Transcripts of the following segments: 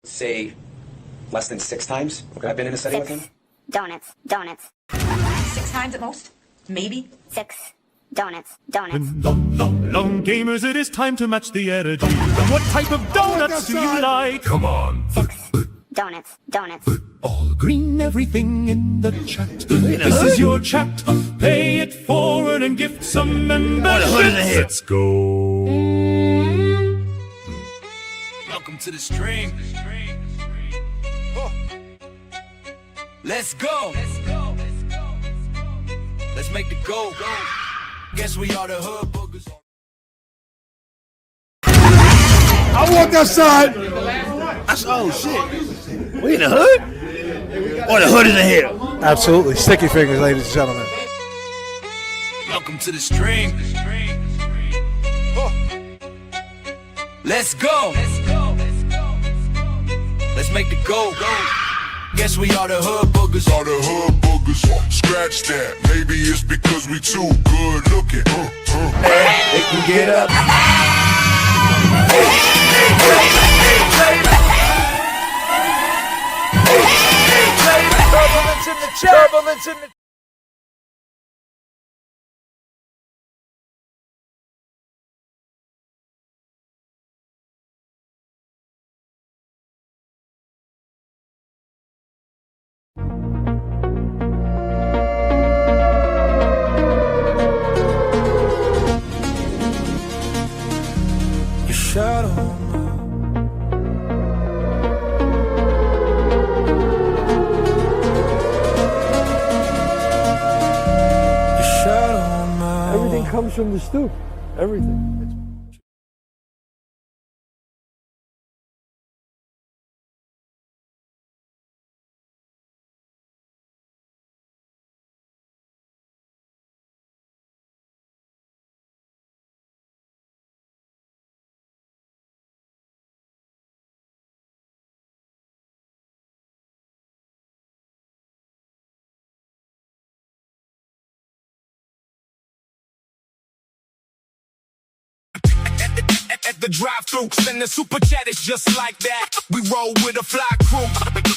Say less than 6 times. Okay. I've been in a setting with him. Donuts. 6 times at most? Maybe? 6 donuts. Long gamers, it is time to match the energy. What type of donuts do you like? Come on. 6 donuts. All green, everything in the chat. This is your chat. Pay it forward and gift some memberships. Let's go. Welcome to the stream. Let's go. Let's make the go. Guess we are the hood boogers. I want that side. Oh shit. We in the hood? Or the hood is in here? Absolutely. Sticky fingers, ladies and gentlemen. Welcome to the stream. Let's go. Let's make the go. Guess we are the hood boogers. Scratch that. Maybe it's because we too good looking. They can get up. Turbulence in the chat. Everything comes from the stoop. Everything. At the drive-thru, send the super chat, it's just like that. We roll with a fly crew.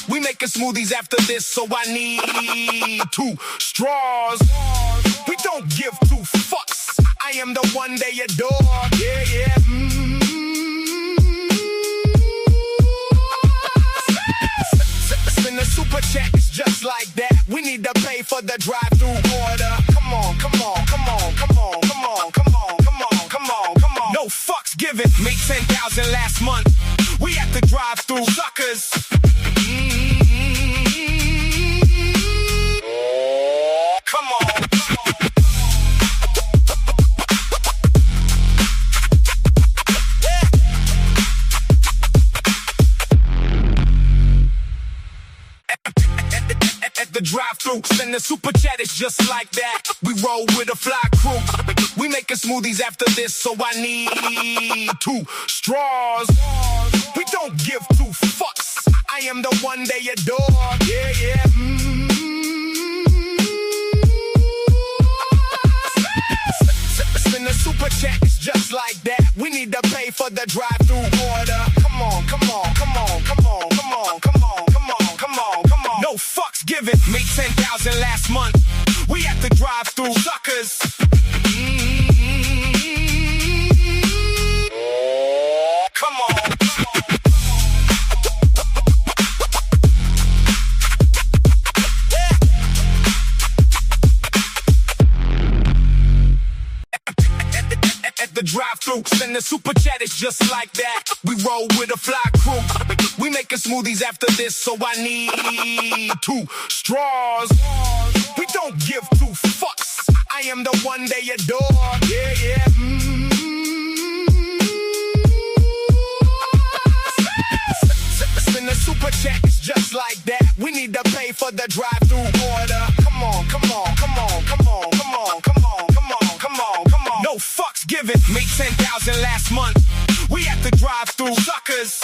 We making smoothies after this, so I need 2 straws. We don't give 2 fucks. I am the one they adore. Yeah. Send the super chat, it's just like that. We need to pay for the drive-thru order. Come on. No fucks given. Made 10,000 last month. We at the drive-thru suckers. Come on. At the drive-thru, send the super chat, it's just like that. We roll with a fly crew. We making smoothies after this, so I need 2 straws. We don't give 2 fucks. I am the one they adore. Yeah. Send the super chat, it's just like that. We need to pay for the drive-thru order. Come on. No fucks given. Made 10,000 last month. We at the drive-thru suckers. Come on. At the drive-thru, send the super chat, it's just like that. We roll with a fly crew. We making smoothies after this, so I need 2 straws. We don't give 2 fucks. I am the one they adore. Yeah. Send the super chat, it's just like that. We need to pay for the drive-thru order. Come on. No fucks given. Made 10,000 last month. We at the drive-thru suckers.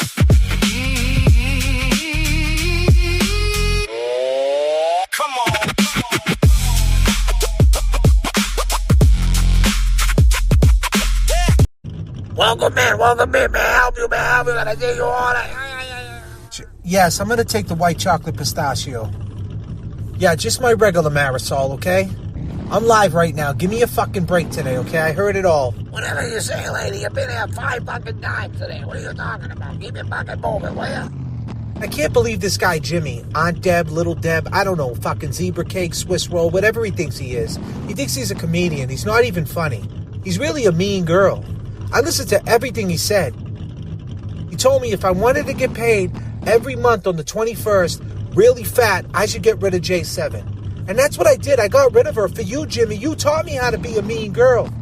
Come on. Welcome in, man. Help you, man. Gotta get you all that. Yes, I'm going to take the white chocolate pistachio. Yeah, just my regular Marisol, okay? I'm live right now. Give me a fucking break today, okay? I heard it all. Whatever you say, lady. You've been here 5 fucking times today. What are you talking about? Keep your fucking moving, will ya? I can't believe this guy Jimmy, Aunt Deb, Little Deb, I don't know, fucking zebra cake, Swiss roll, whatever he thinks he is. He thinks he's a comedian. He's not even funny. He's really a mean girl. I listened to everything he said. He told me if I wanted to get paid every month on the 21st, really fat, I should get rid of J7. And that's what I did. I got rid of her for you, Jimmy. You taught me how to be a mean girl.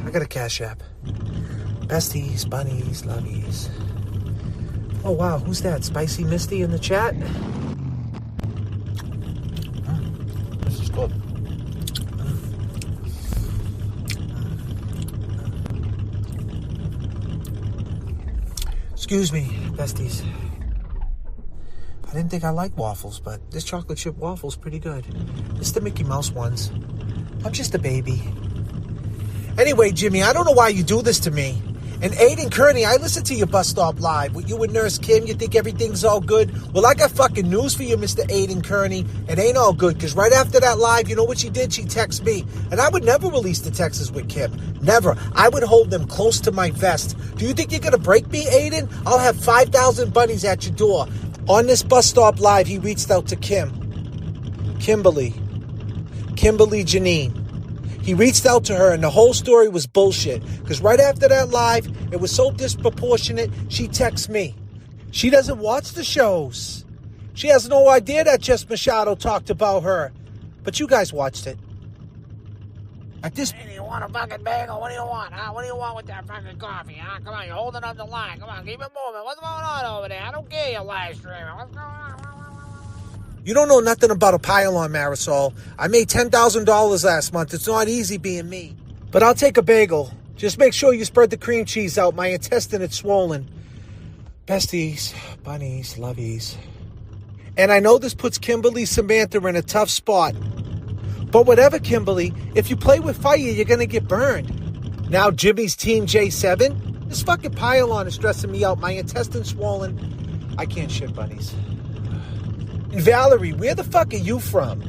I got a Cash App. Besties, bunnies, lovies. Oh, wow. Who's that? Spicy Misty in the chat? This is good. Excuse me, besties. I didn't think I liked waffles, but this chocolate chip waffle's pretty good. It's the Mickey Mouse ones. I'm just a baby. Anyway, Jimmy, I don't know why you do this to me. And Aiden Kearney, I listened to your Bus Stop Live with you and Nurse Kim. You think everything's all good? Well, I got fucking news for you, Mr. Aiden Kearney. It ain't all good, because right after that live, you know what she did? She texted me. And I would never release the texts with Kim. Never. I would hold them close to my vest. Do you think you're going to break me, Aiden? I'll have 5,000 bunnies at your door. On this Bus Stop Live, he reached out to Kimberly Janine. He reached out to her, and the whole story was bullshit. Because right after that live, it was so disproportionate, she texts me. She doesn't watch the shows. She has no idea that Jess Machado talked about her. But you guys watched it. At this... Hey, you want a fucking bagel? What do you want, huh? What do you want with that fucking coffee, huh? Come on, you're holding up the line. Come on, keep it moving. What's going on over there? I don't care, you live streamer. What's going on? You don't know nothing about a pile-on, Marisol. I made $10,000 last month. It's not easy being me. But I'll take a bagel. Just make sure you spread the cream cheese out. My intestine is swollen. Besties, bunnies, lovies. And I know this puts Kimberly Samantha in a tough spot. But whatever, Kimberly, if you play with fire, you're going to get burned. Now Jimmy's Team J7? This fucking pile-on is stressing me out. My intestine's swollen. I can't shit, bunnies. And Valerie, where the fuck are you from?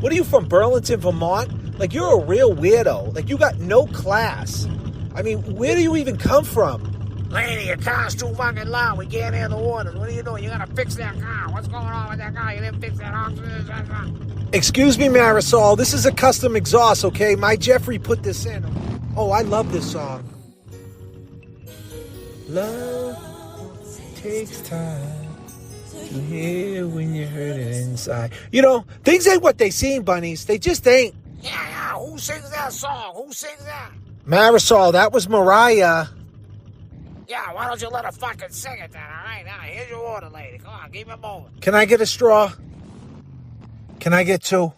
What are you from, Burlington, Vermont? Like, you're a real weirdo. Like, you got no class. I mean, where do you even come from? Lady, your car's too fucking loud. We can't hear the orders. What are you doing? You gotta fix that car. What's going on with that car? You didn't fix that oxygen. Excuse me, Marisol. This is a custom exhaust, okay? My Jeffrey put this in. Oh, I love this song. Love takes time to hear when you hurt it inside. You know, things ain't what they seem, bunnies. They just ain't. Yeah. Who sings that song? Who sings that? Marisol, that was Mariah. Yeah, why don't you let her fucking sing it then, all right? Now, here's your order, lady. Come on, keep it moving. Can I get a straw? Can I get 2?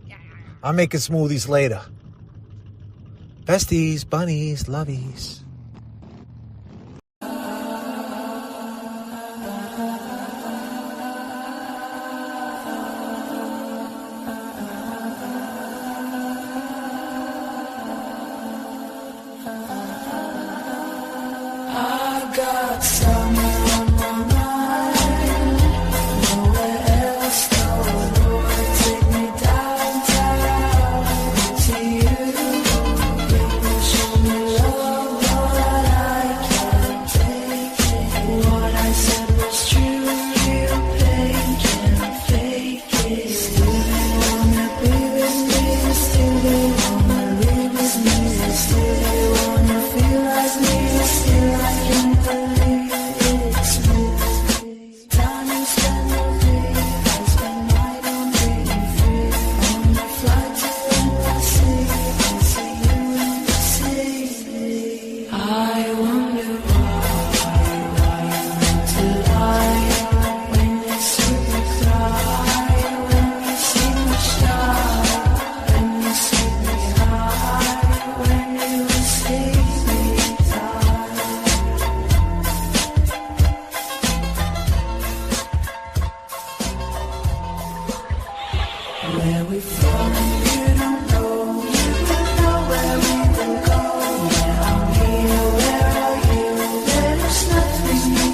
Yeah. I'm making smoothies later. Besties, bunnies, lovies. I got summer on my mind. Nowhere else, no. Lord, take me downtown to you. Baby, show me love, but I can't take it. What I said was true. You can't fake it. Still they wanna be with me. Still they wanna live with me. Still they wanna feel like me. Still I can't believe it's me. Time you spend all day, I spend night on being free. On the flight to NYC, I see you in the city. I wonder why you meant to lie when you see me cry, when you see me shy, when you see me high, when you see me die. Where we from, you don't know. You don't know where we will go. Yeah, I'm here, where are you? There's nothing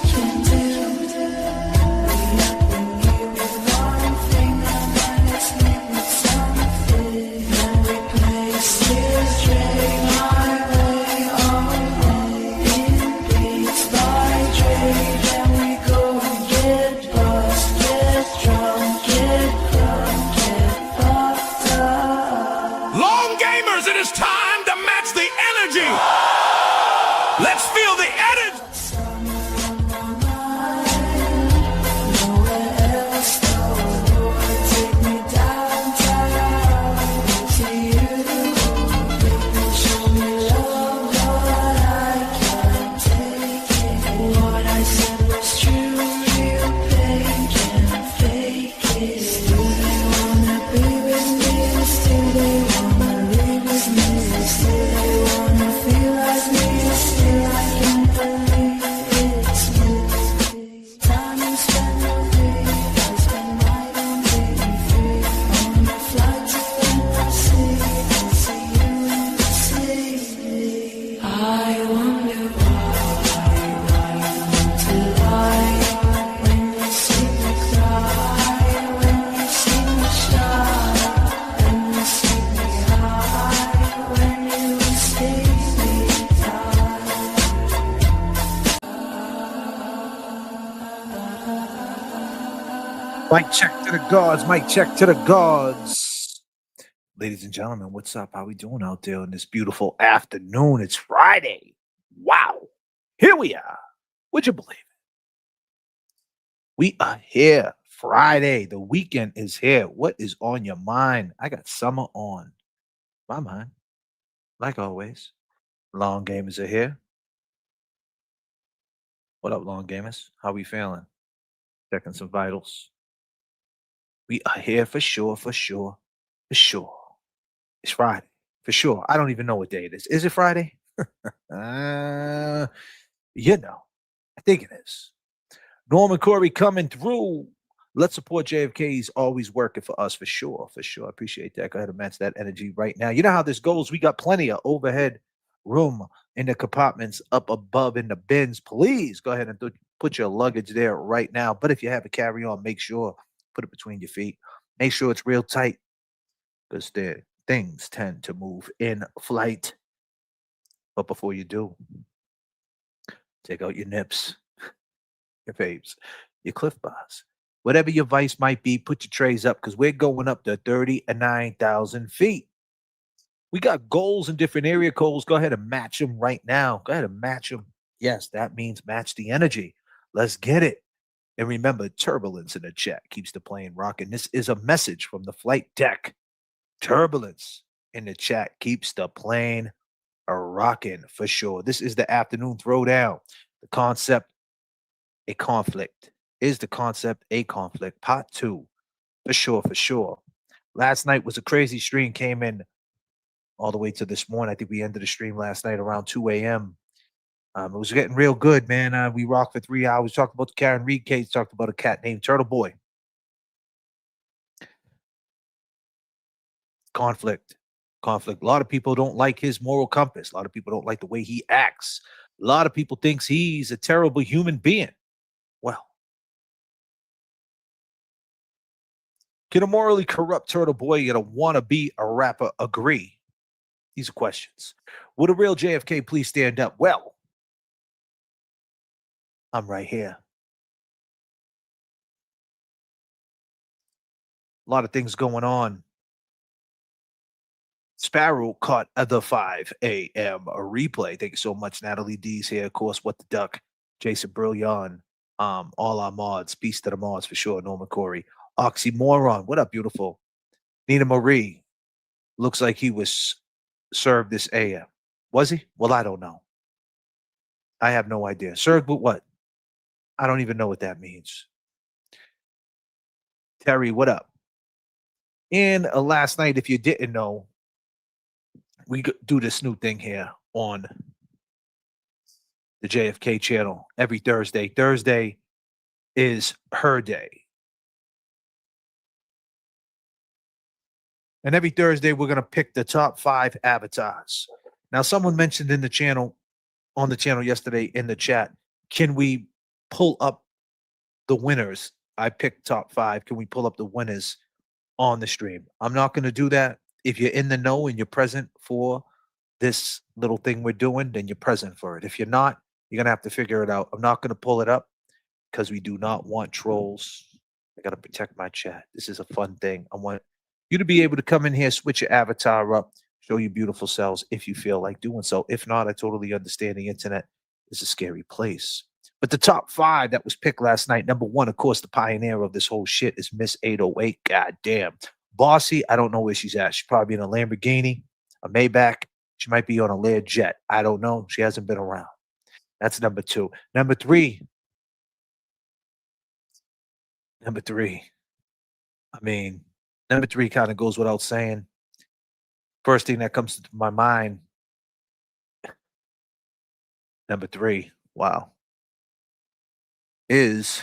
Let's feel the energy. Take me downtown to you. Show me love, but I can't take it. What I said was true, real pain can't fake it. Still they wanna be with me, still they wanna live with me, still they wanna feel like me, still I can't believe it's me. Time you spend with me, I spend mine on being free. On a flight to NYC, I see you in the city. I wonder why to lie when you see me cry, when you see me shine, when you see me high, when you see me die. Mic check to the gods. Mic check to the gods. Ladies and gentlemen, what's up? How we doing out there on this beautiful afternoon? It's Friday. Wow. Here we are. Would you believe it? We are here. Friday. The weekend is here. What is on your mind? I got summer on my mind. Like always. Long gamers are here. What up, long gamers? How we feeling? Checking some vitals. We are here for sure, for sure, for sure. It's Friday, for sure. I don't even know what day it is. Is it Friday? I think it is. Norman Corey coming through. Let's support JFK. He's always working for us, for sure, for sure. I appreciate that. Go ahead and match that energy right now. You know how this goes. We got plenty of overhead room in the compartments up above in the bins. Please go ahead and put your luggage there right now. But if you have a carry-on, make sure put it between your feet. Make sure it's real tight because things tend to move in flight. But before you do, take out your nips, your vapes, your Cliff Bars. Whatever your vice might be, put your trays up because we're going up to 39,000 feet. We got goals in different area codes. Go ahead and match them right now. Go ahead and match them. Yes, that means match the energy. Let's get it. And remember, turbulence in the chat keeps the plane rocking. This is a message from the flight deck. Turbulence in the chat keeps the plane rocking for sure. This is the afternoon throwdown. The concept, a conflict. Is the concept a conflict? Part 2. For sure, for sure. Last night was a crazy stream. Came in all the way to this morning. I think we ended the stream last night around 2 a.m. It was getting real good, man. We rocked for 3 hours. Talked about the Karen Reed case. Talked about a cat named Turtle Boy. Conflict. A lot of people don't like his moral compass. A lot of people don't like the way he acts. A lot of people thinks he's a terrible human being. Well, can a morally corrupt Turtle Boy and a wannabe a rapper agree? These are questions. Would a real JFK please stand up? Well, I'm right here. A lot of things going on. Sparrow caught the 5 a.m. replay. Thank you so much. Natalie D's here. Of course, What the Duck. Jason Brillion. All our mods. Beast of the mods for sure. Norman Corey. Oxymoron. What up, beautiful? Nina Marie. Looks like he was served this a.m. Was he? Well, I don't know. I have no idea. Served with what? I don't even know what that means. Terry, what up? And last night, if you didn't know, we do this new thing here on the JFK channel every Thursday. Thursday is her day. And every Thursday, we're going to pick the top 5 avatars. Now, someone mentioned in the channel, on the channel yesterday in the chat, can we pull up the winners? I picked top 5. Can we pull up the winners on the stream? I'm not going to do that. If you're in the know and you're present for this little thing we're doing, then you're present for it. If you're not, you're going to have to figure it out. I'm not going to pull it up because we do not want trolls. I got to protect my chat. This is a fun thing. I want you to be able to come in here, switch your avatar up, Show your beautiful selves if you feel like doing so. If not, I totally understand the internet is a scary place. But the top 5 that was picked last night, number 1, of course, the pioneer of this whole shit is Miss 808. God damn. Bossy, I don't know where she's at. She's probably in a Lamborghini, a Maybach. She might be on a Learjet. I don't know. She hasn't been around. That's number 2. Number 3. I mean, number 3 kind of goes without saying. First thing that comes to my mind, number 3, wow, is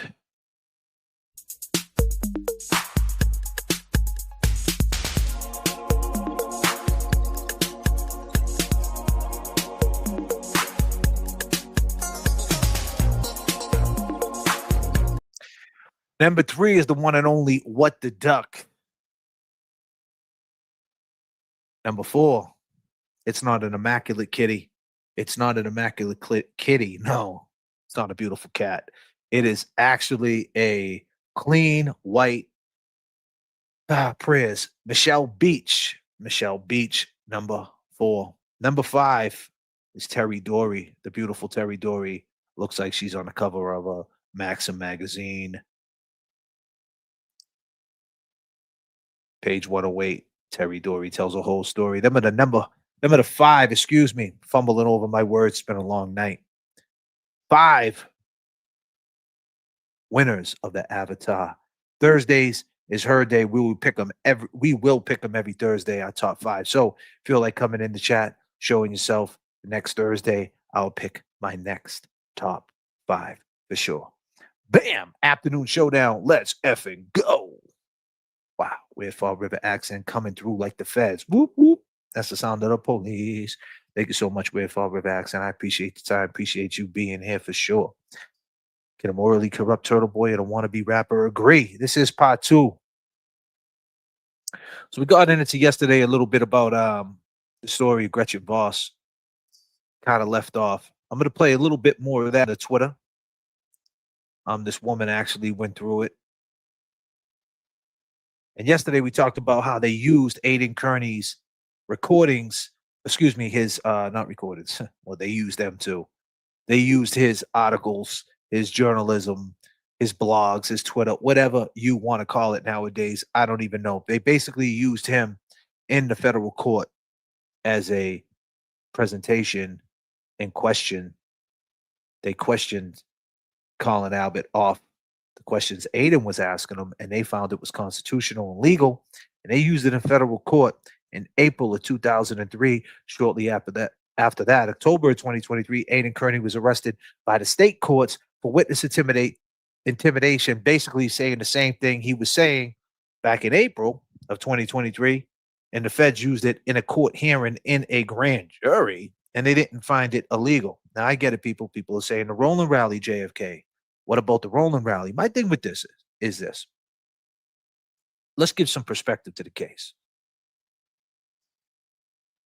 number 3 is the one and only What the Duck. Number 4, it's not an immaculate kitty. It's not an immaculate kitty. No, it's not a beautiful cat. It is actually a clean white prayers. Michelle Beach. Michelle Beach, number 4. Number 5 is Terry Dory, the beautiful Terry Dory. Looks like she's on the cover of a Maxim magazine. Page 108. Terry Dory tells a whole story. Them are the 5, excuse me, fumbling over my words. It's been a long night. 5 winners of the Avatar. Thursdays is her day. We will pick them every Thursday, our top 5. So feel like coming in the chat, showing yourself next Thursday. I'll pick my next top 5 for sure. Bam! Afternoon showdown. Let's effing go. Wow, Weird Fall River accent coming through like the feds. Whoop, whoop. That's the sound of the police. Thank you so much, Weird Fall River accent. I appreciate the time. Appreciate you being here for sure. Can a morally corrupt turtle boy and a wannabe rapper agree? This is part 2. So we got into yesterday a little bit about the story of Gretchen Voss. Kind of left off. I'm going to play a little bit more of that on Twitter. This woman actually went through it. And yesterday we talked about how they used Aidan Kearney's recordings, excuse me, his not recordings. Well, they used them too. They used his articles, his journalism, his blogs, his Twitter, whatever you want to call it nowadays. I don't even know. They basically used him in the federal court as a presentation and question. They questioned Colin Abbott off the questions Aidan was asking them, and they found it was constitutional and legal, and they used it in federal court in April of 2003. Shortly after that, October of 2023, Aidan Kearney was arrested by the state courts for witness intimidation, basically saying the same thing he was saying back in April of 2023, and the feds used it in a court hearing in a grand jury, and they didn't find it illegal. Now, I get it, people. People are saying the Roland rally, JFK. What about the Roland rally? My thing with this is this. Let's give some perspective to the case.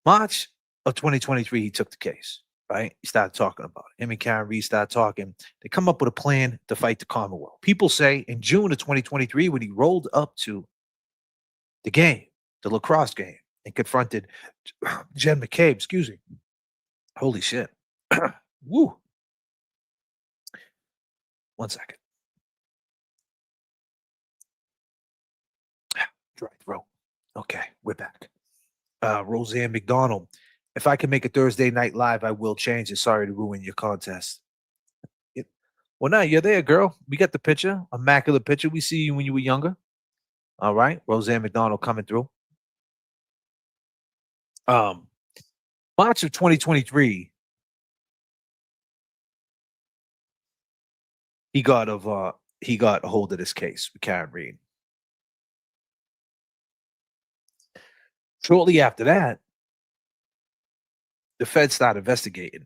March of 2023, he took the case, right? He started talking about it. Him and Karen Reed started talking. They come up with a plan to fight the Commonwealth. People say in June of 2023, when he rolled up to the game, the lacrosse game, and confronted Jen McCabe, excuse me. Holy shit. Woo. One second. Dry throat. Okay, we're back. Roseanne McDonald. If I can make a Thursday night live, I will change it. Sorry to ruin your contest. Well, now you're there, girl. We got the picture. Immaculate picture. We see you when you were younger. All right. Roseanne McDonald coming through. March of 2023. He got a hold of this case with Karen Reed. Shortly after that, the feds started investigating.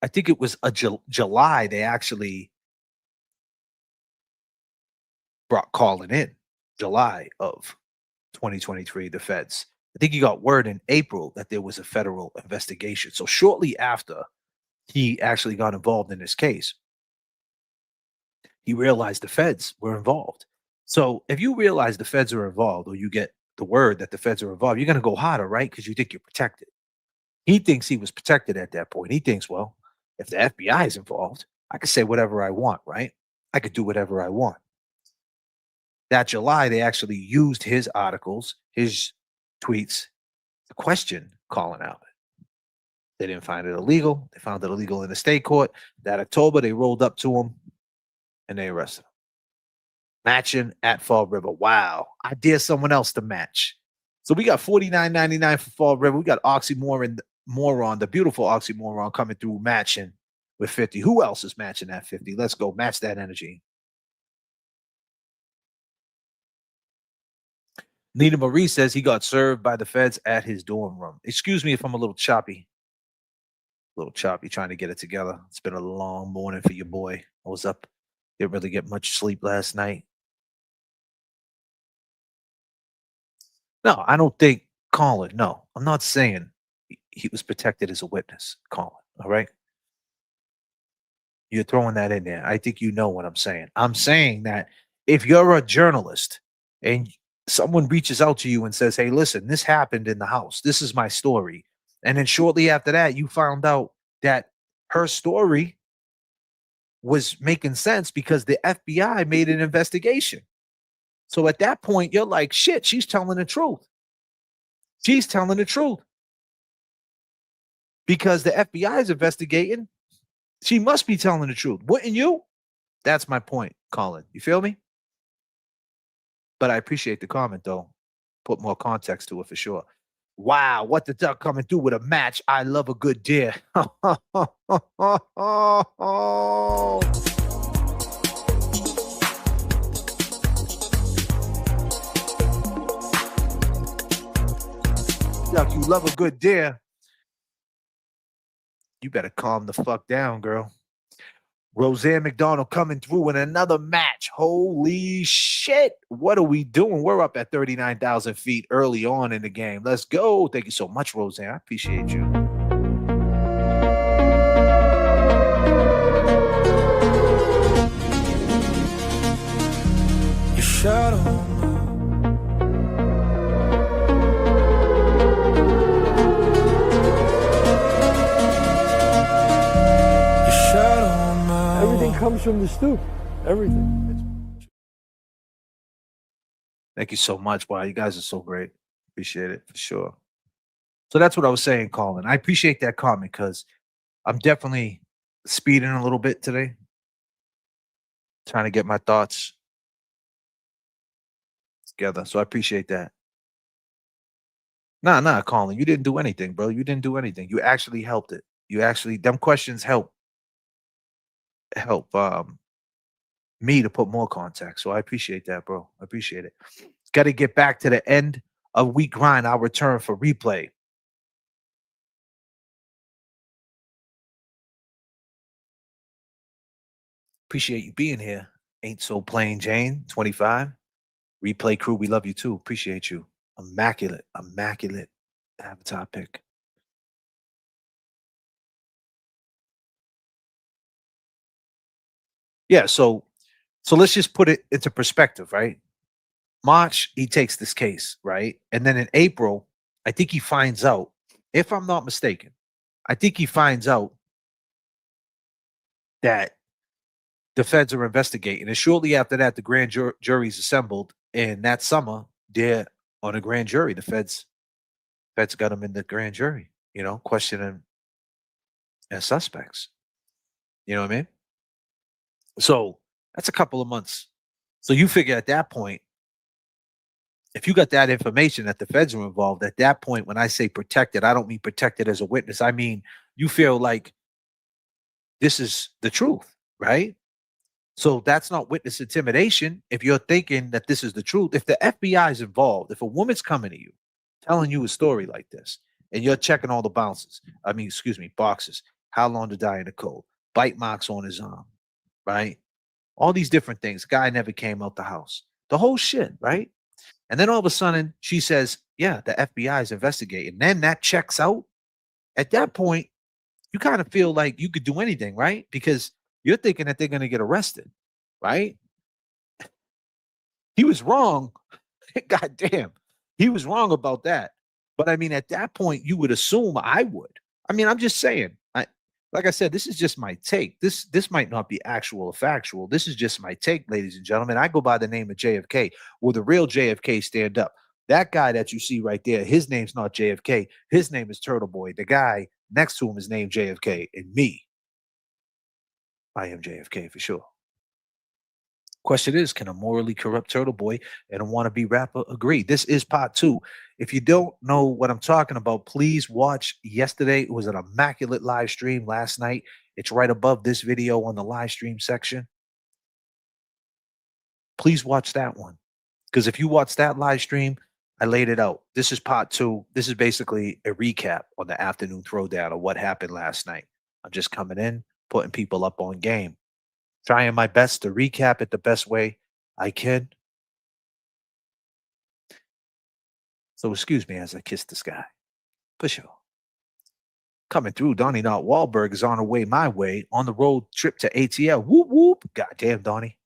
I think it was July they actually brought Colin in. July of 2023, the feds. I think he got word in April that there was a federal investigation. So shortly after he actually got involved in this case, he realized the feds were involved. So if you realize the feds are involved, or you get the word that the feds are involved, you're going to go harder, right? Because you think you're protected. He thinks he was protected at that point. He thinks, well, if the FBI is involved, I can say whatever I want, right? I could do whatever I want. That July, they actually used his articles, his tweets, to question Colin Allen. They didn't find it illegal. They found it illegal in the state court. That October, they rolled up to him and they arrested him. Matching at Fall River. Wow. I dare someone else to match. So we got $49.99 for Fall River. We got Oxymoron, the beautiful Oxymoron coming through matching with 50. Who else is matching that 50? Let's go. Match that energy. Nina Marie says he got served by the feds at his dorm room. Excuse me if I'm a little choppy. Trying to get it together. It's been a long morning for your boy. I was up. Didn't really get much sleep last night. No, I don't think Colin. No, I'm not saying he was protected as a witness, Colin. All right. You're throwing that in there. I think you know what I'm saying. I'm saying that if you're a journalist and someone reaches out to you and says, hey, listen, this happened in the house. This is my story. And then shortly after that, you found out that her story was making sense because the FBI made an investigation. So at that point, you're like, shit, she's telling the truth. She's telling the truth. Because the FBI is investigating, she must be telling the truth. Wouldn't you? That's my point, Colin. You feel me? But I appreciate the comment, though. Put more context to it for sure. Wow, what the duck coming through with a match. I love a good deer. Duck, you love a good deer. You better calm the fuck down, girl. Roseanne McDonald coming through in another match. Holy shit. What are we doing? We're up at 39,000 feet early on in the game. Let's go. Thank you so much, Roseanne. I appreciate you. Your shadow. Everything comes from the stoop. Everything. Thank you so much. Wow, you guys are so great. Appreciate it for sure. So that's what I was saying, Colin. I appreciate that comment because I'm definitely speeding a little bit today. Trying to get my thoughts together. So I appreciate that. Nah, Colin. You didn't do anything, bro. You didn't do anything. You actually helped it. Them questions help me to put more context. So I appreciate that, bro. I appreciate it. Got to get back to the end of week grind. I'll return for replay. Appreciate you being here. Ain't so plain Jane, 25. Replay crew, we love you too. Appreciate you. Immaculate avatar pick. Yeah, so let's just put it into perspective, right? March, he takes this case, right? And then in April, I think he finds out, if I'm not mistaken, I think he finds out that the feds are investigating. And shortly after that, the grand jury's assembled. And that summer, they're on a grand jury. The feds got them in the grand jury, questioning as suspects. You know what I mean? So that's a couple of months. So you figure at that point, if you got that information that the feds are involved, at that point, when I say protected, I don't mean protected as a witness. I mean, you feel like this is the truth, right? So that's not witness intimidation. If you're thinking that this is the truth, if the FBI is involved, if a woman's coming to you, telling you a story like this, and you're checking all the boxes, how long to die in the cold, bite marks on his arm, right? All these different things. Guy never came out the house. The whole shit, right? And then all of a sudden, she says, yeah, the FBI is investigating. Then that checks out. At that point, you kind of feel like you could do anything, right? Because you're thinking that they're going to get arrested, right? He was wrong. God damn. He was wrong about that. But I mean, at that point, you would assume I would. I mean, I'm just saying. Like I said, this is just my take. This might not be actual or factual. This is just my take, ladies and gentlemen. I go by the name of JFK. Will the real JFK stand up? That guy that you see right there, his name's not JFK. His name is Turtle Boy. The guy next to him is named JFK. And me, I am JFK for sure. Question is, can a morally corrupt Turtle Boy and a wannabe rapper agree? This is part 2. If you don't know what I'm talking about, please watch yesterday. It was an immaculate live stream last night. It's right above this video on the live stream section. Please watch that one. Because if you watch that live stream, I laid it out. This is part 2. This is basically a recap on the afternoon throwdown of what happened last night. I'm just coming in, putting people up on game. Trying my best to recap it the best way I can. So excuse me as I kiss the sky. For sure. Coming through, Donnie Not Wahlberg is on her way my way on the road trip to ATL. Whoop, whoop. Goddamn, Donnie.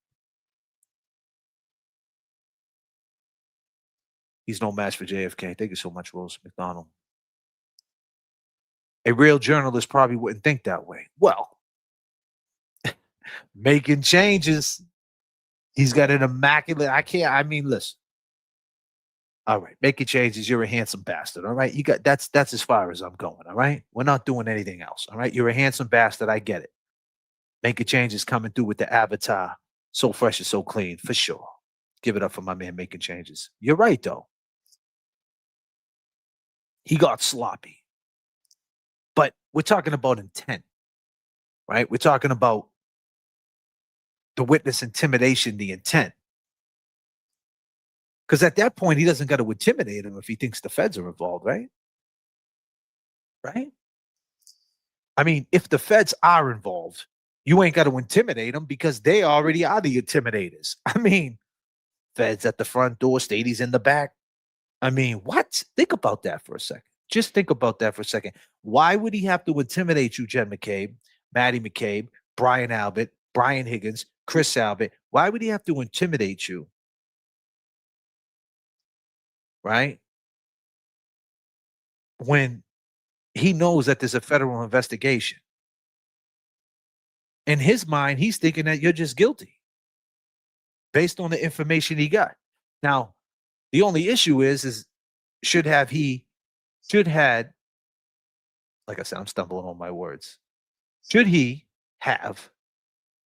He's no match for JFK. Thank you so much, Rose McDonald. A real journalist probably wouldn't think that way. Well, making changes. He's got an immaculate. I mean, listen. All right, making changes. You're a handsome bastard. All right, you got that's as far as I'm going. All right, we're not doing anything else. All right, you're a handsome bastard. I get it. Making changes coming through with the avatar, so fresh and so clean for sure. Give it up for my man making changes. You're right though. He got sloppy, but we're talking about intent, right? We're talking about the witness intimidation, the intent. Because at that point, he doesn't got to intimidate him if he thinks the feds are involved, right? Right? I mean, if the feds are involved, you ain't got to intimidate them because they already are the intimidators. I mean, feds at the front door, Stadies in the back. I mean, what? Think about that for a second. Just think about that for a second. Why would he have to intimidate you, Jen McCabe, Maddie McCabe, Brian Albert, Brian Higgins, Chris Albert? Why would he have to intimidate you? Right? When he knows that there's a federal investigation. In his mind, he's thinking that you're just guilty based on the information he got. Now, the only issue is should had, like I said, I'm stumbling on my words. Should he have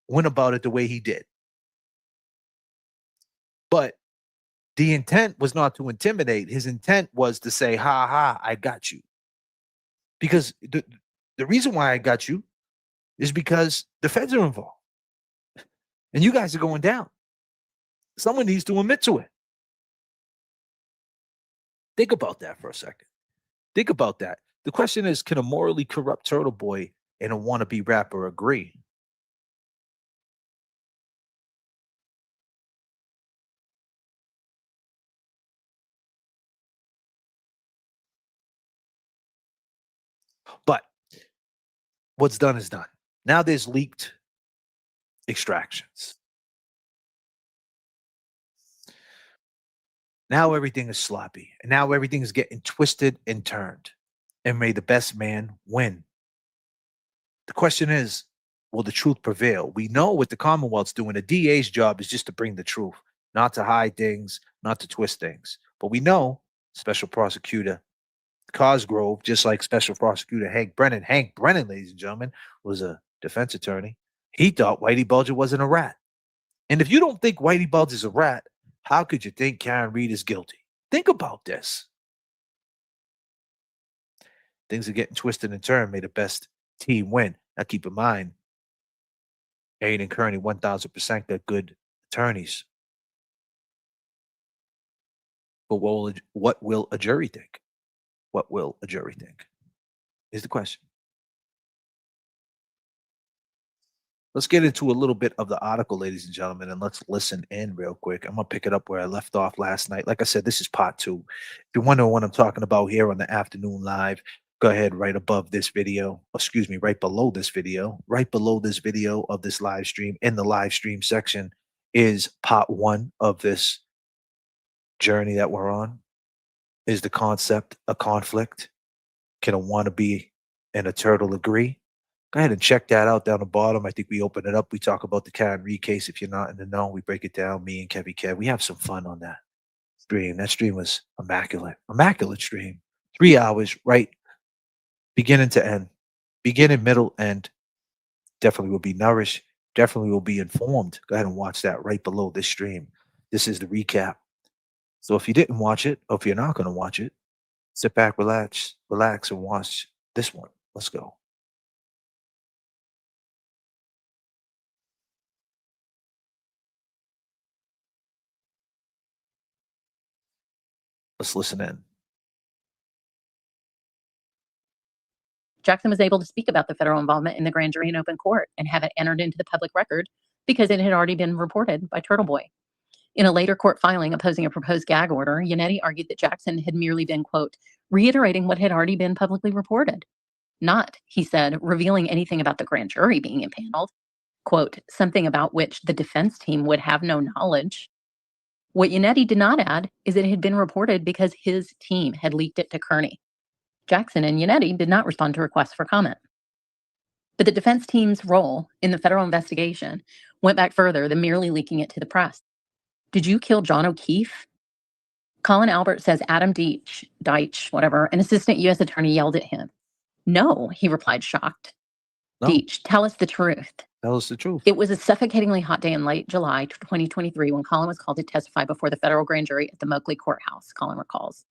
went about it the way he did? But the intent was not to intimidate. His intent was to say, ha ha, I got you. Because the reason why I got you is because the feds are involved. And you guys are going down. Someone needs to admit to it. Think about that for a second. Think about that. The question is, can a morally corrupt Turtle Boy and a wannabe rapper agree? But what's done is done. Now there's leaked extractions. Now everything is sloppy. And now everything is getting twisted and turned. And may the best man win. The question is, will the truth prevail? We know what the Commonwealth's doing. The DA's job is just to bring the truth, not to hide things, not to twist things. But we know Special Prosecutor Cosgrove, just like Special Prosecutor Hank Brennan, ladies and gentlemen, was a defense attorney. He thought Whitey Bulger wasn't a rat. And if you don't think Whitey Bulger is a rat, how could you think Karen Reed is guilty? Think about this. Things are getting twisted and turned. May the best team win. Now keep in mind, Aiden and Kearney 1,000% got good attorneys. But what will a jury think? What will a jury think? Is the question. Let's get into a little bit of the article, ladies and gentlemen, and let's listen in real quick. I'm going to pick it up where I left off last night. Like I said, this is part 2. If you're wondering what I'm talking about here on the afternoon live, go ahead right above this video. Excuse me, right below this video. Right below this video of this live stream, in the live stream section, is part 1 of this journey that we're on. Is the concept a conflict? Can a wannabe and a turtle agree? Go ahead and check that out down the bottom. I think we open it up. We talk about the Karen Reed case. If you're not in the know, we break it down. Me and J.F.K. We have some fun on that stream. That stream was immaculate. Immaculate stream. 3 hours, right? Beginning to end. Beginning, middle, end. Definitely will be nourished. Definitely will be informed. Go ahead and watch that right below this stream. This is the recap. So if you didn't watch it, or if you're not going to watch it, sit back, relax, and watch this one. Let's go. Let's listen in. Jackson was able to speak about the federal involvement in the grand jury in open court and have it entered into the public record because it had already been reported by Turtle Boy. In a later court filing opposing a proposed gag order, Yannetti argued that Jackson had merely been, quote, reiterating what had already been publicly reported. Not, he said, revealing anything about the grand jury being impaneled, quote, something about which the defense team would have no knowledge. What Yannetti did not add is that it had been reported because his team had leaked it to Kearney. Jackson and Yannetti did not respond to requests for comment. But the defense team's role in the federal investigation went back further than merely leaking it to the press. Did you kill John O'Keefe? Colin Albert says Adam Deitch, whatever, an assistant U.S. attorney yelled at him. No, he replied, shocked. No. Deitch, tell us the truth. Tell us the truth. It was a suffocatingly hot day in late July 2023 when Colin was called to testify before the federal grand jury at the Moakley courthouse, Colin recalls.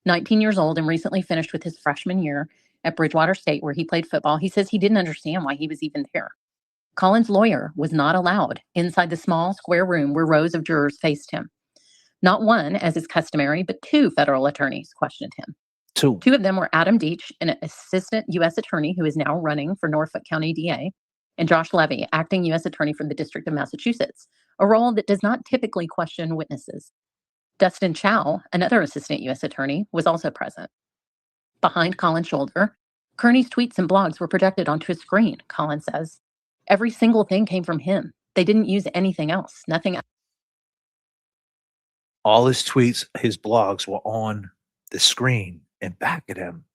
19 years old and recently finished with his freshman year at Bridgewater State, where he played football, he says he didn't understand why he was even there. Colin's lawyer was not allowed inside the small square room where rows of jurors faced him. Not one, as is customary, but 2 federal attorneys questioned him. 2 of them were Adam Deitch, an assistant U.S. attorney who is now running for Norfolk County DA, and Josh Levy, acting U.S. attorney from the District of Massachusetts, a role that does not typically question witnesses. Dustin Chow, another assistant U.S. attorney, was also present. Behind Colin's shoulder, Kearney's tweets and blogs were projected onto a screen, Colin says. Every single thing came from him. They didn't use anything else, nothing else. All his tweets, his blogs were on the screen and back at him.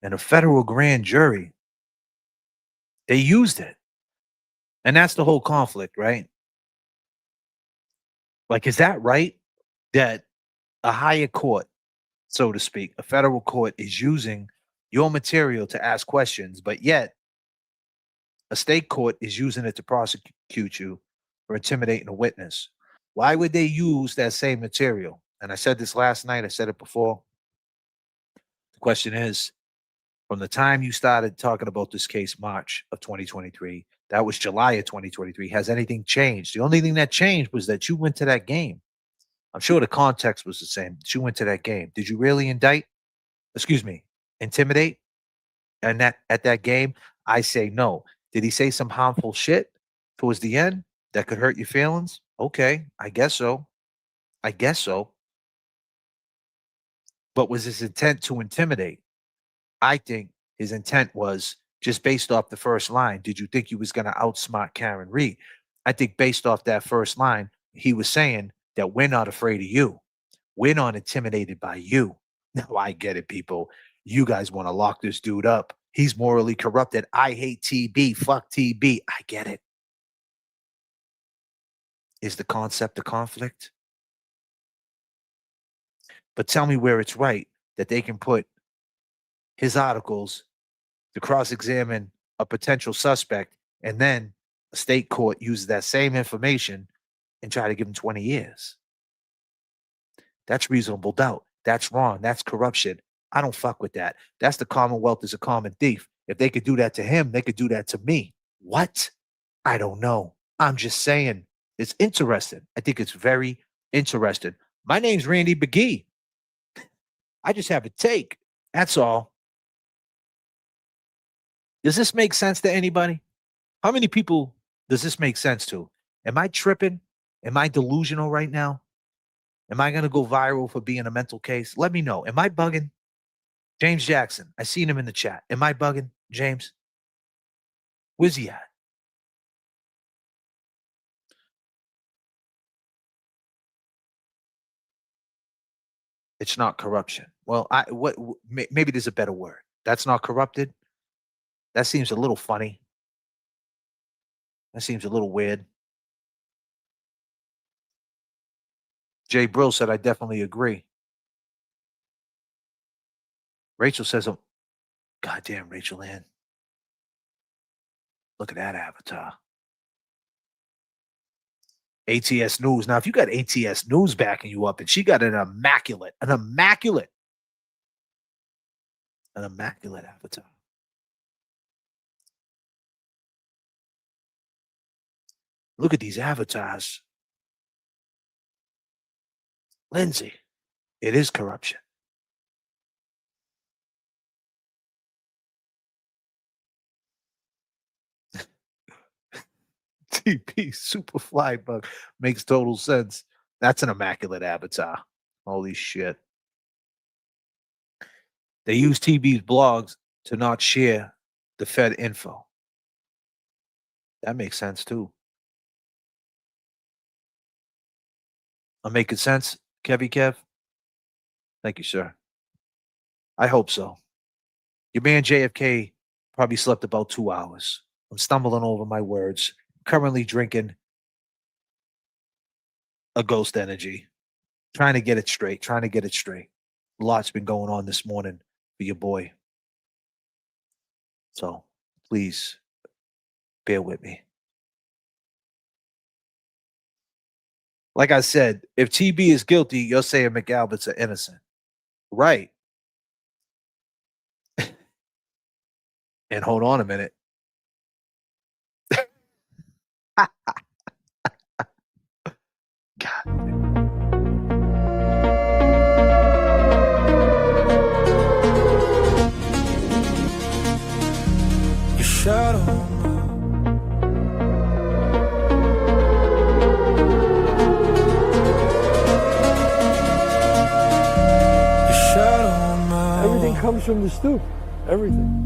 And a federal grand jury, they used it. And that's the whole conflict, right? Like, is that right? That a higher court, so to speak, a federal court is using your material to ask questions, but yet a state court is using it to prosecute you for intimidating a witness. Why would they use that same material? And I said this last night, I said it before. The question is, from the time you started talking about this case, March of 2023, that was July of 2023, has anything changed? The only thing that changed was that you went to that game. I'm sure the context was the same. You went to that game. Did you really intimidate? And at that game, I say no. Did he say some harmful shit towards the end that could hurt your feelings? Okay, I guess so. But was his intent to intimidate? I think his intent was just based off the first line. Did you think he was going to outsmart Karen Reed? I think based off that first line, he was saying that we're not afraid of you. We're not intimidated by you. Now I get it, people. You guys want to lock this dude up. He's morally corrupted. I hate TB. Fuck TB. I get it. Is the concept a conflict? But tell me where it's right that they can put his articles to cross-examine a potential suspect, and then a state court uses that same information and try to give him 20 years. That's reasonable doubt. That's wrong. That's corruption. I don't fuck with that. That's the Commonwealth is a common thief. If they could do that to him, they could do that to me. What? I don't know. I'm just saying. It's interesting. I think it's very interesting. My name's Randy McGee. I just have a take. That's all. Does this make sense to anybody? How many people does this make sense to? Am I tripping? Am I delusional right now? Am I going to go viral for being a mental case? Let me know. Am I bugging? James Jackson. I seen him in the chat. Am I bugging, James? Where's he at? It's not corruption. Well, maybe there's a better word. That's not corrupted. That seems a little funny. That seems a little weird. Jay Brill said, I definitely agree. Rachel says, oh, goddamn, Rachel Ann. Look at that avatar. ATS News. Now, if you got ATS News backing you up, and she got an immaculate avatar. Look at these avatars. Lindsay, it is corruption. TP Superfly Bug makes total sense. That's an immaculate avatar. Holy shit. They use TB's blogs to not share the Fed info. That makes sense too. I'm making sense, Kevy Kev? Thank you, sir. I hope so. Your man J.F.K. probably slept about 2 hours. I'm stumbling over my words. Currently drinking a Ghost Energy. Trying to get it straight. A lot's been going on this morning for your boy. So please bear with me. Like I said, if TB is guilty, you're saying McAlbert's are innocent. Right. And hold on a minute. God. Your shadow. Everything comes from the stoop. Everything.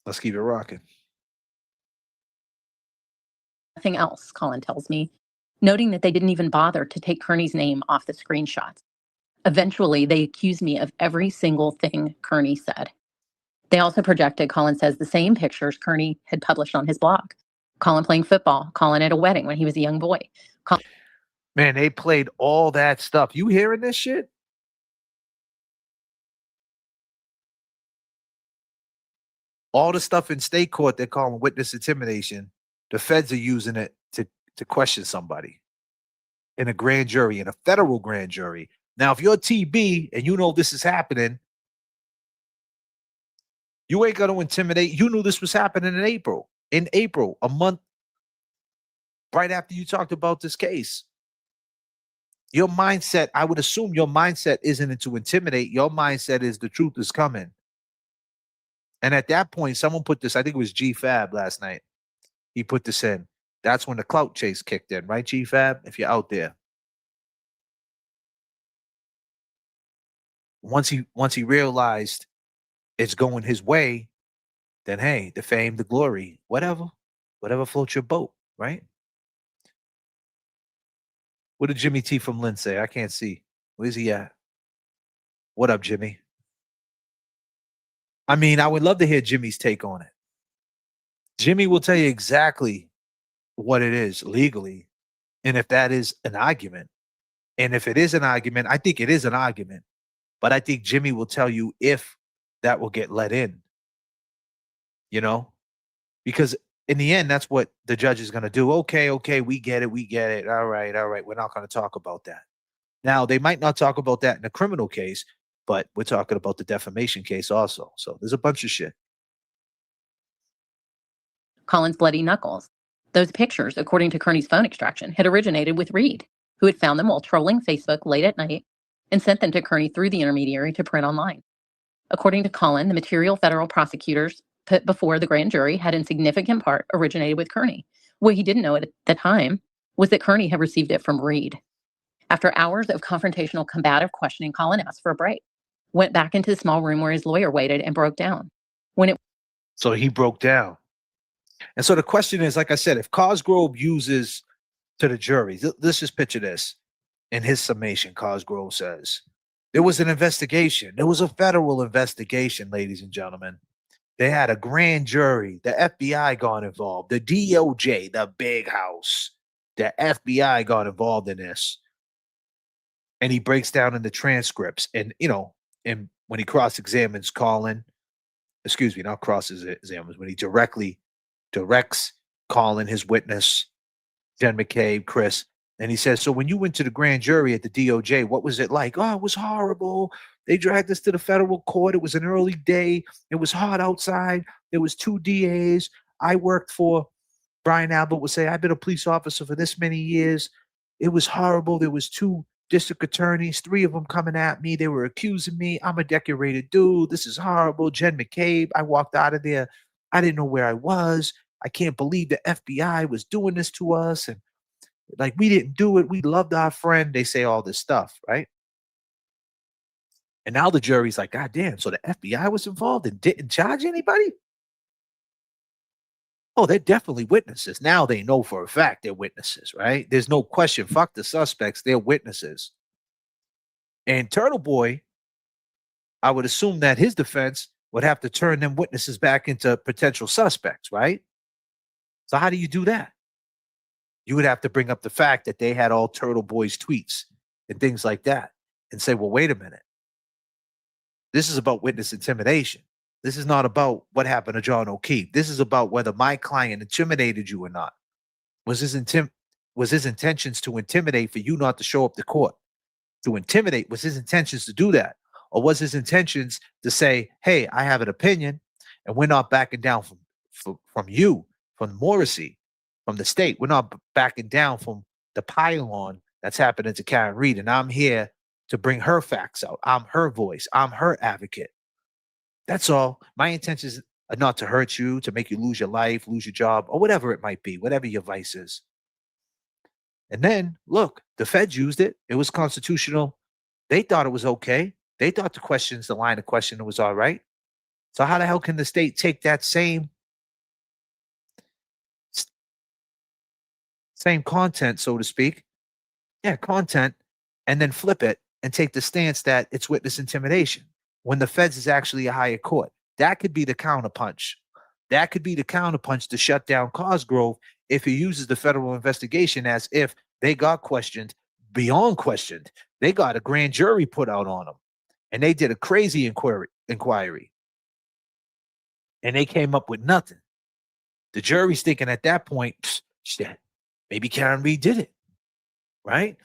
Let's keep it rocking. Nothing else, Colin tells me, noting that they didn't even bother to take Kearney's name off the screenshots. Eventually, they accused me of every single thing Kearney said. They also projected, Colin says, the same pictures Kearney had published on his blog. Colin playing football, Colin at a wedding when he was a young boy. Man, they played all that stuff. You hearing this shit? All the stuff in state court they're calling witness intimidation. The feds are using it to question somebody in a grand jury, in a federal grand jury. Now, if you're TB and you know this is happening, you ain't going to intimidate. You knew this was happening in April. In April, a month right after you talked about this case. Your mindset, I would assume your mindset isn't to intimidate. Your mindset is the truth is coming. And at that point, someone put this, I think it was G-Fab last night. He put this in. That's when the clout chase kicked in, right, G-Fab? If you're out there. Once he realized it's going his way, then hey, the fame, the glory, whatever floats your boat, right? What did Jimmy T from Lynn say? I can't see. Where's he at? What up, Jimmy? I mean, I would love to hear Jimmy's take on it. Jimmy will tell you exactly what it is legally, and if that is an argument. And if it is an argument, I think it is an argument. But I think Jimmy will tell you if that will get let in. You know? Because in the end, that's what the judge is going to do. Okay, we get it. All right. We're not going to talk about that. Now, they might not talk about that in a criminal case, but we're talking about the defamation case also. So there's a bunch of shit. Colin's bloody knuckles. Those pictures, according to Kearney's phone extraction, had originated with Reed, who had found them while trolling Facebook late at night and sent them to Kearney through the intermediary to print online. According to Colin, the material federal prosecutors put before the grand jury had in significant part originated with Kearney. What he didn't know at the time was that Kearney had received it from Reed. After hours of confrontational, combative questioning, Colin asked for a break, went back into the small room where his lawyer waited, and broke down. So he broke down. And so the question is, like I said, if Cosgrove uses to the jury. Let's just picture this. In his summation, Cosgrove says, there was an investigation. There was a federal investigation, ladies and gentlemen. They had a grand jury. The FBI got involved. The DOJ, the big house. The FBI got involved in this. And he breaks down in the transcripts. And, and when he cross-examines Colin, not cross-examines, when he directs Colin, his witness, Jen McCabe, Chris, and he says, so when you went to the grand jury at the DOJ, what was it like? Oh, it was horrible. They dragged us to the federal court. It was an early day. It was hot outside. There was 2 DAs. I worked for, Brian Albert would say, I've been a police officer for this many years. It was horrible. There was 2 district attorneys, 3 of them coming at me. They were accusing me. I'm a decorated dude. This is horrible. Jen McCabe, I walked out of there. I didn't know where I was. I can't believe the FBI was doing this to us. And like, we didn't do it. We loved our friend. They say all this stuff, right? And now the jury's like, God damn, so the FBI was involved and didn't charge anybody? Oh, they're definitely witnesses. Now they know for a fact they're witnesses, right? There's no question. Fuck the suspects. They're witnesses. And Turtle Boy, I would assume that his defense would have to turn them witnesses back into potential suspects, right? So how do you do that? You would have to bring up the fact that they had all Turtle Boy's tweets and things like that and say, well, wait a minute. This is about witness intimidation. This is not about what happened to John O'Keefe. This is about whether my client intimidated you or not. Was his intentions to intimidate for you not to show up to court? To intimidate, was his intentions to do that? Or was his intentions to say, hey, I have an opinion and we're not backing down from you, from Morrissey, from the state. We're not backing down from the pylon that's happening to Karen Reed. And I'm here to bring her facts out. I'm her voice. I'm her advocate. That's all. My intentions are not to hurt you, to make you lose your life, lose your job, or whatever it might be, whatever your vice is. And then, look, the feds used it. It was constitutional. They thought it was okay. They thought the line of questioning was all right. So how the hell can the state take that same content, so to speak, content, and then flip it and take the stance that it's witness intimidation when the feds is actually a higher court? That could be the counterpunch. That could be the counterpunch to shut down Cosgrove if he uses the federal investigation as if they got questioned beyond questioned. They got a grand jury put out on them, and they did a crazy inquiry, and they came up with nothing. The jury's thinking at that point, shit, maybe Karen Reed did it, right?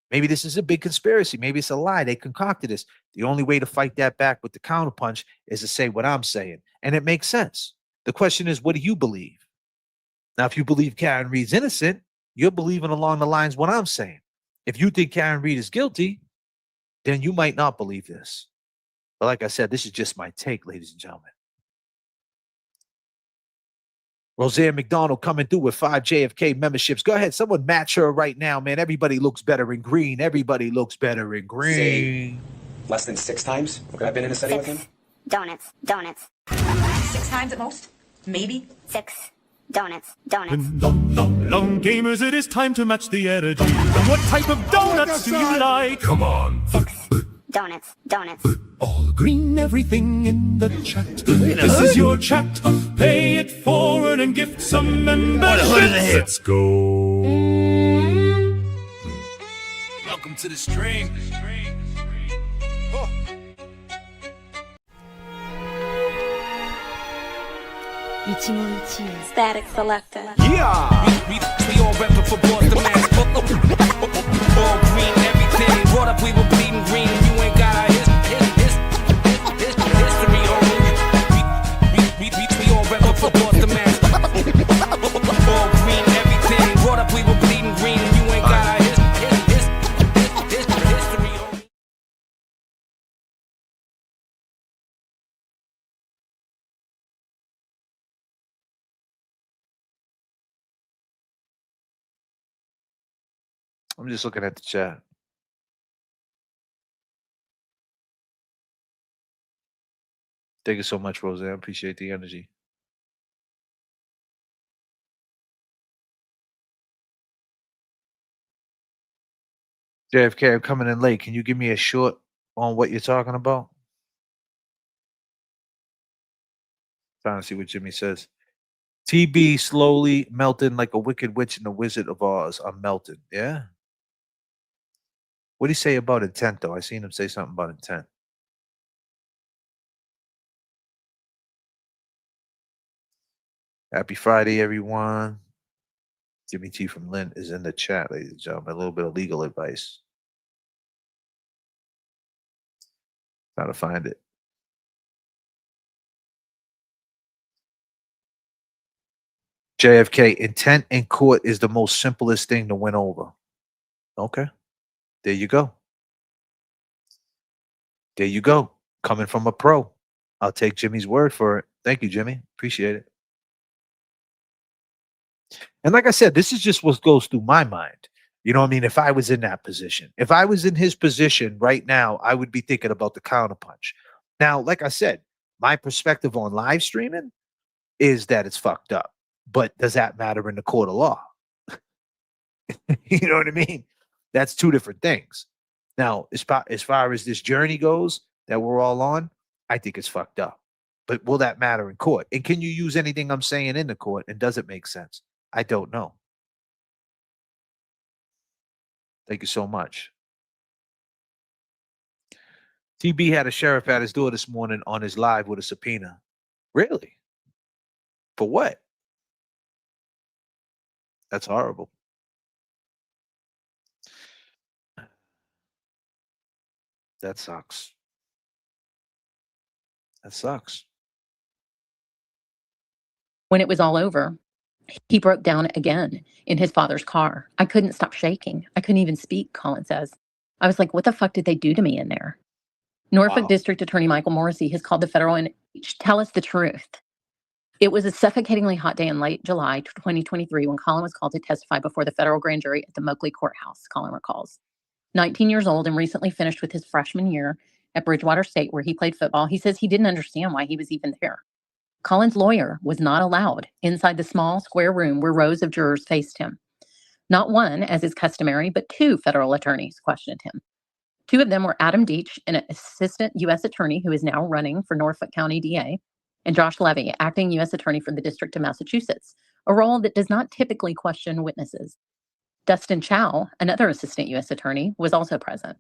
Maybe this is a big conspiracy. Maybe it's a lie. They concocted this. The only way to fight that back with the counterpunch is to say what I'm saying. And it makes sense. The question is, what do you believe? Now, if you believe Karen Reed's innocent, you're believing along the lines what I'm saying. If you think Karen Reed is guilty, then you might not believe this. But like I said, this is just my take, ladies and gentlemen. Roseanne McDonald coming through with 5 J.F.K. memberships. Go ahead. Someone match her right now, man. Everybody looks better in green. Everybody looks better in green. Less than 6 times I've been in a setting with him? 6 donuts. 6 times at most? Maybe? 6 donuts. Long gamers, it is time to match the energy. What type of donuts do you like? Come on. 6 donuts. All green, everything in the chat. This is your chat. Pay it forward and gift some memberships. Let's go. Welcome to the stream. Static Selector. Yeah, we all reppin' for Boston, man. All green, everything. Brought up, we were bleeding green. You ain't got our history on we all reppin' for Boston, man. All green, everything. Brought up, we were bleeding green. You ain't got our history on I'm just looking at the chat. Thank you so much, Roseanne. Appreciate the energy. JFK, I'm coming in late. Can you give me a short on what you're talking about? Trying to see what Jimmy says. TB slowly melting like a wicked witch in the Wizard of Oz. I'm melting. Yeah. What do you say about intent, though? I seen him say something about intent. Happy Friday, everyone. Jimmy T from Lynn is in the chat, ladies and gentlemen. A little bit of legal advice. How to find it. JFK, intent in court is the most simplest thing to win over. Okay. There you go. There you go. Coming from a pro. I'll take Jimmy's word for it. Thank you, Jimmy. Appreciate it. And like I said, this is just what goes through my mind. You know what I mean? If I was in that position, if I was in his position right now, I would be thinking about the counterpunch. Now, like I said, my perspective on live streaming is that it's fucked up. But does that matter in the court of law? You know what I mean? That's two different things. Now, as far as this journey goes that we're all on, I think it's fucked up. But will that matter in court? And can you use anything I'm saying in the court? And does it make sense? I don't know. Thank you so much. TB had a sheriff at his door this morning on his live with a subpoena. Really? For what? That's horrible. That sucks. That sucks. When it was all over, he broke down again in his father's car. I couldn't stop shaking. I couldn't even speak, Colin says. I was like, what the fuck did they do to me in there? Norfolk District Attorney Michael Morrissey has called the federal and tell us the truth. It was a suffocatingly hot day in late July 2023 when Colin was called to testify before the federal grand jury at the Moakley courthouse, Colin recalls. 19 years old and recently finished with his freshman year at Bridgewater State where he played football, he says he didn't understand why he was even there. Colin's lawyer was not allowed inside the small square room where rows of jurors faced him. Not one, as is customary, but two federal attorneys questioned him. Two of them were Adam Deach, an assistant U.S. attorney who is now running for Norfolk County DA, and Josh Levy, acting U.S. attorney for the District of Massachusetts, a role that does not typically question witnesses. Dustin Chow, another assistant U.S. attorney, was also present.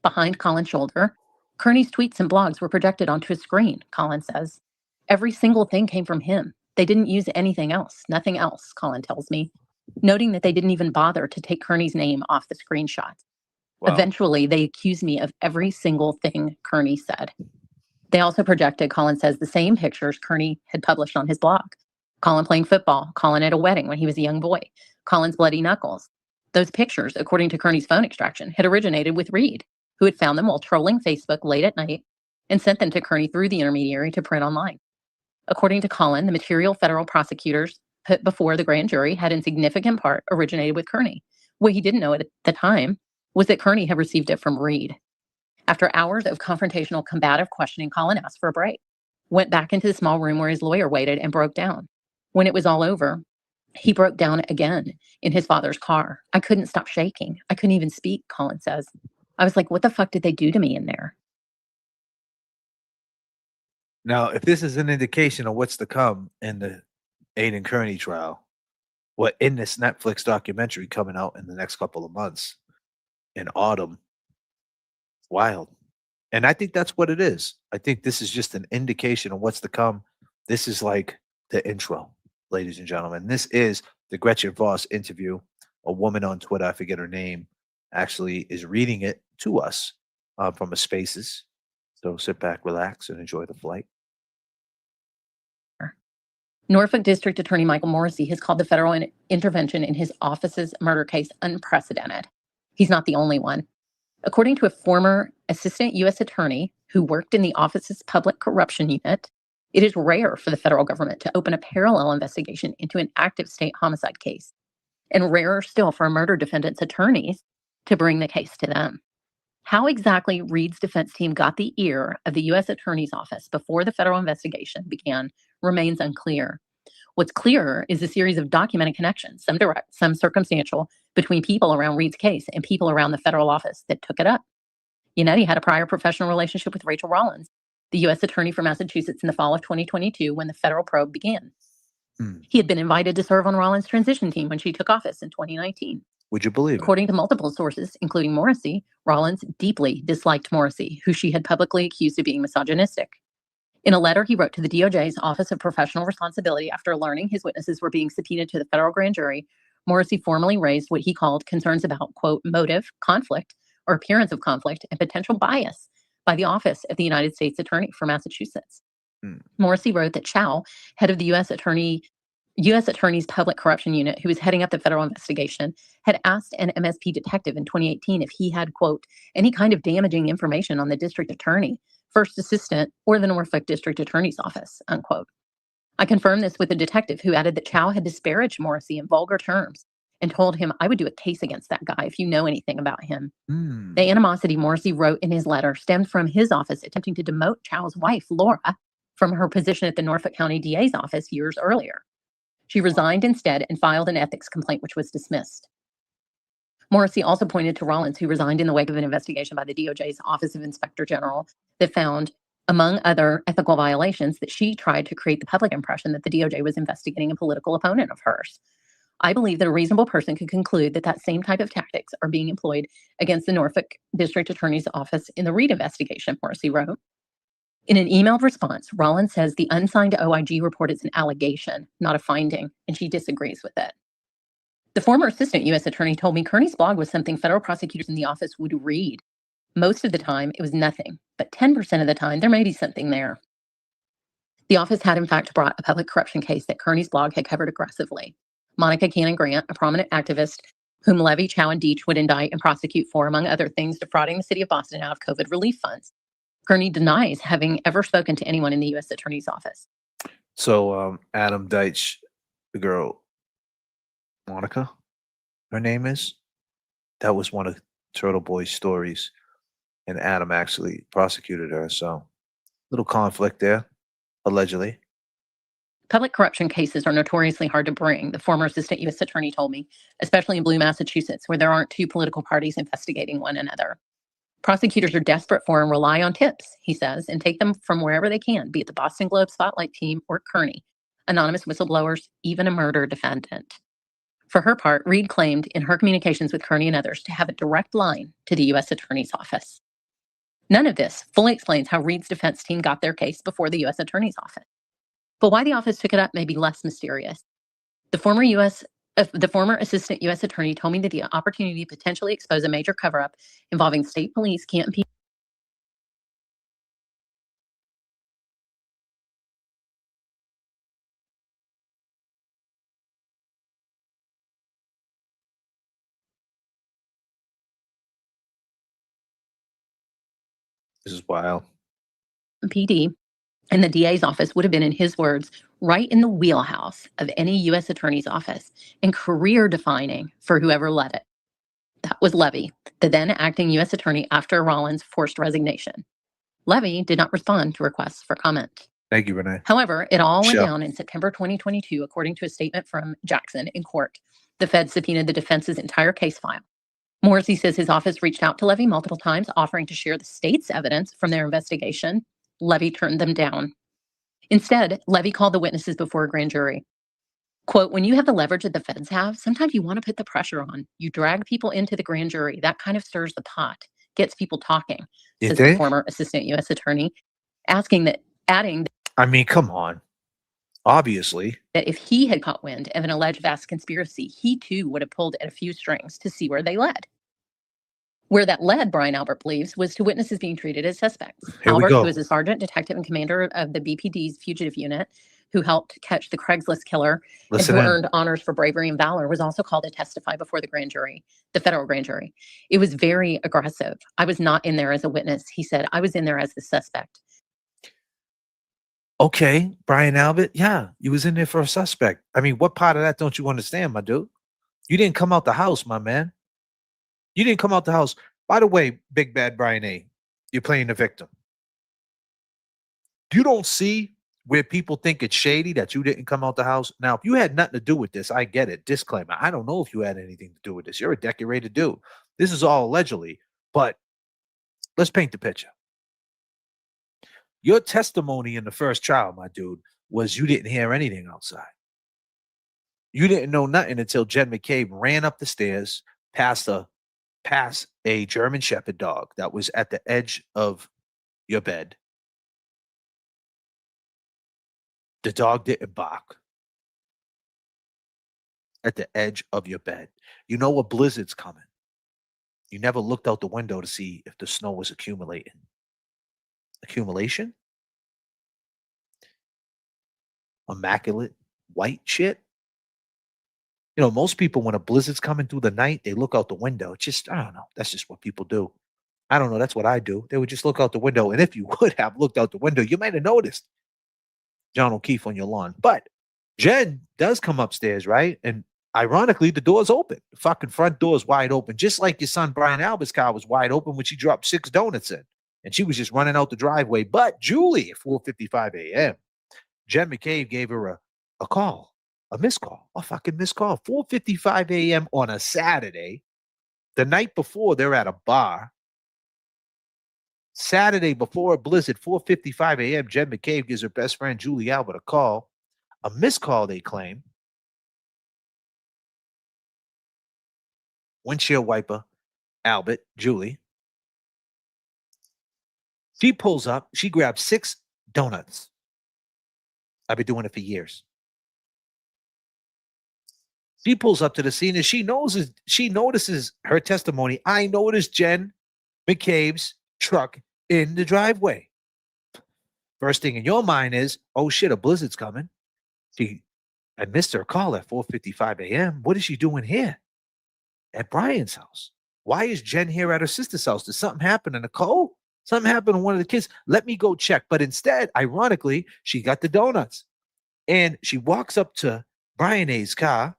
Behind Colin's shoulder, Kearney's tweets and blogs were projected onto a screen, Colin says. Every single thing came from him. They didn't use anything else, nothing else, Colin tells me, noting that they didn't even bother to take Kearney's name off the screenshot. Wow. Eventually, they accused me of every single thing Kearney said. They also projected, Colin says, the same pictures Kearney had published on his blog. Colin playing football, Colin at a wedding when he was a young boy, Colin's bloody knuckles. Those pictures, according to Kearney's phone extraction, had originated with Reed, who had found them while trolling Facebook late at night and sent them to Kearney through the intermediary to print online. According to Colin, the material federal prosecutors put before the grand jury had in significant part originated with Kearney. What he didn't know at the time was that Kearney had received it from Reed. After hours of confrontational, combative questioning, Colin asked for a break, went back into the small room where his lawyer waited and broke down. When it was all over, he broke down again in his father's car. I couldn't stop shaking. I couldn't even speak, Colin says. I was like, what the fuck did they do to me in there? Now, if this is an indication of what's to come in the Aiden Kearney trial, what in this Netflix documentary coming out in the next couple of months in autumn, wild. And I think that's what it is. I think this is just an indication of what's to come. This is like the intro, ladies and gentlemen. This is the Gretchen Voss interview. A woman on Twitter, I forget her name, actually is reading it to us from a Spaces. So sit back, relax, and enjoy the flight. Norfolk District Attorney Michael Morrissey has called the federal intervention in his office's murder case unprecedented. He's not the only one. According to a former assistant U.S. attorney who worked in the office's public corruption unit, it is rare for the federal government to open a parallel investigation into an active state homicide case, and rarer still for a murder defendant's attorneys to bring the case to them. How exactly Reed's defense team got the ear of the U.S. Attorney's Office before the federal investigation began remains unclear. What's clearer is a series of documented connections, some direct, some circumstantial, between people around Reed's case and people around the federal office that took it up. Yannetti had a prior professional relationship with Rachel Rollins, the U.S. Attorney for Massachusetts, in the fall of 2022 when the federal probe began. He had been invited to serve on Rollins' transition team when she took office in 2019. Would you believe it? According to multiple sources, including Morrissey, Rollins deeply disliked Morrissey, who she had publicly accused of being misogynistic. In a letter he wrote to the DOJ's Office of Professional Responsibility after learning his witnesses were being subpoenaed to the federal grand jury, Morrissey formally raised what he called concerns about, quote, motive, conflict, or appearance of conflict, and potential bias by the Office of the United States Attorney for Massachusetts. Morrissey wrote that Chow, head of the U.S. Attorney's Public Corruption Unit, who was heading up the federal investigation, had asked an MSP detective in 2018 if he had, quote, any kind of damaging information on the district attorney, first assistant, or the Norfolk District Attorney's Office, unquote. I confirmed this with a detective who added that Chow had disparaged Morrissey in vulgar terms and told him, I would do a case against that guy if you know anything about him. The animosity Morrissey wrote in his letter stemmed from his office attempting to demote Chow's wife, Laura, from her position at the Norfolk County DA's office years earlier. She resigned instead and filed an ethics complaint, which was dismissed. Morrissey also pointed to Rollins, who resigned in the wake of an investigation by the DOJ's Office of Inspector General that found, among other ethical violations, that she tried to create the public impression that the DOJ was investigating a political opponent of hers. I believe that a reasonable person could conclude that that same type of tactics are being employed against the Norfolk District Attorney's Office in the Reed investigation, Morrissey wrote. In an emailed response, Rollins says the unsigned OIG report is an allegation, not a finding, and she disagrees with it. The former assistant U.S. attorney told me Kearney's blog was something federal prosecutors in the office would read. Most of the time, it was nothing, but 10% of the time, there may be something there. The office had, in fact, brought a public corruption case that Kearney's blog had covered aggressively. Monica Cannon Grant, a prominent activist whom Levy, Chow, and Deach would indict and prosecute for, among other things, defrauding the city of Boston out of COVID relief funds. Kearney denies having ever spoken to anyone in the U.S. Attorney's Office. So Adam Deitch, the girl, Monica, her name is, that was one of Turtle Boy's stories, and Adam actually prosecuted her. So little conflict there, allegedly. Public corruption cases are notoriously hard to bring, the former assistant U.S. attorney told me, especially in Blue, Massachusetts, where there aren't two political parties investigating one another. Prosecutors are desperate for and rely on tips, he says, and take them from wherever they can, be it the Boston Globe Spotlight team or Kearney, anonymous whistleblowers, even a murder defendant. For her part, Reed claimed in her communications with Kearney and others to have a direct line to the U.S. Attorney's Office. None of this fully explains how Reed's defense team got their case before the U.S. Attorney's Office. But why the office took it up may be less mysterious. The former assistant U.S. attorney told me that the opportunity to potentially expose a major cover-up involving state police can't impede. This is wild. PD and the DA's office would have been, in his words, right in the wheelhouse of any U.S. attorney's office and career defining for whoever led it. That was Levy, the then acting U.S. attorney after Rollins' forced resignation. Levy did not respond to requests for comment. Thank you, Renee. However, it all went down in September 2022, according to a statement from Jackson in court. The Fed subpoenaed the defense's entire case file. Morrissey says his office reached out to Levy multiple times, offering to share the state's evidence from their investigation. Levy turned them down. Instead, Levy called the witnesses before a grand jury. Quote, when you have the leverage that the feds have, sometimes you want to put the pressure on. You drag people into the grand jury. That kind of stirs the pot, gets people talking, says the former assistant U.S. attorney, adding I mean, come on. Obviously. That if he had caught wind of an alleged vast conspiracy, he too would have pulled at a few strings to see where they led. Where that led, Brian Albert believes, was to witnesses being treated as suspects. Albert, who is a sergeant, detective, and commander of the BPD's fugitive unit, who helped catch the Craigslist killer and who earned honors for bravery and valor, was also called to testify before the grand jury, the federal grand jury. It was very aggressive. I was not in there as a witness. He said, I was in there as the suspect. Okay, Brian Albert, yeah, you was in there for a suspect. I mean, what part of that don't you understand, my dude? You didn't come out the house, my man. You didn't come out the house. By the way, Big Bad Brian A., you're playing the victim. You don't see where people think it's shady that you didn't come out the house. Now, if you had nothing to do with this, I get it. Disclaimer. I don't know if you had anything to do with this. You're a decorated dude. This is all allegedly, but let's paint the picture. Your testimony in the first trial, my dude, was you didn't hear anything outside. You didn't know nothing until Jen McCabe ran up the stairs past a German Shepherd dog that was at the edge of your bed. The dog didn't bark at the edge of your bed. You know a blizzard's coming. You never looked out the window to see if the snow was accumulating. Accumulation? Immaculate white shit? You know, most people, when a blizzard's coming through the night, they look out the window. It's just, I don't know. That's just what people do. I don't know. That's what I do. They would just look out the window. And if you would have looked out the window, you might have noticed John O'Keefe on your lawn. But Jen does come upstairs, right? And ironically, the door's open. The fucking front door's wide open, just like your son Brian Albert's car was wide open when she dropped 6 donuts in. And she was just running out the driveway. But Julie, at 4:55 a.m., Jen McCabe gave her a call, a missed call, a fucking missed call. 4:55 a.m. on a Saturday. The night before, they're at a bar. Saturday before a blizzard, 4:55 a.m., Jen McCabe gives her best friend Julie Albert a call. A missed call, they claim. Windshield wiper, Albert, Julie. She pulls up. She grabs 6 donuts. I've been doing it for years. She pulls up to the scene and she notices her testimony. I noticed Jen McCabe's truck in the driveway. First thing in your mind is, oh shit, a blizzard's coming. I missed her call at 4:55 a.m. What is she doing here? At Brian's house. Why is Jen here at her sister's house? Did something happen to Nicole? Something happened to one of the kids. Let me go check. But instead, ironically, she got the donuts. And she walks up to Brian A's car,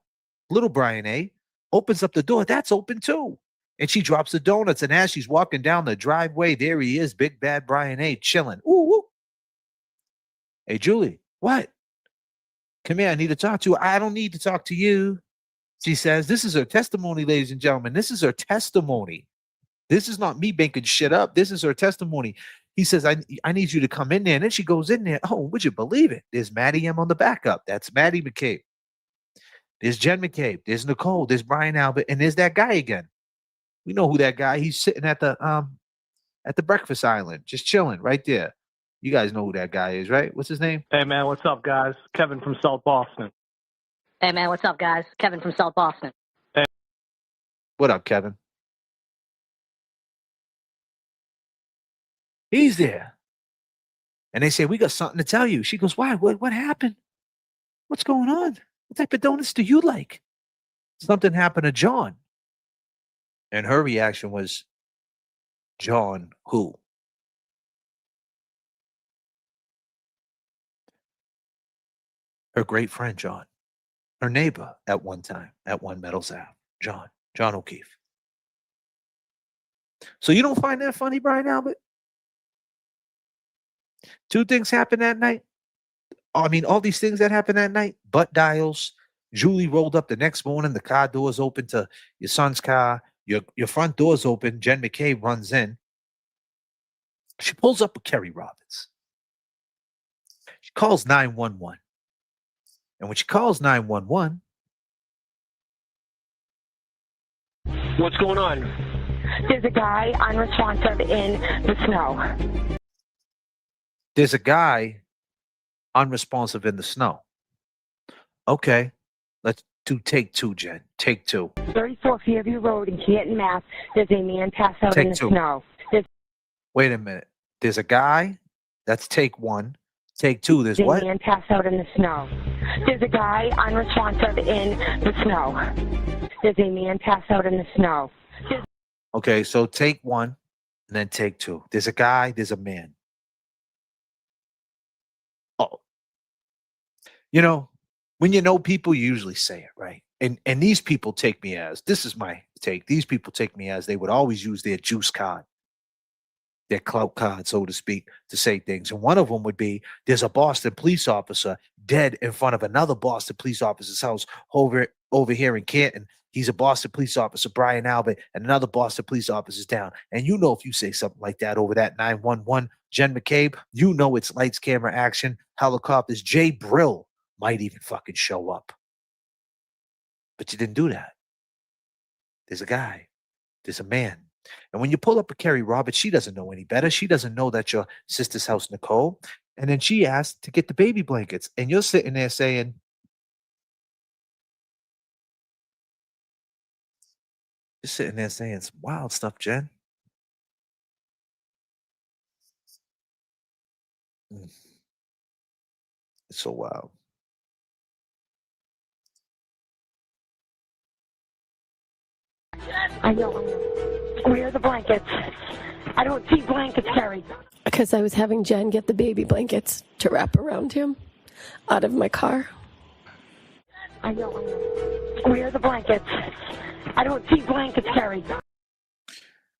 little Brian A, opens up the door. That's open too. And she drops the donuts. And as she's walking down the driveway, there he is, big bad Brian A, chilling. Ooh, ooh. Hey, Julie, what? Come here. I need to talk to you. I don't need to talk to you. She says, this is her testimony, ladies and gentlemen. This is her testimony. This is not me making shit up. This is her testimony. He says, I need you to come in there. And then she goes in there. Oh, would you believe it? There's Maddie M on the backup. That's Maddie McCabe. There's Jen McCabe. There's Nicole. There's Brian Albert. And there's that guy again. We know who that guy. He's sitting at the breakfast island, just chilling right there. You guys know who that guy is, right? What's his name? Hey, man, what's up, guys? Kevin from South Boston. Hey, man, what's up, guys? Kevin from South Boston. Hey. What up, Kevin? He's there. And they say, we got something to tell you. She goes, why? What happened? What's going on? What type of donuts do you like? Something happened to John. And her reaction was, John who? Her great friend, John. Her neighbor at one time, at One Meadows Ave. John O'Keefe. So you don't find that funny, Brian Albert? 2 things happened that night. I mean, all these things that happened that night. Butt dials. Julie rolled up the next morning. The car door's open to your son's car. Your front door's open. Jen McCabe runs in. She pulls up with Kerry Roberts. She calls 911. And when she calls 911. What's going on? There's a guy unresponsive in the snow. There's a guy unresponsive in the snow. Okay. Let's take 2, Jen. Take 2. 34 Fairview Road in Canton, Mass. There's a man passed out in the snow. Wait a minute. There's a guy. That's take 1. Take 2. There's what? A man passed out in the snow. There's a guy unresponsive in the snow. There's a man passed out in the snow. Okay, so take 1 and then take 2. There's a guy, there's a man. Oh. You know, when you know people, you usually say it, right? And these people take me as, this is my take, these people take me as they would always use their juice card. their clout card, so to speak, to say things. And one of them would be, there's a Boston police officer dead in front of another Boston police officer's house over here in Canton. He's a Boston police officer, Brian Albert, and another Boston police officer's down. And you know, if you say something like that over that 911, Jen McCabe, you know it's lights, camera, action, helicopters. Jay Brill might even fucking show up. But you didn't do that. There's a guy. There's a man. And when you pull up a Kerry Roberts, she doesn't know any better. She doesn't know that your sister's house, Nicole. And then she asked to get the baby blankets. And you're sitting there saying, some wild stuff, Jen. It's so wild. I know. Where are the blankets? I don't see blankets, Carrie. Because I was having Jen get the baby blankets to wrap around him out of my car. I know. Where are the blankets? I don't see blankets, Carrie.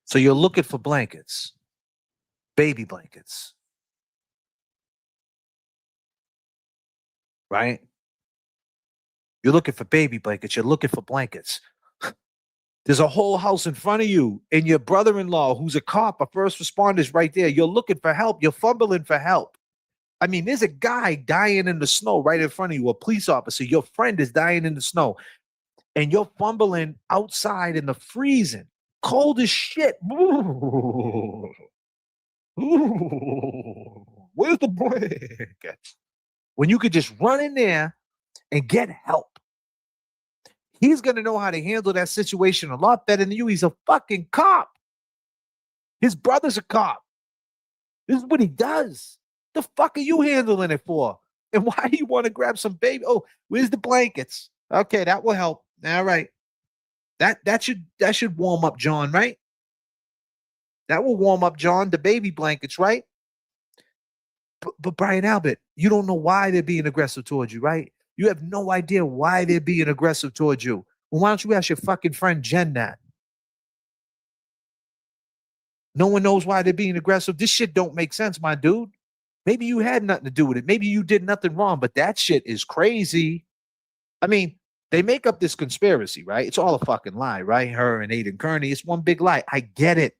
So you're looking for blankets, baby blankets, right? You're looking for baby blankets. You're looking for blankets. There's a whole house in front of you, and your brother-in-law, who's a cop, a first responder, is right there. You're looking for help. You're fumbling for help. I mean, there's a guy dying in the snow right in front of you, a police officer. Your friend is dying in the snow, and you're fumbling outside in the freezing, cold as shit. Where's the blankets? When you could just run in there and get help. He's going to know how to handle that situation a lot better than you. He's a fucking cop. His brother's a cop. This is what he does. The fuck are you handling it for? And why do you want to grab some baby? Oh, where's the blankets? Okay, that will help. All right. That should warm up John, right? That will warm up John, the baby blankets, right? But Brian Albert, you don't know why they're being aggressive towards you, right? You have no idea why they're being aggressive towards you. Well, why don't you ask your fucking friend Jen that? No one knows why they're being aggressive. This shit don't make sense, my dude. Maybe you had nothing to do with it. Maybe you did nothing wrong, but that shit is crazy. I mean, they make up this conspiracy, right? It's all a fucking lie, right? Her and Aiden Kearney, it's one big lie. I get it.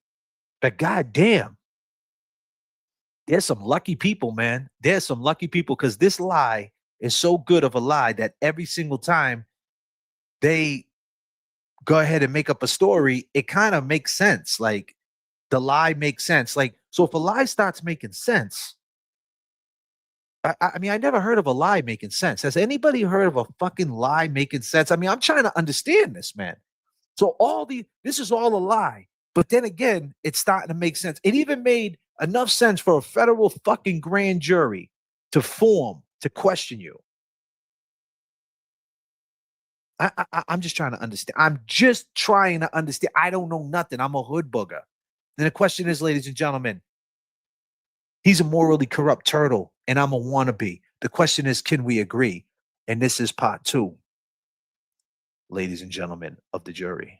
But goddamn, there's some lucky people, man. There's some lucky people because this lie is so good of a lie that every single time they go ahead and make up a story, it kind of makes sense. Like the lie makes sense. Like, so if a lie starts making sense, I mean, I never heard of a lie making sense. Has anybody heard of a fucking lie making sense? I mean, I'm trying to understand this, man. So this is all a lie. But then again, it's starting to make sense. It even made enough sense for a federal fucking grand jury to form to question you. I'm just trying to understand. I'm just trying to understand. I don't know nothing. I'm a hood booger. And the question is, ladies and gentlemen, he's a morally corrupt turtle, and I'm a wannabe. The question is, can we agree? And this is part 2, ladies and gentlemen of the jury.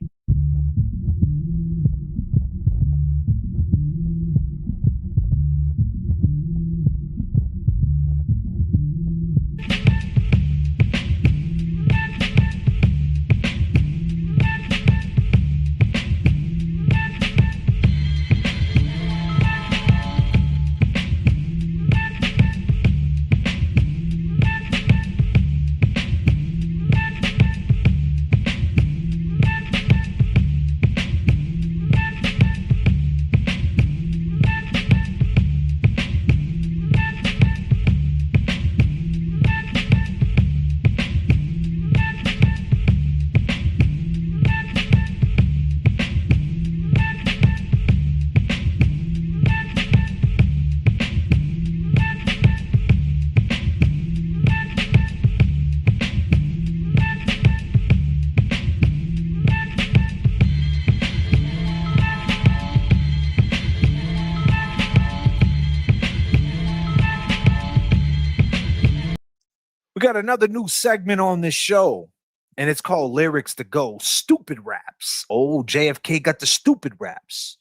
Got another new segment on this show, and it's called Lyrics to Go. Stupid raps. Oh, JFK got the stupid raps.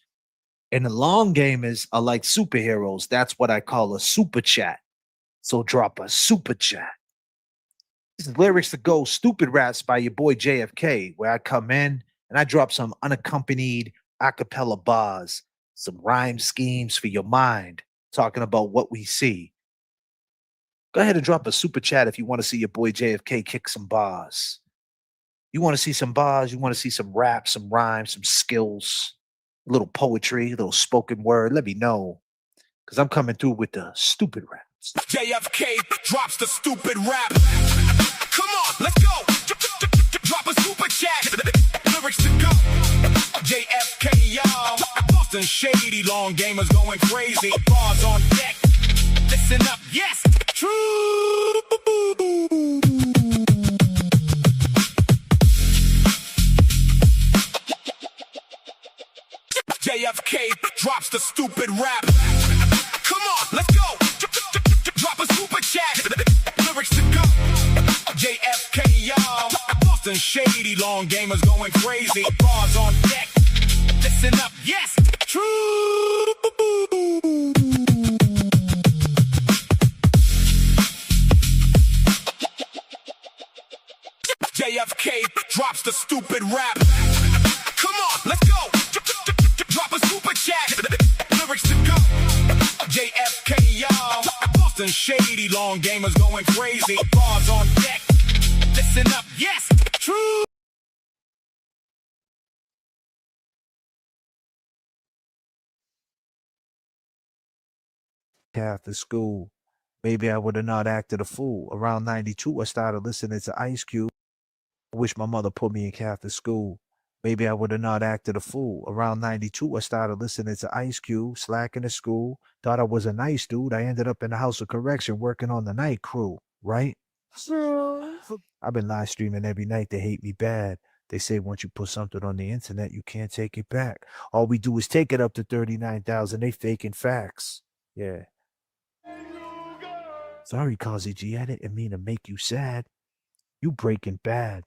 And the long gamers are like superheroes. That's what I call a super chat. So drop a super chat. This is lyrics to go stupid raps by your boy J.F.K, where I come in and I drop some unaccompanied acapella bars, some rhyme schemes for your mind, talking about what we see. Go ahead and drop a super chat if you want to see your boy J.F.K kick some bars. You want to see some bars, you want to see some rap, some rhymes, some skills, a little poetry, a little spoken word, let me know. Because I'm coming through with the stupid raps. JFK drops the stupid rap. Come on, let's go. Drop a super chat. Lyrics to go. JFK, y'all. Boston shady, long gamers going crazy. Bars on deck. Listen up, yes. True. JFK drops the stupid rap. Come on, let's go. Drop a super chat. Lyrics to go. JFK, y'all. Boston shady, long gamers going crazy. Bars on deck. Listen up, yes. True. JFK drops the stupid rap. Come on, let's go. Drop a super chat. Lyrics to go. JFK, y'all. Boston shady, long gamers going crazy. Bars on deck. Listen up, yes. True. After school, maybe I would have not acted a fool. Around 92, I started listening to Ice Cube. I wish my mother put me in Catholic school. Maybe I would have not acted a fool. Around 92, I started listening to Ice Cube, slacking at school. Thought I was a nice dude. I ended up in the house of correction working on the night crew, right? I've been live streaming every night. They hate me bad. They say once you put something on the internet, you can't take it back. All we do is take it up to 39,000. They faking facts. Yeah. Sorry, Kazi G. I didn't mean to make you sad. You breaking bad.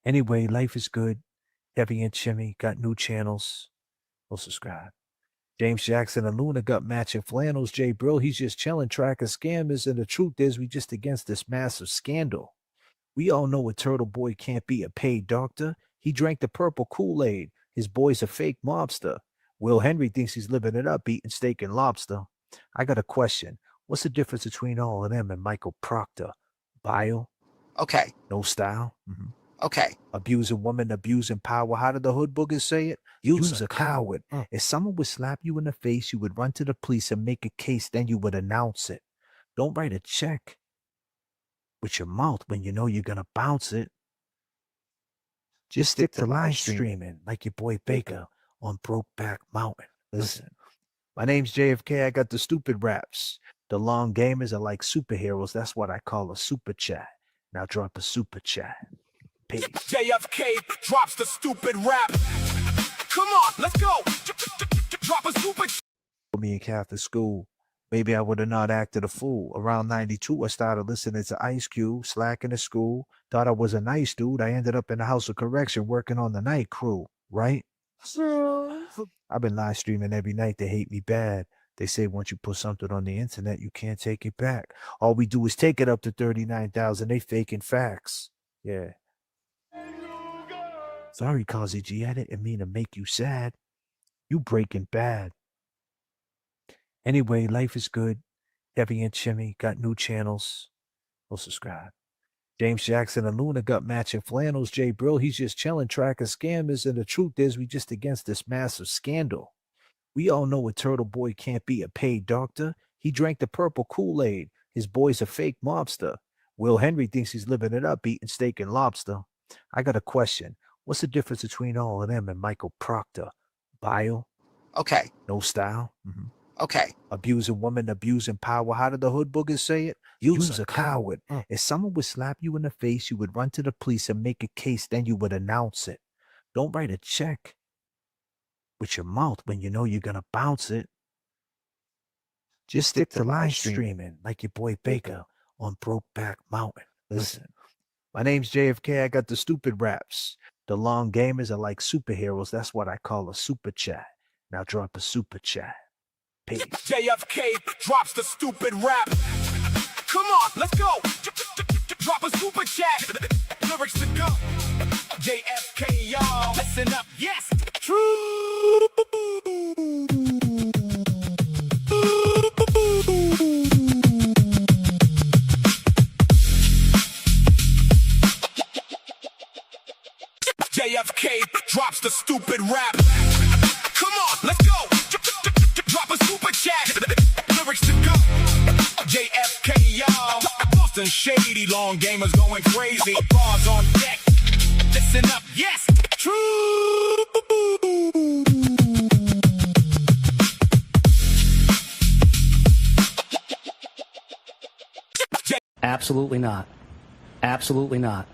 Anyway, life is good. Heavy and Chimmy got new channels. Go subscribe. James Jackson and Luna got matching flannels. Jay Brill, he's just chilling, tracking scammers. And the truth is, we just against this massive scandal. We all know a turtle boy can't be a paid doctor. He drank the purple Kool-Aid. His boy's a fake mobster. Will Henry thinks he's living it up, eating steak and lobster. I got a question. What's the difference between all of them and Michael Proctor? Bio? Okay. No style? Okay. Abusing woman, abusing power. How did the hood boogers say it? You's a coward. If someone would slap you in the face, you would run to the police and make a case, then you would announce it. Don't write a check with your mouth when you know you're gonna bounce it. Just stick to live streaming like your boy Baker on Brokeback Mountain. Listen, my name's JFK. I got the stupid raps. The long gamers are like superheroes. That's what I call a super chat. Now drop a super chat. Peace. JFK drops the stupid rap. Come on, let's go. Drop a super chat. Me in Catholic school. Maybe I would have not acted a fool. Around 92, I started listening to Ice Cube, slacking at school. Thought I was a nice dude. I ended up in the house of correction working on the night crew, right? I've been live streaming every night. They hate me bad. They say once you put something on the internet, you can't take it back. All we do is take it up to 39,000. They faking facts. Yeah. Sorry, Kazi G. I didn't mean to make you sad. You breaking bad. Anyway, life is good. Heavy and Chimmy got new channels. Go subscribe. James Jackson and Luna got matching flannels. Jay Brill, he's just chilling, tracking scammers. And the truth is, we just against this massive scandal. We all know a turtle boy can't be a paid doctor. He drank the purple Kool-Aid. His boy's a fake mobster. Will Henry thinks he's living it up, eating steak and lobster. I got a question. What's the difference between all of them and Michael Proctor? Bio? Okay. No style? Okay. Abusing woman, abusing power. How did the hood boogers say it? You's a coward. If someone would slap you in the face, you would run to the police and make a case, then you would announce it. Don't write a check with your mouth when you know you're gonna bounce it. Just stick to live streaming like your boy Baker on Brokeback Mountain. Listen, my name's JFK. I got the stupid raps. The long gamers are like superheroes. That's what I call a super chat. Now drop a super chat. Peace. J.F.K. drops the stupid rap. Come on, let's go. Drop a super chat. Lyrics to go. J.F.K. y'all, listen up. Yes, true. J.F.K. drops the stupid rap. Come on, let's go. Drop a super chat. Lyrics to go. J.F.K. y'all. Boston shady, long gamers going crazy. Bars on deck. Listen up, yes, true. Absolutely not. Absolutely not.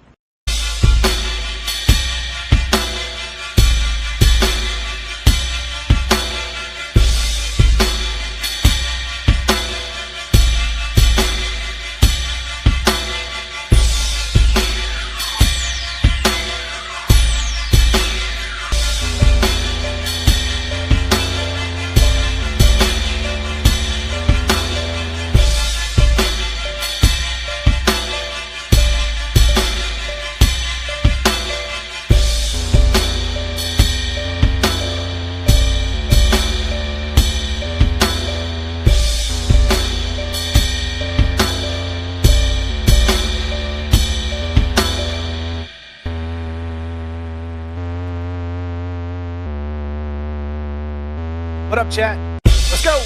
What up, chat? Let's go.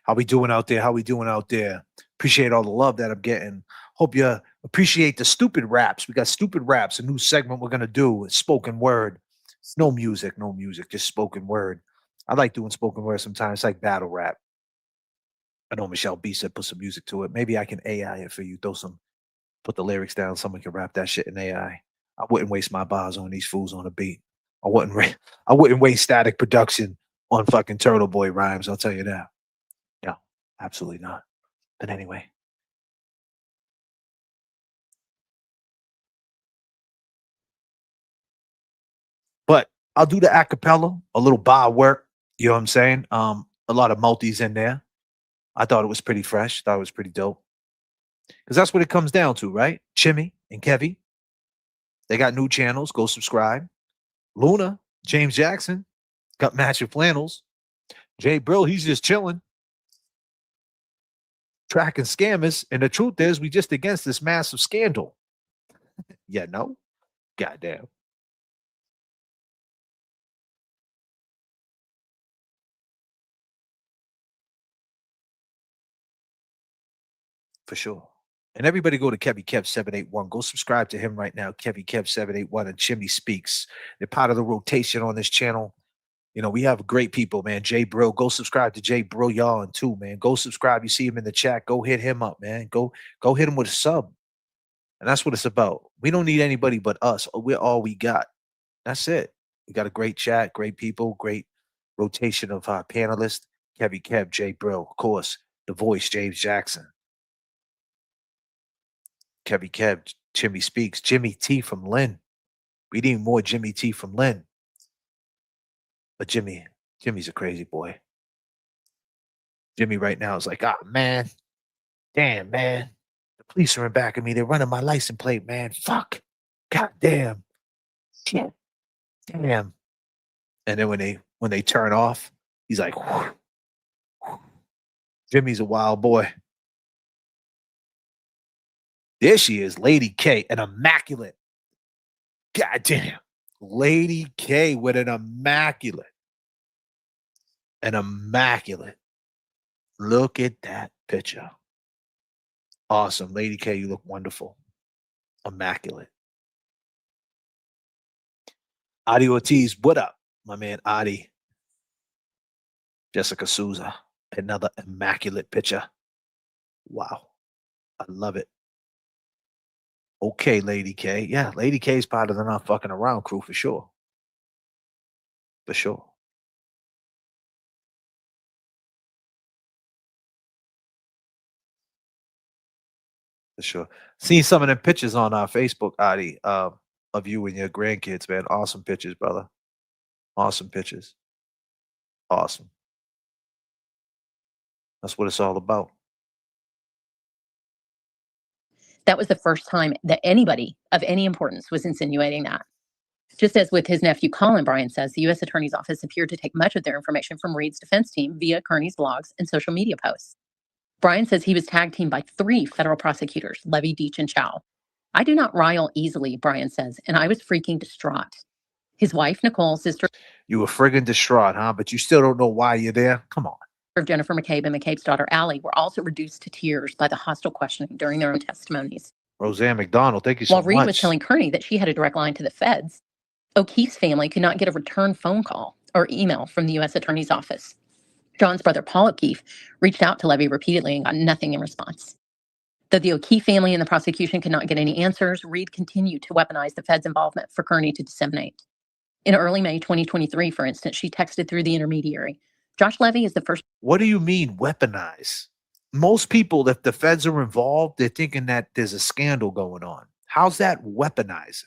How we doing out there? How we doing out there? Appreciate all the love that I'm getting. Hope you appreciate the stupid raps. We got stupid raps, a new segment we're gonna do. It's spoken word. It's no music, just spoken word. I like doing spoken word sometimes. It's like battle rap. I know Michelle B said put some music to it. Maybe I can AI it for you. Put the lyrics down. Someone can rap that shit in AI. I wouldn't waste my bars on these fools on a beat. I wouldn't waste static production on fucking Turtle Boy rhymes. I'll tell you that. No, absolutely not. But anyway. But I'll do the acapella, a little bar work. You know what I'm saying? A lot of multis in there. I thought it was pretty fresh. Thought it was pretty dope. Because that's what it comes down to, right? Chimmy and Kevy. They got new channels. Go subscribe. Luna, James Jackson, got matching flannels. Jay Brill, he's just chilling. Tracking scammers. And the truth is, we just against this massive scandal. Yeah, no? Goddamn. For sure. And everybody go to Kevy Kev 781. Go subscribe to him right now. Kevy Kev 781 and Chimney Speaks. They're part of the rotation on this channel. You know, we have great people, man. Jay Brill. Go subscribe to Jay Brill, y'all, and too, man. Go subscribe. You see him in the chat. Go hit him up, man. Go hit him with a sub. And that's what it's about. We don't need anybody but us. We're all we got. That's it. We got a great chat, great people, great rotation of panelists. Kevy Kev, Jay Brill, of course, the voice, James Jackson. Kevy Kev, Jimmy Speaks, Jimmy T from Lynn. We need more Jimmy T from Lynn. But Jimmy's a crazy boy. Jimmy right now is like, man. Damn, man. The police are in back of me. They're running my license plate, man. Fuck. God damn. Shit. Damn. And then when they turn off, he's like, whew. Jimmy's a wild boy. There she is, Lady K, an immaculate. God damn. Lady K with an immaculate. Look at that picture. Awesome. Lady K, you look wonderful. Immaculate. Adi Ortiz, what up, my man Adi? Jessica Souza. Another immaculate picture. Wow. I love it. Okay, Lady K. Yeah, Lady K is part of the Not Fucking Around crew for sure. For sure. For sure. Seen some of them pictures on our Facebook, Adi, of you and your grandkids, man. Awesome pictures, brother. Awesome pictures. Awesome. That's what it's all about. That was the first time that anybody of any importance was insinuating that. Just as with his nephew Colin, Brian says, the U.S. Attorney's Office appeared to take much of their information from Reed's defense team via Kearney's blogs and social media posts. Brian says he was tag teamed by 3 federal prosecutors, Levy, Deach, and Chow. I do not rile easily, Brian says, and I was freaking distraught. His wife, Nicole, sister You were friggin' distraught, huh? But you still don't know why you're there? Come on. of Jennifer McCabe and McCabe's daughter, Allie, were also reduced to tears by the hostile questioning during their own testimonies. Roseanne McDonald, thank you so While Reed was much. telling Kearney that she had a direct line to the feds, O'Keefe's family could not get a return phone call or email from the U.S. Attorney's Office. John's brother, Paul O'Keefe, reached out to Levy repeatedly and got nothing in response. Though the O'Keefe family and the prosecution could not get any answers, Reed continued to weaponize the Fed's involvement for Kearney to disseminate. In early May 2023, for instance, she texted through the intermediary, Josh Levy is the first. What do you mean weaponize? Most people, if the feds are involved, they're thinking that there's a scandal going on. How's that weaponizing?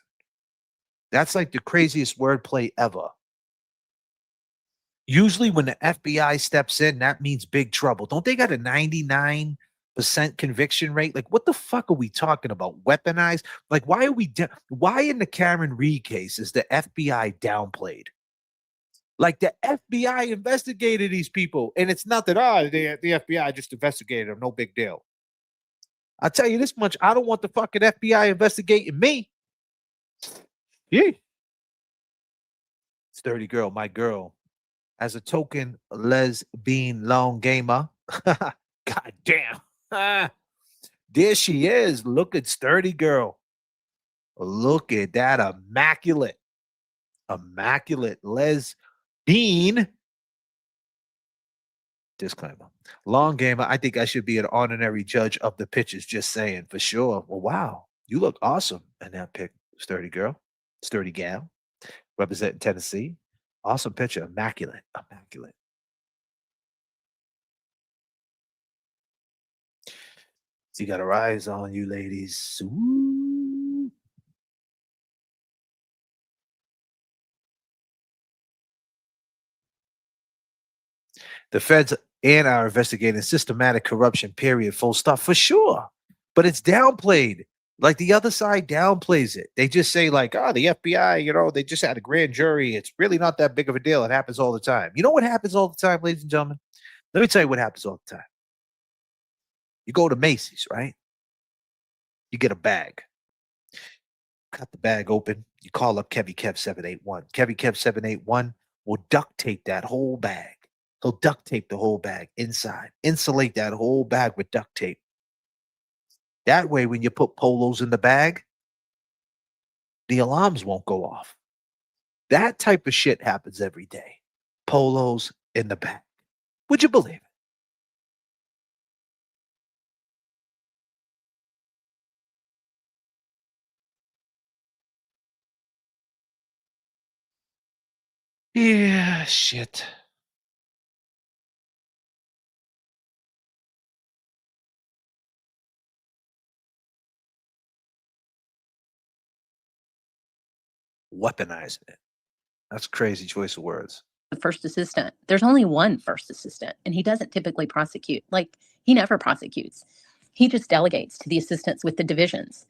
That's like the craziest wordplay ever. Usually when the FBI steps in, that means big trouble. Don't they got a 99% conviction rate? Like, what the fuck are we talking about? Weaponized? Like, why are we why in the Karen Reed case is the FBI downplayed? Like, the FBI investigated these people, and it's not that the FBI just investigated them, no big deal. I'll tell you this much, I don't want the fucking FBI investigating me. Yeah. Sturdy girl, my girl. As a token lesbian long gamer. God damn. There she is. Look at Sturdy girl. Look at that immaculate lesbian. Disclaimer. Long gamer, I think I should be an honorary judge of the pictures, just saying, for sure. Well, wow. You look awesome in that pic, Sturdy girl. Sturdy gal. Representing Tennessee. Awesome picture. Immaculate. Immaculate. She got her eyes on you, ladies. Ooh. The feds and are investigating systematic corruption, period, full stop, for sure. But it's downplayed. Like the other side downplays it. They just say like, oh, the FBI, they just had a grand jury. It's really not that big of a deal. It happens all the time. You know what happens all the time, ladies and gentlemen? Let me tell you what happens all the time. You go to Macy's, right? You get a bag. Cut the bag open. You call up Kevy Kev 781. Kevy Kev 781 will duct tape that whole bag. He'll duct tape the whole bag inside. Insulate that whole bag with duct tape. That way, when you put polos in the bag, the alarms won't go off. That type of shit happens every day. Polos in the bag. Would you believe it? Yeah, shit. Weaponizing it. That's a crazy choice of words. The first assistant. There's only one first assistant, and he doesn't typically prosecute. Like, he never prosecutes. He just delegates to the assistants with the divisions.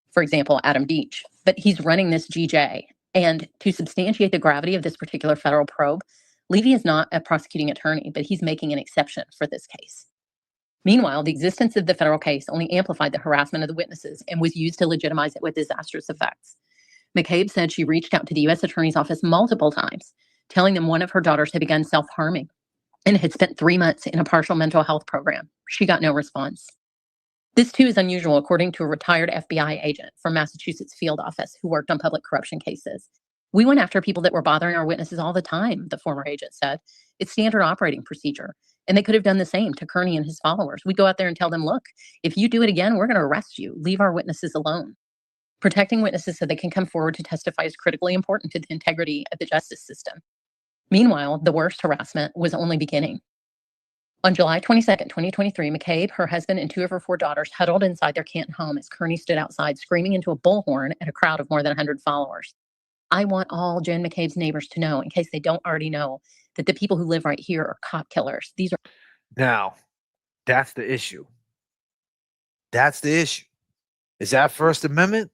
For example, Adam Deach. But he's running this GJ. And to substantiate the gravity of this particular federal probe, Levy is not a prosecuting attorney, but he's making an exception for this case. Meanwhile, the existence of the federal case only amplified the harassment of the witnesses and was used to legitimize it with disastrous effects. McCabe said she reached out to the U.S. Attorney's Office multiple times, telling them one of her daughters had begun self-harming and had spent 3 months in a partial mental health program. She got no response. This, too, is unusual, according to a retired FBI agent from Massachusetts field office who worked on public corruption cases. We went after people that were bothering our witnesses all the time, the former agent said. It's standard operating procedure. And they could have done the same to Kearney and his followers. We go out there and tell them, look, if you do it again, we're going to arrest you. Leave our witnesses alone. Protecting witnesses so they can come forward to testify is critically important to the integrity of the justice system. Meanwhile, the worst harassment was only beginning. On July 22nd, 2023, McCabe, her husband, and 2 of her 4 daughters huddled inside their Canton home as Kearney stood outside screaming into a bullhorn at a crowd of more than 100 followers. I want all Jen McCabe's neighbors to know, in case they don't already know, that the people who live right here are cop killers. These are Now, that's the issue. That's the issue. Is that First Amendment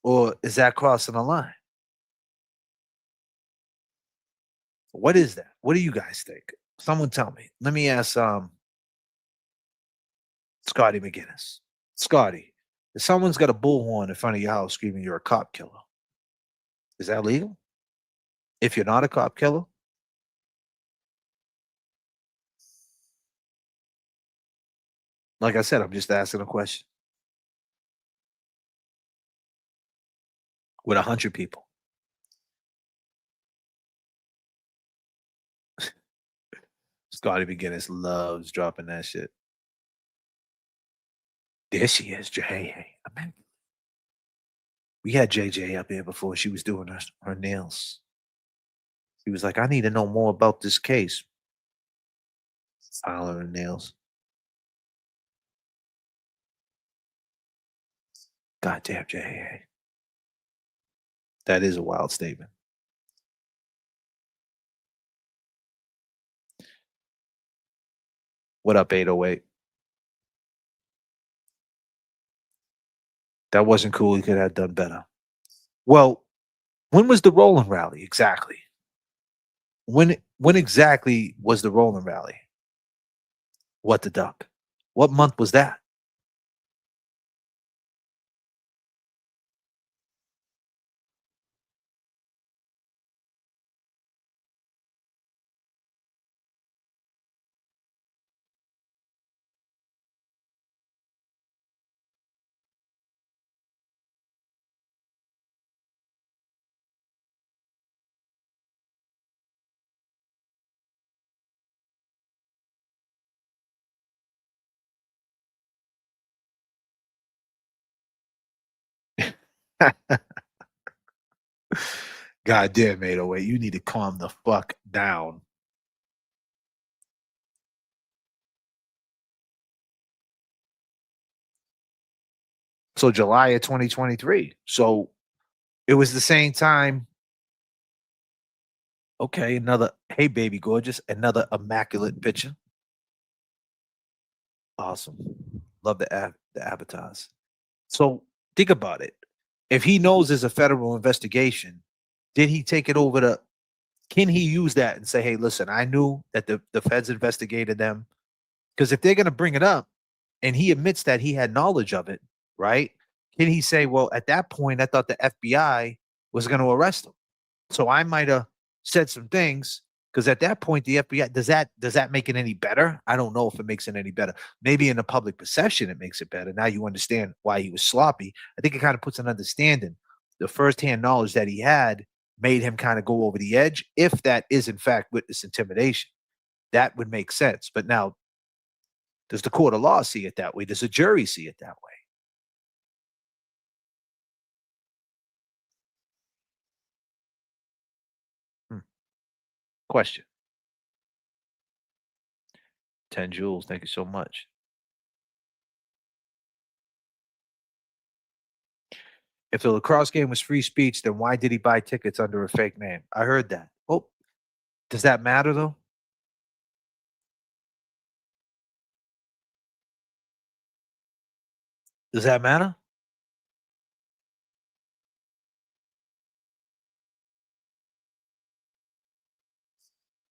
or is that crossing the line? What is that? What do you guys think? Someone tell me. Let me ask Scotty McGinnis. Scotty, if someone's got a bullhorn in front of your house screaming you're a cop killer, is that legal? If you're not a cop killer? Like I said, I'm just asking a question. With 100 people. Scotty McGinnis loves dropping that shit. There she is, J.K. We had JJ up here before she was doing her nails. She was like, I need to know more about this case. Filing her nails. Goddamn, J.K. That is a wild statement. What up, 808? That wasn't cool. He could have done better. Well, when was the Roland rally exactly? When exactly was the Roland rally? What the duck? What month was that? God damn, 808. You need to calm the fuck down. So July of 2023. So it was the same time. Okay, another, hey, baby gorgeous, another immaculate picture. Awesome. Love the avatars. So think about it. If he knows there's a federal investigation, did he take it over to, can he use that and say, hey, listen, I knew that the feds investigated them? Because if they're going to bring it up and he admits that he had knowledge of it, right? Can he say, well, at that point, I thought the FBI was going to arrest him. So I might have said some things because at that point, the FBI, does that make it any better? I don't know if it makes it any better. Maybe in the public perception, it makes it better. Now you understand why he was sloppy. I think it kind of puts an understanding. The firsthand knowledge that he had made him kind of go over the edge. If that is, in fact, witness intimidation, that would make sense. But now, does the court of law see it that way? Does a jury see it that way? Question. 10 Jules, thank you so much. If the lacrosse game was free speech, then why did he buy tickets under a fake name? I heard that. Oh, does that matter though? Does that matter?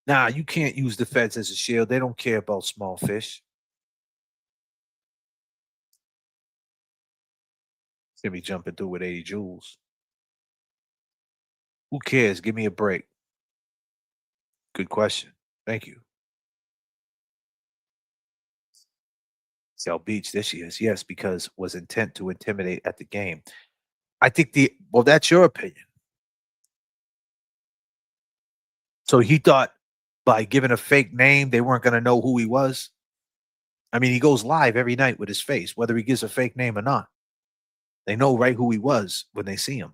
Nah, you can't use the feds as a shield. They don't care about small fish. It's gonna be jumping through with 80 joules. Who cares? Give me a break. Good question. Thank you. South Beach, there she is. Yes, because was intent to intimidate at the game. I think that's your opinion. So he thought by giving a fake name, they weren't going to know who he was. I mean, he goes live every night with his face, whether he gives a fake name or not. They know right who he was when they see him.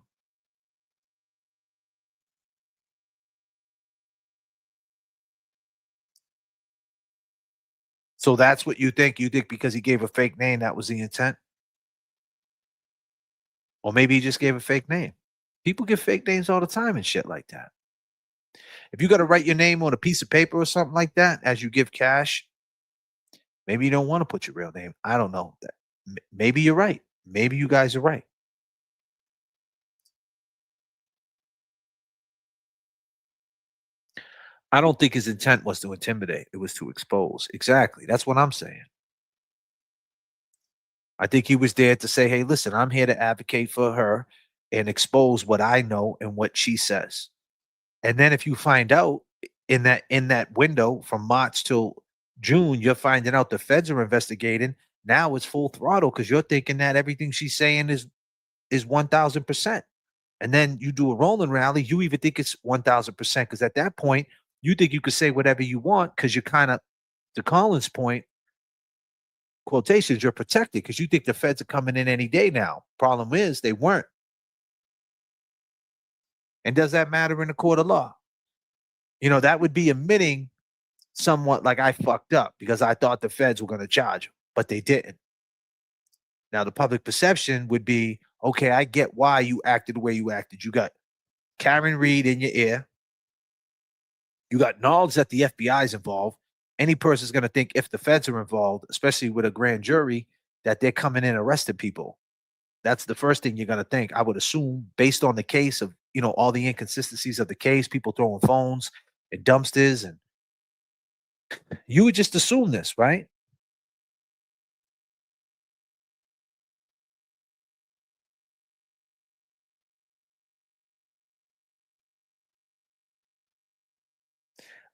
So that's what you think? You think because he gave a fake name, that was the intent? Or maybe he just gave a fake name. People give fake names all the time and shit like that. If you got to write your name on a piece of paper or something like that as you give cash, maybe you don't want to put your real name. I don't know. Maybe you're right. Maybe you guys are right. I don't think his intent was to intimidate. It was to expose. Exactly. That's what I'm saying. I think he was there to say, hey, listen, I'm here to advocate for her and expose what I know and what she says. And then if you find out in that window from March till June, you're finding out the feds are investigating. Now it's full throttle because you're thinking that everything she's saying is 1,000%. And then you do a rolling rally, you even think it's 1,000% because at that point, you think you could say whatever you want because you're kind of, to Colin's point, quotations, you're protected because you think the feds are coming in any day now. Problem is, they weren't. And does that matter in the court of law? You know, that would be admitting somewhat like I fucked up because I thought the feds were going to charge him, but they didn't. Now, the public perception would be, okay, I get why you acted the way you acted. You got Karen Reed in your ear. You got knowledge that the FBI is involved. Any person is going to think if the feds are involved, especially with a grand jury, that they're coming in and arresting people. That's the first thing you're going to think. I would assume, based on the case of, you know, all the inconsistencies of the case, people throwing phones and dumpsters, and you would just assume this, right?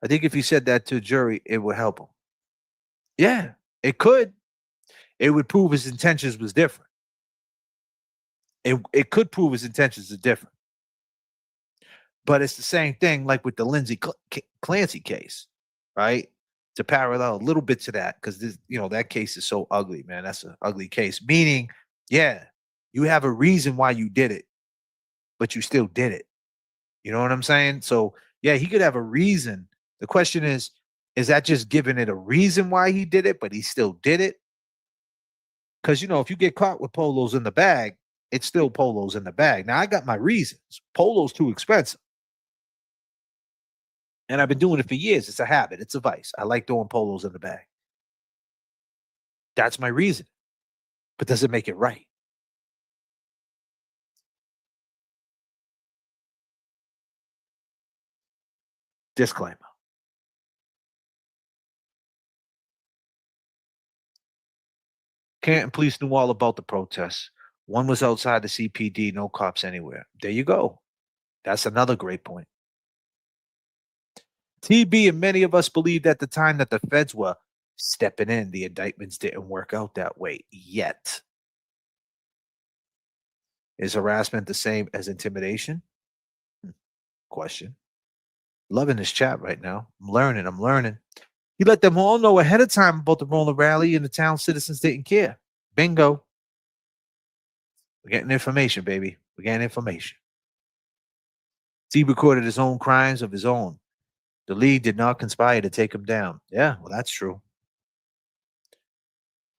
I think if you said that to a jury, it would help him. Yeah, it could. It would prove his intentions was different. It could prove his intentions are different. But it's the same thing like with the Lindsay Clancy case, right? To parallel a little bit to that, because this, you know, that case is so ugly, man. That's an ugly case. Meaning, yeah, you have a reason why you did it, but you still did it. You know what I'm saying? So yeah, he could have a reason. The question is that just giving it a reason why he did it, but he still did it? Because, you know, if you get caught with polos in the bag, it's still polos in the bag. Now, I got my reasons. Polo's too expensive. And I've been doing it for years. It's a habit. It's a vice. I like throwing polos in the bag. That's my reason. But does it make it right? Disclaimer. Canton police knew all about the protests. One was outside the CPD, no cops anywhere. There you go. That's another great point. TB and many of us believed at the time that the feds were stepping in. The indictments didn't work out that way yet. Is harassment the same as intimidation? Question. Loving this chat right now. I'm learning. He let them all know ahead of time about the roller rally, and the town citizens didn't care. Bingo. We're getting information, baby. We're getting information. He recorded his own crimes of his own. The league did not conspire to take him down. Yeah, well, that's true.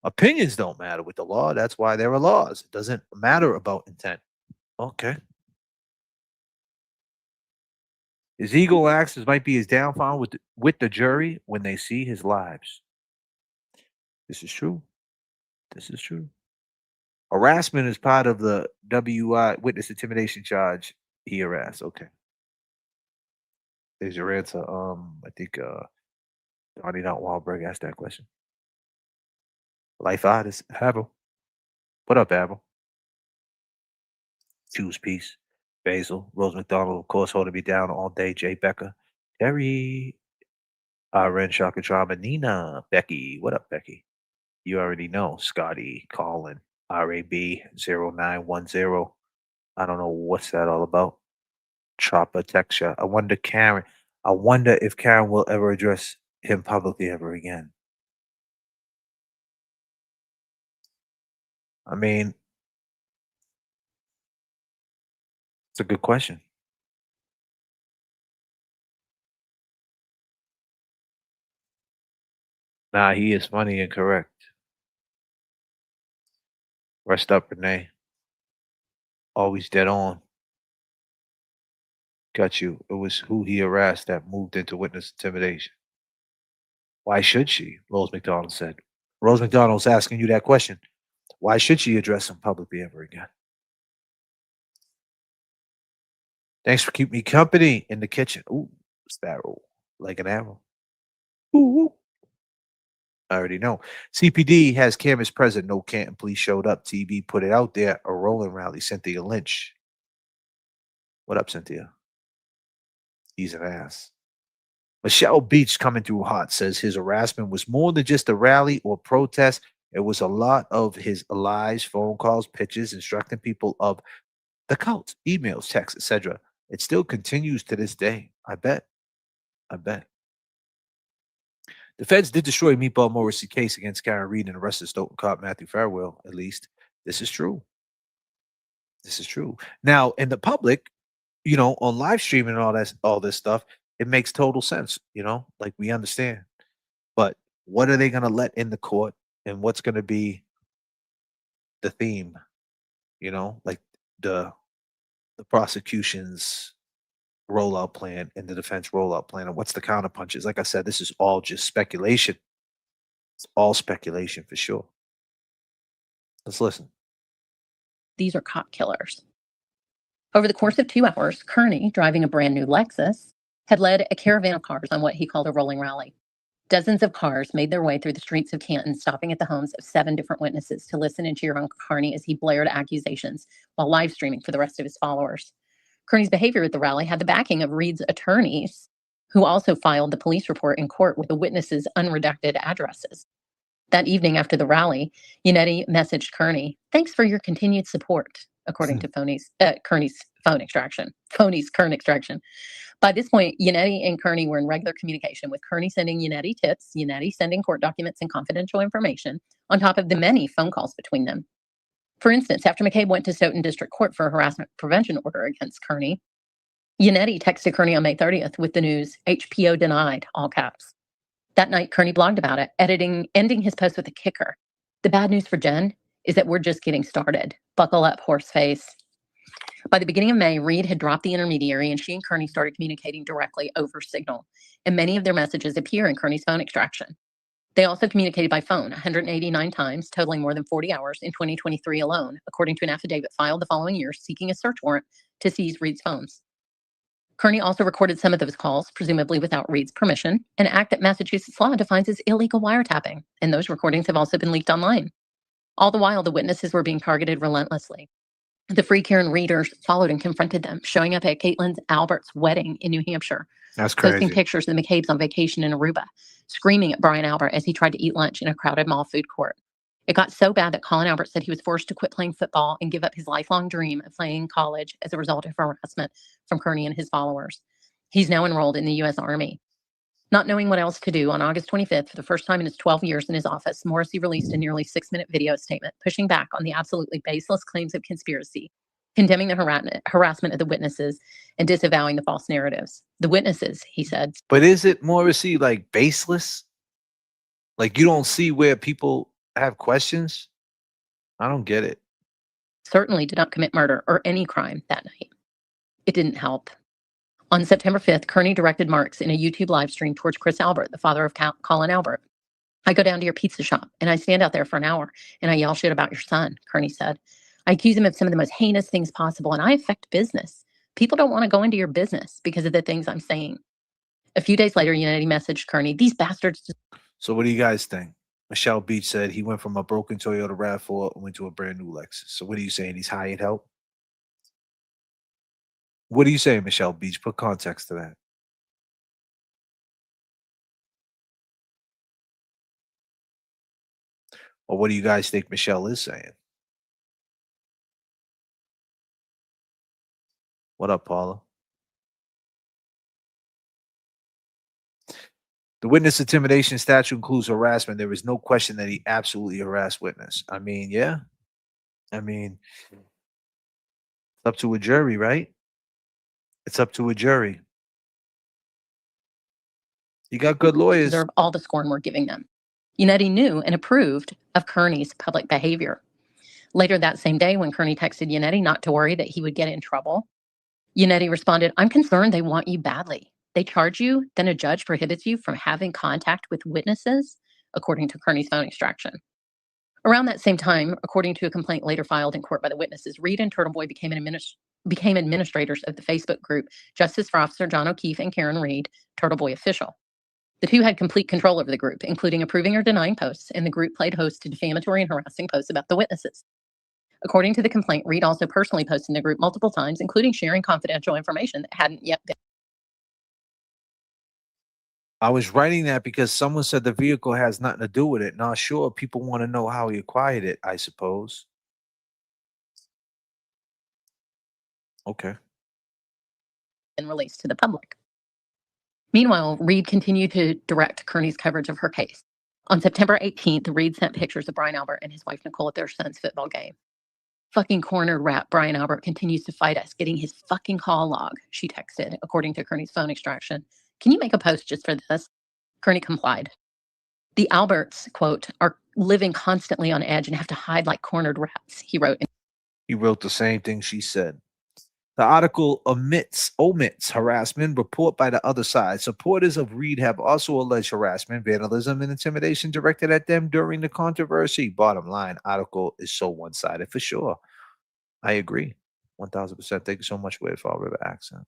Opinions don't matter with the law. That's why there are laws. It doesn't matter about intent. Okay. His ego acts might be his downfall with the jury when they see his lives. This is true. This is true. Harassment is part of the WI witness intimidation charge he harassed. Okay. There's your answer. I think Donnie Not Wahlberg asked that question. Life artist, Abel. What up, Abel? Choose peace. Basil, Rose McDonald, of course, holding me down all day. Jay Becker, Terry, Ren Shaka Trauma, Nina, Becky. What up, Becky? You already know. Scotty, Colin, RAB0910. I don't know what's that all about. Chopper Texture. I wonder, Karen. I wonder if Karen will ever address him publicly ever again. I mean, it's a good question. Nah, he is funny and correct. Rest up, Renee. Always dead on. Got you. It was who he harassed that moved into witness intimidation. Why should she? Rose McDonald said. Rose McDonald's asking you that question. Why should she address him publicly ever again? Thanks for keeping me company in the kitchen. Ooh, sparrow. Like an arrow. Ooh. I already know. CPD has cameras present. No Canton police showed up. TV put it out there. A rolling rally. Cynthia Lynch. What up, Cynthia? He's an ass. Michelle Beach coming through hot says his harassment was more than just a rally or protest. It was a lot of his lies, phone calls, pitches, instructing people of the cult, emails, texts, etc. It still continues to this day. I bet. I bet. The feds did destroy Meatball Morrissey case against Karen Reed and arrested Stoughton cop Matthew Farwell, at least. This is true. This is true. Now, in the public, on live streaming and all this stuff, it makes total sense, like we understand. But what are they going to let in the court and what's going to be the theme, like the prosecution's rollout plan and the defense rollout plan and what's the counterpunches? Like I said, this is all just speculation. It's all speculation for sure. Let's listen. These are cop killers. Over the course of 2 hours, Kearney, driving a brand new Lexus, had led a caravan of cars on what he called a rolling rally. Dozens of cars made their way through the streets of Canton, stopping at the homes of 7 different witnesses to listen and cheer on Kearney as he blared accusations while live streaming for the rest of his followers. Kearney's behavior at the rally had the backing of Reed's attorneys, who also filed the police report in court with the witnesses' unredacted addresses. That evening after the rally, Yannetti messaged Kearney, "Thanks for your continued support," according to Kearney's phone extraction. Phony's Kern extraction. By this point, Yannetti and Kearney were in regular communication, with Kearney sending Yannetti tips, Yannetti sending court documents and confidential information, on top of the many phone calls between them. For instance, after McCabe went to Stoughton District Court for a harassment prevention order against Kearney, Yannetti texted Kearney on May 30th with the news, "HPO denied," all caps. That night, Kearney blogged about it, ending his post with a kicker. "The bad news for Jen is that we're just getting started. Buckle up, horseface." By the beginning of May, Reed had dropped the intermediary and she and Kearney started communicating directly over Signal, and many of their messages appear in Kearney's phone extraction. They also communicated by phone 189 times, totaling more than 40 hours in 2023 alone, according to an affidavit filed the following year seeking a search warrant to seize Reed's phones. Kearney also recorded some of those calls, presumably without Reed's permission, an act that Massachusetts law defines as illegal wiretapping, and those recordings have also been leaked online. All the while, the witnesses were being targeted relentlessly. The Free Karen readers followed and confronted them, showing up at Caitlin Albert's wedding in New Hampshire, That's posting crazy. pictures of the McCabe's on vacation in Aruba, screaming at Brian Albert as he tried to eat lunch in a crowded mall food court. It got so bad that Colin Albert said he was forced to quit playing football and give up his lifelong dream of playing college as a result of harassment from Kearney and his followers. He's now enrolled in the U.S. Army. Not knowing what else to do, on August 25th, for the first time in his 12 years in his office, Morrissey released a nearly 6-minute video statement pushing back on the absolutely baseless claims of conspiracy, condemning the harassment of the witnesses, and disavowing the false narratives. The witnesses, he said. But is it, Morrissey, like baseless? Like you don't see where people have questions? I don't get it. Certainly did not commit murder or any crime that night. It didn't help. On September 5th, Kearney directed Marks in a YouTube live stream towards Chris Albert, the father of Colin Albert. "I go down to your pizza shop and I stand out there for an hour and I yell shit about your son," Kearney said. "I accuse him of some of the most heinous things possible and I affect business. People don't want to go into your business because of the things I'm saying." A few days later, Yannetti messaged Kearney, "These bastards." So what do you guys think? Michelle Beach said he went from a broken Toyota RAV4 and went to a brand new Lexus. So what are you saying? He's hired help? What are you saying, Michelle Beach? Put context to that. Or what do you guys think Michelle is saying? What up, Paula? The witness intimidation statute includes harassment. There is no question that he absolutely harassed witness. I mean, yeah. I mean, it's up to a jury, right? It's up to a jury. You got good lawyers. Deserve all the scorn we're giving them. Yannetti knew and approved of Kearney's public behavior. Later that same day, when Kearney texted Yannetti not to worry that he would get in trouble, Yannetti responded, "I'm concerned they want you badly. They charge you, then a judge prohibits you from having contact with witnesses," according to Kearney's phone extraction. Around that same time, according to a complaint later filed in court by the witnesses, Reed and Turtleboy became administrators of the Facebook group Justice for Officer John O'Keefe and Karen Reed, Turtleboy Official. The two had complete control over the group, including approving or denying posts, and the group played host to defamatory and harassing posts about the witnesses. According to the complaint, Reed also personally posted in the group multiple times, including sharing confidential information that hadn't yet been. I was writing that because someone said the vehicle has nothing to do with it. Not sure. People want to know how he acquired it, I suppose. Okay. And released to the public. Meanwhile, Reed continued to direct Kearney's coverage of her case. On September 18th, Reed sent pictures of Brian Albert and his wife Nicole at their son's football game. "Fucking cornered rat Brian Albert continues to fight us, getting his fucking call log," she texted, according to Kearney's phone extraction. "Can you make a post just for this?" Kearney complied. "The Alberts," quote, "are living constantly on edge and have to hide like cornered rats," he wrote. He wrote the same thing she said. The article omits harassment report by the other side. Supporters of Reed have also alleged harassment, vandalism, and intimidation directed at them during the controversy. Bottom line, article is so one-sided for sure. I agree. 1000%. Thank you so much, Wade Fall River accent.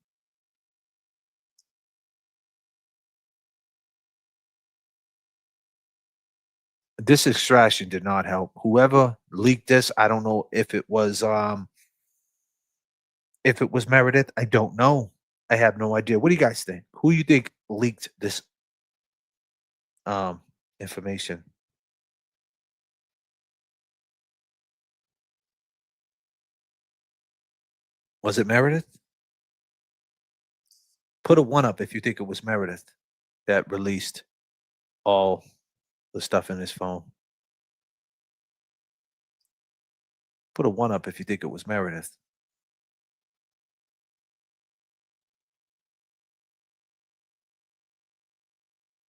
This extraction did not help. Whoever leaked this, I don't know if it was Meredith. I don't know. I have no idea. What do you guys think? Who you think leaked this information? Was it Meredith? Put a 1 up if you think it was Meredith that released all the stuff in his phone. Put a 1 up if you think it was Meredith.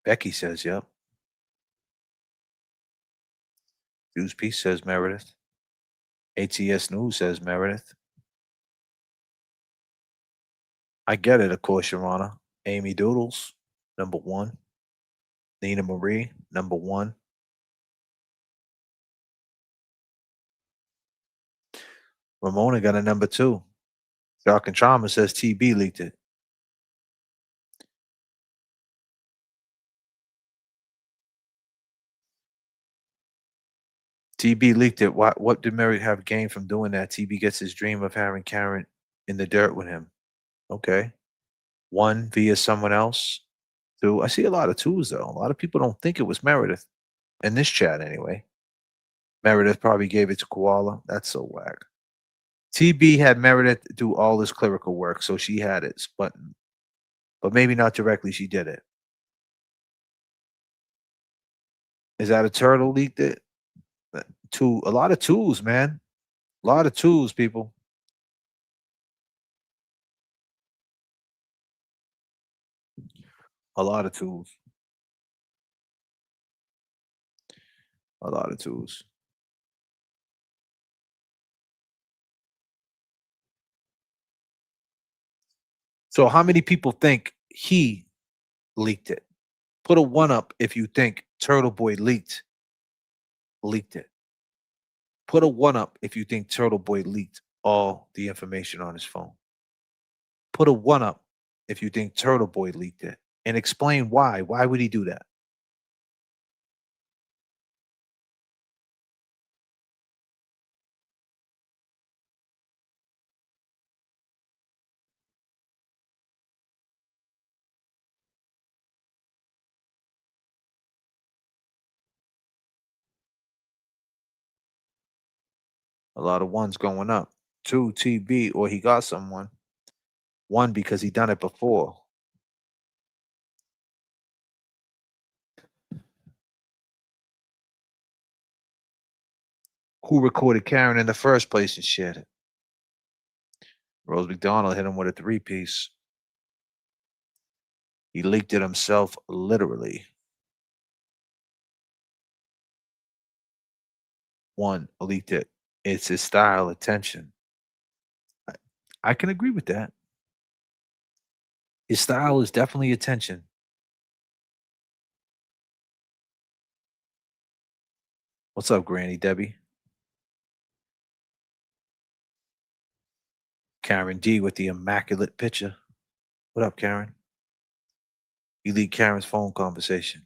Becky says, yep. News Piece says Meredith. ATS News says Meredith. I get it, of course, Your Honor. Amy Doodles, number 1. Nina Marie, number 1. Ramona got a number 2. Dark and Trauma says TB leaked it. TB leaked it. What did Mary have gained from doing that? TB gets his dream of having Karen in the dirt with him. Okay. 1 via someone else. 2. I see a lot of 2s though. A lot of people don't think it was Meredith. In this chat anyway. Meredith probably gave it to Koala. That's so whack. TB had Meredith do all this clerical work, so she had it. But maybe not directly she did it. Is that a turtle leaked it? A lot of 2s, man. A lot of 2s, people. A lot of 2s. A lot of 2s. So how many people think he leaked it? Put a 1 up if you think Turtle Boy leaked it. Put a 1 up if you think Turtle Boy leaked all the information on his phone. Put a 1 up if you think Turtle Boy leaked it. And explain why. Why would he do that? A lot of 1s going up. 2, TB, or he got someone. 1, because he done it before. who recorded Karen in the first place and shared it. Rose McDonald hit him with a 3-piece. He leaked it himself, literally. One leaked it. It's his style, attention. I can agree with that. His style is definitely attention. What's up, Granny Debbie? Karen D with the immaculate picture. What up, Karen? You leaked Karen's phone conversation.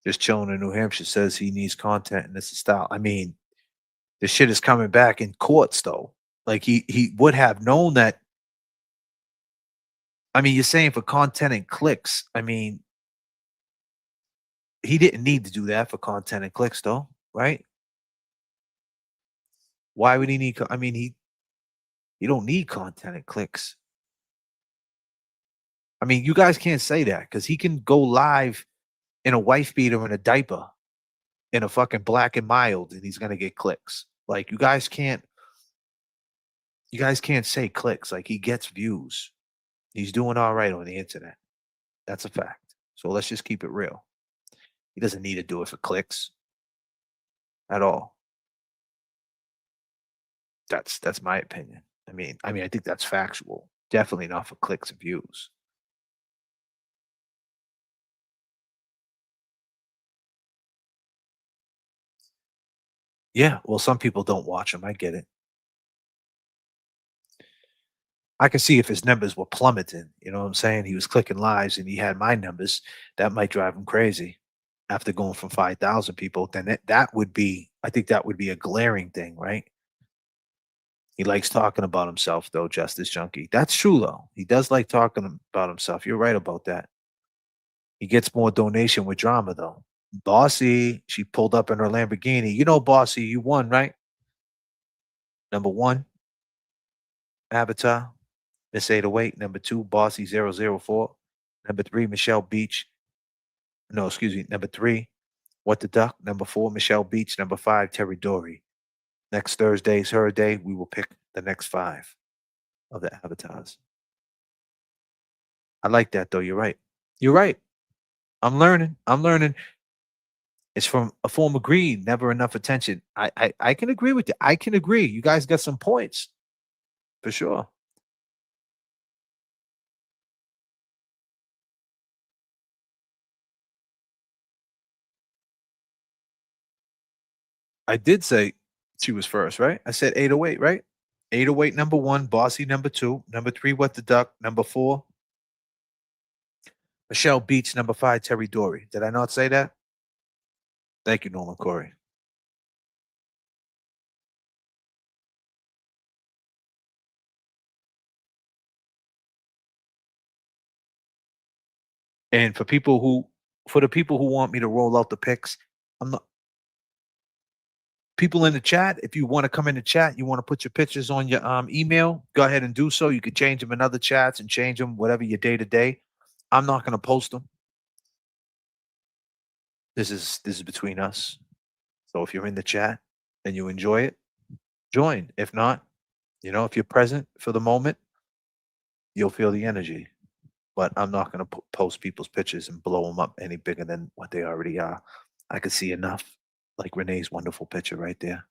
Just chilling in New Hampshire says he needs content and it's a style. I mean, this shit is coming back in courts, though. Like he would have known that. I mean, you're saying for content and clicks. I mean, he didn't need to do that for content and clicks, though, right? Why would he need? I mean, he don't need content and clicks. I mean, you guys can't say that because he can go live in a wife beater and a diaper in a fucking Black and Mild, and he's gonna get clicks. Like you guys can't say clicks. Like he gets views. He's doing all right on the internet. That's a fact. So let's just keep it real. He doesn't need to do it for clicks at all. That's my opinion. I mean, I think that's factual. Definitely not for clicks and views. Yeah, well, some people don't watch him. I get it. I can see if his numbers were plummeting. You know what I'm saying? He was clicking lives and he had my numbers. That might drive him crazy. After going from 5,000 people, then that would be, I think that would be a glaring thing, right? He likes talking about himself, though, Justice Junkie. That's true, though. He does like talking about himself. You're right about that. He gets more donation with drama, though. Bossy, she pulled up in her Lamborghini. You know, Bossy, you won, right? Number 1, Avatar, Miss 808. Number 2, Bossy 004. Number 3, Michelle Beach. No, excuse me. Number 3, What the Duck. Number 4, Michelle Beach. Number 5, Terry Dory. Next Thursday's her day. We will pick the next 5 of the avatars. I like that, though. You're right. You're right. I'm learning. It's from a form of greed, never enough attention. I can agree with you. I can agree. You guys got some points. For sure. I did say she was first, right? I said 808, right? 808 number 1, Bossy number 2, number 3, What the Duck, number 4, Michelle Beach, number 5, Terry Dory. Did I not say that? Thank you, Norman Corey. And for the people who want me to roll out the picks, I'm not. People in the chat, if you want to come in the chat, you want to put your pictures on your email, go ahead and do so. You could change them in other chats and change them whatever your day to day. I'm not going to post them. This is between us. So if you're in the chat and you enjoy it, join. If not, if you're present for the moment, you'll feel the energy. But I'm not going to post people's pictures and blow them up any bigger than what they already are. I could see enough, like Renee's wonderful picture right there.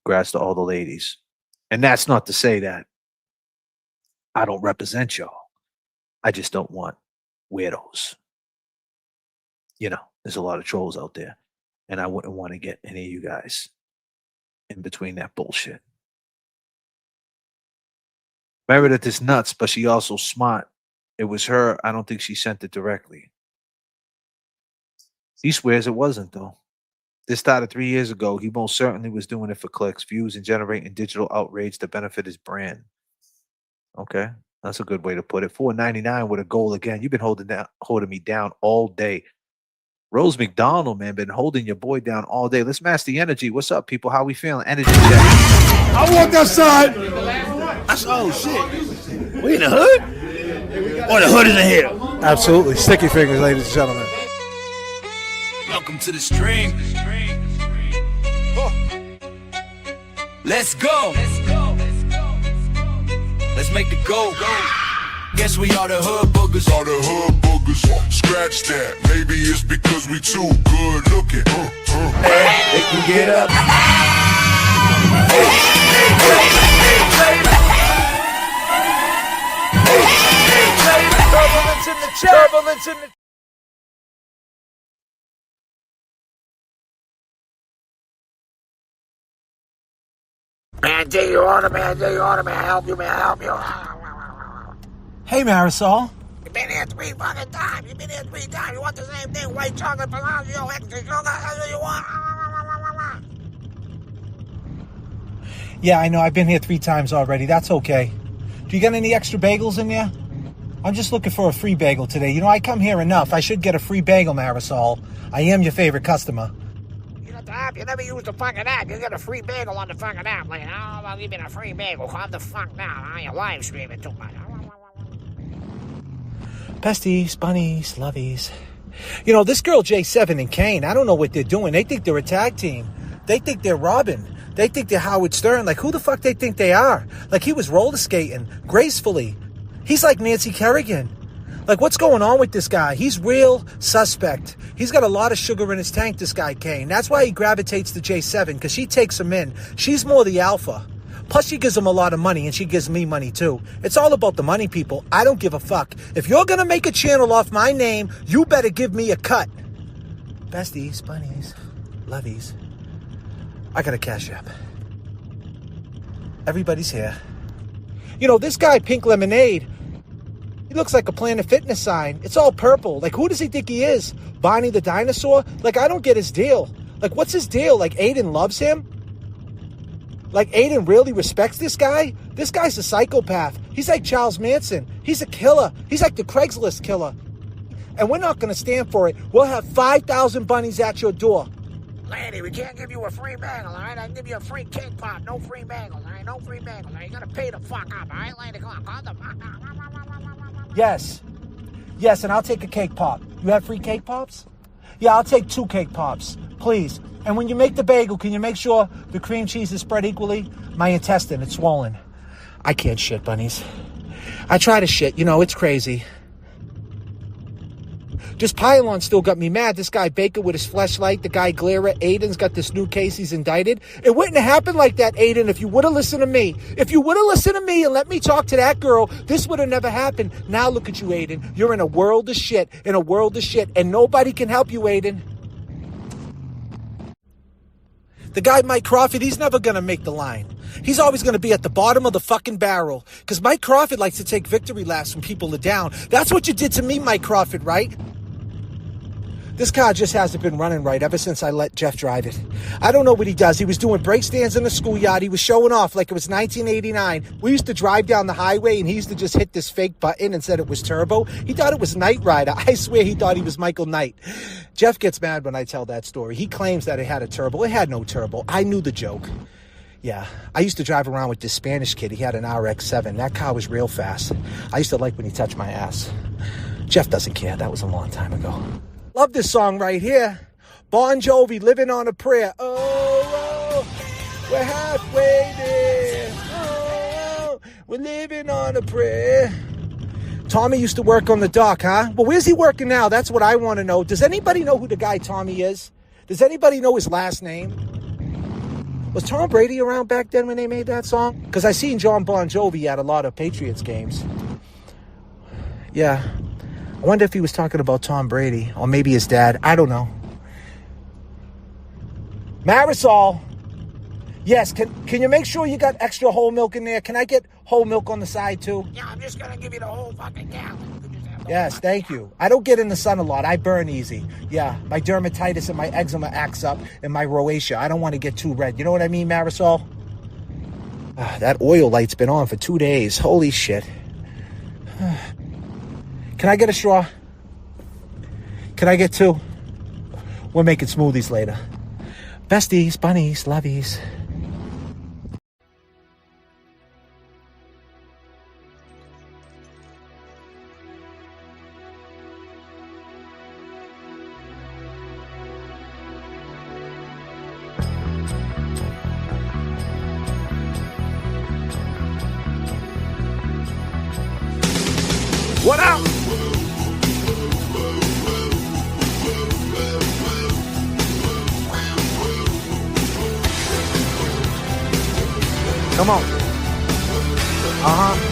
Congrats to all the ladies. And that's not to say that I don't represent y'all. I just don't want weirdos. There's a lot of trolls out there. And I wouldn't want to get any of you guys in between that bullshit. Meredith is nuts, but she also smart. It was her. I don't think she sent it directly. He swears it wasn't, though. This started 3 years ago. He most certainly was doing it for clicks, views, and generating digital outrage to benefit his brand. Okay, that's a good way to put it. $4.99 with a goal again. You've been holding me down all day. Rose McDonald, man, been holding your boy down all day. Let's match the energy. What's up, people? How we feeling? Energy check. I walked outside. Oh, shit. We in the hood? Or the hood is in here? Absolutely. Sticky fingers, ladies and gentlemen. Welcome to the stream. Let's go. Let's make the go. Guess we are the hood boogers. All the hood boogers. Scratch that. Maybe it's because we too good looking. They can get up. Turbulence in the chat. Turbulence in the Man, J, you order, man, J, you order, man, help you, man, help you. Hey, Marisol. You've been here 3 fucking times. You've been here 3 times. You want the same thing? White chocolate, Palazzo, extra sugar. That's what you want. Yeah, I know. I've been here 3 times already. That's okay. Do you got any extra bagels in there? I'm just looking for a free bagel today. You know, I come here enough. I should get a free bagel, Marisol. I am your favorite customer. You got the app. You never use the fucking app. You get a free bagel on the fucking app. Like, oh, I'll give you a free bagel. Calm the fuck down. You're live streaming too much. Besties, bunnies, lovies. You know, this girl J7 and Kane, I don't know what they're doing. They think they're a tag team. They think they're Robin. They think they're Howard Stern. Like, who the fuck they think they are? Like, he was roller skating gracefully. He's like Nancy Kerrigan. Like, what's going on with this guy? He's real suspect. He's got a lot of sugar in his tank, this guy Kane. That's why he gravitates to J7, because she takes him in. She's more the alpha. Plus, she gives him a lot of money, and she gives me money, too. It's all about the money, people. I don't give a fuck. If you're going to make a channel off my name, you better give me a cut. Besties, bunnies, lovies. I got a cash app. Everybody's here. You know, this guy, Pink Lemonade, he looks like a Planet Fitness sign. It's all purple. Like, who does he think he is? Bonnie the dinosaur? Like, I don't get his deal. Like, what's his deal? Like, Aiden loves him? Like, Aiden really respects this guy? This guy's a psychopath. He's like Charles Manson. He's a killer. He's like the Craigslist killer. And we're not going to stand for it. We'll have 5,000 bunnies at your door. Lady, we can't give you a free bagel, all right? I can give you a free cake pop. No free bagel, all right? No free bagel, all right? You got to pay the fuck up, all right? Lady, come on. Calm the fuck up. Yes. Yes, and I'll take a cake pop. You have free cake pops? Yeah, I'll take 2 cake pops. Please. And when you make the bagel, can you make sure the cream cheese is spread equally? My intestine, it's swollen. I can't shit, bunnies. I try to shit. You know, it's crazy. This pylon still got me mad. This guy Baker with his fleshlight, the guy Glera, Aiden's got this new case he's indicted. It wouldn't have happened like that, Aiden, if you would have listened to me. If you would have listened to me and let me talk to that girl, this would have never happened. Now look at you, Aiden. You're in a world of shit, and nobody can help you, Aiden. The guy Mike Crawford, he's never going to make the line. He's always going to be at the bottom of the fucking barrel. Because Mike Crawford likes to take victory laps when people are down. That's what you did to me, Mike Crawford, right? This car just hasn't been running right ever since I let Jeff drive it. I don't know what he does. He was doing brake stands in the schoolyard. He was showing off like it was 1989. We used to drive down the highway, and he used to just hit this fake button and said it was turbo. He thought it was Knight Rider. I swear he thought he was Michael Knight. Jeff gets mad when I tell that story. He claims that it had a turbo. It had no turbo. I knew the joke. Yeah, I used to drive around with this Spanish kid. He had an RX-7. That car was real fast. I used to like when he touched my ass. Jeff doesn't care. That was a long time ago. Love this song right here. Bon Jovi, Living on a Prayer. Oh, we're halfway there. Oh, we're living on a prayer. Tommy used to work on the dock, huh? Well, where's he working now? That's what I want to know. Does anybody know who the guy Tommy is? Does anybody know his last name? Was Tom Brady around back then when they made that song? Because I seen John Bon Jovi at a lot of Patriots games. Yeah. I wonder if he was talking about Tom Brady or maybe his dad. I don't know. Marisol. Yes, can you make sure you got extra whole milk in there? Can I get whole milk on the side too? Yeah, I'm just going to give you the whole fucking gallon. Yes, thank you. I don't get in the sun a lot. I burn easy. Yeah, my dermatitis and my eczema acts up and my rosacea. I don't want to get too red. You know what I mean, Marisol? That oil light's been on for 2 days. Holy shit. Can I get a straw? Can I get 2? We're making smoothies later. Besties, bunnies, lovies. What up? Come on. Uh-huh.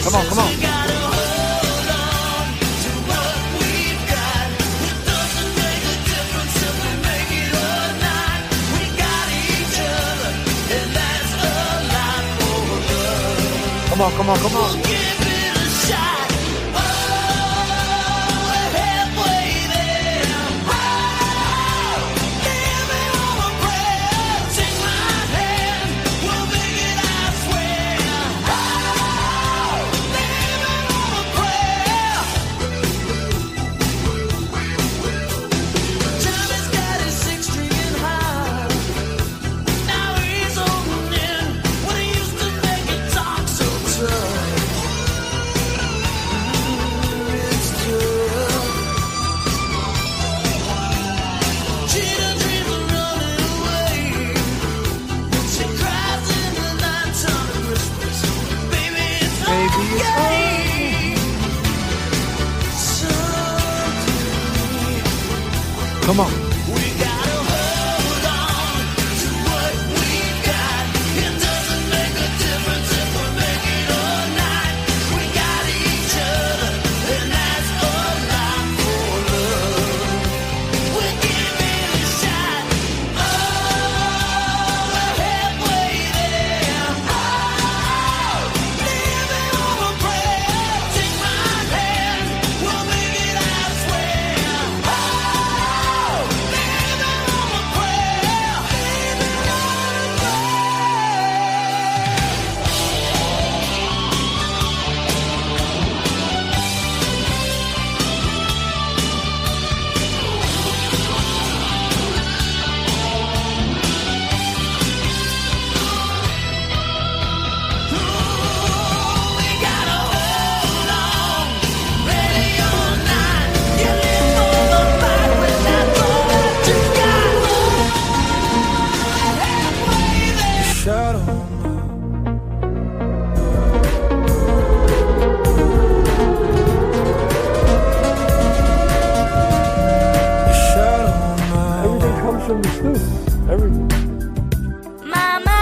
Come on, come on. Come on, come on, come on. Come on. From the stoop. Everything. Mama,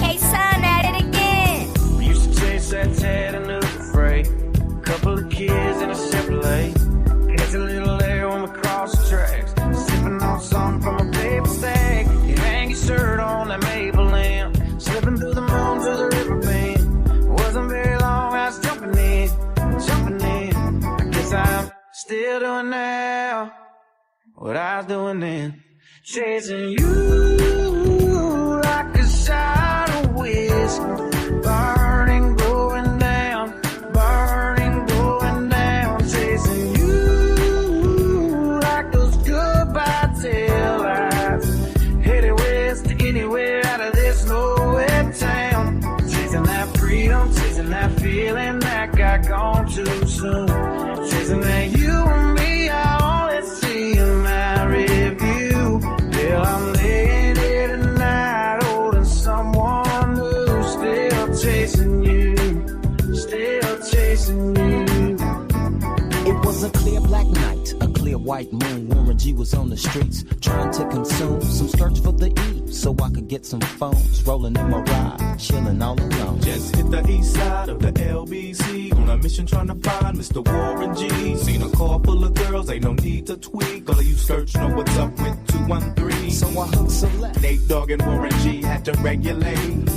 K-Son at it again. We used to chase that Ted and look afraid. Couple of kids in a Chevrolet. Catch a little air when we cross the tracks. Sipping on something from a paper stack. You hang your shirt on that maple lamp. Slipping through the moon to the river bend. Wasn't very long, I was jumping in. I guess I'm still doing now what I was doing then. Chasing you like a shot of whiskey, burning, going down, chasing you like those goodbye taillights, headed west to anywhere out of this nowhere town, chasing that freedom, chasing that feeling that got gone too soon, chasing that you and me, I only see in my review. I'm laying here tonight holding someone who's still chasing you, It was a clear black night, a clear white moon. Warren G was on the streets trying to consume some skirts for the E, so I could get some phones. Rolling in my ride, chilling all alone. Just hit the east side of the LBC on a mission trying to find Mr. Warren G. Seen a car full of girls, ain't no need to tweak. All of you search know what's up with 213. So I hooked select. Nate Dogg and Warren G had to regulate.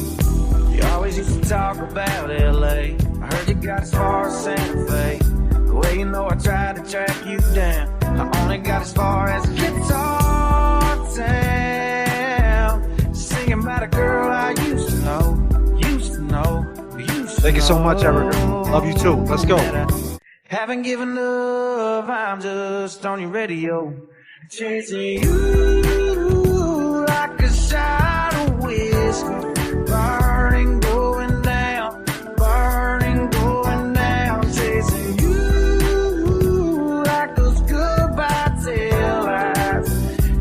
You always used to talk about LA. I heard you got as far as Santa Fe. The way you know I tried to track you down. I only got as far as Guitar Town, singing about a girl I used to know. Thank you so much, Erica. Love you too. Let's go. Haven't given up, I'm just on your radio, chasing you like a shot of whiskey, burning, going down, chasing you like those goodbye taillights,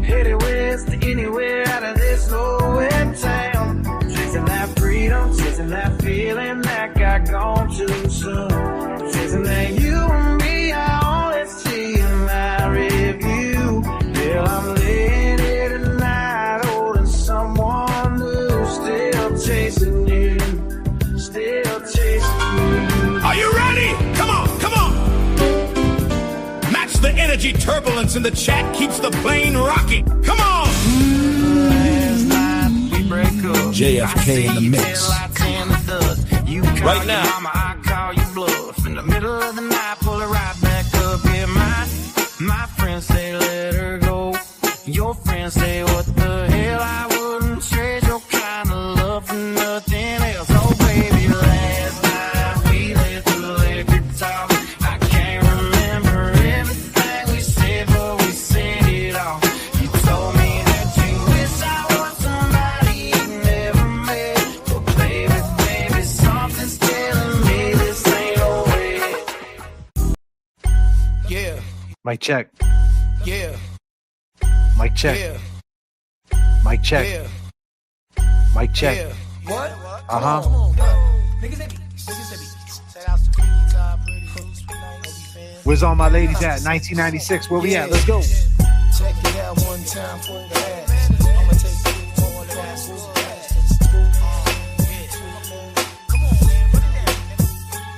headed west to anywhere out of this nowhere town, chasing that freedom, chasing that feeling that got gone too soon, chasing that you and me, I always see in my review. Yeah, I'm laying here tonight holding someone new, still chasing you, still chasing you. Are you ready? Come on, come on. Match the energy turbulence in the chat keeps the plane rocking. Come on. J.F.K. in the mix. Right now. Mama, I call you bluff. In the middle of the night, pull it right back up. Yeah, my friends say let her go. Your friends say what the hell, I wouldn't trade your kind of love for nothing else. Oh baby, last night we let the liquor talk. I can't remember everything we said, but we said it all. You told me that you wish I was somebody you never met. But baby, something's telling me this ain't no way. Yeah. Mic check. Yeah. Mic check. Yeah. Mic check. Yeah. Mic check. Yeah. What? Uh-huh. Where's all my ladies at? 1996. Where we at? Let's go. Check it out one time for the ass. I'ma take you all the ass.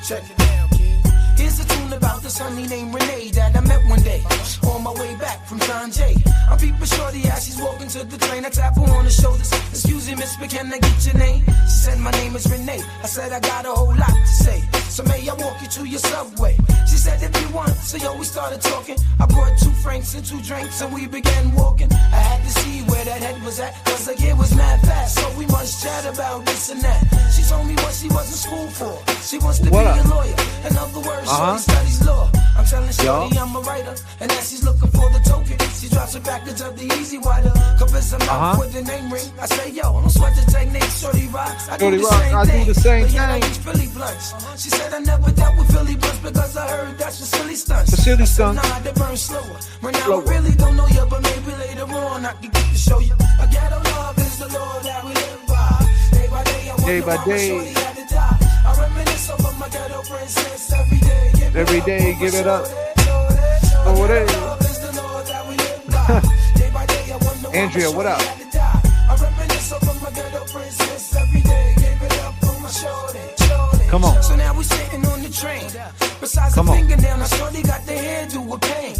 Check it out, kid. Here's a tune about this honey named Renee that I met one day on my way back from John Jay. I'm peeping shorty as she's walking to the train. I tap her on the shoulders. Excuse me, miss, but can I get your name? She said my name is Renee. I said I got a whole lot to say. So may I walk you to your subway? She said if you want. So yo, we started talking. I brought 2 francs and 2 drinks and we began walking. I had to see where that head was at, cause like it was mad fast. So we must chat about this and that. She told me what she was in school for. She wants to be a lawyer. In other words, shorty studies law. I'm telling shorty I'm a writer. And as she's looking for the token, she drops a package of the easy wider. Covers her mouth with the name ring. I say, yo, don't sweat the technique, shorty rocks. I do the same thing. I use Philly blunts. She said I never dealt with Philly blunts because I heard that's for silly stunts. For silly stunts. Nah, they burn slower. Right now I really don't know you, but maybe later on I can get to show you. A ghetto love is the law that we live by. Day by day, I wonder why my shorty had to die. I reminisce over my ghetto princess every day. Every day, give it up. Oh, it is. Andrea, what up? I reminisce over my ghetto princess every day. Give it up for my shorty. Come on. So now we sitting on the train. Besides the fingernail, now shorty got the hairdo with pain.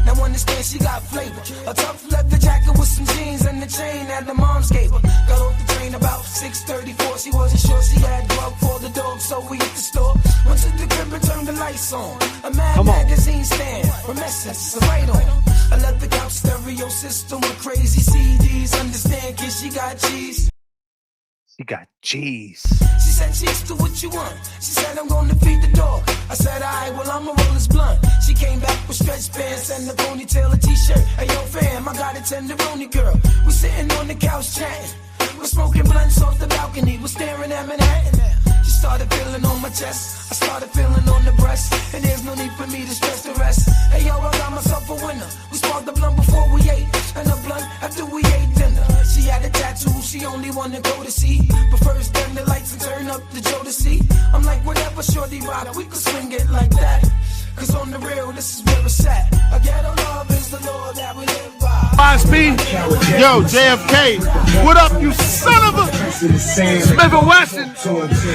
Now understand she got flavor. A tough leather jacket with some jeans and the chain that the moms gave her. Got off the train about 6:34. She wasn't sure she had grub for the dog, so we hit the store. Went to the crib and turned the lights on. A Mad Magazine stand, Remessence, a right on. A leather couch stereo system with crazy CDs. Understand, kid, she got cheese. She got cheese. She said, cheese to what you want. She said, I'm gonna feed the dog. I said, alright, well, I'ma roll this blunt. She came back with stretch pants and a ponytail, a t-shirt. Hey, yo, fam, I got a tenderoni girl. We sitting on the couch chatting. We're smoking blunts off the balcony. We're staring at Manhattan. She started feeling on my chest. I started feeling on the breast. And there's no need for me to stress the rest. Hey, yo, I got myself a winner. We sparked the blunt before we ate. And the blunt after we ate dinner. She had a tattoo, she only wanna go to see. But first, turn the lights and turn up the Joe to see. I'm like, whatever, shorty rock, we could swing it like that. Cause on the real, this is where it's at. A ghetto love is the law that we live by. Speed. Yo, JFK. What up, you son of a Smith & Wesson?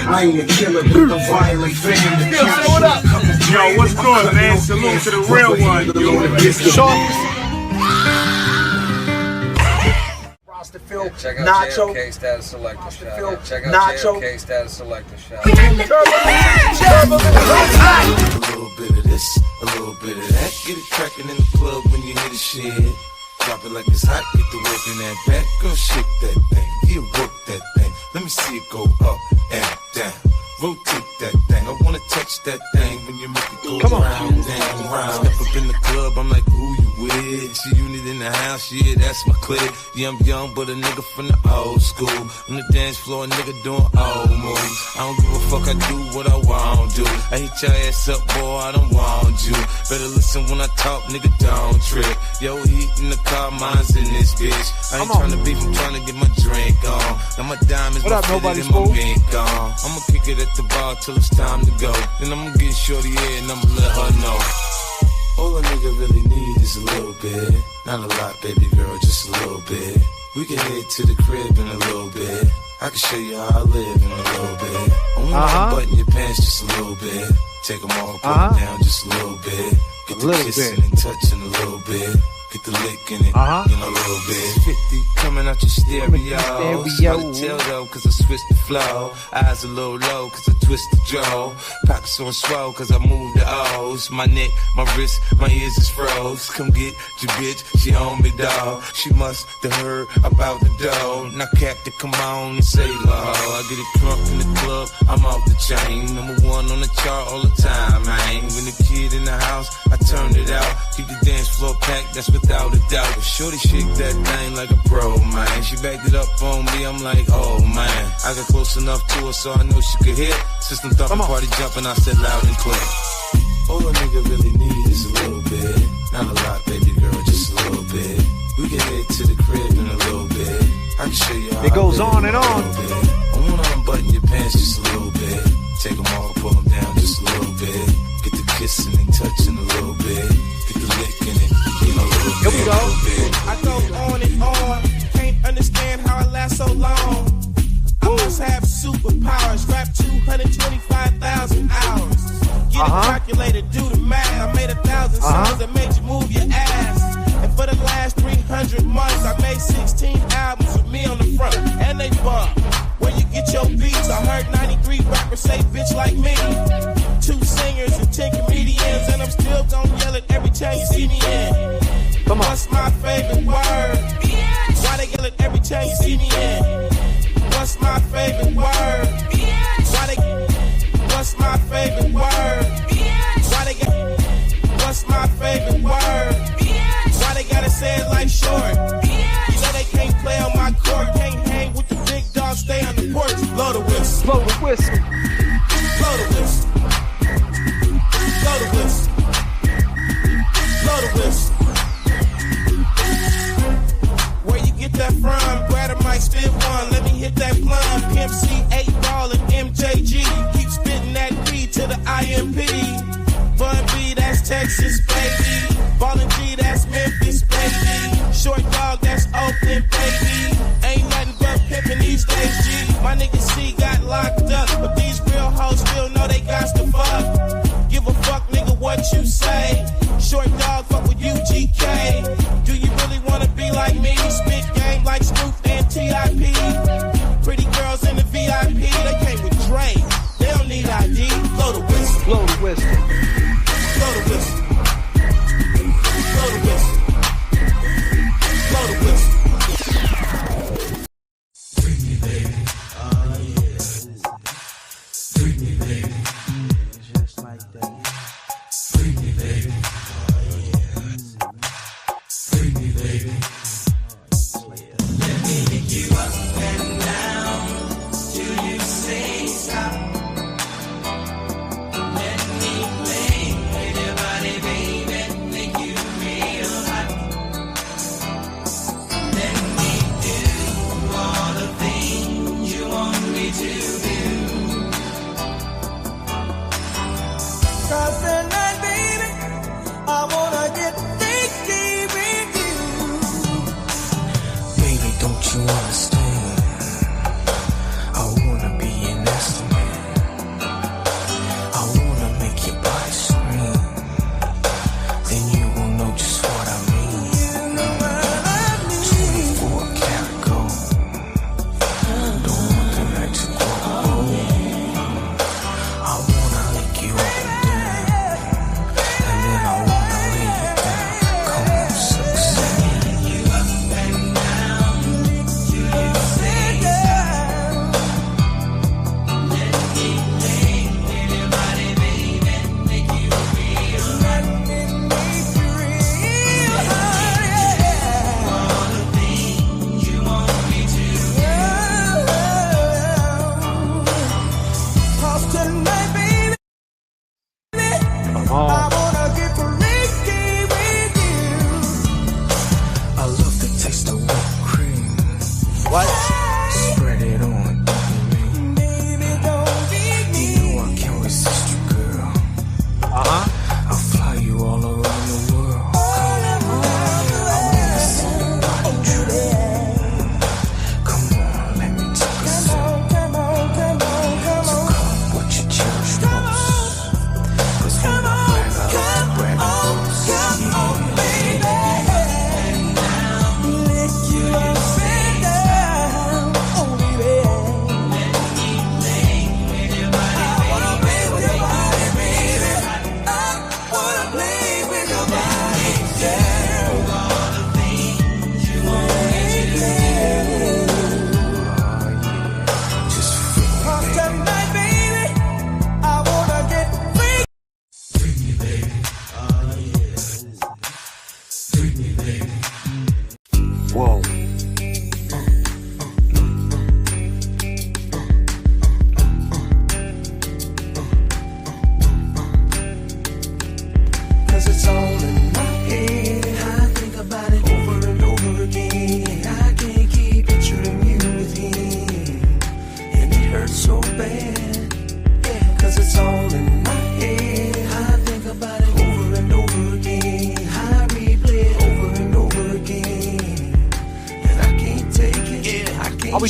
I ain't a killer, but a violent fan. Yo, say what up? Yo, what's good, man? Salute to the real one. Pastor Phil, Yeah, check out Nacho. J.F.K. Status Selector Pastor Shot. Phil, Yeah, check out Nacho. J.F.K. Status Selector Shot. A little bit of this, a little bit of that. Get it crackin' in the club when you hear the shit. Drop it like it's hot, get the work in that back. Girl, shake that thing, yeah, work that thing. Let me see it go up and down. Rotate that thing, I wanna touch that thing when you make it go round and round. Step up in the club, I'm like, who you with? She unit in the house, yeah, that's my clique. Yeah, I'm young, but a nigga from the old school. On the dance floor, a nigga doing old moves. I don't give a fuck, I do what I want to. I hit your ass up, boy, I don't want you. Better listen when I talk, nigga, don't trip. Yo, heat in the car, mine's in this bitch. I ain't tryna beef, I'm tryna get my drink on. Now my diamonds, my fitted and my mink on. I'ma kick it at the bar till it's time to go. Then I'ma get shorty here and I'ma let her know. All a nigga really need is a little bit. Not a lot, baby girl, just a little bit. We can head to the crib in a little bit. I can show you how I live in a little bit. I wanna unbutton your pants just a little bit. Take them all, put them down just a little bit. Get the kissing and touching a little bit. Get the lick in it, you know, a little bit. 50 coming out your stereo. Hard to tell though, cause I switched the flow. Eyes a little low, cause I twist the jaw. Pockets on swell, cause I move the O's. My neck, my wrist, my ears is froze. Come get your bitch, she on me, dawg. She must have heard about the dough. Now, Captain, come on and say low. I get it drunk in the club, I'm off the chain. Number one on the chart all the time, man. When the kid in the house, I turned it out. Keep the dance floor packed, that's without a doubt. But shorty shake that thing like a pro, man. She backed it up on me, I'm like, oh, man. I got close enough to her so I know she could hear. System thumping, party jumping, I said loud and clear. All a nigga really need is a little bit. Not a lot, baby girl, just a little bit. We can head to the crib in a little bit. I can show you how it goes on and on. I wanna unbutton your pants just a little bit. Take them off, pull them down just a little bit. Get the kissing and touching a little bit. Get the licking it, you know, a little bit. Here we go. I go on and on. Can't understand how I last so long. I must have superpowers. Rap 225,000 hours. Get it calculated, do the math. I made 1,000 songs that made you move your ass. And for the last 300 months, I made 16 albums with me on the front, and they bump. Where you get your beats? I heard 93 rappers say bitch like me. 2 singers and 10 comedians, and I'm still gonna yell it every time you see me in. What's my favorite word? Why they yell it every time you see me in? What's my favorite word? Why they? What's my favorite word? Why they get? What's my favorite word? Why they gotta say it like short? You know they can't play on my court, can't hang with the big dogs, stay on the porch. Blow the whistle, blow the whistle, blow the whistle, blow the whistle, blow the whistle. Where you get that from? Grab a mic, spit one, let me hit that plum. Pimp C, 8 Ball and MJG. Keep spitting that B to the IMP. Bun B, that's Texas, baby. Ballin' G, that's Memphis, baby. Short dog, that's Oakland, baby. Ain't nothing but pimpin' these days, G. My nigga C got locked up, but these real hoes still know they got to fuck. Give a fuck, nigga, what you say. Short dog, fuck with UGK. Do you really wanna be like me? Spit game like Snoop and T.I.P. Pretty girls in the VIP, they came with Dre. They don't need ID. Blow the whistle. Blow the whistle. Blow the whistle.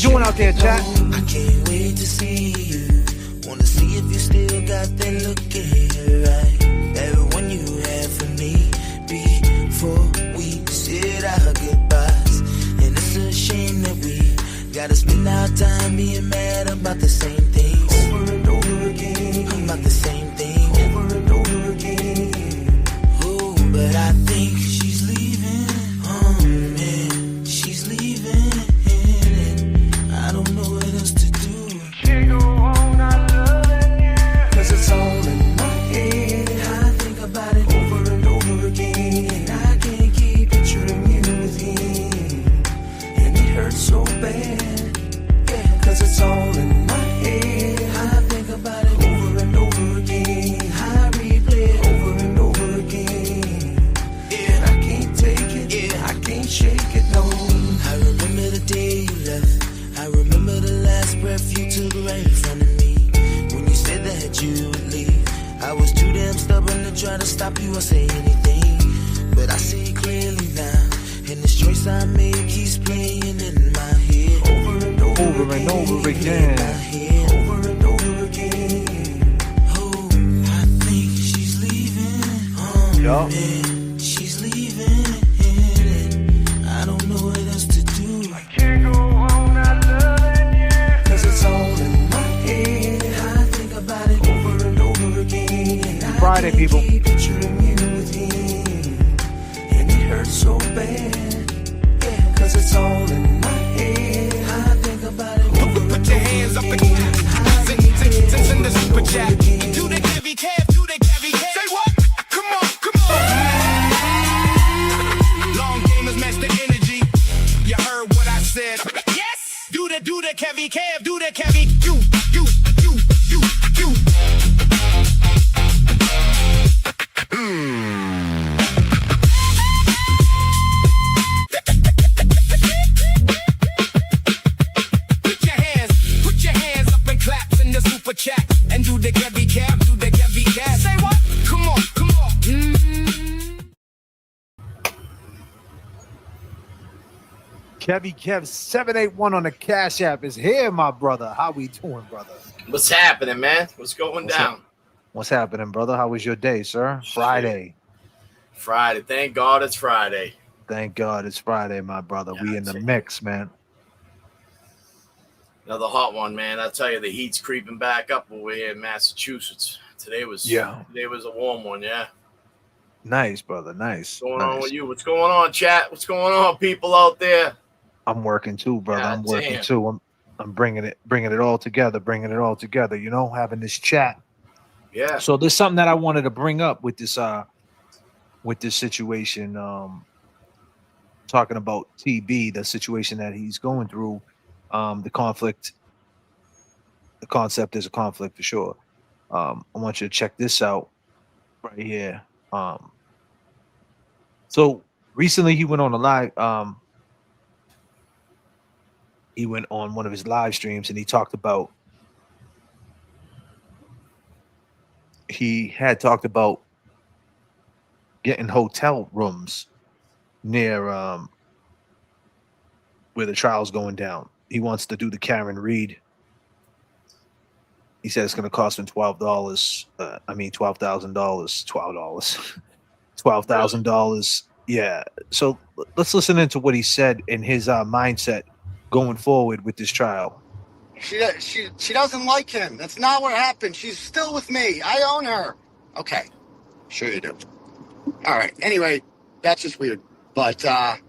doing out there, chat? I can't wait to see you. Wanna see if you still got that look in your eye. That one you had for me before we said our goodbyes. And it's a shame that we gotta spend our time being mad about the same things over and over again. About the same thing over and over again. Oh, but I think she's leaving. Oh man, she's leaving. And I don't know what else to do. Can't go on not loving you. 'Cause it's all in my head. I think about it over and over again. I can't keep picturing you with him. And it hurts so bad. Yeah, 'cause it's all in my head. I think about it over and over again. I replay it over and over again. Yeah, I can't take it. Yeah, I can't shake it, no. I remember the day you left. I remember the last breath you took right in front of me. When you said that you would leave, I was too damn stubborn to try to stop you or say anything. But I see clearly now, and this choice I made keeps playing in my head over and over, Over and over again. over and over again. Oh, I think she's leaving. Oh Yup. man, she's leaving. I don't know what else to do. I can't go on not loving you. 'Cause it's all in my head. I think about it over and over again. Friday, people. Keep picturing you with him. And it hurts so bad. Yeah, 'cause it's all in my head. I think about it over and over again. Put your hands up and send the super chat. Do the heavy cab, do the heavy cab. Say what? Come on, come on. Long gamers match the energy. You heard what I said. Yes. Do the heavy cab, do the heavy. You. Put your hands up and clap in the super chat. And do the heavy cab, do the heavy cab. Say what? Come on, come on. Kevy Kev 781 on the Cash App is here, my brother. How we doing, brother? What's happening, man? What's going down? What's happening, brother? How was your day, sir? Friday. Friday. Thank God it's Friday. Thank God it's Friday, my brother. We in the mix, man. Another hot one, man. I tell you, the heat's creeping back up over here in Massachusetts. Today was a warm one, yeah. Nice, brother. Nice. What's going on with you? What's going on, chat? What's going on, people out there? I'm working too, brother. God I'm working damn. too. I'm bringing it all together, you know, having this chat. Yeah. So there's something that I wanted to bring up with this situation, talking about TB, the situation that he's going through, the conflict. The concept is a conflict for sure. I want you to check this out right here. So recently he went on a live, he went on one of his live streams and he talked about, getting hotel rooms near where the trial's going down. He wants to do the Karen Reed. He said it's going to cost him $12,000. $12,000. Yeah. So let's listen into what he said in his mindset going forward with this trial. She doesn't like him. That's not what happened. She's still with me. I own her. Okay. Sure you do. All right. Anyway, that's just weird. But to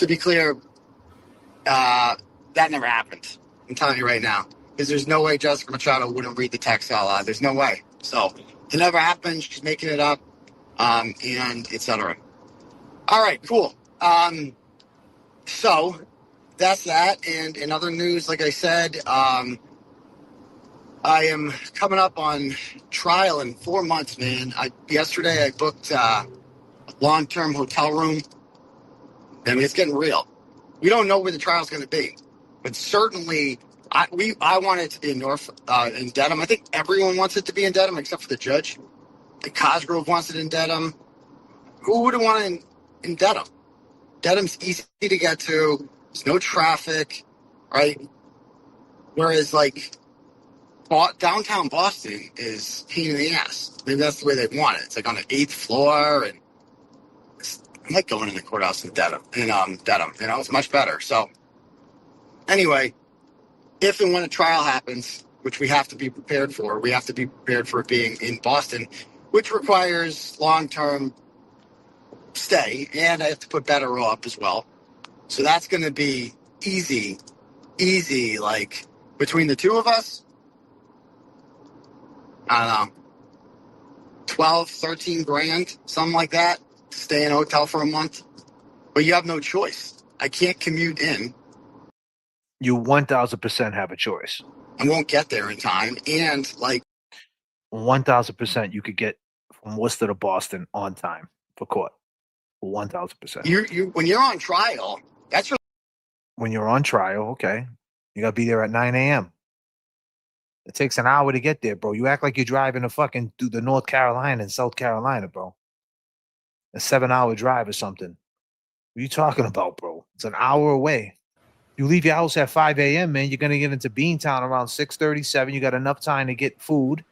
be clear, that never happened. I'm telling you right now. Because there's no way Jessica Machado wouldn't read the text out loud. There's no way. So it never happened. She's making it up. And et cetera. All right, cool. So that's that. And in other news, like I said, I am coming up on trial in 4 months, man. Yesterday I booked a long-term hotel room. I mean, it's getting real. We don't know where the trial's going to be, but certainly I want it to be in in Dedham. I think everyone wants it to be in Dedham except for the judge. The Cosgrove wants it in Dedham. Who wouldn't want it in Dedham? Dedham's easy to get to. There's no traffic. right? Whereas like downtown Boston is pain in the ass. Maybe that's the way they want it. It's like on the 8th floor, and I like going in the courthouse in Dedham. Dedham, it's much better. So anyway, if and when a trial happens, which we have to be prepared for, we have to be prepared for it being in Boston, which requires long-term stay, and I have to put better up as well. So that's going to be easy, like between the two of us, I don't know, 12, 13 grand, something like that, to stay in a hotel for a month. But you have no choice. I can't commute in. You 1,000% have a choice. I won't get there in time. And like 1,000% you could get from Worcester to Boston on time for court. 1,000%. You when you're on trial, that's your. When you're on trial, okay, you gotta be there at 9 a.m. It takes an hour to get there, bro. You act like you're driving through the North Carolina and South Carolina, bro. A 7-hour drive or something. What are you talking about, bro? It's an hour away. You leave your house at 5 a.m., man. You're gonna get into Beantown around 6:37. You got enough time to get food,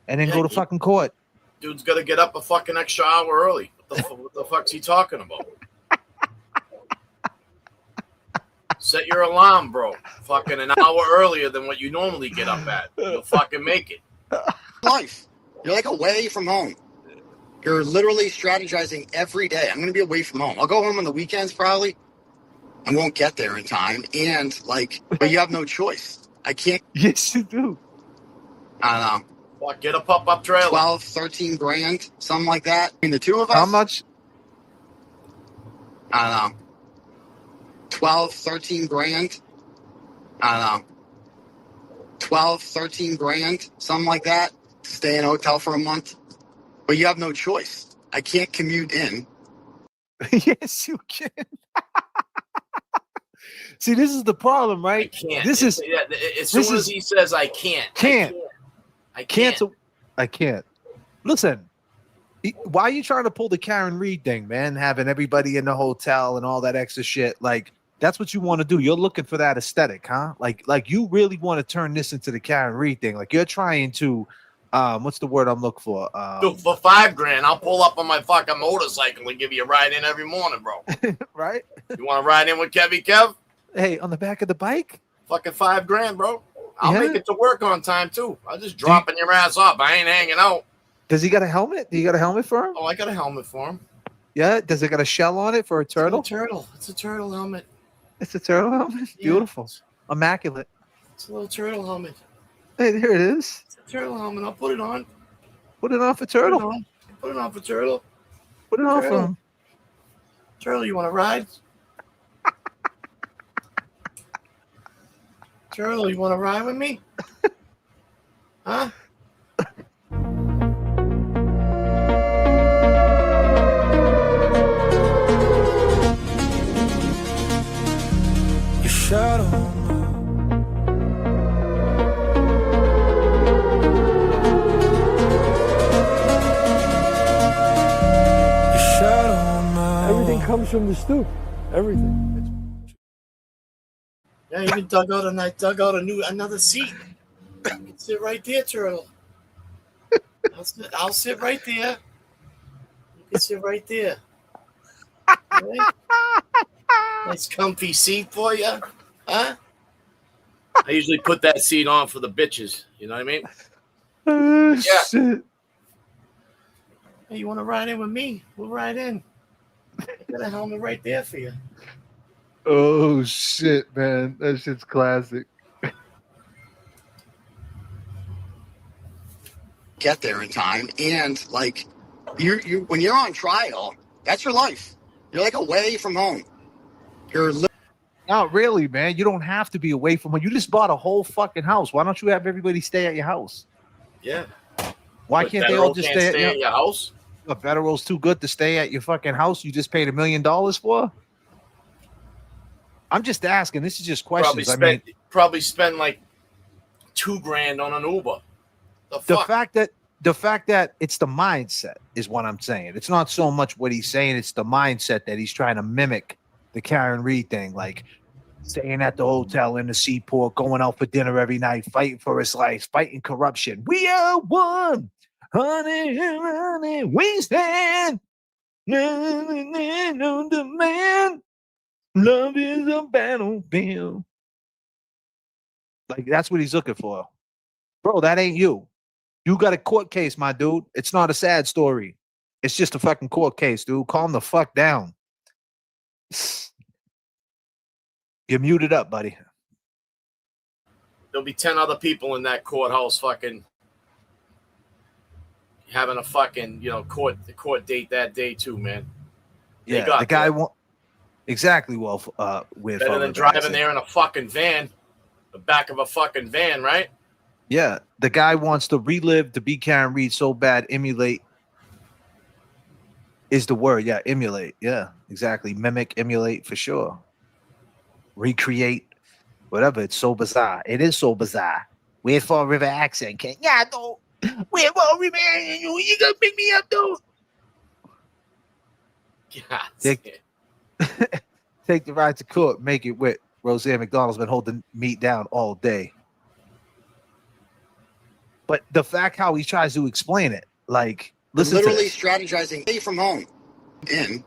and then go to fucking court. Dude's got to get up a fucking extra hour early. What the fuck's he talking about? Set your alarm, bro. Fucking an hour earlier than what you normally get up at. You'll fucking make it. Life. You're like away from home. You're literally strategizing every day. I'm going to be away from home. I'll go home on the weekends probably. I won't get there in time. And like, but you have no choice. I can't. Yes, you do. I don't know. What, get a pop-up trailer. 12, 13 grand, something like that. Between the two of us. How much? I don't know. 12, 13 grand. I don't know. 12, 13 grand, something like that, to stay in a hotel for a month. But you have no choice. I can't commute in. Yes, you can. See, this is the problem, right? I can't. This is as soon as he says I can't. I can't. Listen, why are you trying to pull the Karen Reed thing, man? Having everybody in the hotel and all that extra shit. Like, that's what you want to do. You're looking for that aesthetic, huh? Like you really want to turn this into the Karen Reed thing. Like, you're trying to, what's the word I'm looking for? Dude, for $5 grand, I'll pull up on my fucking motorcycle and give you a ride in every morning, bro. Right? You want to ride in with Kev? Hey, on the back of the bike? Fucking $5 grand, bro. I'll make it to work on time too. I'll just dropping your ass off. I ain't hanging out. Does he got a helmet? Do you got a helmet for him? Oh, I got a helmet for him. Yeah. Does it got a shell on it for a turtle? It's a turtle. It's a turtle helmet. It's a turtle helmet. Yeah. Beautiful. Immaculate. It's a little turtle helmet. Hey, there it is. It's a turtle helmet. I'll put it on. Put it on for turtle. Put it on for turtle. Put it on for him. Turtle, you want to ride? Turtle, you want to ride with me? Huh? Your shadow. Everything comes from the stoop. Everything. Yeah, you even dug out another seat. You can sit right there, Turtle. I'll sit right there. You can sit right there. Right? Nice comfy seat for you. Huh? I usually put that seat on for the bitches. You know what I mean? Yeah. Shit. Hey, you want to ride in with me? We'll ride in. I got a helmet right there for you. Oh shit, man. That shit's classic. Get there in time. And like you when you're on trial, that's your life. You're like away from home. You're not really, man. You don't have to be away from home. You just bought a whole fucking house. Why don't you have everybody stay at your house? Yeah. Why can't they all just stay at your house? A Federal's too good to stay at your fucking house you just paid $1 million for? I'm just asking. This is just questions. Probably spend like $2 grand on an Uber. The fact that it's the mindset is what I'm saying. It's not so much what he's saying. It's the mindset that he's trying to mimic the Karen Reed thing. Like, staying at the hotel in the seaport, going out for dinner every night, fighting for his life, fighting corruption. We are one, honey, we stand. No demand. Love is a battlefield. Like, that's what he's looking for. Bro, that ain't you. You got a court case, my dude. It's not a sad story. It's just a fucking court case, dude. Calm the fuck down. You're muted up, buddy. There'll be 10 other people in that courthouse fucking having a fucking, court date that day too, man. Yeah, the guy won't. Exactly. Well, with better than driving there in a fucking van, the back of a fucking van, right? Yeah, the guy wants to relive the B. Karen Reed so bad. Emulate is the word. Yeah, emulate. Yeah, exactly. Mimic, emulate for sure. Recreate, whatever. It's so bizarre. It is so bizarre. Weird Fall River accent, Ken. Yeah, no. Weird Fall River. You gonna pick me up, dude? Take the ride to court. Make it with Roseanne McDonald's been holding meat down all day. But the fact how he tries to explain it, like, listen literally to strategizing away from home and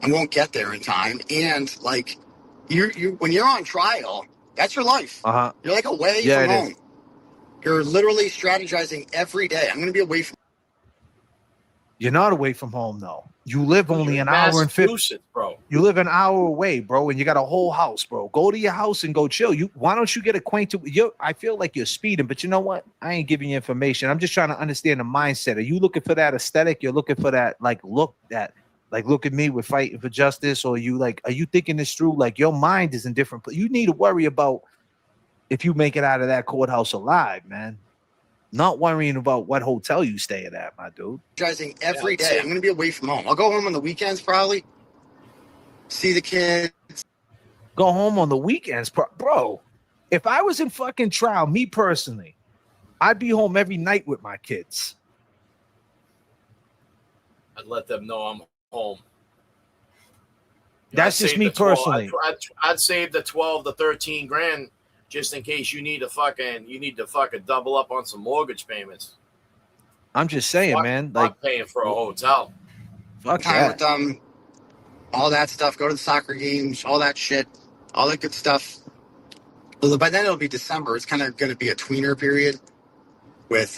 won't get there in time. And like you when you're on trial, that's your life. You're like away from home. You're literally strategizing every day. I'm going to be away from. You're not away from home, though. You live only an hour and 50. Bro. You live an hour away, bro, and you got a whole house, bro. Go to your house and go chill. Why don't you get acquainted with you? I feel like you're speeding, but you know what? I ain't giving you information. I'm just trying to understand the mindset. Are you looking for that aesthetic? You're looking for that, look at me, we're fighting for justice, or are you thinking this through? Like, your mind is in different. You need to worry about if you make it out of that courthouse alive, man. Not worrying about what hotel you stay at, my dude. Strategizing every day. I'm going to be away from home. I'll go home on the weekends probably. See the kids. Go home on the weekends, bro. If I was in fucking trial, me personally, I'd be home every night with my kids. I'd let them know I'm home. That's just me personally. I'd save the 12 to 13 grand just in case you need to fucking double up on some mortgage payments. I'm just saying, man. Like paying for a hotel. Fuck time with them. All that stuff. Go to the soccer games. All that shit. All that good stuff. By then it'll be December. It's kind of going to be a tweener period with,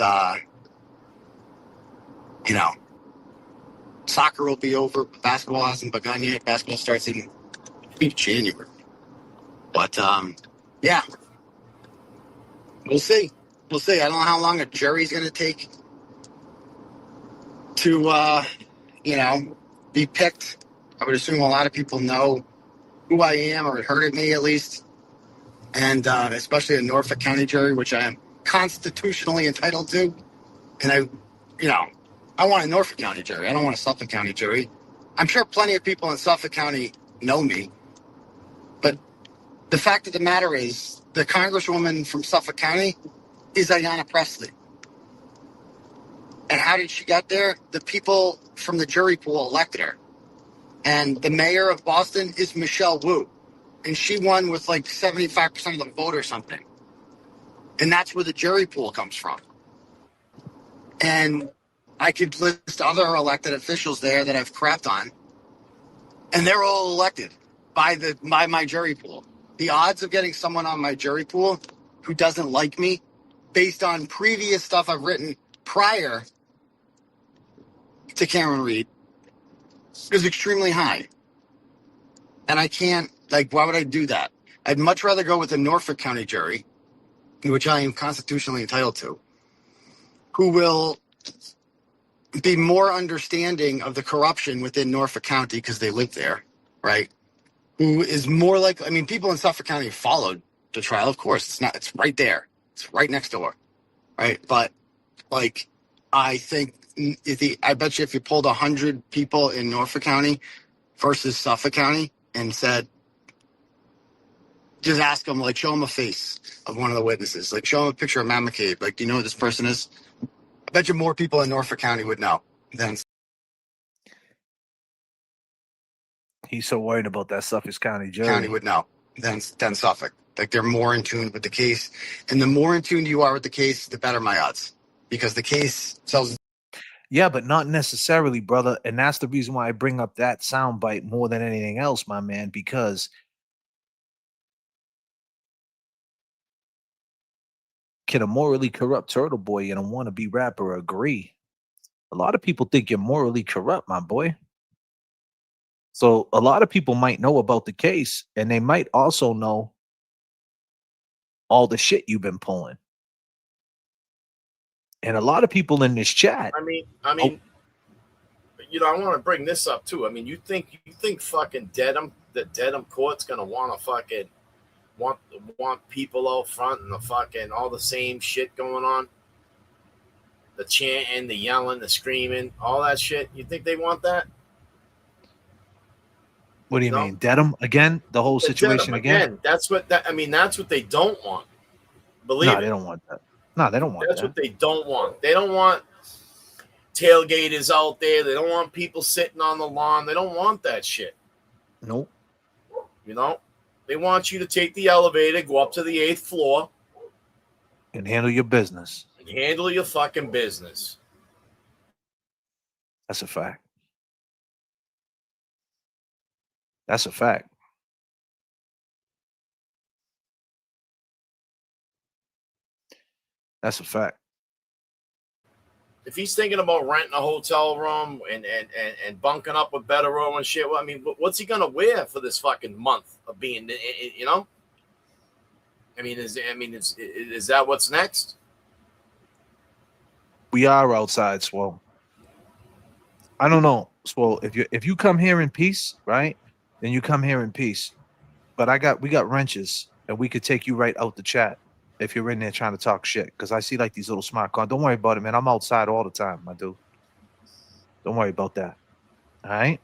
soccer will be over. Basketball hasn't begun yet. Basketball starts in January. But, yeah. We'll see. I don't know how long a jury's going to take to, be picked. I would assume a lot of people know who I am or had heard of me at least. And especially a Norfolk County jury, which I am constitutionally entitled to. And I want a Norfolk County jury. I don't want a Suffolk County jury. I'm sure plenty of people in Suffolk County know me. But the fact of the matter is, the congresswoman from Suffolk County is Ayanna Pressley. And how did she get there? The people from the jury pool elected her. And the mayor of Boston is Michelle Wu. And she won with like 75% of the vote or something. And that's where the jury pool comes from. And I could list other elected officials there that I've crapped on. And they're all elected by my jury pool. The odds of getting someone on my jury pool who doesn't like me based on previous stuff I've written prior to Karen Reed is extremely high. And I can't, why would I do that? I'd much rather go with the Norfolk County jury, which I am constitutionally entitled to, who will be more understanding of the corruption within Norfolk County because they live there, right? Who is more people in Suffolk County followed the trial. Of course, it's right there. It's right next door, right? But I think I bet you if you pulled 100 people in Norfolk County versus Suffolk County and said, just ask them, show them a face of one of the witnesses, show them a picture of Matt McCabe. Do you know who this person is? I bet you more people in Norfolk County would know than. He's so worried about that Suffolk County jury. County would know than Suffolk. Like they're more in tune with the case, and the more in tune you are with the case, the better my odds, because the case sells. Yeah, but not necessarily, brother. And that's the reason why I bring up that soundbite more than anything else, my man, because can a morally corrupt Turtle Boy and a wannabe rapper agree? A lot of people think you're morally corrupt, my boy. So a lot of people might know about the case, and they might also know all the shit you've been pulling. And a lot of people in this chat. I mean, you know, I want to bring this up too. I mean, you think fucking the Dedham court's gonna want to fucking want people out front and the fucking all the same shit going on, the chanting, the yelling, the screaming, all that shit. You think they want that? What do you mean, Dedham again? The whole situation again? That's what that's what they don't want. Believe No, it. they don't want that. No, they don't want That's that. what they don't want. They don't want tailgaters out there. They don't want people sitting on the lawn. They don't want that shit. Nope. You know, they want you to take the elevator, go up to the 8th floor, and handle your business. And handle your fucking business. That's a fact. That's a fact. That's a fact. If he's thinking about renting a hotel room and bunking up with better room and shit, well, I mean, what's he gonna wear for this fucking month of being, you know? I mean, is that what's next? We are outside, Swole. I don't know, Swole. If you come here in peace, right? Then you come here in peace. But we got wrenches, and we could take you right out the chat if you're in there trying to talk shit. Because I see like these little smart cars. Don't worry about it, man. I'm outside all the time, my dude. Don't worry about that. All right?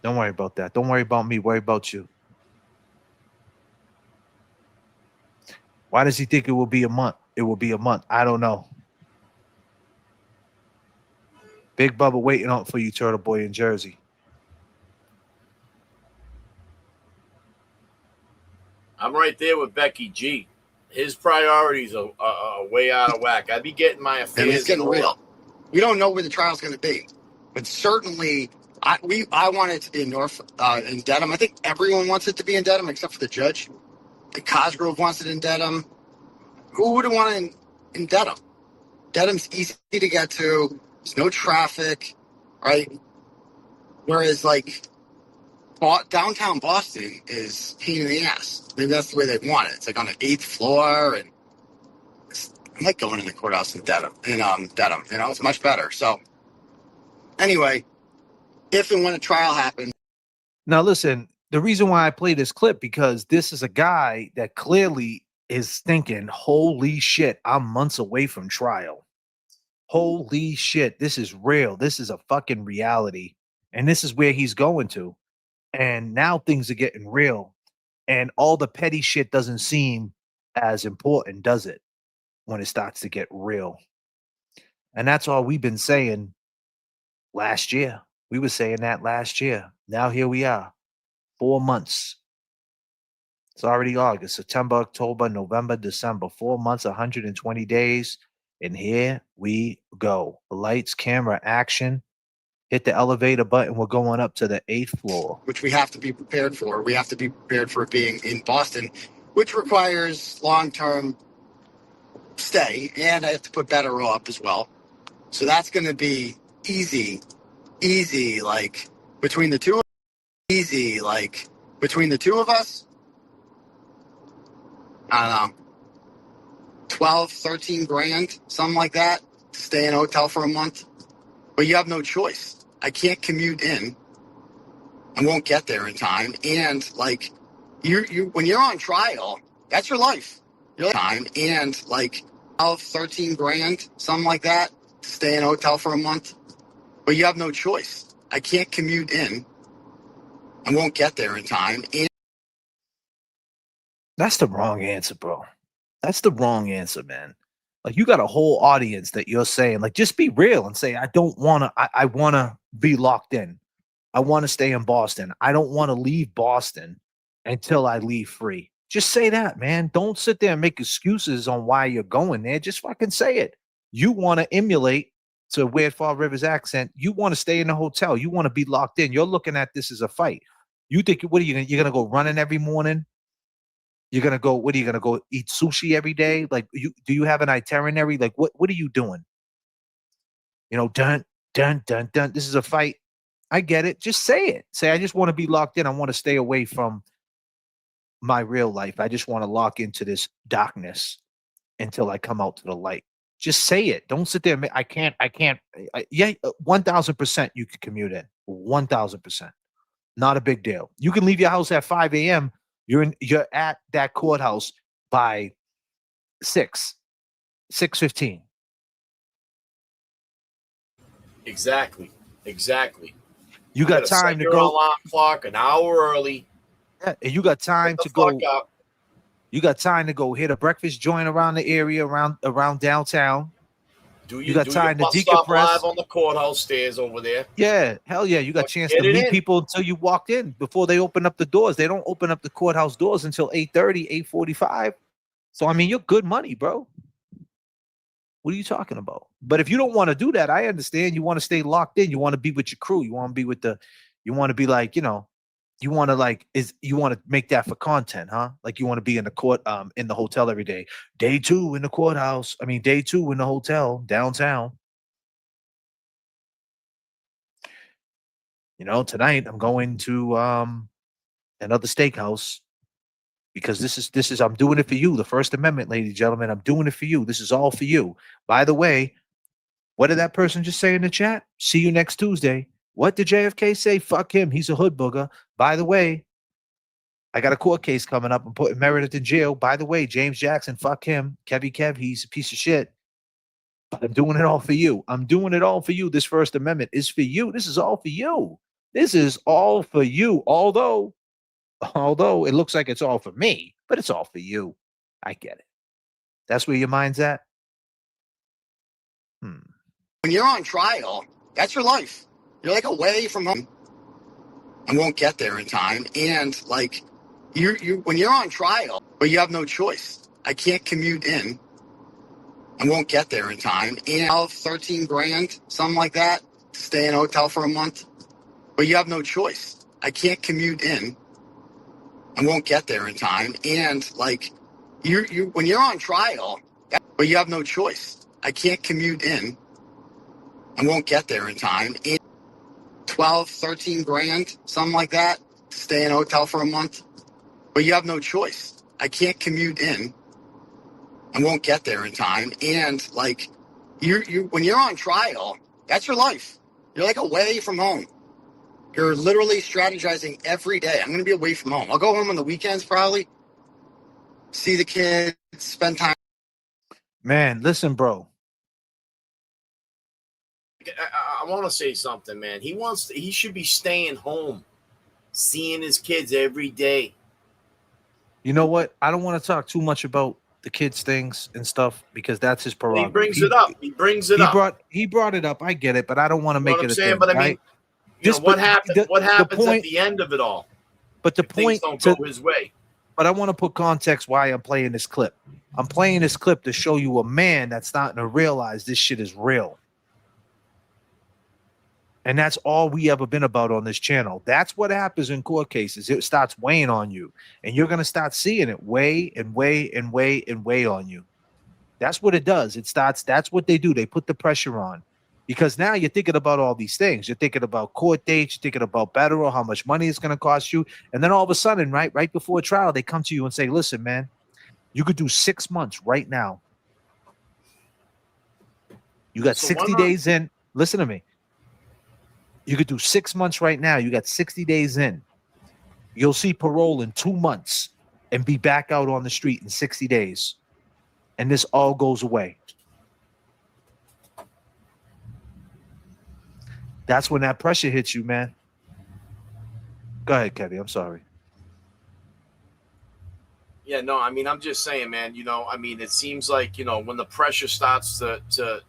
Don't worry about that. Don't worry about me. Worry about you. Why does he think it will be a month? It will be a month. I don't know. Big Bubba waiting out for you, Turtle Boy in Jersey. I'm right there with Becky G. His priorities are way out of whack. I'd be getting my affairs. And it's getting real. We don't know where the trial's going to be, but certainly I want it to be in in Dedham. I think everyone wants it to be in Dedham except for the judge. The Cosgrove wants it in Dedham. Who wouldn't want it in Dedham? Dedham's easy to get to. There's no traffic, right? Whereas like downtown Boston is pain in the ass. Maybe that's the way they want it. It's like on the 8th floor, and I like going in the courthouse in Dedham. You know, it's much better. So anyway, if and when a trial happens. Now listen, the reason why I play this clip, because this is a guy that clearly is thinking, holy shit, I'm months away from trial. Holy shit, this is real. This is a fucking reality. And this is where he's going to. And now things are getting real. And all the petty shit doesn't seem as important, does it? When it starts to get real. And that's all we've been saying last year. We were saying that last year. Now here we are. 4 months. It's already August, September, October, November, December. 4 months, 120 days. And here we go. Lights, camera, action. Hit the elevator button. We're going up to the 8th floor. Which we have to be prepared for. We have to be prepared for it being in Boston, which requires long-term stay. And I have to put better up as well. So that's going to be easy, like between the two of us, I don't know, 12, 13 grand, something like that, to stay in a hotel for a month. But you have no choice. I can't commute in. I won't get there in time. And like you when you're on trial, that's your life. Your time. And like 12, 13 grand, something like that, to stay in a hotel for a month. But you have no choice. I can't commute in. I won't get there in time. And that's the wrong answer, bro. That's the wrong answer, man. Like, you got a whole audience that you're saying, like, just be real and say, I don't want to, I want to be locked in. I want to stay in Boston. I don't want to leave Boston until I leave free. Just say that, man. Don't sit there and make excuses on why you're going there. Just fucking say it. You want to emulate to Weird Fall River's accent. You want to stay in the hotel. You want to be locked in. You're looking at this as a fight. You think, what are you going to, you're going to go running every morning? You're going to go, what are you going to go eat sushi every day? Like, do you have an itinerary? Like, what are you doing? You know, dun, dun, dun, dun. This is a fight. I get it. Just say it. Say, I just want to be locked in. I want to stay away from my real life. I just want to lock into this darkness until I come out to the light. Just say it. Don't sit there. I can't. Yeah, 1,000% you could commute in. 1,000%. Not a big deal. You can leave your house at 5 a.m. You're at that courthouse by 6:15. Exactly. You got time to your go. Alarm clock an hour early. Yeah, and you got time to go. You got time to go hit a breakfast joint around the area, around downtown. You got time to decompress. Live on the courthouse stairs over there. Yeah, hell yeah. You got a chance to meet people until you walked in before they open up the doors. They don't open up the courthouse doors until 8:30, 8:45. So, I mean, you're good money, bro. What are you talking about? But if you don't want to do that, I understand. You want to stay locked in. You want to be with your crew. You want to be with you want to be like, you know, you want to make that for content, huh? Like you want to be in the court, in the hotel every day. Day 2 in the courthouse. I mean, day 2 in the hotel downtown. You know, tonight I'm going to another steakhouse because this is I'm doing it for you. The First Amendment, ladies and gentlemen, I'm doing it for you. This is all for you. By the way, what did that person just say in the chat? See you next Tuesday. What did J.F.K. say? Fuck him. He's a hood booger. By the way, I got a court case coming up. I'm putting Meredith in jail. By the way, James Jackson, fuck him. Kevy Kev, he's a piece of shit. But I'm doing it all for you. I'm doing it all for you. This First Amendment is for you. This is all for you. This is all for you. Although it looks like it's all for me, but it's all for you. I get it. That's where your mind's at. When you're on trial, that's your life. You're like away from home and won't get there in time. And like you when you're on trial, but you have no choice. I can't commute in and won't get there in time. And I'll have 13 grand, something like that, to stay in a hotel for a month. But you have no choice. I can't commute in and won't get there in time. And like you when you're on trial, but you have no choice. I can't commute in and won't get there in time. And 12, 13 grand, something like that, to stay in a hotel for a month. But you have no choice. I can't commute in and won't get there in time. And like you when you're on trial, that's your life. You're like away from home. You're literally strategizing every day. I'm going to be away from home. I'll go home on the weekends probably, see the kids, spend time. Man, listen, bro. I want to say something, man. He should be staying home, seeing his kids every day. You know what? I don't want to talk too much about the kids' things and stuff because that's his prerogative. He brings it up. He brought it up. I get it, but I don't want to make it a thing. But I mean, what happens point, at the end of it all? But the point don't go his way. But I want to put context why I'm playing this clip. I'm playing this clip to show you a man that's starting to realize this shit is real. And that's all we ever been about on this channel. That's what happens in court cases. It starts weighing on you. And you're going to start seeing it weigh and weigh and weigh and weigh on you. That's what it does. That's what they do. They put the pressure on. Because now you're thinking about all these things. You're thinking about court dates. You're thinking about federal, how much money it's going to cost you. And then all of a sudden, right before trial, they come to you and say, listen, man, you could do 6 months right now. You got 60 days in. Listen to me. You could do 6 months right now. You got 60 days in. You'll see parole in 2 months and be back out on the street in 60 days. And this all goes away. That's when that pressure hits you, man. Go ahead, Kevin. I'm sorry. Yeah, no, I mean, I'm just saying, man, I mean, it seems like, when the pressure starts to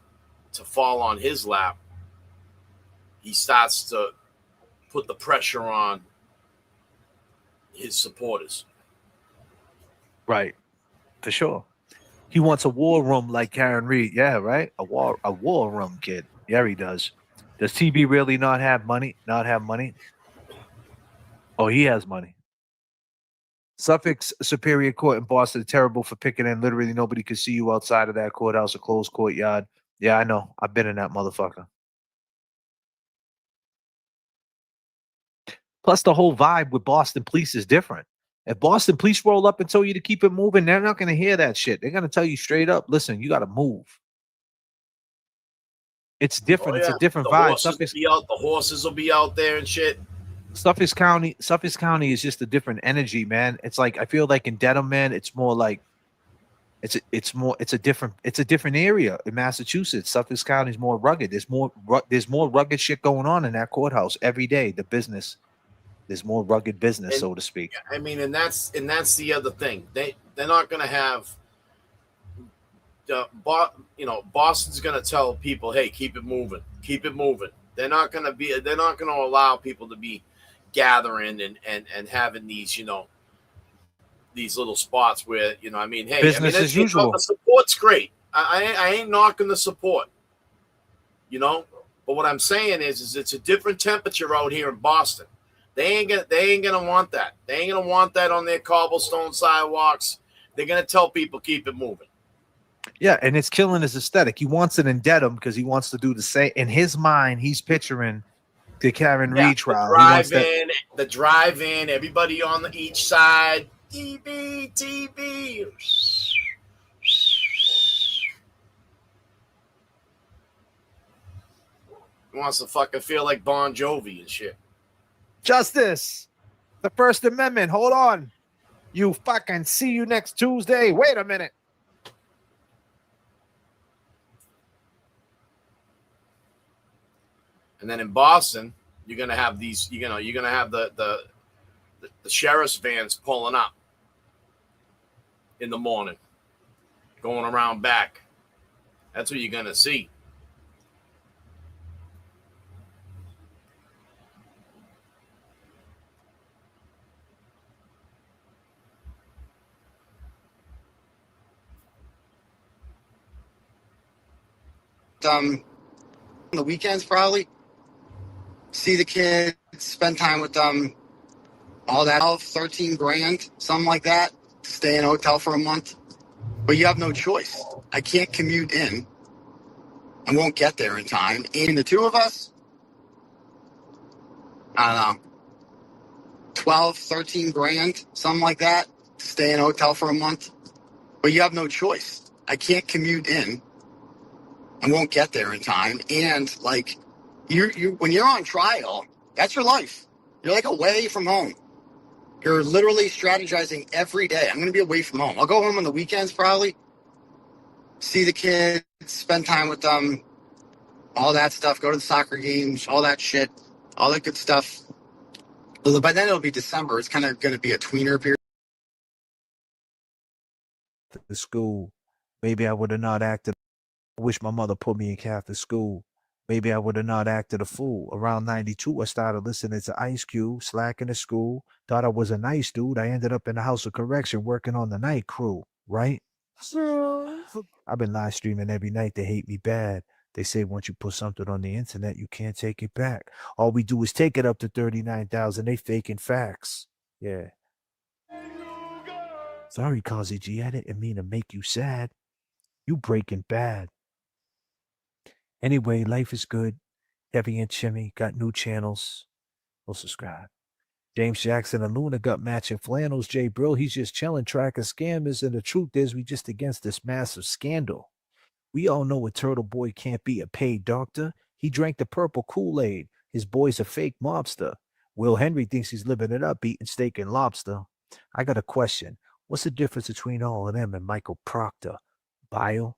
fall on his lap, he starts to put the pressure on his supporters. Right. For sure. He wants a war room like Karen Reed. Yeah, right? A war room, kid. Yeah, he does. Does TB really not have money? Not have money? Oh, he has money. Suffolk's Superior Court in Boston, terrible for picking in. Literally nobody could see you outside of that courthouse, a closed courtyard. Yeah, I know. I've been in that motherfucker. Plus, the whole vibe with Boston police is different. If Boston police roll up and tell you to keep it moving, they're not going to hear that shit. They're going to tell you straight up, listen, you got to move. It's different. Oh, It's yeah. a different The vibe. horses will be out there and shit. Suffolk County is just a different energy, man. It's like I feel like in Dedham, man, it's more like it's a different area in Massachusetts. Suffolk County is more rugged. There's more rugged shit going on in that courthouse every day. The business, there's more rugged business, so to speak. I mean, and that's the other thing. They're not going to have. Boston's going to tell people, hey, keep it moving. They're not going to allow people to be gathering and having these, these little spots where, I mean, hey, Business as usual. The support's great. I ain't knocking the support, but what I'm saying is it's a different temperature out here in Boston. They ain't gonna want that. They ain't gonna want that on their cobblestone sidewalks. They're gonna tell people keep it moving. Yeah, and it's killing his aesthetic. He wants it in Dedham because he wants to do the same. In his mind, he's picturing the Karen Reed trial. The drive-in, everybody on each side. TB. He wants to fucking feel like Bon Jovi and shit. Justice, the First Amendment. Hold on. You fucking see you next Tuesday. Wait a minute. And then in Boston, you're gonna have these. You're gonna have the sheriff's vans pulling up in the morning, going around back. That's what you're gonna see. On the weekends, probably see the kids, spend time with them, all that, 13 grand, something like that, to stay in a hotel for a month. But you have no choice. I can't commute in. I won't get there in time. And the two of us, I don't know, 12, 13 grand, something like that, to stay in a hotel for a month. But you have no choice. I can't commute in. I won't get there in time. And like you when you're on trial, that's your life. You're like away from home. You're literally strategizing every day. I'm going to be away from home. I'll go home on the weekends probably, see the kids, spend time with them, all that stuff, go to the soccer games, all that shit, all that good stuff. By then it'll be December. It's kind of going to be a tweener period. The school. Maybe I would have not acted. I wish my mother put me in Catholic school. Maybe I would have not acted a fool. Around 92, I started listening to Ice Cube, slacking at school. Thought I was a nice dude. I ended up in the House of Correction working on the night crew, right? I've been live streaming every night. They hate me bad. They say once you put something on the internet, you can't take it back. All we do is take it up to 39,000. They faking facts. Yeah. Sorry, Kazi G. I didn't mean to make you sad. You breaking bad. Anyway, life is good. Heavy and Chimmy got new channels. We'll subscribe. James Jackson and Luna got matching flannels. Jay Brill, he's just chilling, tracking scammers. And the truth is, we just against this massive scandal. We all know a turtle boy can't be a paid doctor. He drank the purple Kool-Aid. His boy's a fake mobster. Will Henry thinks he's living it up, eating steak and lobster. I got a question. What's the difference between all of them and Michael Proctor? Bio?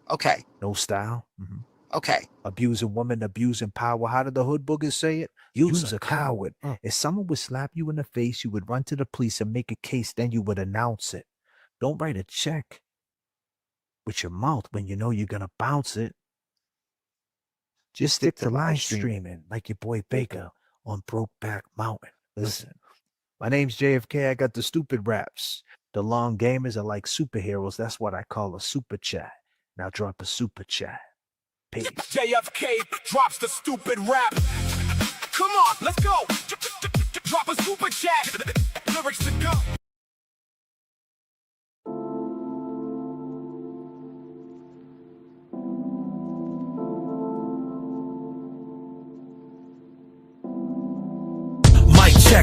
Okay. No style? Mm-hmm. Okay. Abusing woman, abusing power. How did the hood boogers say it? You's a coward. If someone would slap you in the face, you would run to the police and make a case, then you would announce it. Don't write a check with your mouth when you know you're going to bounce it. Just stick to live streaming like your boy Baker on Brokeback Mountain. Listen, My name's J.F.K. I got the stupid raps. The long gamers are like superheroes. That's what I call a super chat. Now drop a super chat. Peace. J.F.K. drops the stupid rap. Come on, let's go. Drop a super chat. Lyrics to go.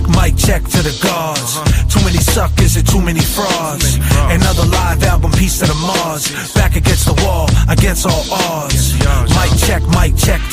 Mic check to the gods. Too many suckers and too many frauds. Another live album, piece to the Mars. Back against the wall, against all odds. Mic check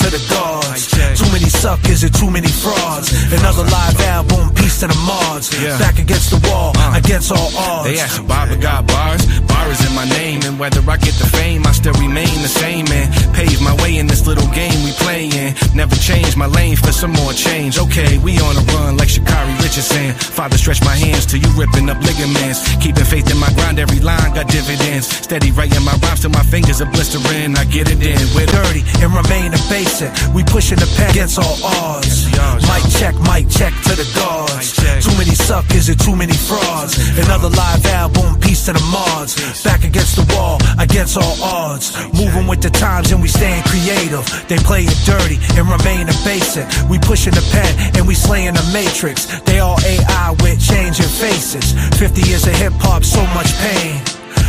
to the gods. Too many suckers and too many frauds. Another live album, piece to the Mars. Back against the wall, against all odds. They ask if Baba got bars. Bar is in my name, and whether I get the fame, I still remain the same and pave my way in this little game we playing. Never change my lane for some more change. Okay, we on a run like Sha'Carri Richardson. Father, stretch my hands till you ripping up ligaments. Keeping faith in my grind, every line got dividends. Steady writing my rhymes till my fingers are blistering. I get it in with dirty and remain a basic. We pushing the pen against all odds. Mic check to the gods. Too many suckers and too many frauds. Another live album, piece to the Mars. Back against the wall, against all odds. Moving with the times and we staying creative. They play it dirty and remain a basic. We pushing the pen and we slaying the matrix. They all AI with changing faces. 50 years of hip-hop, so much pain.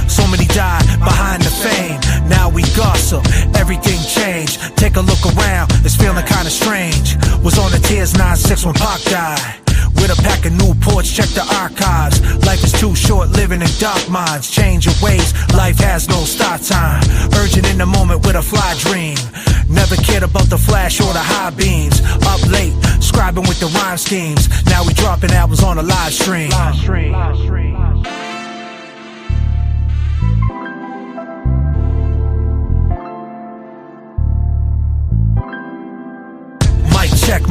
So many died behind the fame. Now we gossip, everything changed. Take a look around, it's feeling kinda strange. Was on the Tears 9-6 when Pac died. With a pack of Newports, check the archives. Life is too short, living in dark minds. Change your ways, life has no start time. Urgent in the moment with a fly dream. Never cared about the flash or the high beams. Up late, scribing with the rhyme schemes. Now we dropping albums on a live stream.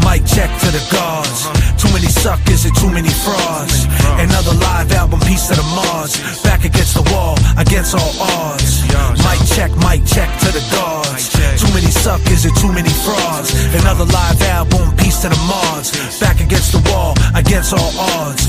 Mic check to the gods. Too many suckers and too many frauds. Another live album, piece to the Mars. Back against the wall, against all odds. Mic check to the gods. Too many suckers and too many frauds. Another live album, piece to the Mars. Back against the wall, against all odds.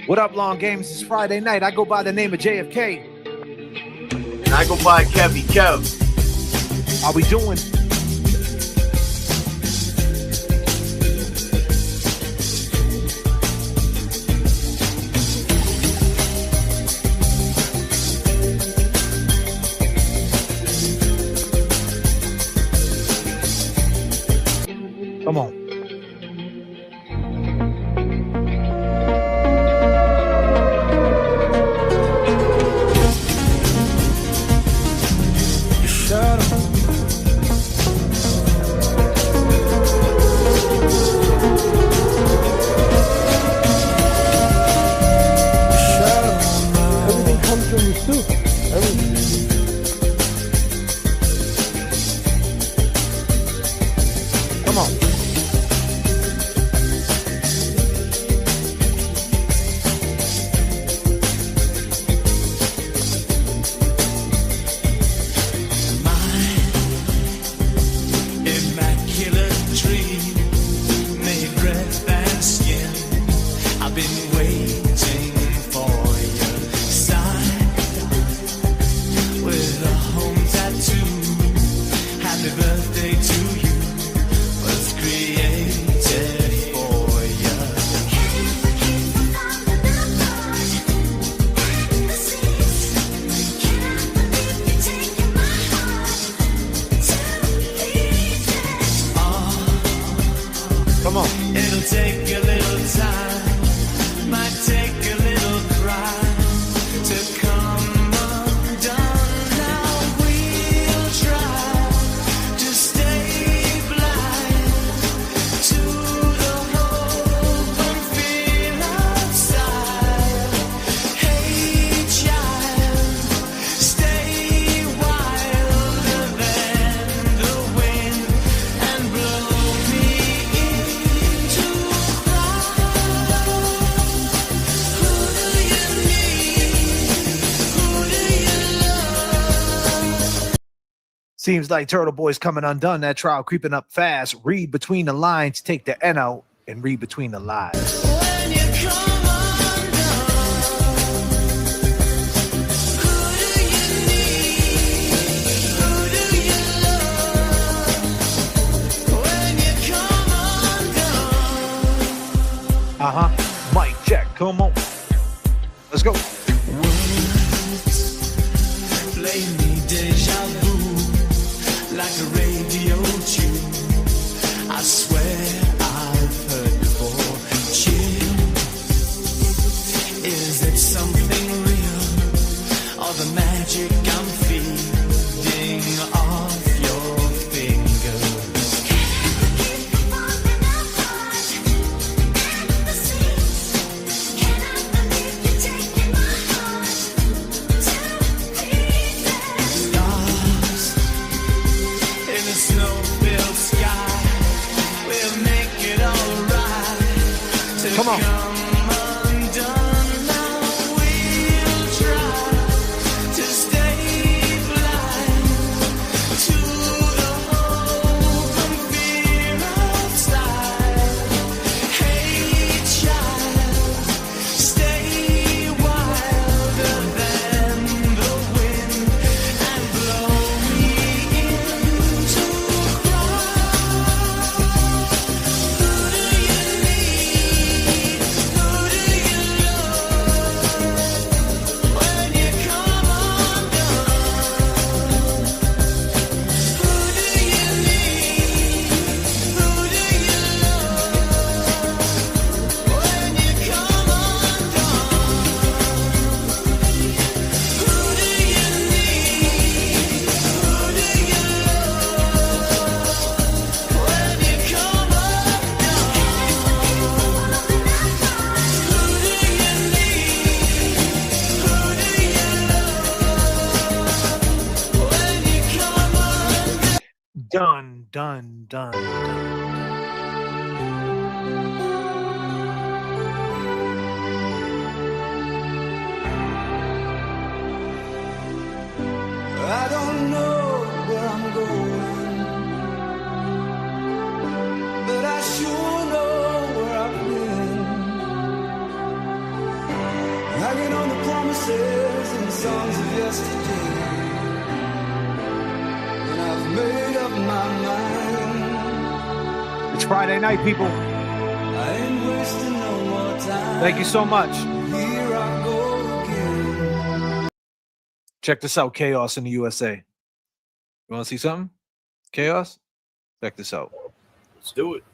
What up, Long Games? It's Friday night. I go by the name of J.F.K. And I go by Kevy Kev. How we doing? Come on. Seems like Turtle Boy's coming undone. That trial creeping up fast. Read between the lines, take the N out, and read between the lies. Mic check, come on. Let's go. Play me deja vu like a radio tune. I swear I've heard before. Chill. Is it something real or the magic I'm feeding off your fingers? Come on. Done. I don't know where I'm going, but I sure know where I've been. Hanging on the promises and the songs of yesterday, and I've made up my mind. It's Friday night, people. I ain't wasting no more time. Thank you so much. Here I go again. Check this out, Chaos in the USA. You want to see something? Chaos? Check this out. Let's do it.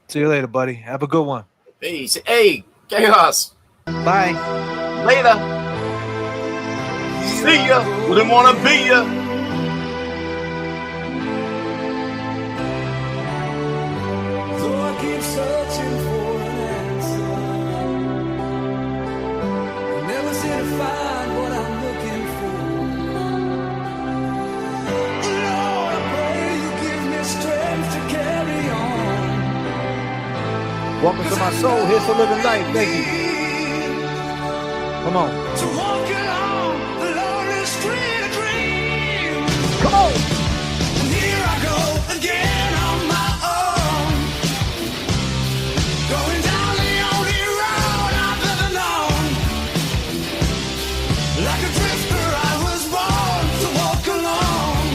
See you later, buddy. Have a good one. Peace. Hey, Chaos. Bye. Later. See ya. Wouldn't want to be ya. Though I keep searching for an answer, I never seem to find what I'm looking for. Lord, I pray you give me strength to carry on. Welcome to my soul. Here's the living life. Thank you. Come on. To walk along the lonely street of dreams. Come on. And here I go again on my own, going down the only road I've ever known. Like a drifter, I was born to walk alone,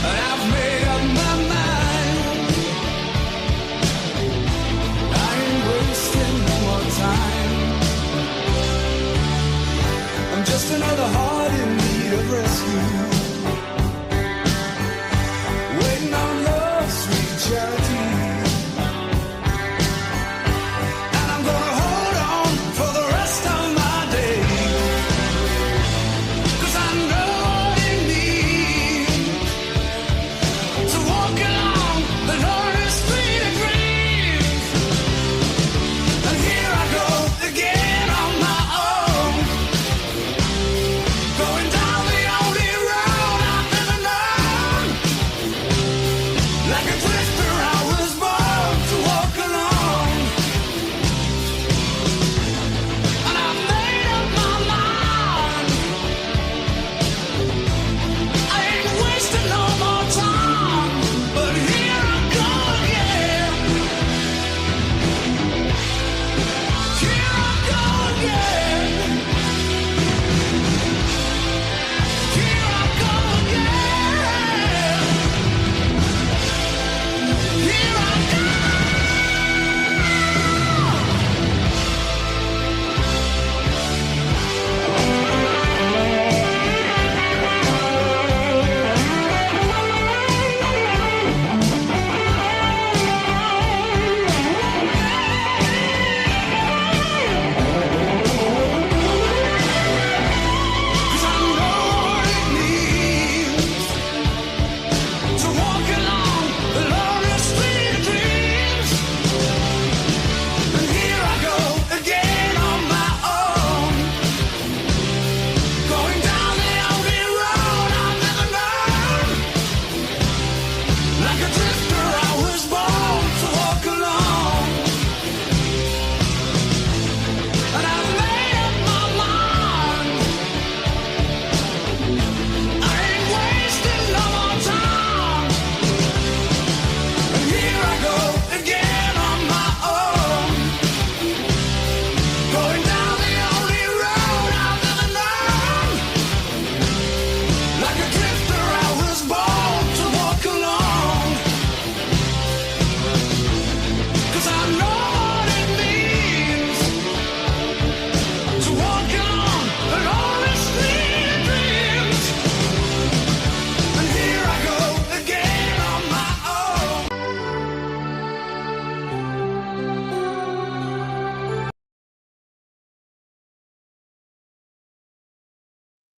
and I've made up my mind. I ain't wasting no more time. I'm just another heart in need of rest.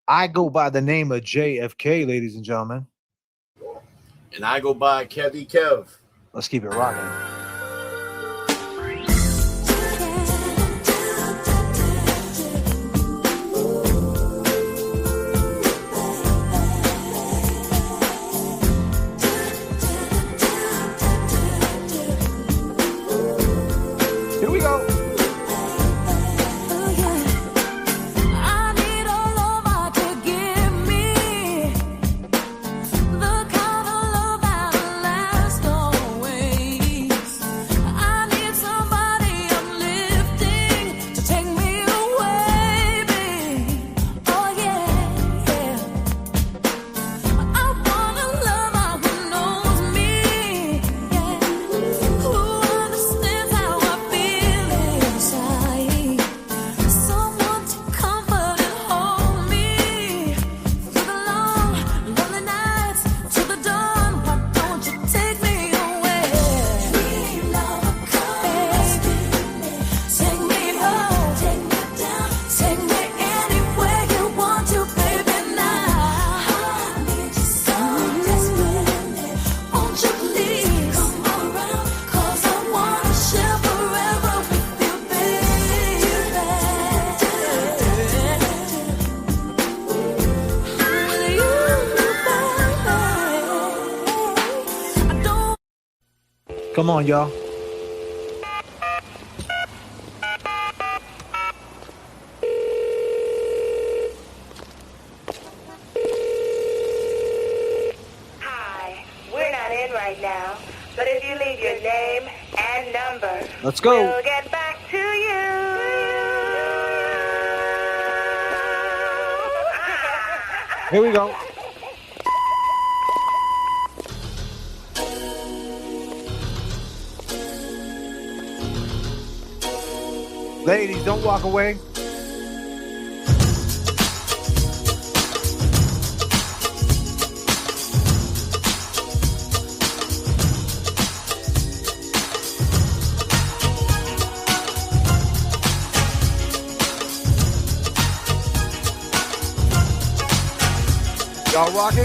I go by the name of J.F.K, ladies and gentlemen. And I go by Kevy Kev. Let's keep it rocking. Here we go. Come on, y'all. Hi, we're not in right now, but if you leave your name and number, Let's go. we'll get back to you. Here we go. Ladies, don't walk away. Y'all rocking?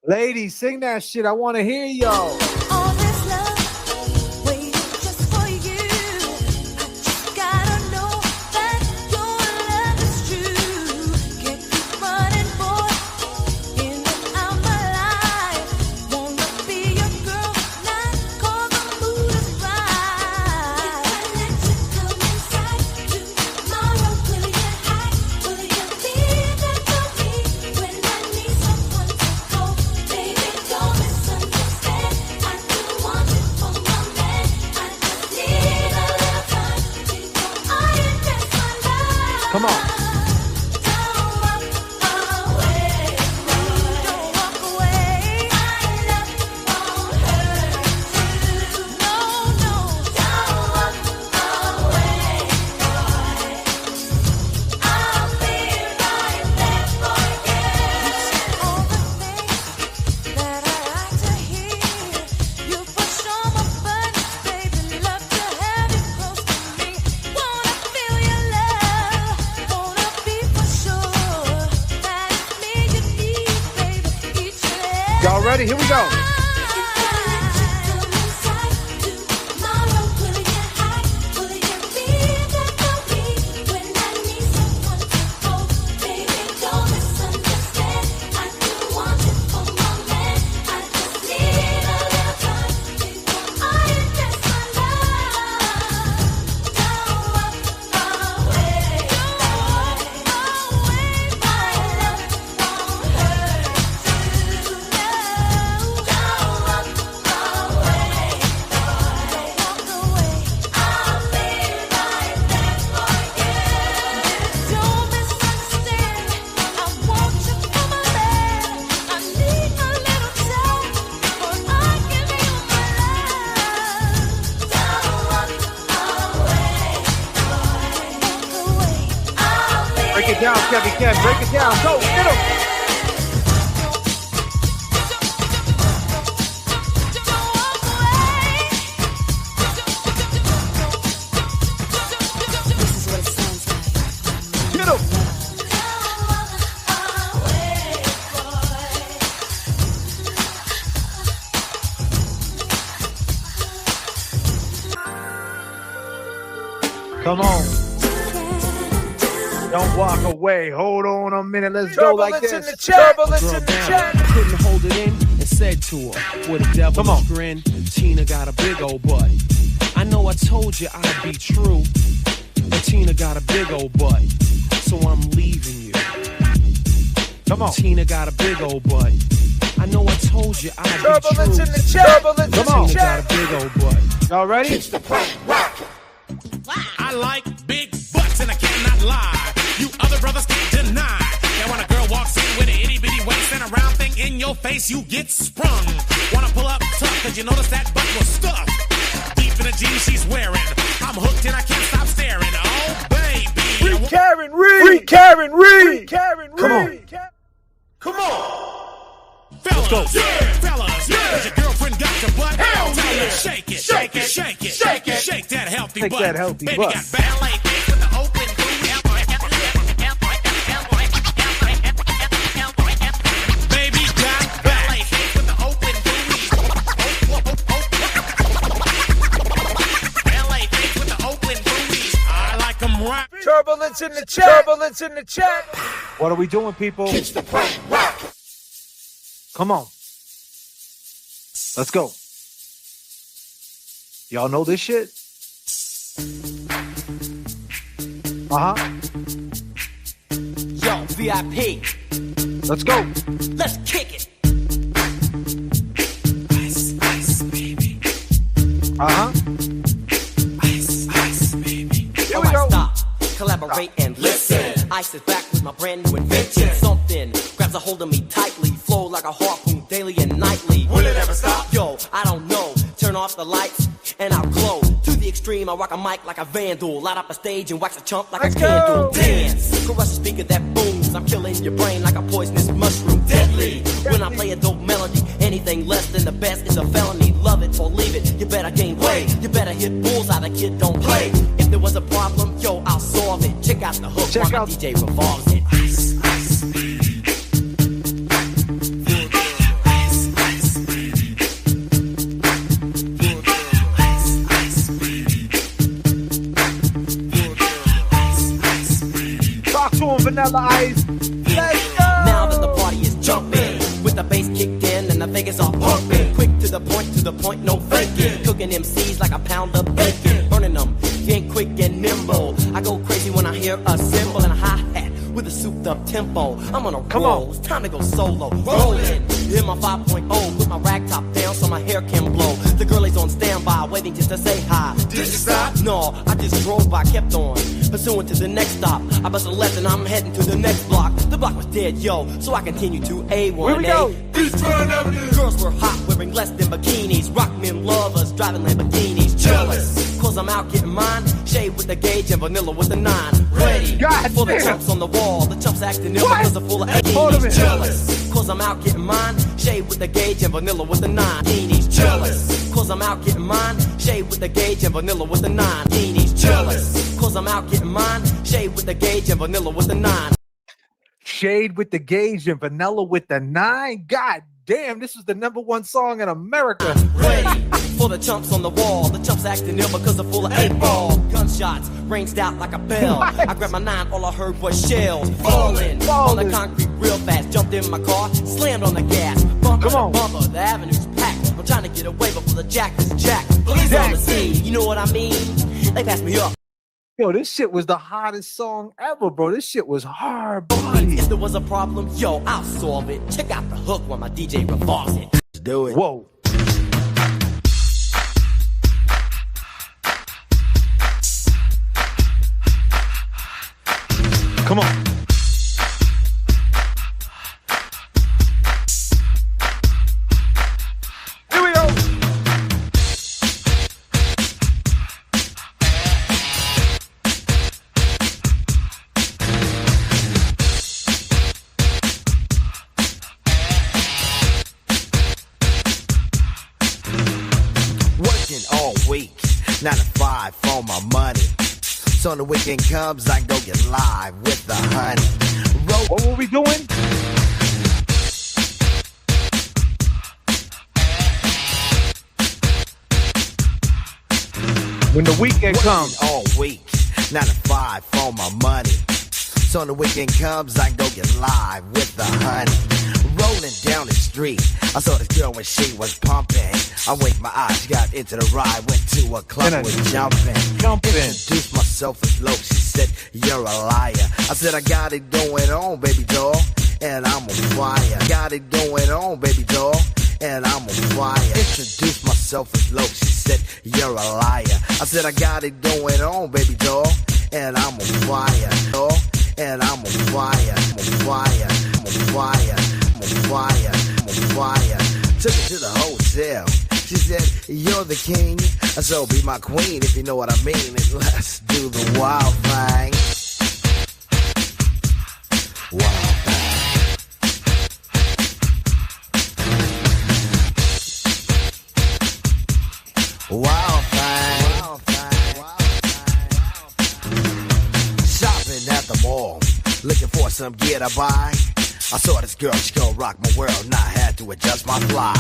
Ladies, sing that shit. I want to hear y'all. Come on. Y'all ready? Here we go. Break it down, Kevin Kev. Break it down. Go, get him. Come on. Don't walk away. Hold on a minute. Let's go like this. Turbulence in the chat. Couldn't hold it in and said to her with a devilish grin, Tina got a big old butt. I know I told you I'd be true, but Tina got a big old butt, so I'm leaving you. Come on. Tina got a big old butt. I know I told you I'd be true. Turbulence in the chat. Turbulence in the Tina chat. got a big old butt. Y'all ready? I like big butts and I cannot lie. You other brothers can't deny that when a girl walks in with an itty bitty waist and a round thing in your face, you get sprung. Wanna pull up tough cause you notice that butt was stuffed deep in the jeans she's wearing. I'm hooked and I can't stop staring. Oh baby. Free Karen Reed. Free Karen Reed. Karen Reed. Come on. Come on. Fellas, yeah, fellas, yeah. Has your girlfriend got your butt? Hell tell her, shake it, shake it, shake it, shake it, shake that healthy Take butt. that healthy Baby butt. got ballet feet with the open booty. Baby got ballet feet with the open booty. Ballet feet with the open booty. I like them right. Turbulence in the chat. Turbulence in the chat. What are we doing, people? It's the punk rock. Come on. Let's go. Y'all know this shit? Yo, VIP. Let's go. Let's kick it. Ice, ice, baby. Ice, ice, baby. Here we go. Stop, collaborate and listen. Ice is back with my brand new invention. Something grabs a hold of me tightly, flow like a harpoon daily and nightly. Will it ever stop? Yo, I don't know. Turn off the lights and I'll glow. To the extreme, I rock a mic like a vandal. Light up a stage and wax a chump like Let's a candle. go. Dance, crush a speaker that booms. I'm killing your brain like a poisonous mushroom. Deadly. When I play a dope melody, anything less than the best is a felony. Love it or leave it. You better gain weight. You better hit bullseye. The kid don't play. If there was a problem, yo, I'll solve it. Check out the hook Check while out- my DJ revolves it. Ice, ice, baby. Ice, ice, baby. Ice, ice, baby. Ice, ice, baby. Talk to him, Vanilla Ice. Let's go. Now that the party is jumping, with the bass kicked in and the Vegas are pumping. Quick to the point, no faking. Cooking MCs like a pound of bacon. Burning them, being quick and nimble. I go crazy when I hear a cymbal and a hi-hat with a souped up tempo. I'm on a Come roll, on. it's time to go solo. Rolling, hit my 5.0, put my rag top down so my hair can blow. The girl is on standby, waiting just to say hi. Did you stop? No, I just drove by, kept on. Pursuing to the next stop. I bust a left and I'm heading to the next block. The block was dead, yo, so I continue to A1. Here we go. Girls were hot, wearing less than bikinis. Rock men lovers, driving Lamborghinis. Jealous, cause I'm out getting mine. Shade with the gauge and vanilla with the 9. Ready God for the damn. chumps on the wall. The chumps acting ill What? because they're full of Hold a minute. bikinis. Jealous, cause I'm out getting mine. Shade with the gauge and vanilla with the 9. Bikinis. Jealous, cause I'm out getting mine. Shade with the gauge and vanilla with the 9. Bikinis. Jealous, cause I'm out getting mine. Shade with the gauge and vanilla with the 9. Shade with the gauge and Vanilla with the 9. God damn, this is the #1 song in America. Ready for the chumps on the wall. The chumps acting ill because they're full of 8-ball. Gunshots ranged out like a bell. What? I grabbed my 9, all I heard was shells falling on the concrete real fast. Jumped in my car, slammed on the gas. Bumper Come on. to bumper, the avenue's packed. I'm trying to get away before the jack is jacked. Police on the scene, you know what I mean? They passed me up. Yo, this shit was the hottest song ever, bro. This shit was hard body. If there was a problem, yo, I'll solve it. Check out the hook while my DJ revolves it. Let's do it. Whoa. Come on. Here we go. Working all week, 9 to 5 for my money. So when the weekend comes, I go get live with the honey. What were we doing? When the weekend comes. All week, 9 to 5 for my money. So when the weekend comes, I go get live with the honey. Rolling down the street, I saw this girl when she was pumping. I winked my eyes, got into the ride, went to a club, was jumping. Introduced myself as low, she said, you're a liar. I said, I got it going on, baby doll, and I'm on fire. Got it going on, baby doll, and I'm on fire. Introduced myself as low, she said, you're a liar. I said, I got it going on, baby doll, and I'm on fire. Doll, and I'm on fire, I'm on fire, I'm on fire, I'm on fire, I'm on fire. Took her to the hotel. She said, you're the king, so be my queen if you know what I mean. And let's do the wild thing. Wild thing. Wild thing. Wild thing. Shopping at the mall, looking for some gear to buy. I saw this girl, she gon' rock my world, and I had to adjust my fly.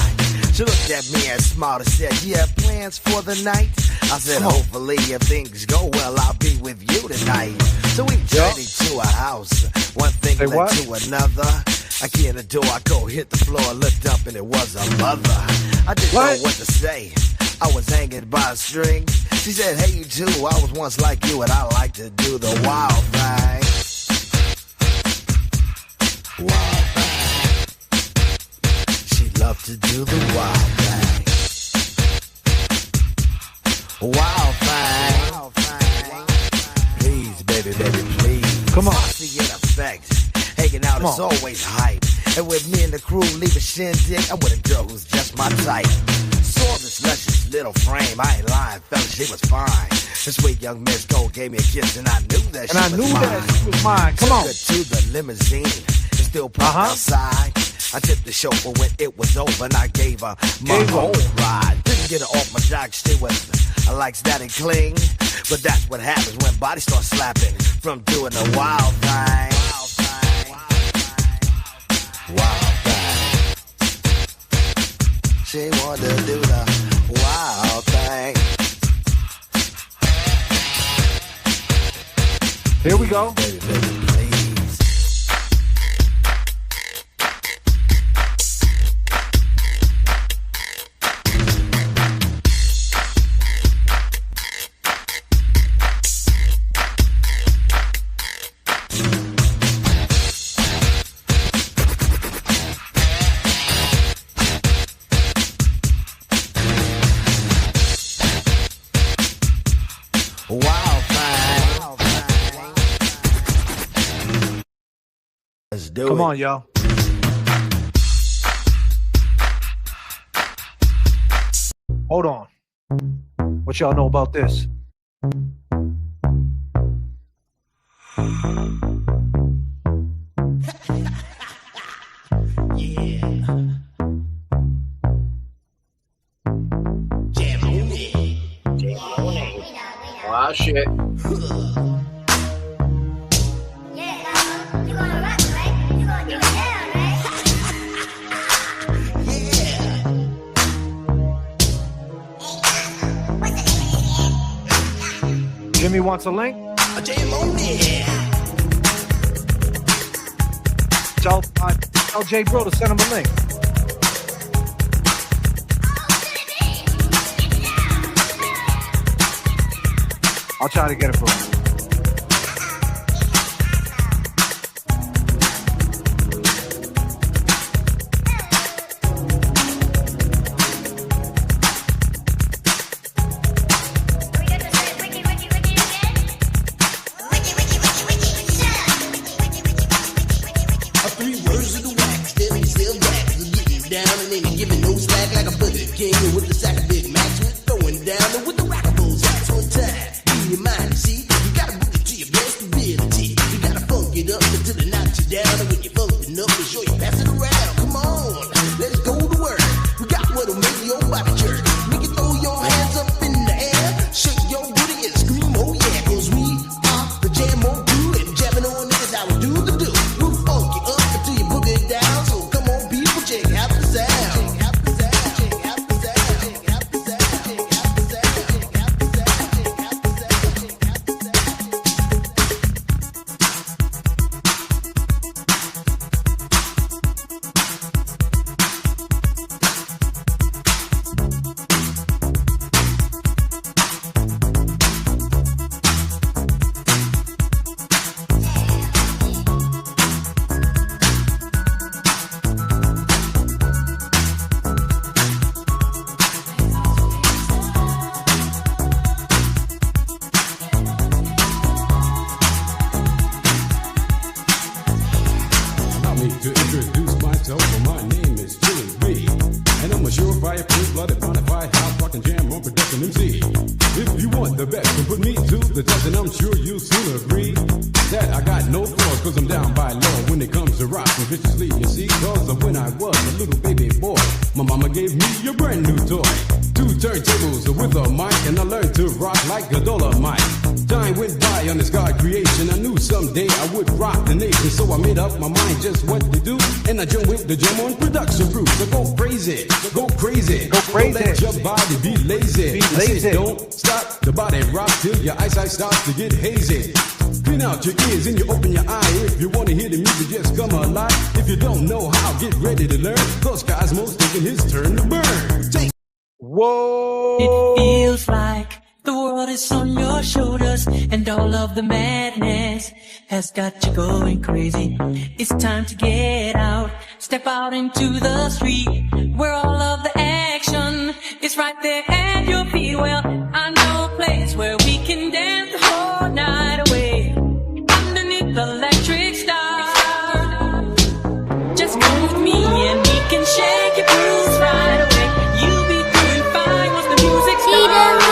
She looked at me and smiled and said, you have plans for the night? I said, hopefully if things go well, I'll be with you tonight. So we journeyed to a house, one thing led to another. I key in the door, I go hit the floor, looked up and it was a mother. I didn't know what to say, I was hanging by a string. She said, hey you too, I was once like you and I like to do the wild thing. Wild thing. She loved to do the wild thing. Wild thing. Wild thing. Please, baby, baby, please. Come on. Posse in effect. Hanging out is always hype. And with me and the crew leave a shindig, I'm with a girl who's just my type. Saw this luscious little frame, I ain't lying, fella, she was fine. This sweet young Miss Gold gave me a kiss and I knew that she was mine. Come on. Took her to the limousine. Still parked outside. I tipped the chauffeur when it was over and I gave her my whole ride. Didn't get her off my jock, she was like static cling. But that's what happens when bodies start slapping from doing the wild thing. Wild thing. She wanted to do the wild thing. Here we go. Baby, baby, please. Come on, y'all. Hold on. What y'all know about this? Wow, shit. Jimmy wants a link? Tell J Bro to send him a link. I'll try to get it for him. King with the sack of Big Macs, throwing down with the rockables. That's on time. Be your mind, see? You the test, and I'm sure you'll soon agree that I got no flaws, cause I'm down by law when it comes to rockin' viciously, you see. Cause of when I was a little baby boy, my mama gave me a brand new toy. 2 turntables with a mic, and I learned to rock like a Dolomite. Time went by on this God creation. I knew someday I would rock the nation, so I made up my mind just what to do, and I jumped with the jam on production crew. So go crazy, go crazy, go crazy. Don't let your body be lazy. Be lazy. I said, don't stop the body rock till your eyesight starts to get hazy. Clean out your ears and you open your eye. If you want to hear the music, just come alive. If you don't know how, get ready to learn. Cause Cosmo's taking his turn to burn. Take. Whoa! It feels like the world is on your shoulders, and all of the madness has got you going crazy. It's time to get out, step out into the street, where all of the action is right there at your feet. Well, I know a place where we can dance the whole night away, underneath the electric star. Just come with me and we can shake your blues right away. You'll be doing fine once the music starts.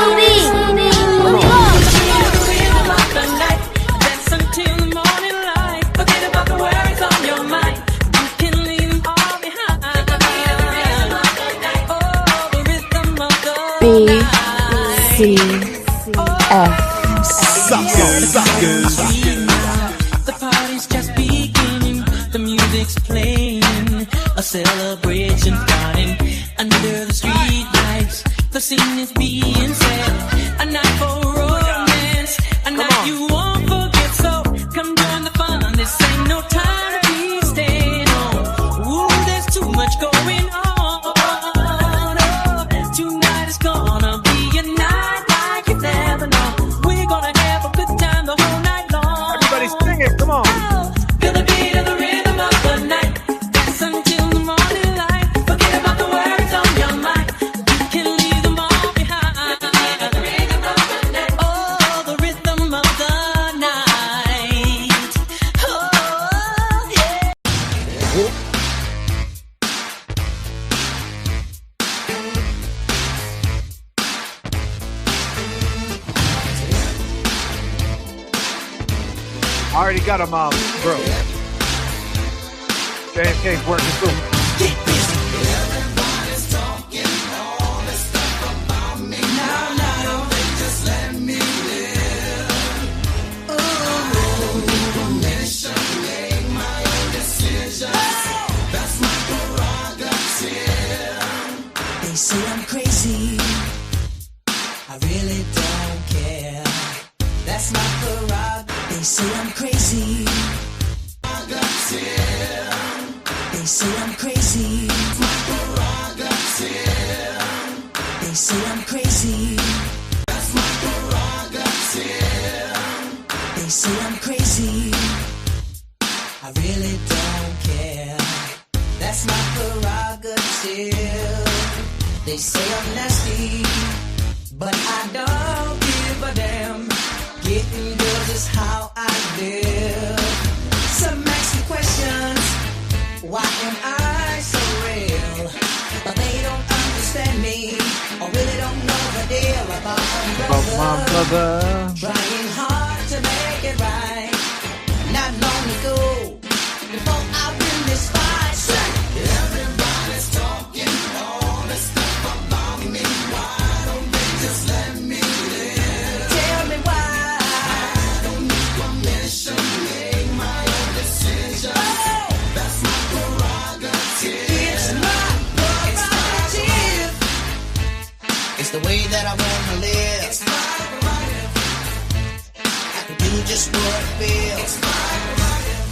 B-C-F. Suckers. The party's just beginning. The music's playing. A celebration starting under the street lights. The scene is being set. A night for romance. A night you won't forget. So come join the fun. This ain't no time to be staying home. Ooh, there's too much going on. Tonight is gonna be a night like you've never known. We're gonna have a good time the whole night long. Everybody sing it, come on. Feel the beat of the rhythm of the night. Dance until the morning light. Forget about the words on your mind. You can leave them all behind. Oh, the rhythm of the night. Oh, yeah. I already got him, bro. J.F.K's working too. They say I'm crazy. I really don't care. That's my prerogative. They say I'm crazy. They say I'm crazy. They say I'm crazy. They say I'm crazy. I really don't care. That's my prerogative. They say I'm nasty, but I don't give a damn. Getting girls is how I live. Some ask me questions, why am I so real? But they don't understand me, or really don't know the deal about my brother. Trying hard to make it right. Not long ago, before I win this fight. Everybody's talking all this stuff about me. Why don't they just let me live? Tell me why. I don't need permission, make my own decision. That's my prerogative. It's my prerogative. It's the way that I wanna live. It's my prerogative. I can do just what I feel. It's my prerogative.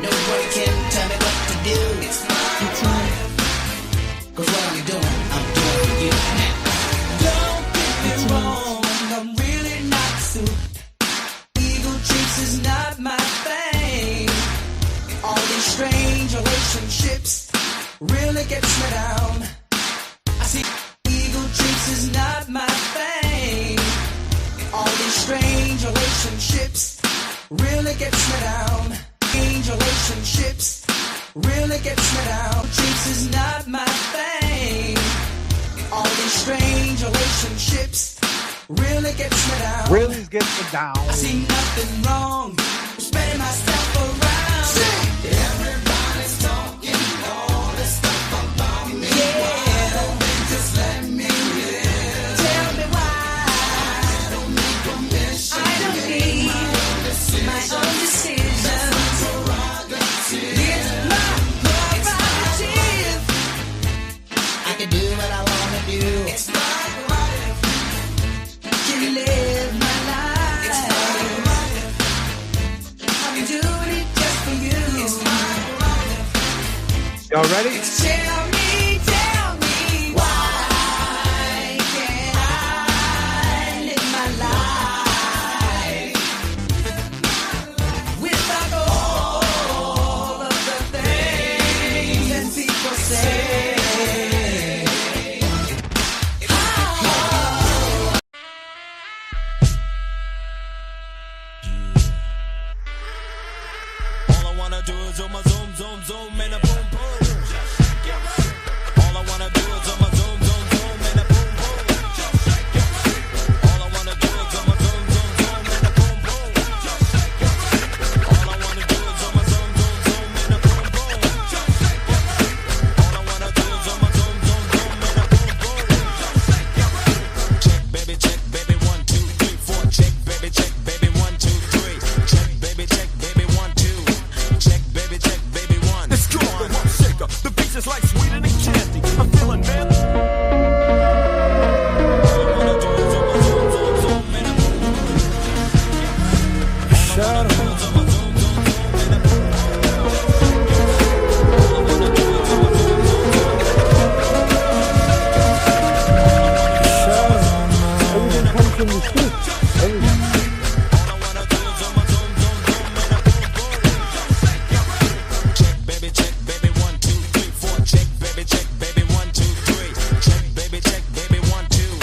No one can tell me what to do. It's my prerogative. Cause what I'm doing, I'm doing for you. Don't get me wrong, I'm really not suited. Ego trips is not my thing. All these strange relationships really gets me down. I see ego trips is not my thing. All these strange relationships really gets me down. Strange relationships really gets me down. Trips is not my thing. All these strange relationships really gets me down. Really gets me down. I see nothing wrong spreading myself around. Everybody's talking all this stuff about me. Why don't they just let me live? Tell me why. I don't need permission. I don't need my own decision. It's my prerogative. I can do what I want to do. It's my prerogative. Can live my life. It's my prerogative. I'm doing it just for you. It's my prerogative. Y'all ready? Tell me why can't I live my life without all of the things that people say? All I wanna do is zoom, zoom, zoom, zoom, and a boom, boom. All I wanna do is zoom, zoom, zoom, zoom, and a boom, boom. All I wanna do is zoom, zoom, zoom, zoom, and a boom, boom. All I wanna do is zoom, zoom, zoom, zoom, and a boom, boom. All I wanna do is zoom, zoom, zoom, zoom, and a boom, boom. Check, baby, 1, 2, 3, 4. Check, baby, 1, 2, 3. Check, baby, 1, 2. Check, baby, 1. Let's go, the rump shaker. The beach is like sweeter than candy. I'm feeling man. Everything comes from the soup. Everything. Check, baby, 1, 2, 3, 4. Check, baby, 1, 2, 3. Check, baby, 1, 2.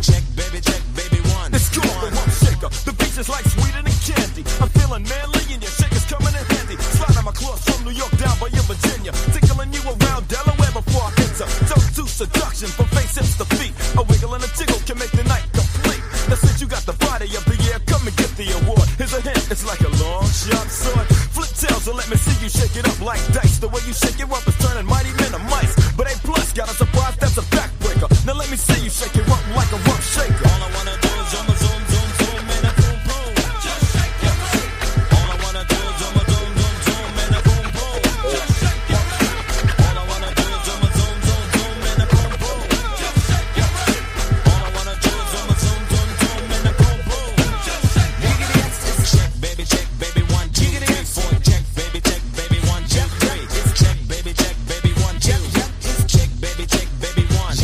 Check, baby, 1. Let's go, the rump shaker. The beach is like sweeter than candy. I'm feeling manly and your shaker's coming in handy. Sliding my clothes from New York down by your Virginia. Tickling you around Delaware before I enter. Don't do seduction from face hips to feet. A wiggle and a jiggle can make the night complete. Now since you got the body of the year, come and get the award. Here's a hint, it's like a long sharp sword. Flip tails and let me see you shake it up like dice. The way you shake it up is turning mighty men to mice. But A plus got a surprise, that's a backbreaker. Now let me see you shake it up like a rump shaker. All I wanna do is zoom, zoom, zoom, zoom, and a boom, boom. Just shake your feet. All I wanna do is zoom, zoom, zoom, zoom, and a boom, boom. Just shake your feet. All I wanna do is zoom, zoom, zoom, zoom, and a boom, boom. Just shake your feet. All I wanna do is zoom, zoom, zoom, zoom, and a boom, boom. Just shake your feet. Check, baby, 1, 2, 3, 4. Check, baby, 1, 2, 3. Check, baby, 1, 2. Check, baby, 1.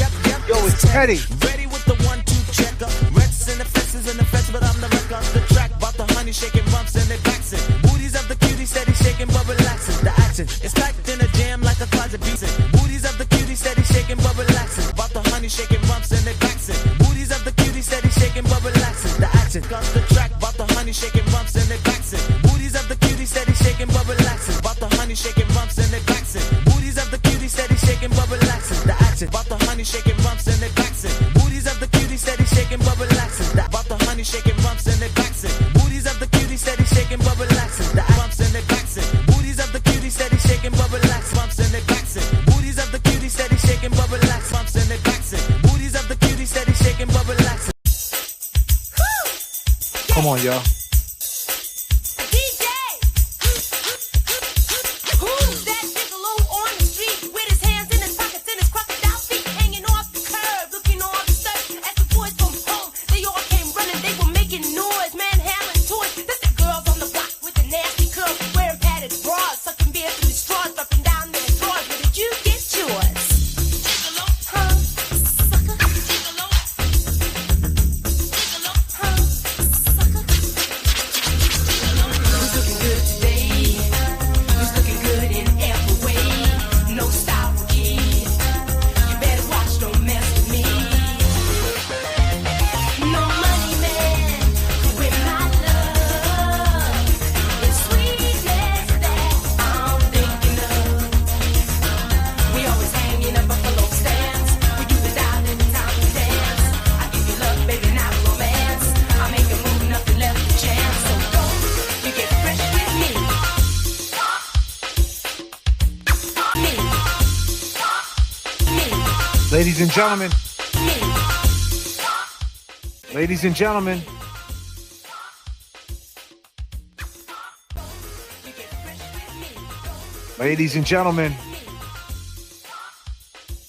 Yo, it's Teddy. Ready with the 1, 2 checker. Rex in the fences and the fence, but I'm the wreck on the track. About the honey shaking rumps and they backs it. Booties of the cutie steady shaking but relaxing. The action is packed in a jam like a closet beating. Booties of the cutie steady shaking but relaxing. About the honey shaking rumps and they backs it. Booties of the cutie steady shaking but relaxing. The action comes the track. About the honey shaking rumps and they backs it. Booties of the cutie steady shaking but relaxing. About the honey shaking rumps and they backs it. Booties of the cutie steady shaking but relaxing. The action about the honey shaking rumps and they backs it. Booties of the cutie steady shaking but relaxing. About the honey shaking rumps and they backs it. Booties of the cutie steady shaking but relaxing. The rumps and they backs it. Booties of the cutie steady shaking but relax. Rumps and they backs it. Booties of the cutie steady shaking but relax. Rumps and they backs it. Booties of the cutie steady shaking but relax. Come on, y'all. Who's that gigolo on the street with his hands in his pockets and his crocodile feet hanging off the curb, looking all disturbed as the boys from home? They all came running, they were making noise, manhandling toys. That's the girls on the block with the nasty curls, wearing padded bras, sucking beer through the straws, dropping down in the drawers. Where did you get yours? Gigolo, huh? Sucker, gigolo, gigolo, huh? Sucker. Ladies and gentlemen. Ladies and gentlemen. Ladies and gentlemen.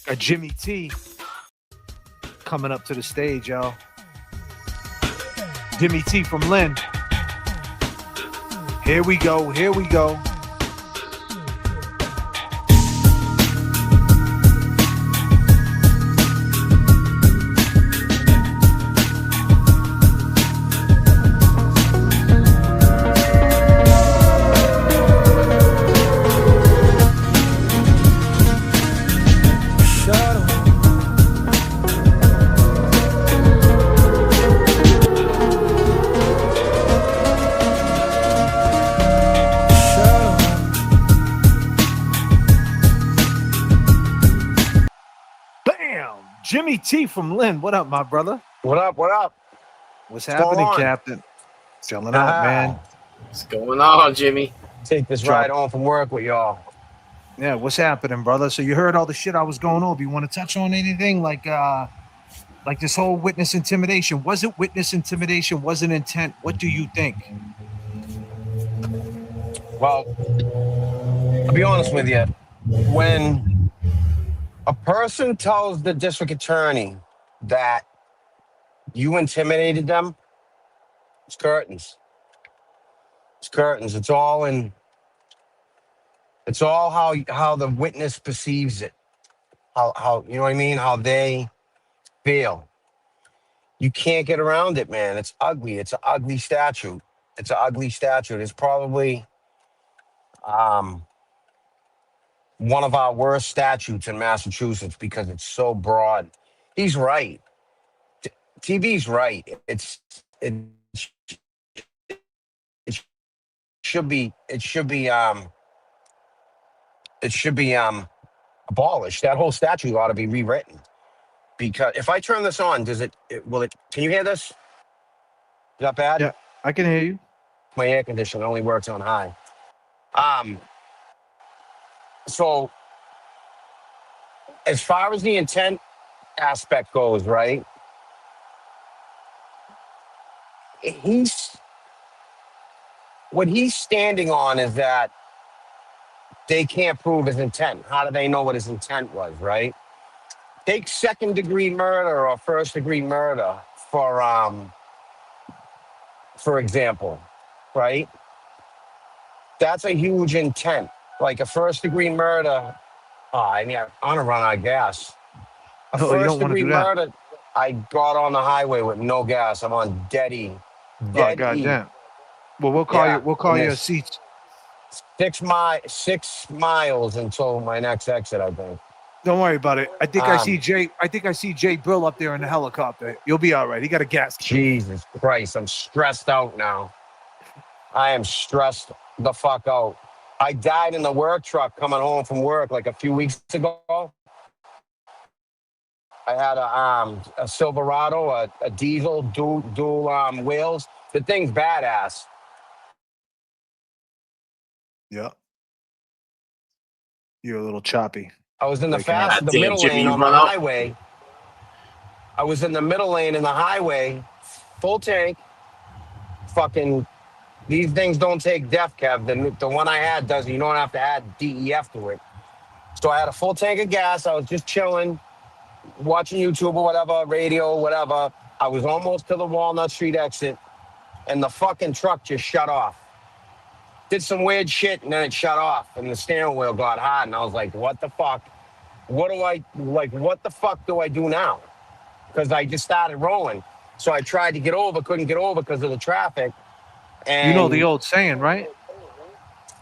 Got Jimmy T coming up to the stage, y'all. Jimmy T from Lynn. Here we go. Here we go. Jimmy T from Lynn. What up, my brother? What up? What up? What's happening, Captain? Chilling out, man. What's going on, Jimmy? Take this ride home from work with y'all. Yeah, what's happening, brother? So you heard all the shit I was going over. You want to touch on anything like this whole witness intimidation? Was it witness intimidation? Was it intent? What do you think? Well, I'll be honest with you. When a person tells the district attorney that you intimidated them, it's curtains. It's curtains. It's all how the witness perceives it. How you know what I mean? How they feel. You can't get around it, man. It's ugly. It's an ugly statute. It's an ugly statute. It's probably one of our worst statutes in Massachusetts because it's so broad. He's right. TV's right. It should be abolished. That whole statute ought to be rewritten. Because if I turn this on, will it can you hear this? Is that bad? Yeah, I can hear you. My air conditioner only works on high. So as far as the intent aspect goes, right? What he's standing on is that they can't prove his intent. How do they know what his intent was, right? Take second-degree murder or first-degree murder for example, right? That's a huge intent. Like a first-degree murder. I want to run out of gas. A No, you don't want to first-degree do that. murder. I got on the highway with no gas. I'm on dead E. Oh, Dead E. goddamn. Well, we'll call you. We'll call you a seat. 6 miles until my next exit, I think. Don't worry about it. I think I see Jay Brill up there in the helicopter. You'll be all right. He got a gas can. Jesus Christ, I'm stressed out now. I am stressed the fuck out. I died in the work truck coming home from work like a few weeks ago. I had a Silverado, a diesel, dual wheels. The thing's badass. Yeah. You're a little choppy. I was in the Goddamn, middle Jimmy, lane you on the run out. highway. I was in the middle lane in the highway, full tank. Fucking, these things don't take DEF, Kev. The one I had does. You don't have to add DEF to it. So I had a full tank of gas. I was just chilling, watching YouTube or whatever, radio, whatever. I was almost to the Walnut Street exit, and the fucking truck just shut off. Did some weird shit, and then it shut off, and the steering wheel got hot, and I was like, what the fuck? What the fuck do I do now? Because I just started rolling. So I tried to get over, couldn't get over because of the traffic. And You know the old saying, right?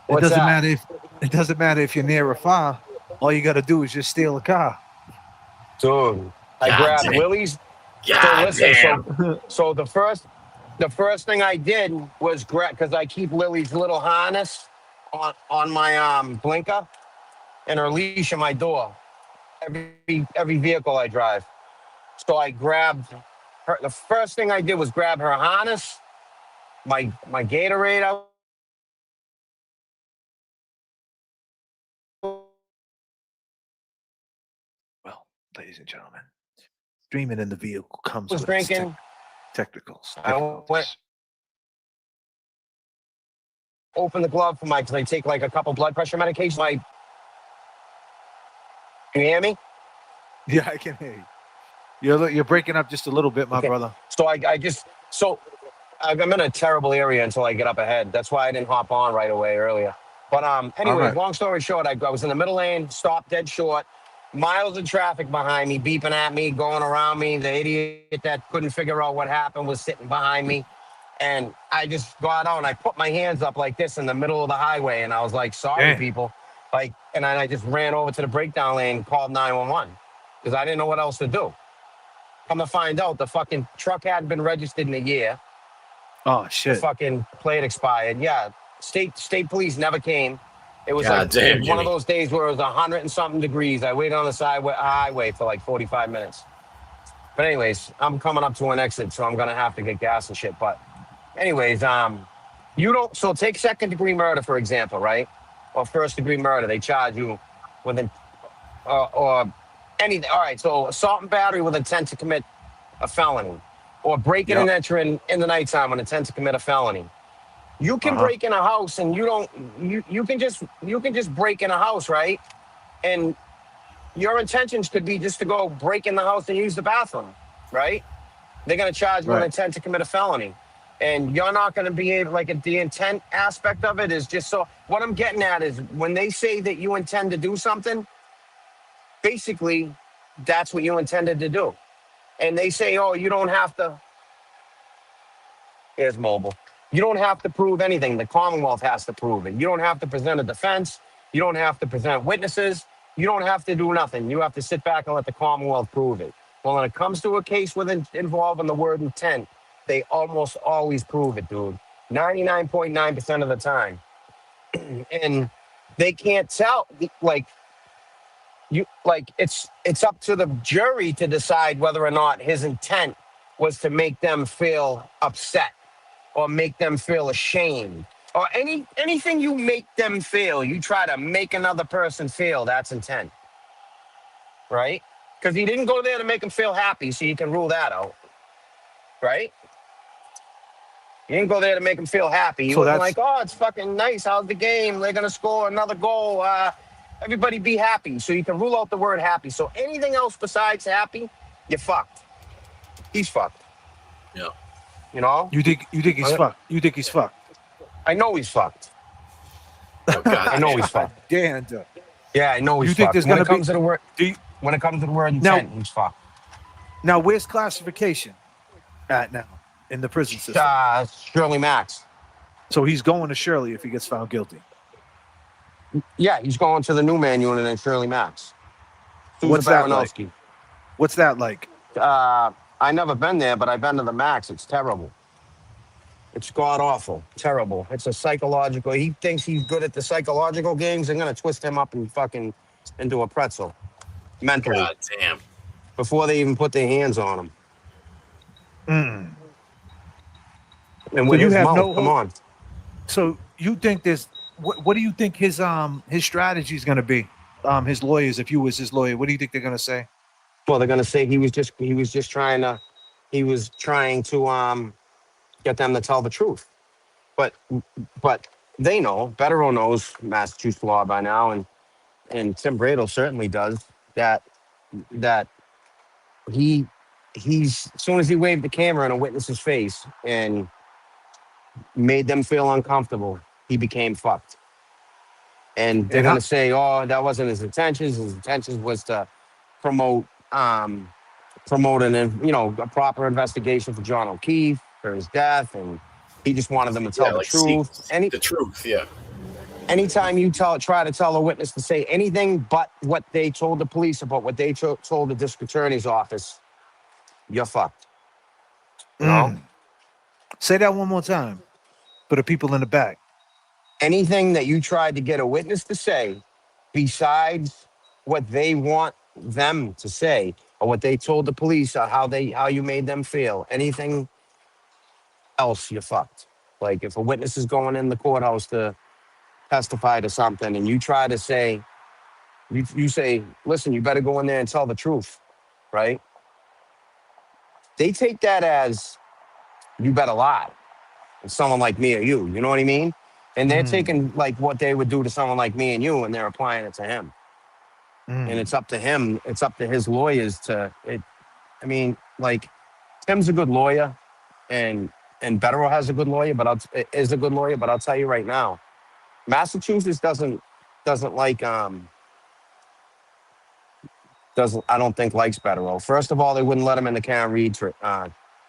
It doesn't matter if you're near a fire. All you got to do is just steal a car. Dude, I grabbed Willie's. So the first thing I did was grab, because I keep Lily's little harness on my blinker and her leash on my door. Every vehicle I drive. So I grabbed her. The first thing I did was grab her harness, my Gatorade. ladies and gentlemen. Streaming in the vehicle comes Was with its drinking. technicals, I went, opened the glove for my, because I take like a couple blood pressure medications. Can you hear me? Yeah, I can hear you. You're breaking up just a little bit, my brother. So I'm in a terrible area until I get up ahead. That's why I didn't hop on right away earlier. But anyways, right. long story short, I was in the middle lane, stopped dead short, miles of traffic behind me, beeping at me, going around me. The idiot that couldn't figure out what happened was sitting behind me. And I just got out and I put my hands up like this in the middle of the highway. And I was like, sorry, Damn. people. And then I just ran over to the breakdown lane and called 911 because I didn't know what else to do. Come to find out, the fucking truck hadn't been registered in a year. Oh The shit! fucking plate expired. Yeah, state police never came. It was God damn, one Jimmy. of those days where it was 100 and something degrees. I waited on the highway for like 45 minutes. But anyways, I'm coming up to an exit, so I'm gonna have to get gas and shit. But anyways, so take second degree murder, for example, right? Or first degree murder. They charge you with or anything. All right, so assault and battery with intent to commit a felony, or breaking and entering in the nighttime with intent to commit a felony. You can break in a house and you can just break in a house, right? And your intentions could be just to go break in the house and use the bathroom, right? They're gonna charge you with intent to commit a felony. And you're not gonna be able, the intent aspect of it is just so, what I'm getting at is when they say that you intend to do something, basically that's what you intended to do. And they say, oh, you don't have to, here's mobile. You don't have to prove anything. The Commonwealth has to prove it. You don't have to present a defense. You don't have to present witnesses. You don't have to do nothing. You have to sit back and let the Commonwealth prove it. Well, when it comes to a case involving the word intent, they almost always prove it, dude. 99.9% of the time. And they can't tell, it's up to the jury to decide whether or not his intent was to make them feel upset or make them feel ashamed or anything you make them feel. You try to make another person feel, that's intent, right? Because he didn't go there to make them feel happy, so you can rule that out, right? You didn't go there to make them feel happy. He wasn't like, oh, it's fucking nice. How's the game? They're going to score another goal. Everybody be happy. So you can rule out the word happy. So anything else besides happy, you're fucked. He's fucked. Yeah. You think he's fucked? You think he's fucked? I know he's fucked. Oh, God. I know he's fucked. Damn. Yeah, I know he's You think fucked. there's When gonna it comes be- to the word, when it comes to the word intent, he's fucked. Now, where's classification at now in the prison system? Shirley Max. So he's going to Shirley if he gets found guilty. Yeah, he's going to the new man unit in Shirley Max. What's that like? Baranowski. What's that like? I never been there, but I've been to the Max. It's terrible. It's god awful. Terrible. It's a psychological. He thinks he's good at the psychological games. They're gonna twist him up and fucking into a pretzel. Mentally. God damn. Before they even put their hands on him. Mm. And with his mouth, come on. So you think there's what do you think his strategy is going to be? His lawyers, if you was his lawyer, what do you think they're going to say? Well, they're going to say he was trying to get them to tell the truth. But they know, Bettero knows Massachusetts law by now, and Tim Bradle certainly does that he's as soon as he waved the camera in a witness's face and made them feel uncomfortable, he became fucked. And they're going to say, oh, that wasn't his intentions. His intentions was to promote a proper investigation for John O'Keefe, for his death, and he just wanted them to tell the truth. The truth, yeah. Anytime you try to tell a witness to say anything but what they told the police about what they told the district attorney's office, you're fucked. You know? Say that one more time for the people in the back. Anything that you tried to get a witness to say besides what they want them to say or what they told the police or how you made them feel, anything else, you're fucked. Like if a witness is going in the courthouse to testify to something and you try to say, you say, listen, you better go in there and tell the truth. right? They take that as you better lie. It's someone like me or you. You know what I mean? And they're taking like what they would do to someone like me and you, and they're applying it to him. And it's up to him. It's up to his lawyers to. I mean, like Tim's a good lawyer, and Betterow has a good lawyer, is a good lawyer. But I'll tell you right now, Massachusetts doesn't like doesn't I don't think likes Betterow. First of all, they wouldn't let him in the Karen Reed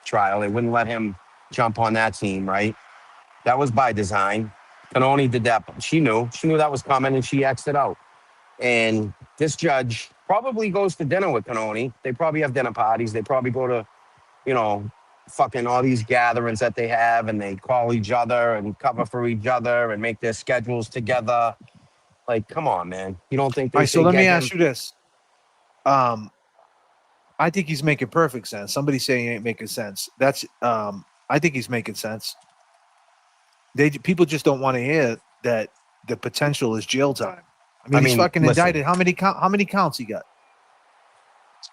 trial. They wouldn't let him jump on that team, right? That was by design. Canoni did that. She knew that was coming, and she X'd it out. And this judge probably goes to dinner with Canoni. They probably have dinner parties. They probably go to, fucking all these gatherings that they have, and they call each other and cover for each other and make their schedules together. Like, come on, man. You don't think All they right, so should let me get ask him? you this. I think he's making perfect sense. Somebody saying he ain't making sense. That's I think he's making sense. People just don't want to hear that the potential is jail time. I mean, he's fucking listen, indicted. How many counts he got?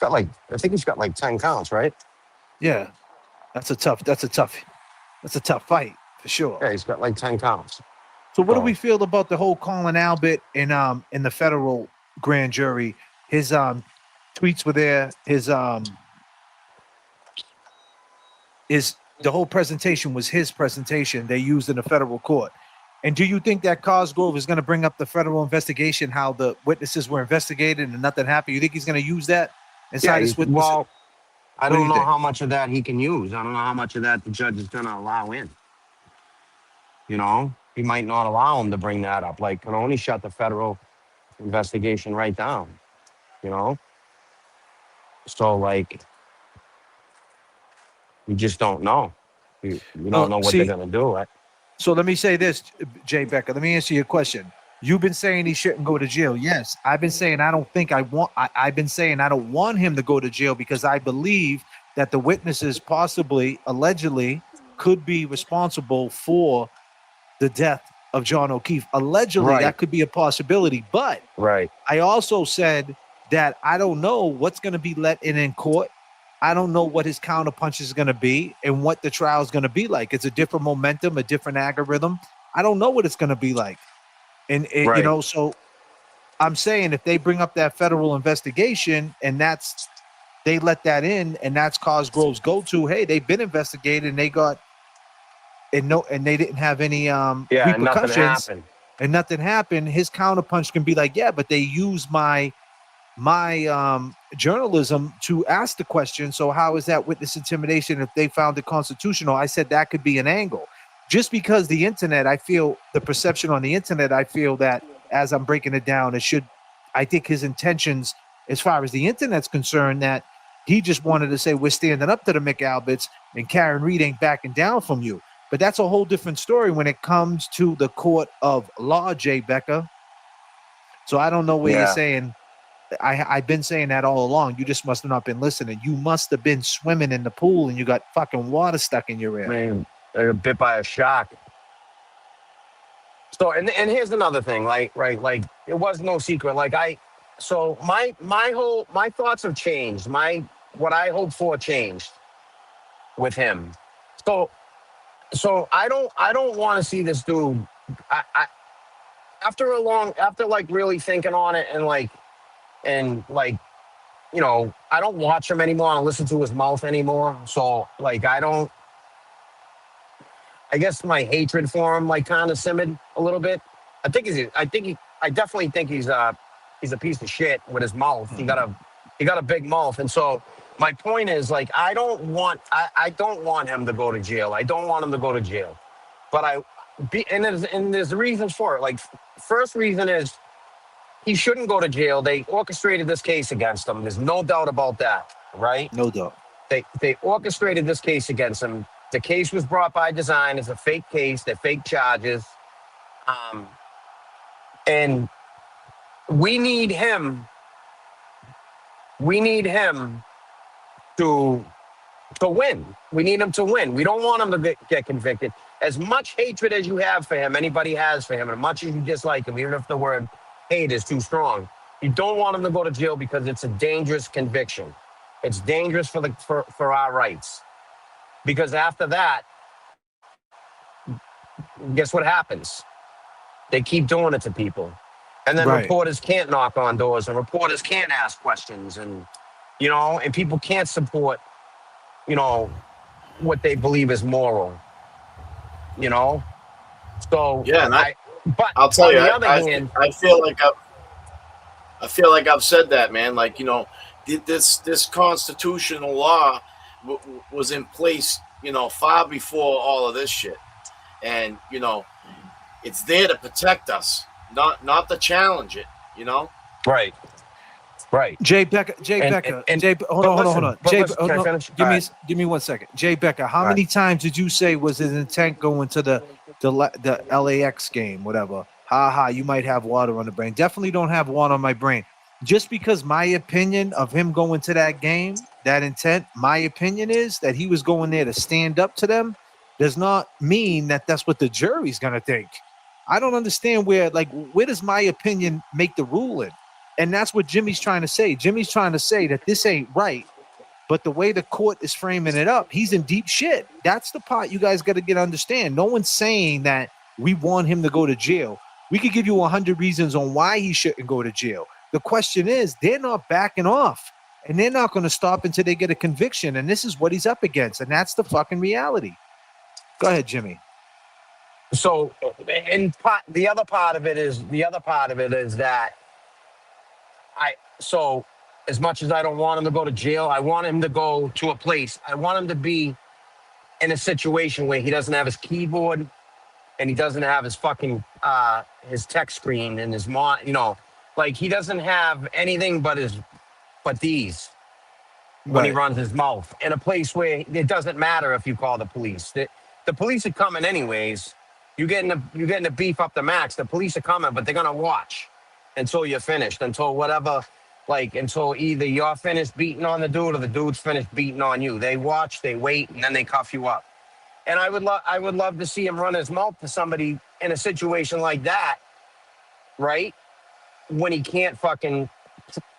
I think he's got like 10 counts, right? Yeah. That's a tough fight for sure. Yeah, he's got like 10 counts. So what do we feel about the whole Colin Albert in the federal grand jury? His tweets were there. The whole presentation was his presentation they used in the federal court. And do you think that Cosgrove is going to bring up the federal investigation, how the witnesses were investigated and nothing happened? You think he's going to use that inside his witness? Well, I What do don't you know think? how much of that he can use. I don't know how much of that the judge is going to allow in. He might not allow him to bring that up. Like, can only shut the federal investigation right down, So, like, you just don't know. You don't know what they're going to do. So let me say this, Jay Becker. Let me answer your question. You've been saying he shouldn't go to jail. Yes, I've been saying I've been saying I don't want him to go to jail because I believe that the witnesses possibly, allegedly, could be responsible for the death of John O'Keefe. Allegedly, that could be a possibility. But I also said that I don't know what's going to be let in court. I don't know what his counterpunch is going to be and what the trial is going to be like. It's a different momentum, a different algorithm. I don't know what it's going to be like. And, so I'm saying if they bring up that federal investigation and they let that in and that's Cosgrove's go-to, hey, they've been investigated and they got and they didn't have any repercussions and nothing happened. His counterpunch can be like, yeah, but they used my journalism to ask the question. So how is that witness intimidation if they found it constitutional? I said that could be an angle. Just because the internet, I feel the perception on the internet, I feel that as I'm breaking it down, I think his intentions as far as the internet's concerned, that he just wanted to say, we're standing up to the McAlberts and Karen Reed ain't backing down from you. But that's a whole different story when it comes to the court of law, Jay Becker. So I don't know where you're saying. I've been saying that all along. You just must have not been listening. You must have been swimming in the pool and you got fucking water stuck in your ear. Man, I got bit by a shark. So, and here's another thing, like it was no secret. My thoughts have changed. What I hoped for changed with him. So I don't want to see this dude. After really thinking on it and I don't watch him anymore. I don't listen to his mouth anymore. So I guess my hatred for him kind of simmered a little bit. I definitely think he's a piece of shit with his mouth. He got a big mouth, and so my point is I don't want him to go to jail. I don't want him to go to jail, but there's reasons for it. First reason is he shouldn't go to jail. They orchestrated this case against him. There's no doubt about that, right? No doubt. They orchestrated this case against him. The case was brought by design. It's a fake case. They're fake charges. And we need him. We need him to win. We need him to win. We don't want him to get convicted. As much hatred as you have for him, anybody has for him, and as much as you dislike him, even if the word hate is too strong, you don't want him to go to jail because it's a dangerous conviction. It's dangerous for our rights. Because after that, guess what happens? They keep doing it to people. And then Right. reporters can't knock on doors and reporters can't ask questions and and people can't support, you know, what they believe is moral, you know? So Yeah, and but I'll tell on you, the other hand, I feel like I've said that, man. Like, this constitutional law was in place, far before all of this shit, and it's there to protect us, not to challenge it. right, right. Jay Becker, And hold but on, listen, Jay, can I no, finish? All right. give me 1 second. Jay Becker, how All right. many times did you say was his intent going to the LAX game, whatever? Ha ha, you might have water on the brain. Definitely don't have water on my brain. Just because my opinion of him going to that game, that intent, my opinion is that he was going there to stand up to them, does not mean that that's what the jury's gonna think. I don't understand where does my opinion make the ruling? And that's what Jimmy's trying to say. Jimmy's trying to say that this ain't right, but the way the court is framing it up, he's in deep shit. That's the part you guys got to understand. No one's saying that we want him to go to jail. We could give you 100 reasons on why he shouldn't go to jail. The question is, they're not backing off, and they're not going to stop until they get a conviction. And this is what he's up against, and that's the fucking reality. Go ahead, Jimmy. So, the other part of it is that so as much as I don't want him to go to jail, I want him to go to a place. I want him to be in a situation where he doesn't have his keyboard and he doesn't have his fucking his text screen and his like he doesn't have anything but these when he runs his mouth in a place where it doesn't matter if you call the police. The police are coming anyways. You're getting the beef up the max. The police are coming, but they're gonna watch until you're finished, until whatever, until either you're finished beating on the dude or the dude's finished beating on you. They watch, they wait, and then they cuff you up. And I would love to see him run his mouth to somebody in a situation like that, right? When he can't fucking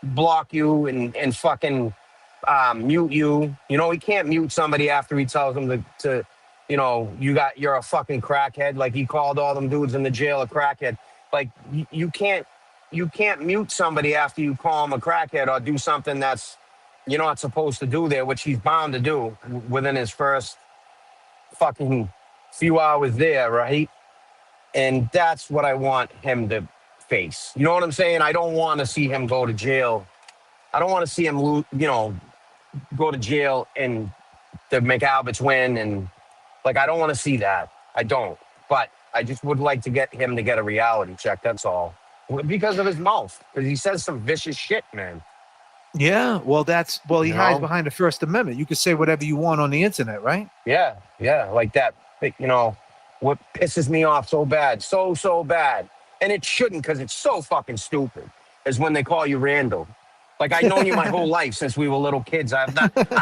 block you and fucking mute you. He can't mute somebody after he tells them to you're a fucking crackhead. Like he called all them dudes in the jail a crackhead. Like you can't mute somebody after you call him a crackhead or do something that's you're not supposed to do there, which he's bound to do within his first fucking few hours there, right? And that's what I want him to face. You know what I'm saying? I don't want to see him go to jail. I don't want to see him go to jail and the McAlberts win. And I don't want to see that. I don't. But I just would like to get him to get a reality check. That's all. Because of his mouth. Because he says some vicious shit, man. Yeah. Well, he hides behind the First Amendment. You can say whatever you want on the internet, right? Yeah. Yeah. Like that. What pisses me off so bad. So bad. And it shouldn't because it's so fucking stupid. Is when they call you Randall. Like I've known you my whole life since we were little kids. I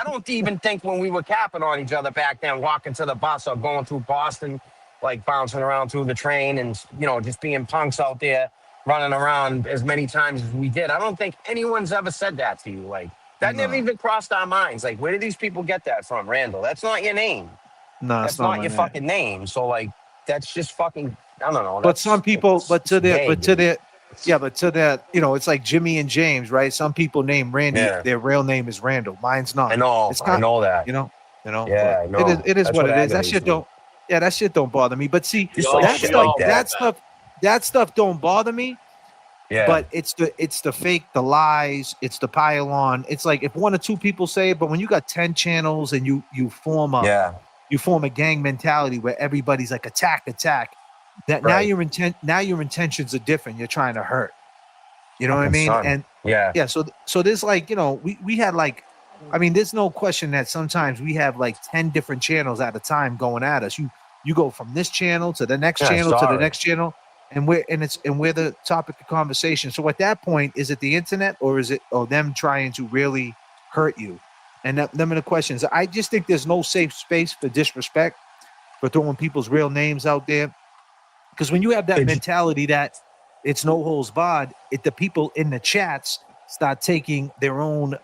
don't even think when we were capping on each other back then, walking to the bus or going through Boston, like bouncing around through the train and, just being punks out there, running around as many times as we did. I don't think anyone's ever said that to you. Like that never even crossed our minds. Like, where do these people get that from, Randall? That's not your name. No, that's not your fucking name. So that's just fucking, I don't know. But some people, to that, it's like Jimmy and James, right? Some people name Randy, their real name is Randall. Mine's not. I know. I know that. Yeah, I know. It is what it is. That shit don't bother me. But see, that stuff don't bother me. Yeah. But it's the fake, the lies, it's the pile on. It's like if one or two people say it, but when you got 10 channels and you form a gang mentality where everybody's like attack. That now your intentions are different. You're trying to hurt. You know what I mean? Son. And yeah. So there's we had there's no question that sometimes we have 10 different channels at a time going at us. You go from this channel to the next channel to the next channel, and we're the topic of conversation. So at that point, is it the internet or is it them trying to really hurt you? And them are the questions. I just think there's no safe space for disrespect, for throwing people's real names out there. Because when you have that mentality that it's no holds barred, the people in the chats start taking their own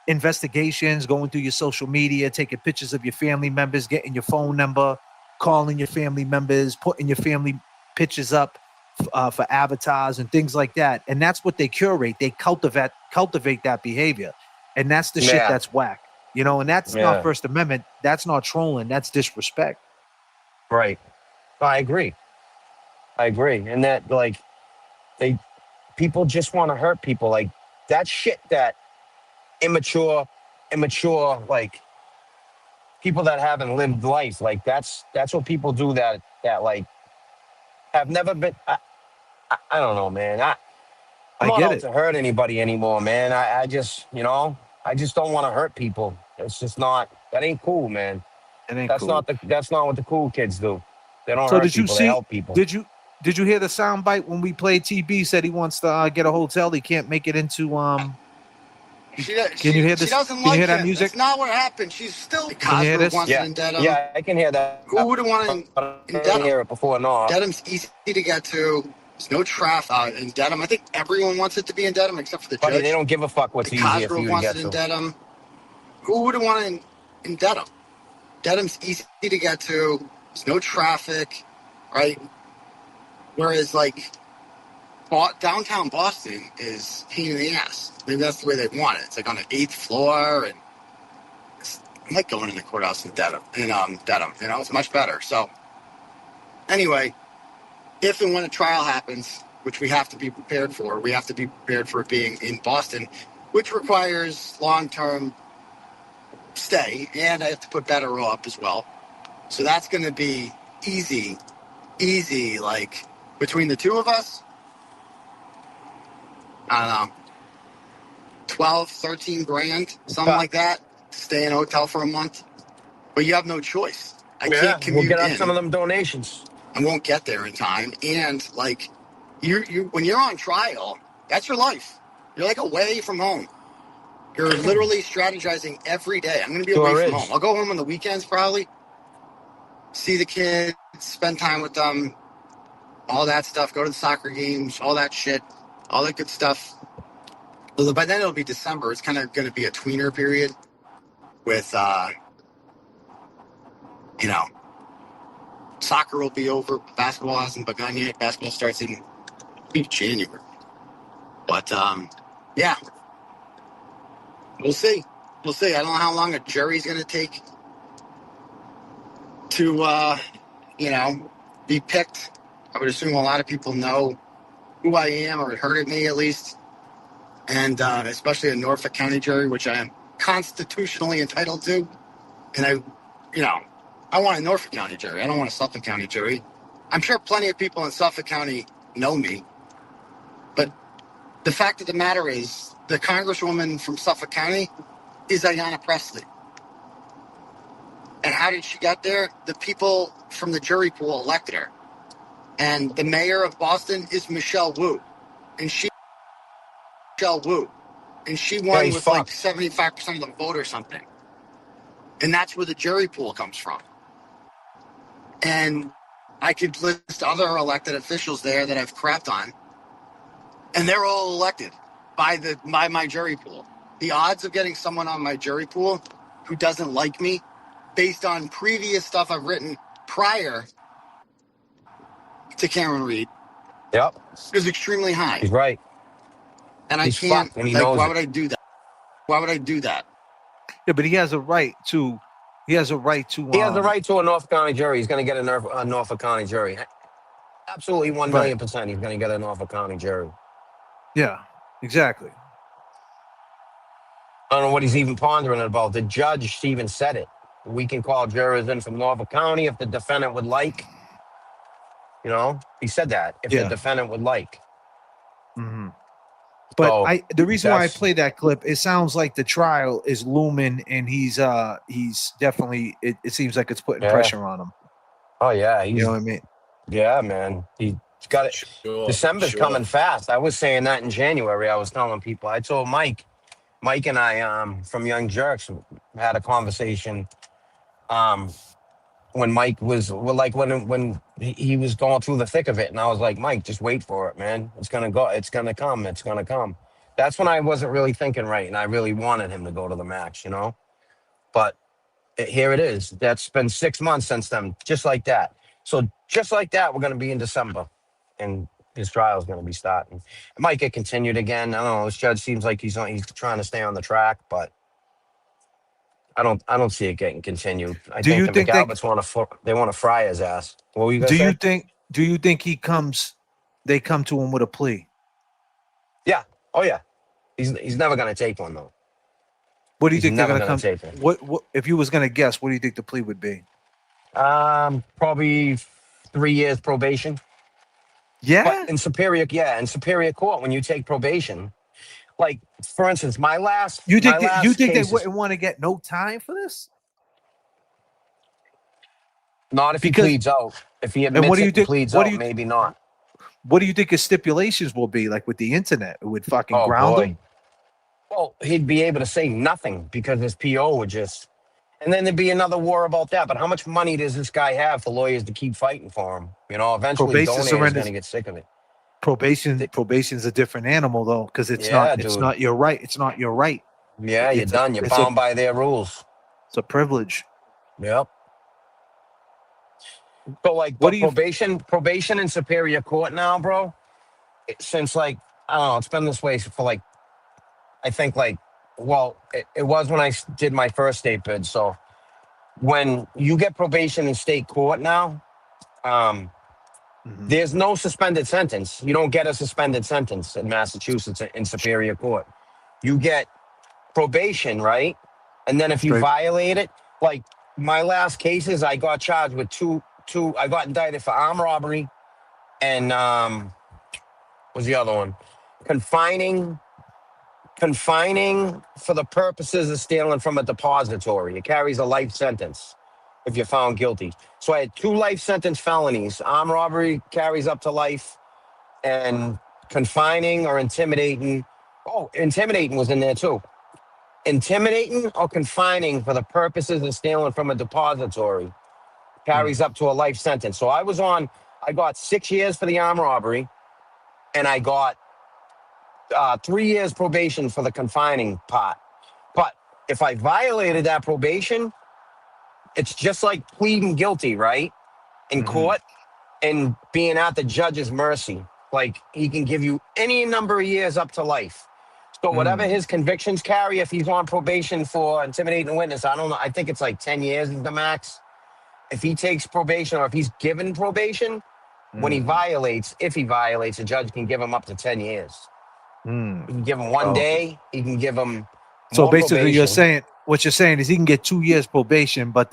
investigations, going through your social media, taking pictures of your family members, getting your phone number, calling your family members, putting your family pictures up for avatars and things like that. And that's what they curate. They cultivate that behavior. And that's the shit Yeah. that's whack. And that's not Yeah. First Amendment. That's not trolling. That's disrespect. Right. I agree. And that, like, people just want to hurt people. Like, that shit, that immature, like, people that haven't lived life. Like, that's what people do that like, have never been. I don't know, man. I'm I not get out it. to hurt anybody anymore, man. I just, I just don't want to hurt people. It's just not, that ain't cool, man. It ain't That's cool. that's not what the cool kids do. They don't So hurt did you people, they see? help people. Did you hear the soundbite when we played? TB said he wants to get a hotel. He can't make it into Can you hear She this? doesn't Can you hear like that him. music? That's not what happened. She's still. Can you hear Cosgrove this? wants it Yeah, in Dedham. yeah, I can hear that. Who wouldn't want it I in didn't Dedham? hear it before, no. Dedham's easy to get to. There's no traffic in Dedham. I think everyone wants it to be in Dedham except for the Buddy, they judge. don't give a fuck what's easier for Cosgrove you to wants get it in to. Dedham. Who wouldn't want it in Dedham? Dedham's easy to get to. There's no traffic, right? Whereas, like, downtown Boston is pain in the ass. Maybe that's the way they want it. It's like on the 8th floor, and I like going in the courthouse in Dedham. It's much better. So, anyway, if and when a trial happens, which we have to be prepared for, we have to be prepared for it being in Boston, which requires long-term stay, and I have to put better up as well. So that's going to be easy, like, between the two of us, I don't know, 12, 13 grand, something like that, to stay in a hotel for a month. But you have no choice. I can't We'll commute get up in. some of them donations. I won't get there in time. And, like, you when you're on trial, that's your life. You're, like, away from home. You're literally strategizing every day. I'm going to be away from home. I'll go home on the weekends probably, see the kids, spend time with them, all that stuff, go to the soccer games, all that shit, all that good stuff. Well, by then it'll be December. It's kind of going to be a tweener period with, soccer will be over. Basketball hasn't begun yet. Basketball starts in January. But, yeah, we'll see. We'll see. I don't know how long a jury's going to take to, be picked. I would assume a lot of people know who I am or heard of me at least. And especially a Norfolk County jury, which I am constitutionally entitled to. And I want a Norfolk County jury. I don't want a Suffolk County jury. I'm sure plenty of people in Suffolk County know me. But the fact of the matter is, the congresswoman from Suffolk County is Ayanna Pressley. And how did she get there? The people from the jury pool elected her. And the mayor of Boston is Michelle Wu. And she won with like 75% of the vote or something. And that's where the jury pool comes from. And I could list other elected officials there that I've crapped on. And they're all elected by my jury pool. The odds of getting someone on my jury pool who doesn't like me based on previous stuff I've written prior to Cameron Reed is extremely high. He's right. And I He's can't, fucked and he like, knows why it. would I do that? Why would I do that? Yeah, but he has a right to. He has a right to. He has the right to a Norfolk County jury. He's going to get a Norfolk County jury. Absolutely 1,000,000%. He's going to get a Norfolk County jury. Yeah, exactly. I don't know what he's even pondering about. The judge even said it. We can call jurors in from Norfolk County if the defendant would like. He said that if the defendant would like. Mm-hmm. But the reason why I play that clip, it sounds like the trial is looming, and he's definitely. It seems like it's putting pressure on him. Oh yeah, you know what I mean? Yeah, man. He's got it. December's coming fast. I was saying that in January. I was telling people. I told Mike and I from Young Jerks had a conversation. When Mike was when he was going through the thick of it, and I was like, Mike, just wait for it, man. It's gonna go. It's gonna come. It's gonna come. That's when I wasn't really thinking right, and I really wanted him to go to the max, you know. But here it is. That's been 6 months since then, just like that. So just like that, we're going to be in December, and his trial is going to be starting. It might get continued again. I don't know. This judge seems like he's trying to stay on the track, but I don't see it getting continued. I Do think you the think McAlberts want to fry his ass. What were you gonna do you say? think do you think they come to him with a plea? Yeah. Oh yeah. He's never going to take one though. What do you He's think they're never going to going come? to take one. What if you was going to guess? What do you think the plea would be? Probably 3 years probation. But Yeah. in superior court, when you take probation, like for instance, my last You my think you last think they case is wouldn't want to get no time for this? not if he Because pleads out. If he and what admits do you it and think? pleads out, maybe not. What do you think his stipulations will be like with the internet? It would fucking Oh ground him. boy. Well, he'd be able to say nothing because his PO would just, and then there'd be another war about that. But how much money does this guy have for lawyers to keep fighting for him? You know, eventually Probation Donaire is going surrenders. to get sick of it. Probation's a different animal though, because it's Yeah, dude. not your right. It's not your right. Yeah, you're done. You're bound by their rules. It's a privilege. Yep. So like, What but do you? probation in superior court now, bro. Since like I don't know, it's been this way for like I think like well, it was when I did my first state bid. So when you get probation in state court now, there's no suspended sentence. You don't get a suspended sentence in Massachusetts in superior court. You get probation, right? And then if you Straight. violate it, like my last cases, I got charged with two. I got indicted for armed robbery and what's the other one? Confining for the purposes of stealing from a depository. It carries a life sentence if you're found guilty. So I had 2 life sentence felonies. Armed robbery carries up to life, and confining or intimidating. Oh, intimidating was in there too. Intimidating or confining for the purposes of stealing from a depository carries up to a life sentence. So I got 6 years for the armed robbery, and I got 3 years probation for the confining part. But if I violated that probation, it's just like pleading guilty, right? In court and being at the judge's mercy. Like he can give you any number of years up to life. So whatever his convictions carry, if he's on probation for intimidating a witness, I don't know. I think it's like 10 years is the max. If he takes probation or if he's given probation, when he violates, if he violates, a judge can give him up to 10 years. He can give him 1 day. He can give him So more basically, probation. what you're saying is he can get 2 years probation, but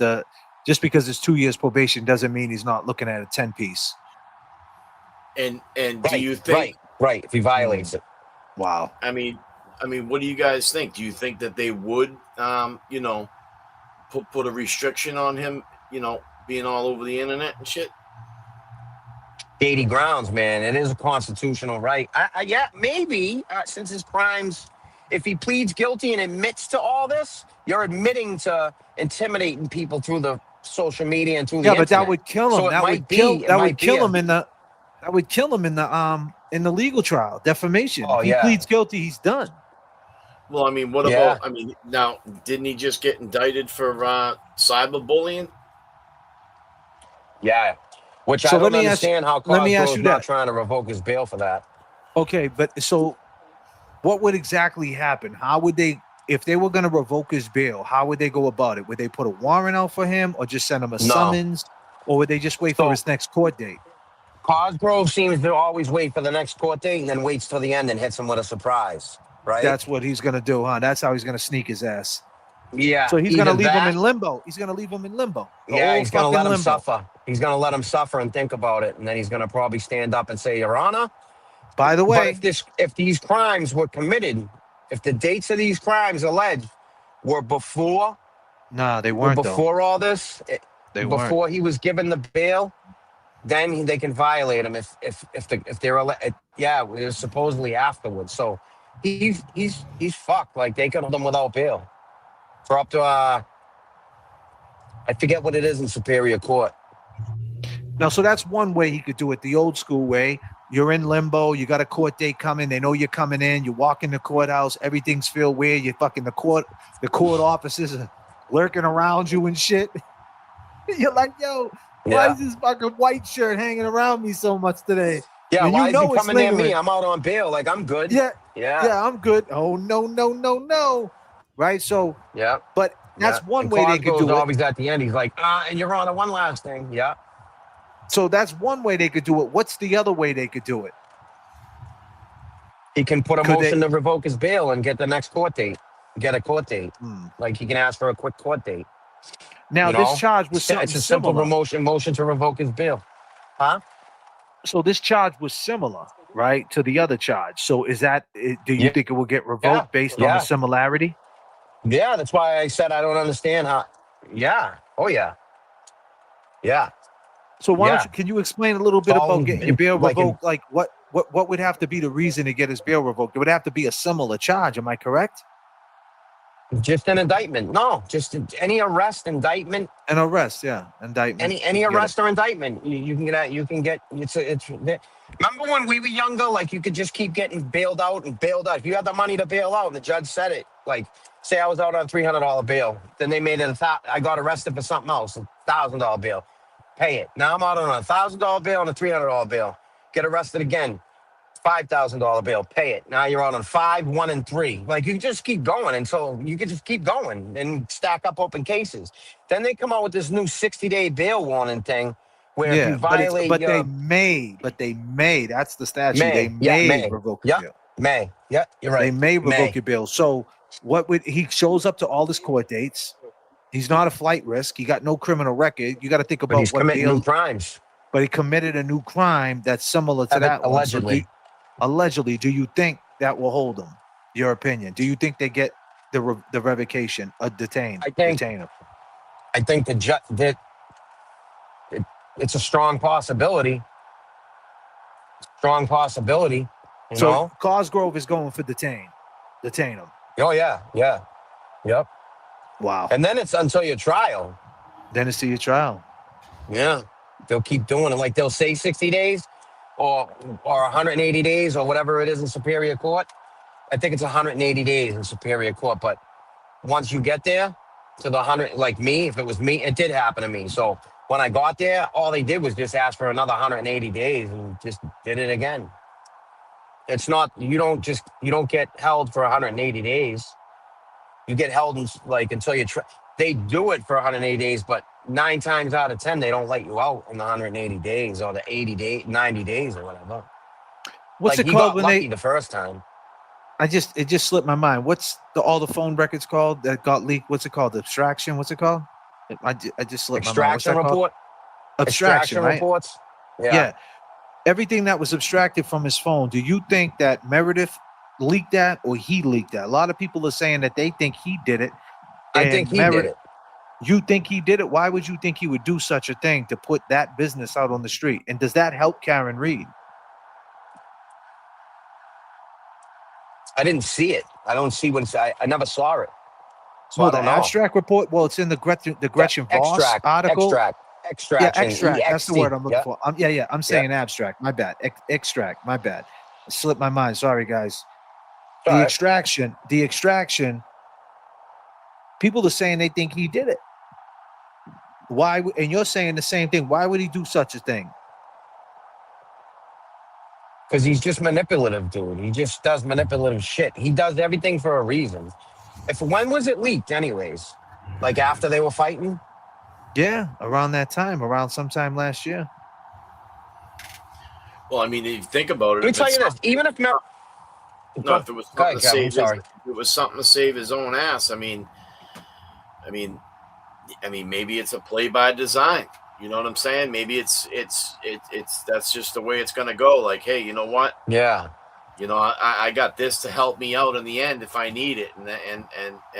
just because it's 2 years probation doesn't mean he's not looking at a 10-piece. And do you think right if he violates it? Wow. I mean, what do you guys think? Do you think that they would, put a restriction on him, being all over the internet and shit? Shady grounds, man. It is a constitutional right. Yeah, maybe since his crimes, if he pleads guilty and admits to all this, you're admitting to intimidating people through the social media and through the internet. But that would kill him. So That would kill him in the legal trial, defamation. Oh, if he pleads guilty, he's done. Well, I mean, what about? I mean, now didn't he just get indicted for cyberbullying? Yeah, which So I let don't me ask- understand how let me ask Cosgrove's you not that. trying to revoke his bail for that. Okay, but so what would exactly happen? How would they, if they were going to revoke his bail, how would they go about it? Would they put a warrant out for him or just send him a summons? Or would they just wait for his next court date? Cosgrove seems to always wait for the next court date and then waits till the end and hits him with a surprise, right? That's what he's going to do, huh? That's how he's going to sneak his ass. Yeah. So he's going to either leave him that- in limbo. He's going to leave him in limbo. The Yeah, whole he's going to let fucking him limbo. suffer. He's going to let him suffer and think about it. And then he's going to probably stand up and say, Your Honor. By the way, but if these crimes were committed, if the dates of these crimes alleged were before, nah, they weren't. Before all this, They before weren't. he was given the bail, then they can violate him if they're it was supposedly afterwards. So he's fucked. Like they could hold him without bail for up to I forget what it is in superior court. Now, so that's one way he could do it, the old school way. you're in limbo. You got a court date coming. They know you're coming in. You walk in the courthouse. Everything's feel weird. You fucking the court officers are lurking around you and shit. You're like, yo, why is this fucking white shirt hanging around me so much today? Yeah, And why you is he know it's coming near me? lingering. I'm out on bail. Like, I'm good. Yeah, Yeah. I'm good. Oh no. Right. So, Yeah. but that's Yeah. one And way they could Cosgrove's do it. always at the end. He's like, and you're on one last thing. Yeah. So that's one way they could do it. What's the other way they could do it? He can put a Could motion they- to revoke his bail and get the next court date. Get a court date. Like, he can ask for a quick court date. Now, You this know? charge was something It's a simple similar. motion to revoke his bail. Huh? So this charge was similar, right, to the other charge. So is that? Do you think it will get revoked based on the similarity? Yeah, that's why I said I don't understand how. Yeah. Oh, yeah. Yeah. So why don't you? Can you explain a little bit all about getting your bail like in- revoked? Like what would have to be the reason to get his bail revoked? It would have to be a similar charge. Am I correct? Just an indictment. No, just any arrest, indictment. An arrest, yeah, indictment. Any arrest or indictment, you can get at. You can get. It's. Remember when we were younger? Like, you could just keep getting bailed out and bailed out. If you had the money to bail out, and the judge said it. Like, say I was out on $300 bail, then they made it I got arrested for something else, $1,000 bail. Pay it. Now I'm out on a $1,000 bail and a $300 bail. Get arrested again. $5,000 bail, pay it. Now you're out on 5, 1, and 3. Like, you just keep going until you can just keep going and stack up open cases. Then they come out with this new 60-day bail warning thing, where if you violate, they may. That's the statute. They may revoke your bail. May. Yeah, you're right. They may revoke your bail. So what would he shows up to all his court dates? He's not a flight risk. He got no criminal record. You got to think about he's committing new crimes. But he committed a new crime that's similar to that allegedly. one. So allegedly, do you think that will hold him? Your opinion? Do you think they get the revocation, detain him? I think that it's a strong possibility. Strong possibility. You know? Cosgrove is going for detain him. Oh yeah, yep. Wow. And then it's until your trial. Then it's to your trial. Yeah, they'll keep doing it. Like, they'll say 60 days. Or 180 days or whatever it is in Superior Court. I think it's 180 days in Superior Court. But once you get there to the 100, like me, if it was me, it did happen to me. So when I got there, all they did was just ask for another 180 days and just did it again. It's not, you don't get held for 180 days. You get held until you they do it for 180 days, but 9 times out of 10, they don't let you out in the 180 days or the 90 days or whatever. What's it he called got when lucky the first time? It just slipped my mind. What's all the phone records called that got leaked? What's it called? Abstraction? What's it called? I just slipped my mind. What's that report. Called? Abstraction, right? Reports. Yeah. Everything that was abstracted from his phone. Do you think that Meredith leaked that or he leaked that? A lot of people are saying that they think he did it. I think he did it. You think he did it? Why would you think he would do such a thing to put that business out on the street? And does that help Karen Reed? I didn't see it. I don't see what it's. I never saw it. So Well, I the don't know. abstract report. Well, it's in the Gretchen Voss Extract article. Extract. Yeah, extract. That's the word I'm looking for. Yeah. I'm saying abstract. My bad. Extract. My bad. It slipped my mind. Sorry, guys. The extraction. People are saying they think he did it. Why? And you're saying the same thing. Why would he do such a thing? Because he's just manipulative, dude. He just does manipulative shit. He does everything for a reason. When was it leaked, anyways? Like, after they were fighting? Yeah, around that time, around sometime last year. Well, I mean, if you think about it, Let me tell you this. Even if if it was something to save his own ass, I mean, maybe it's a play by design. You know what I'm saying? Maybe it's that's just the way it's gonna go. Like, hey, you know what? Yeah. You know, I got this to help me out in the end if I need it, and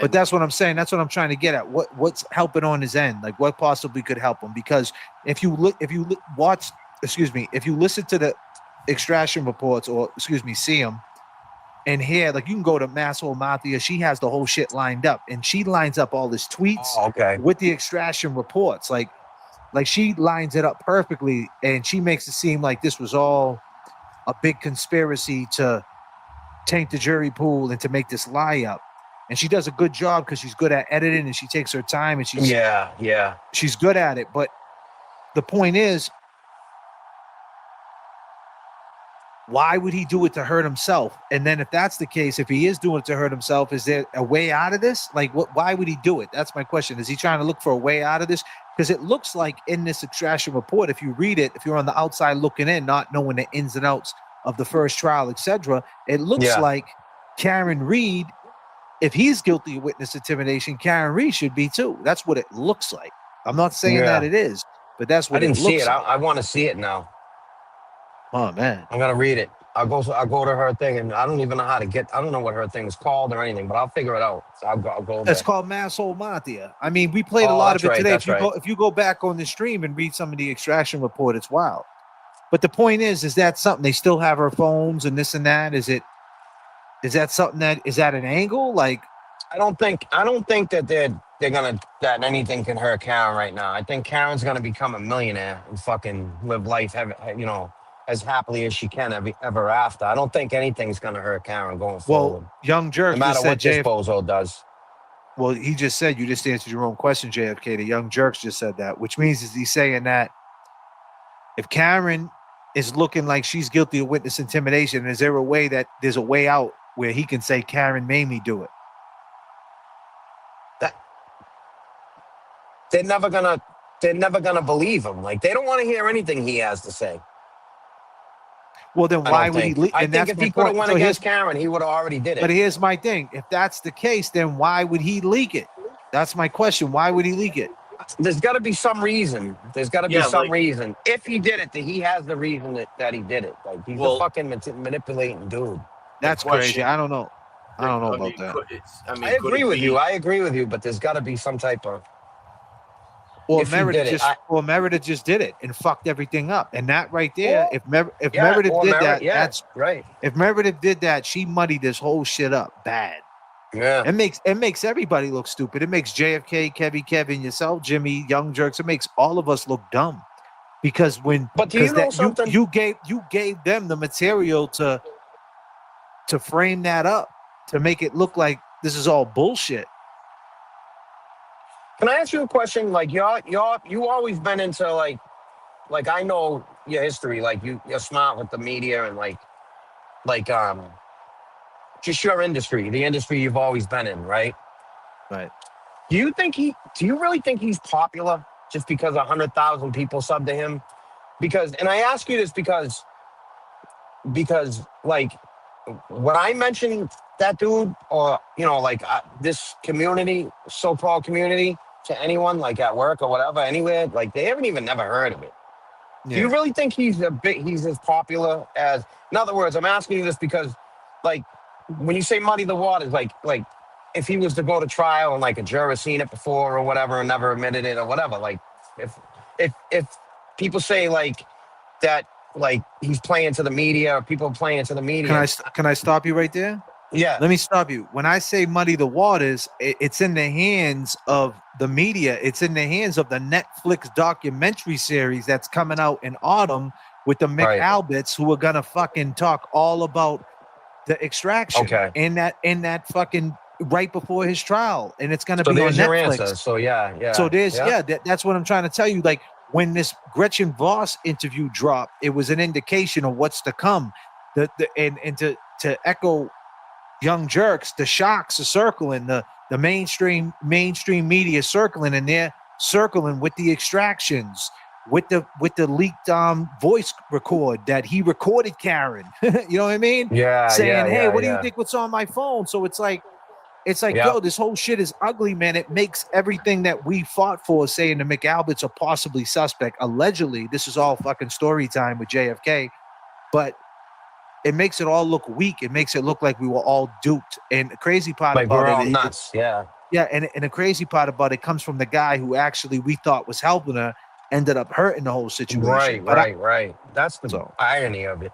But that's what I'm saying. That's what I'm trying to get at. What's helping on his end? Like, what possibly could help him? Because if you listen to the extraction reports, or see them and hear, like, you can go to Masshole Mafia. She has the whole shit lined up, and she lines up all his tweets with the extraction reports. Like she lines it up perfectly, and she makes it seem like this was all a big conspiracy to taint the jury pool and to make this lie up. And she does a good job because she's good at editing and she takes her time and she's good at it. But the point is, why would he do it to hurt himself? And then if that's the case, if he is doing it to hurt himself, is there a way out of this? Like, why would he do it? That's my question. Is he trying to look for a way out of this? Because it looks like in this extraction report, if you read it, if you're on the outside looking in, not knowing the ins and outs of the first trial, etc., it looks like Karen Reed, if he's guilty of witness intimidation, Karen Reed should be too. That's what it looks like. I'm not saying that it is, but that's what I didn't it looks see it. like. I want to see it now. Oh man, I'm gonna read it. I'll go to her thing, and I don't even know how to get. I don't know what her thing is called or anything, but I'll figure it out. So I'll go there. It's called Masshole Matia. I mean, we played a Oh, lot that's of it right, today. that's If you go back on the stream and read some of the extraction report, it's wild. But the point is that something they still have her phones and this and that? Is that something is that an angle? Like, I don't think that that anything can hurt Karen right now. I think Karen's gonna become a millionaire and fucking live life, as happily as she can ever after. I don't think anything's gonna hurt Karen going forward. Young Jerk, no matter just what said this bozo does. Well, he just said, you just answered your own question, JFK. The Young Jerks just said that, which means is he's saying that if Karen is looking like she's guilty of witness intimidation, is there a way that there's a way out where he can say Karen made me do it? They're never gonna believe him. Like, they don't want to hear anything he has to say. Well, then why would he? I think if he could have went against Karen, he would have already did it. But here's my thing: if that's the case, then why would he leak it? That's my question. Why would he leak it? There's got to be some reason. There's got to be some reason. If he did it, that he has the reason that he did it. Like, he's a fucking manipulating dude. That's crazy. I don't know. I don't know about that. I agree with you. I agree with you. But there's got to be some type of. Or Meredith just did it and fucked everything up. And that right there, if Meredith did that, that's right. If Meredith did that, she muddied this whole shit up bad. Yeah. It makes everybody look stupid. It makes JFK, Kevin, yourself, Jimmy, Young Jerks. It makes all of us look dumb. Because do you know something? You gave them the material to frame that up, to make it look like this is all bullshit. Can I ask you a question? Like, you always been into like I know your history. Like, you're smart with the media and like just your industry, the industry you've always been in, right? Right. Do you really think he's popular just because 100,000 people sub to him? And I ask you this because like, when I mention that dude or this community, so-called community, to anyone, like at work or whatever, anywhere, like they haven't even never heard of it. Yeah. Do you really think he's as popular as? In other words, I'm asking you this because, like, when you say muddy the waters, like if he was to go to trial and like a juror seen it before or whatever and never admitted it or whatever, like if people say like that, like he's playing to the media or people playing to the media. Can I stop you right there? Yeah. Let me stop you. When I say muddy the waters, it's in the hands of the media. It's in the hands of the Netflix documentary series that's coming out in autumn with the Mick Alberts, who are gonna fucking talk all about the extraction in that fucking right before his trial, and it's gonna be on Netflix. Your answer. So yeah. So that's what I'm trying to tell you. Like, when this Gretchen Voss interview dropped, it was an indication of what's to come. And to echo Young Jerks, the shocks are circling, the mainstream media circling, and they're circling with the extractions, with the leaked voice record that he recorded Karen. You know what I mean? Yeah. Saying, hey, what do you think what's on my phone? So it's like, yo, this whole shit is ugly, man. It makes everything that we fought for, saying the McAlberts are possibly suspect. Allegedly, this is all fucking story time with JFK, but it makes it all look weak. It makes it look like we were all duped. And the crazy part about we're it, all nuts. Yeah. Yeah, and the crazy part about it comes from the guy who actually we thought was helping her, ended up hurting the whole situation. Right. That's the irony of it.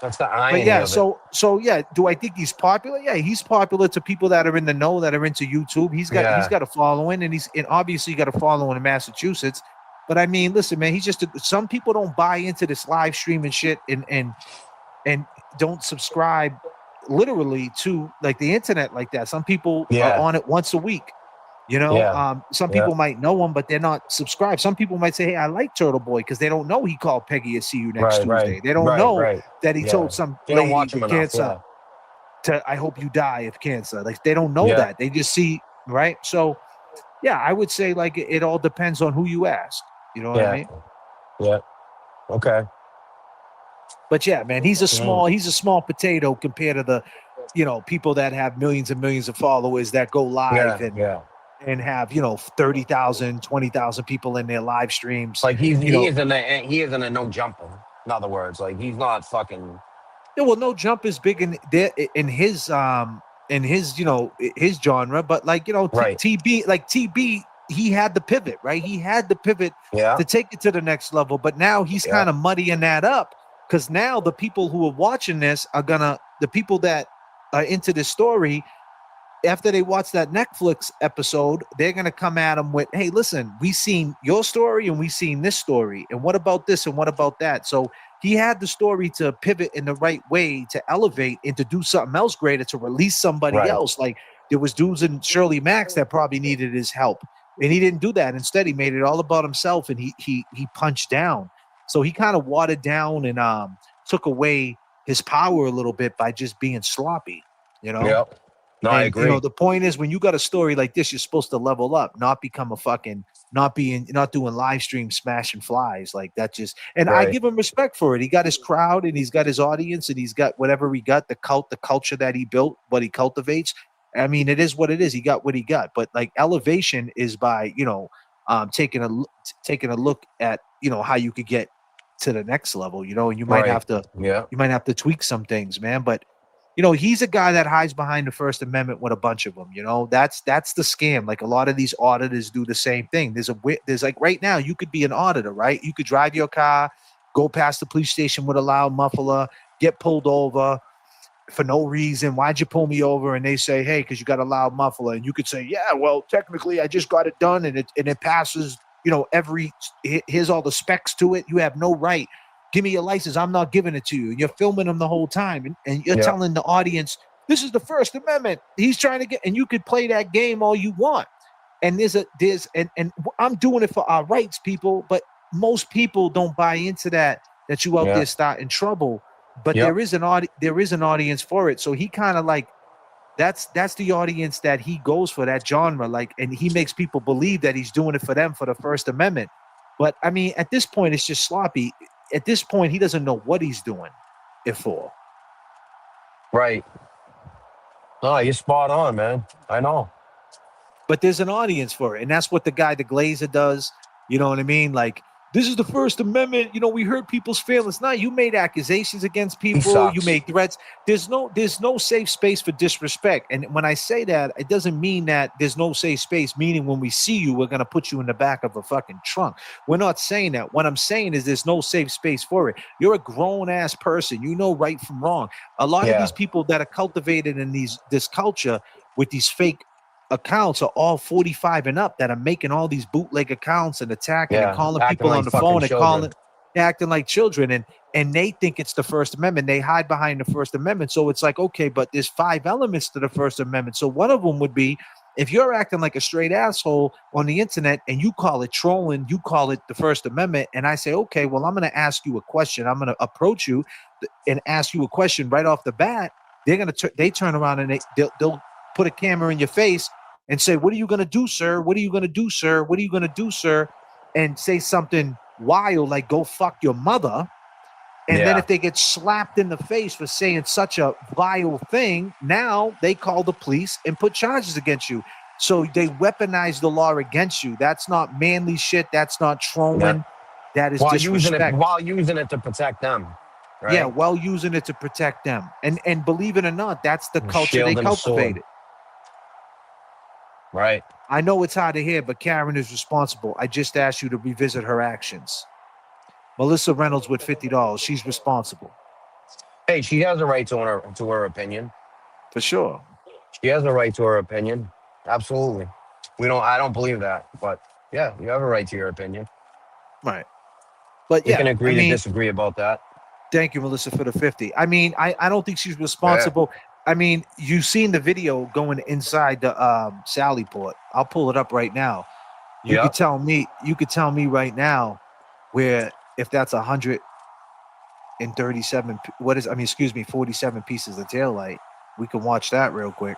That's the irony. But yeah, of it. Do I think he's popular? Yeah, he's popular to people that are in the know, that are into YouTube. He's got a following, and obviously got a following in Massachusetts. But I mean, listen, man, he's just some people don't buy into this live stream and shit, and don't subscribe literally to like the internet like that. Some people are Yeah. on it once a week. You know, Yeah. some Yeah. people might know him, but they're not subscribed. Some people might say, "Hey, I like Turtle Boy," because they don't know he called Peggy a "See you next Right. Tuesday." Right. They don't Right. know Right. that he Yeah. told some You don't lady watch him with enough. cancer Yeah. to "I hope you die of cancer." Like they don't know Yeah. that. They just see right. So yeah, I would say like it all depends on who you ask. You know what I Yeah. mean? Yeah. Okay. But yeah, man, he's a Mm. small potato compared to the, people that have millions and millions of followers that go live Yeah. Yeah. and have, 30,000, 20,000 people in their live streams. Like he You know, isn't a no jumper. In other words, like he's not fucking. yeah, well, no jump is big in his his genre, but like Right. TB like TB he had the pivot, right? He had the pivot Yeah. to take it to the next level, but now he's Yeah. kind of muddying that up because now the people who are watching this are the people that are into this story after they watch that Netflix episode, they're gonna come at him with, "Hey, listen, we seen your story and we seen this story, and what about this and what about that?" So he had the story to pivot in the right way to elevate and to do something else greater to release somebody Right. else. Like there was dudes in Shirley Max that probably needed his help, and he didn't do that. Instead, he made it all about himself, and he punched down. So he kind of watered down and took away his power a little bit by just being sloppy. You know. Yep. No, I And agree. the point is when you got a story like this, you're supposed to level up, not become a fucking not doing live stream smashing flies like that. Just and I Right. give him respect for it. He got his crowd and he's got his audience and he's got whatever he got, the culture that he built, what he cultivates. I mean, it is what it is. He got what he got. But like elevation is by, taking a look at, how you could get to the next level, and you might Right. have to Yeah. tweak some things, man. But he's a guy that hides behind the First Amendment with a bunch of them. That's the scam. Like a lot of these auditors do the same thing. There's like right now, you could be an auditor, right? You could drive your car, go past the police station with a loud muffler, get pulled over for no reason. Why'd you pull me over? And they say, hey, because you got a loud muffler. And you could say, yeah, well, technically, I just got it done, and it passes. Here's all the specs to it. You have no right. Give me your license. I'm not giving it to you. And you're filming them the whole time. And you're Yeah. telling the audience, this is the First Amendment. He's trying to get, and you could play that game all you want. And and I'm doing it for our rights, people. But most people don't buy into that you out Yeah. there starting trouble. But Yep. there is an audience for it. So he kind of like, that's the audience that he goes for, that genre. Like, and he makes people believe that he's doing it for them for the First Amendment. But I mean, at this point, it's just sloppy. At this point, he doesn't know what he's doing it for. Right. No, you're spot on, man. I know. But there's an audience for it. And that's what the Glazer does. You know what I mean? Like, this is the First Amendment. We hurt people's feelings. No, you made accusations against people. You sucks. made threats. There's no safe space for disrespect. And when I say that, it doesn't mean that there's no safe space, meaning when we see you, we're going to put you in the back of a fucking trunk. We're not saying that. What I'm saying is there's no safe space for it. You're a grown-ass person. You know right from wrong. A lot of Yeah. these people that are cultivated in this culture with these fake accounts are all 45 and up that are making all these bootleg accounts and attacking and Yeah. calling Acting people like on the fucking phone and children. acting like children, and they think it's the First Amendment. They hide behind the First Amendment. So it's like, okay, but there's 5 elements to the First Amendment. So one of them would be, if you're acting like a straight asshole on the internet and you call it trolling, you call it the First Amendment, and I say, okay, well, I'm going to ask you a question. I'm going to approach you and ask you a question right off the bat. They turn around and they'll put a camera in your face and say, what are you going to do, sir? What are you going to do, sir? What are you going to do, sir? And say something wild like, go fuck your mother. And then Yeah. if they get slapped in the face for saying such a vile thing, now they call the police and put charges against you. So they weaponize the law against you. That's not manly shit. That's not trolling. Yeah. That is While disrespect. using it to protect them. Right? Yeah, while using it to protect them. And believe it or not, that's the culture Shield they and sword. cultivated. Right. I know it's hard to hear, but Karen is responsible. I just asked you to revisit her actions. Melissa Reynolds with $50. She's responsible. Hey, she has a right to her opinion. For sure. She has a right to her opinion. Absolutely. I don't believe that, but yeah, you have a right to your opinion. Right. But We can yeah, I agree to mean, disagree about that. thank you, Melissa, for the 50. I mean, I don't think she's Yeah. responsible. I mean, you've seen the video going inside the Sally port. I'll pull it up right now. You Yeah. could tell me right now where if that's 137 47 pieces of tail light. We can watch that real quick.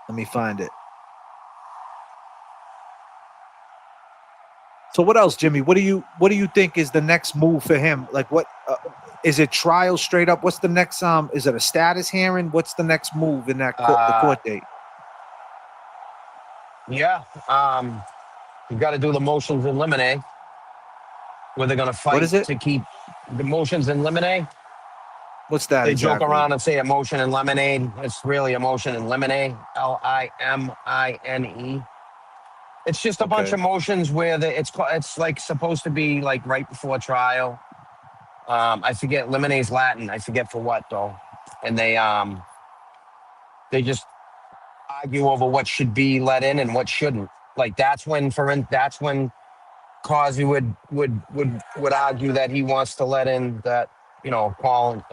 Let me find it. So what else, Jimmy? What do you think is the next move for him? Like what is it trial straight up? What's the next is it a status hearing? What's the next move in that the court date? Yeah. You got to do the motions in limine, where they're going to What fight is it? to keep the motions in limine. What's that They joke exactly? around and say a motion in lemonade. It's really a motion in limine. LIMINE. It's just a bunch Okay. of motions where it's like supposed to be like right before trial. I forget Lemonade's Latin. I forget for what though. And they just argue over what should be let in and what shouldn't. Like that's when Cosby would argue that he wants to let in that call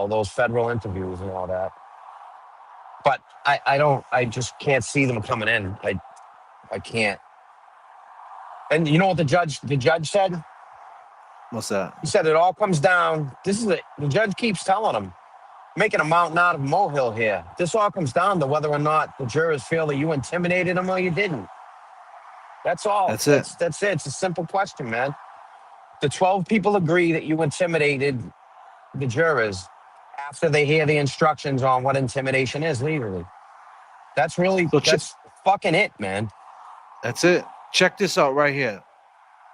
those federal interviews and all that. But I just can't see them coming in. I can't. And you know what the judge said? What's that? He said it all comes down. The judge keeps telling him, making a mountain out of a molehill here. This all comes down to whether or not the jurors feel that you intimidated them or you didn't. That's all. That's it. That's it. It's a simple question, man. The 12 people agree that you intimidated the jurors after they hear the instructions on what intimidation is legally. That's fucking it, man. That's it. Check this out right here.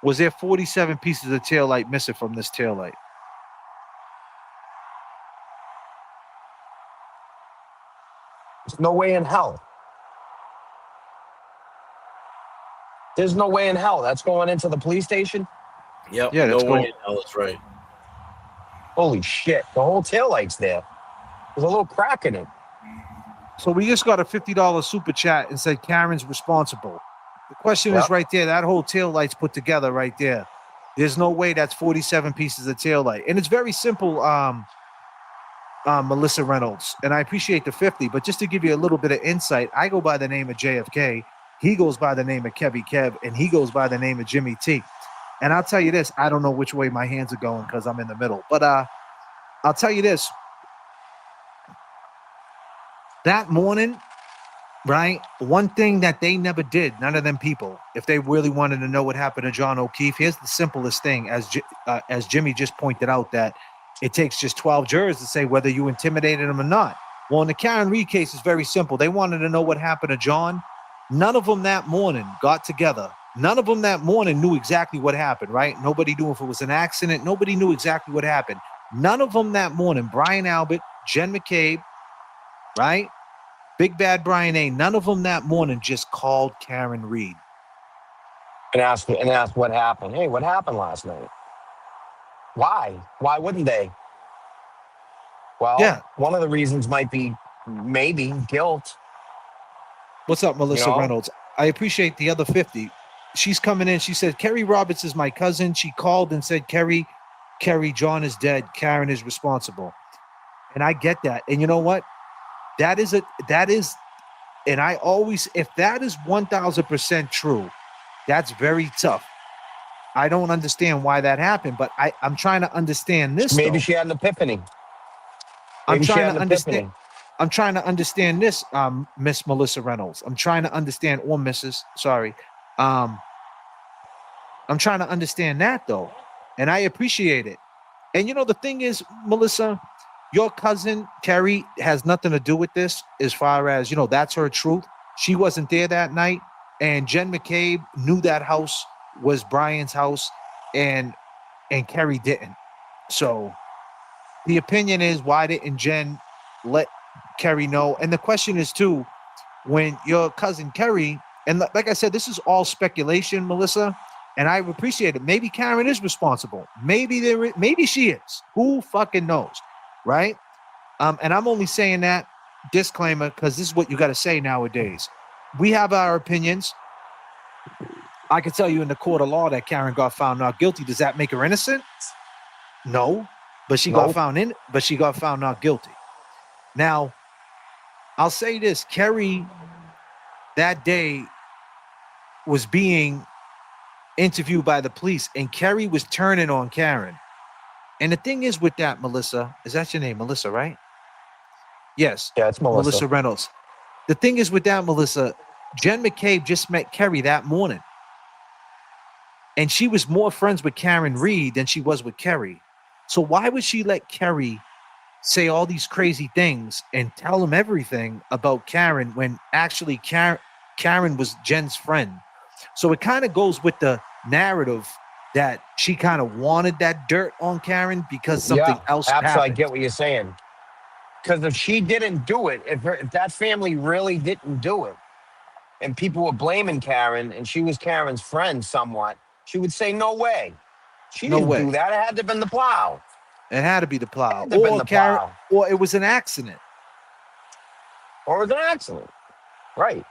Was there 47 pieces of tail light missing from this tail light? There's no way in hell. There's no way in hell. That's going into the police station? Yep. Yeah, that's no way going. in hell is right. Holy shit. The whole taillight's there. There's a little crack in it. So we just got a $50 super chat and said Karen's responsible. The question is Yep. right there. That whole tail light's put together right there. There's no way that's 47 pieces of tail light. And it's very simple, Melissa Reynolds. And I appreciate the 50, but just to give you a little bit of insight, I go by the name of J.F.K. He goes by the name of Kevy Kev, and he goes by the name of Jimmy T. And I'll tell you this, I don't know which way my hands are going because I'm in the middle. But I'll tell you this. That morning, right, one thing that they never did, none of them people, if they really wanted to know what happened to John O'Keefe, here's the simplest thing, as Jimmy just pointed out, that it takes just 12 jurors to say whether you intimidated them or not. Well, in the Karen Reed case, it's very simple. They wanted to know what happened to John. None of them that morning got together. None of them that morning knew exactly what happened, right? Nobody knew if it was an accident. Nobody knew exactly what happened. None of them that morning, Brian Albert, Jen McCabe, right? Big Bad Brian A., none of them that morning just called Karen Reed. And asked what happened. Hey, what happened last night? Why? Why wouldn't they? Well, Yeah. one of the reasons might be maybe guilt. What's up, Melissa Reynolds? I appreciate the other 50. She's coming in. She said, Kerry Roberts is my cousin. She called and said, Kerry, John is dead. Karen is responsible. And I get that. And you know what? And I always, if that is 1,000% true, that's very tough. I don't understand why that happened, but I'm trying to understand this. Maybe though. she had an epiphany. I'm trying to understand. I'm trying to understand this, Miss Melissa Reynolds. I'm trying to understand, or Mrs. Sorry. I'm trying to understand that though, and I appreciate it. And you know, the thing is, Melissa, your cousin Kerry has nothing to do with this, as far as that's her truth. She wasn't there that night, and Jen McCabe knew that house was Brian's house, and Kerry didn't. So the opinion is, why didn't Jen let Kerry know? And the question is too, when your cousin Kerry, and like I said, this is all speculation, Melissa, and I appreciate it. Maybe Karen is responsible. Maybe she is. Who fucking knows, right? And I'm only saying that disclaimer, because this is what you got to say nowadays. We have our opinions. I can tell you in the court of law that Karen got found not guilty. Does that make her innocent? No, but she got Nope. found in. But she got found not guilty. Now, I'll say this: Kerry that day was being interviewed by the police, and Kerry was turning on Karen. And the thing is with that, Melissa, is that your name, Melissa, right? Yes. Yeah, it's Melissa. Reynolds. The thing is with that, Melissa, Jen McCabe just met Kerry that morning. And she was more friends with Karen Reed than she was with Kerry. So why would she let Kerry say all these crazy things and tell him everything about Karen when actually Karen was Jen's friend? So it kind of goes with the narrative that she kind of wanted that dirt on Karen because something else absolutely. I happened. get what you're saying. Because if she didn't do it, if that family really didn't do it, and people were blaming Karen, and she was Karen's friend somewhat, she would say, no way. She No didn't way. do that. It had to have been the plow. It had to be the plow. It had to have been the plow. Or it was an accident. Or it was an accident. Right.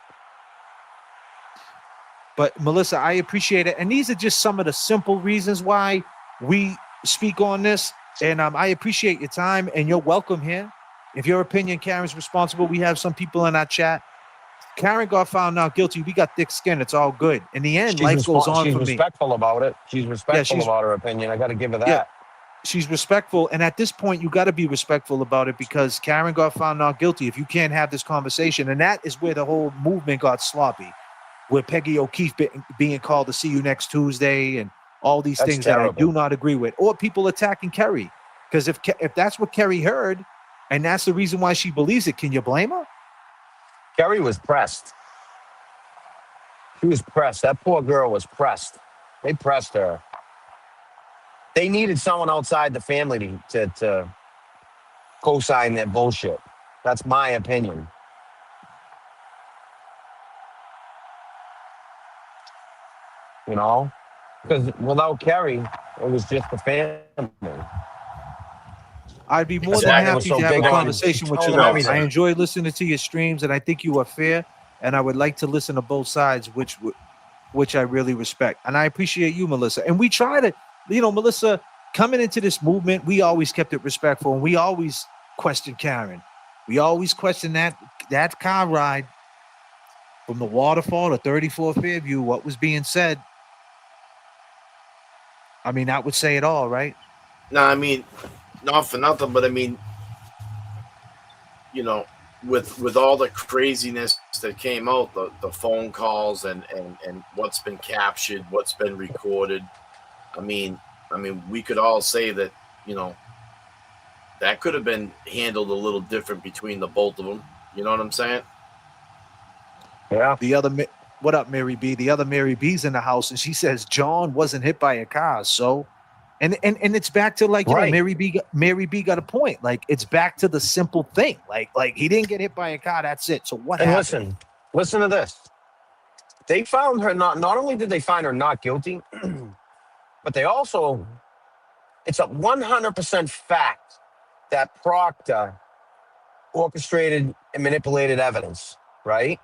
But Melissa, I appreciate it. And these are just some of the simple reasons why we speak on this. And I appreciate your time, and you're welcome here. If your opinion, Karen's responsible, we have some people in our chat. Karen got found not guilty. We got thick skin. It's all good. In the end, life goes on for me. She's respectful about it. She's respectful about her opinion. I got to give her that. Yeah, she's respectful. And at this point, you got to be respectful about it because Karen got found not guilty. If you can't have this conversation, and that is where the whole movement got sloppy, where Peggy O'Keefe being called to see you next Tuesday and all these things terrible. That I do not agree with, or people attacking Kerry. Because if that's what Kerry heard, and that's the reason why she believes it, can you blame her? Kerry was pressed. She was pressed. That poor girl was pressed. They pressed her. They needed someone outside the family to co-sign that bullshit. That's my opinion. You know? Because without Kerry, it was just the family. I'd be more than happy to have a conversation with you. I enjoy listening to your streams, and I think you are fair. And I would like to listen to both sides, which I really respect. And I appreciate you, Melissa. And we try to, Melissa, coming into this movement, we always kept it respectful, and we always questioned Karen. We always questioned that car ride from the waterfall to 34 Fairview. What was being said? I mean, that would say it all, right? No, I mean, not for nothing, but I mean, with all the craziness that came out, the phone calls and what's been captured, what's been recorded, I mean, we could all say that, that could have been handled a little different between the both of them. You know what I'm saying? Yeah. What up, Mary B? The other Mary B's in the house, and she says John wasn't hit by a car. So, and it's back to right. Mary B got a point. Like, it's back to the simple thing. Like he didn't get hit by a car. That's it. So what happened? Listen to this. They found her not only did they find her not guilty, but they also, it's a 100% fact that Proctor orchestrated and manipulated evidence, right?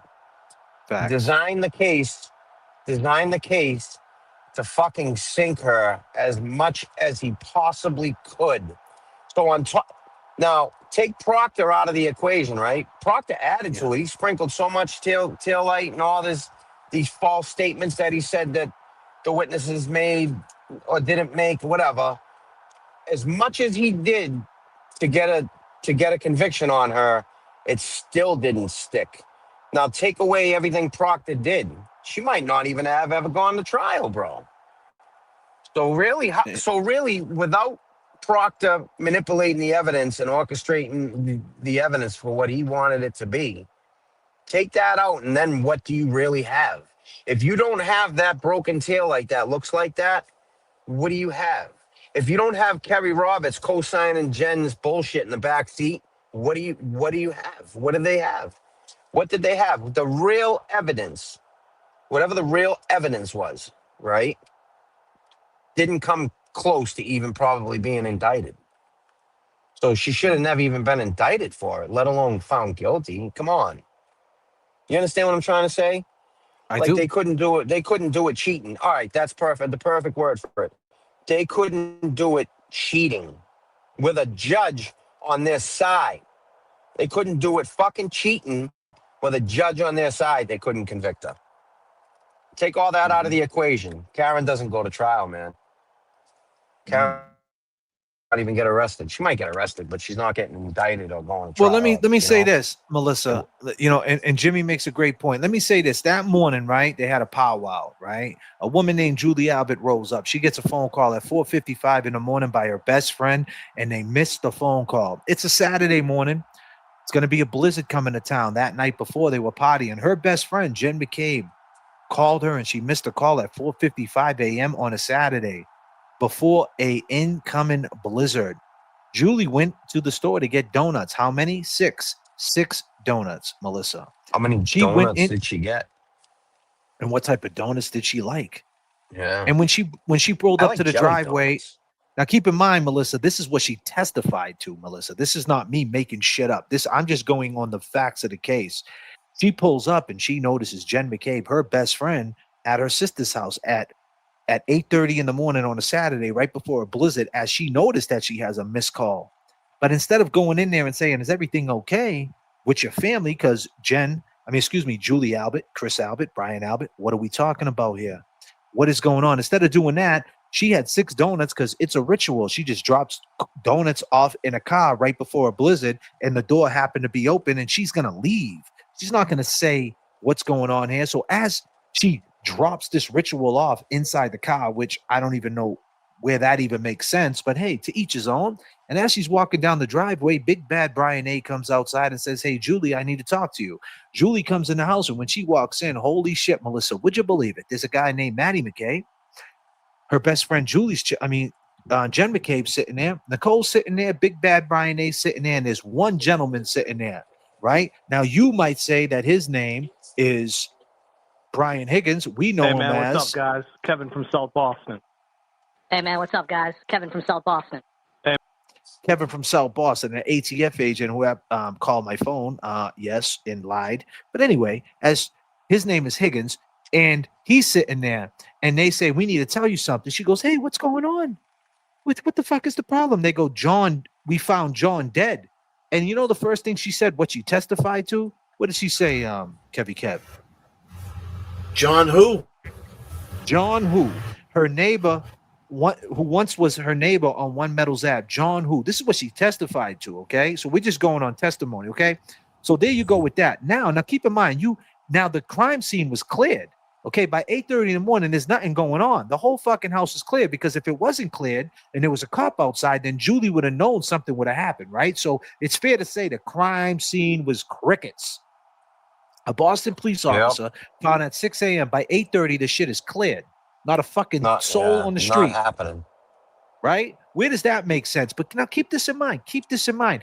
Fact. Designed the case to fucking sink her as much as he possibly could. So on top, now take Proctor out of the equation, right? Proctor added to it. He sprinkled so much tail light and all these false statements that he said that the witnesses made or didn't make, whatever. As much as he did to get a conviction on her, it still didn't stick. Now take away everything Proctor did, she might not even have ever gone to trial, bro. So really, without Proctor manipulating the evidence and orchestrating the evidence for what he wanted it to be, take that out, and then what do you really have? If you don't have that broken tail like that, looks like that, what do you have? If you don't have Kerry Roberts co-signing Jen's bullshit in the back seat, what do you have? What do they have? What did they have? The real evidence, whatever the real evidence was, right, didn't come close to even probably being indicted. So she should have never even been indicted for it, let alone found guilty. Come on. You understand what I'm trying to say? I Like do. they couldn't do it. They couldn't do it cheating. All right, that's perfect. The perfect word for it. They couldn't do it cheating with a judge on their side. They couldn't do it fucking cheating with a judge on their side. They couldn't convict her. Take all that out of the equation. Karen doesn't go to trial, man. Karen not even get arrested. She might get arrested, but she's not getting indicted or going to Well, trial. let me you say know? this, Melissa. And Jimmy makes a great point. Let me say this. That morning, right, they had a powwow, right? A woman named Julie Albert rolls up. She gets a phone call at 4:55 in the morning by her best friend, and they missed the phone call. It's a Saturday morning. It's going to be a blizzard coming to town. That night before, they were partying. Her best friend, Jen McCabe, called her, and she missed a call at 4:55 a.m. on a Saturday before a incoming blizzard. Julie went to the store to get donuts. How many? 6 donuts, Melissa. How many She went donuts in, did she get? and what type of donuts did she like? Yeah. And when she rolled I up like to the jelly driveway, donuts. now keep in mind, Melissa, this is what she testified to, Melissa. This is not me making shit up. I'm just going on the facts of the case. She pulls up and she notices Jen McCabe, her best friend, at her sister's house at 8:30 in the morning on a Saturday, right before a blizzard, as she noticed that she has a missed call. But instead of going in there and saying, is everything okay with your family? Because Julie Albert, Chris Albert, Brian Albert, what are we talking about here? What is going on? Instead of doing that, she had 6 donuts because it's a ritual. She just drops donuts off in a car right before a blizzard, and the door happened to be open, and she's going to leave. She's not going to say what's going on here. So as she drops this ritual off inside the car, which I don't even know where that even makes sense, but hey, to each his own. And as she's walking down the driveway, big bad Brian A comes outside and says, hey, Julie, I need to talk to you. Julie comes in the house, and when she walks in, holy shit, Melissa, would you believe it? There's a guy named Maddie McKay. Her best friend Jen McCabe sitting there. Nicole's sitting there. Big bad Brian A sitting there. And there's one gentleman sitting there, right? Now, you might say that his name is Brian Higgins. We know Hey, him man, as... what's up, guys? Kevin from South Boston. Hey, man, what's up, guys? Kevin from South Boston. Kevin from South Boston, an ATF agent who called my phone, yes, and lied. But anyway, as his name is Higgins, and he's sitting there, and they say, we need to tell you something. She goes, hey, what's going on? What the fuck is the problem? They go, John, we found John dead. And you know the first thing she said, what she testified to? What did she say, Kevy Kev? John who? John who? Her neighbor, who once was her neighbor on One Metals Ave. John who? This is what she testified to, okay? So we're just going on testimony, okay? So there you go with that. Now keep in mind, now the crime scene was cleared, okay? By 8:30 in the morning, there's nothing going on. The whole fucking house is cleared, because if it wasn't cleared and there was a cop outside, then Julie would have known something would have happened, right? So it's fair to say the crime scene was crickets. A Boston police officer found at 6 a.m. By 8:30, the shit is cleared. Not a fucking soul on the street. Not happening. Right? Where does that make sense? But now keep this in mind. Keep this in mind.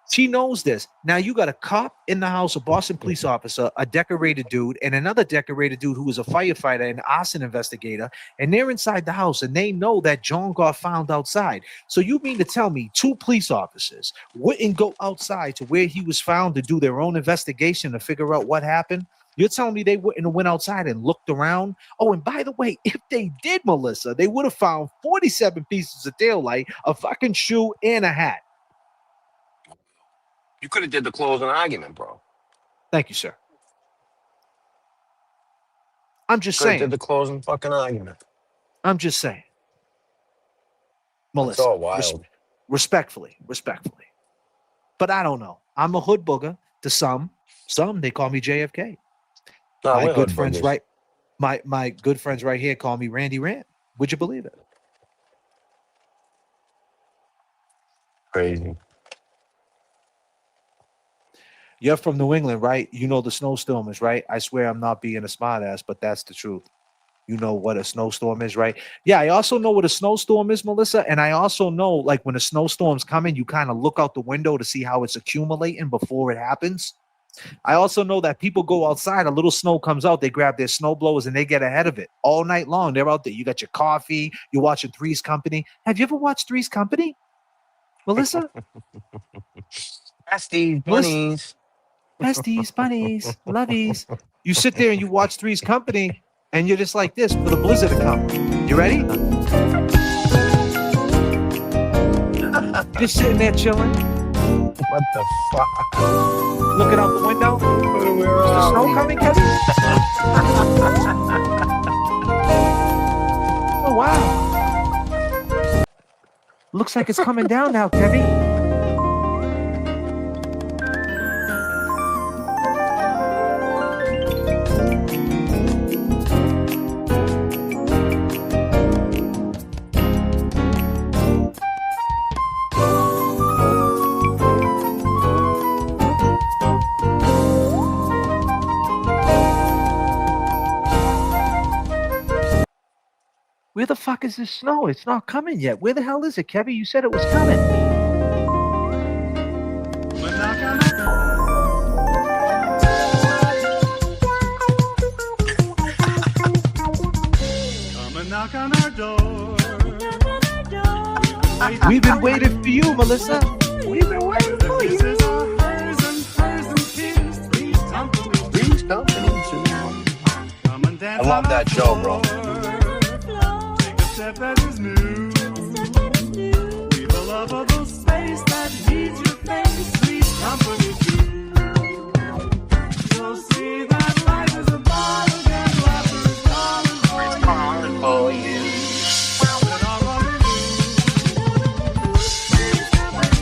She knows this. Now you got a cop in the house, a Boston police officer, a decorated dude, and another decorated dude who was a firefighter and arson investigator, and they're inside the house, and they know that John got found outside. So you mean to tell me 2 police officers wouldn't go outside to where he was found to do their own investigation to figure out what happened? You're telling me they wouldn't have went outside and looked around? Oh, and by the way, if they did, Melissa, they would have found 47 pieces of taillight, a fucking shoe, and a hat. You could have did the closing argument, bro. Thank you, sir. I'm just Could have saying. did the closing fucking argument. I'm just saying. Melissa, It's all wild. respectfully. But I don't know. I'm a hood booger to some. Some, they call me J.F.K. No, My we're good hood friends boogers. my good friends right here call me Randy Rand. Would you believe it? Crazy. You're from New England, right? You know the snowstorm is, right? I swear I'm not being a smartass, but that's the truth. You know what a snowstorm is, right? Yeah, I also know what a snowstorm is, Melissa. And I also know, like, when a snowstorm's coming, you kind of look out the window to see how it's accumulating before it happens. I also know that people go outside, a little snow comes out, they grab their snow blowers and they get ahead of it all night long. They're out there. You got your coffee, you're watching Three's Company. Have you ever watched Three's Company? Melissa? Besties, Melissa? bunnies. Besties, bunnies, lovies. You sit there and you watch Three's Company, and you're just like this for the blizzard to come. You ready? Just sitting there chilling. What the fuck? Looking out the window. Is the snow coming, Kevin? Oh, wow. Looks like it's coming down now, Kevin. Where the fuck is this snow? It's not coming yet. Where the hell is it, Kevin? You said it was coming. Come and knock on our door. We've been waiting for you, Melissa. We've been waiting for you. This is our hers and his. Three's Company. Three's Company. Come and dance. I love that show, bro. Take a step that is new. Leave a lovable space that needs your face. Three's Company too. So see that life is a bottle and laughter is calling for you.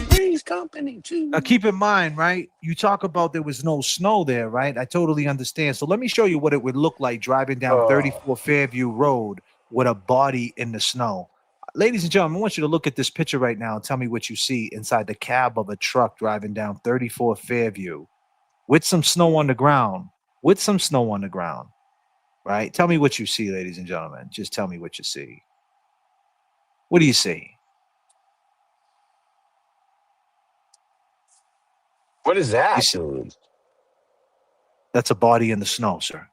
Three's Company too. Now, keep in mind, right? You talk about there was no snow there, right? I totally understand. So let me show you what it would look like driving down 34 Fairview Road with a body in the snow. Ladies and gentlemen, I want you to look at this picture right now and tell me what you see inside the cab of a truck driving down 34 Fairview with some snow on the ground. With some snow on the ground, right? Tell me what you see, ladies and gentlemen. Just tell me what you see. What do you see? What is that, see- dude? That's a body in the snow, sir.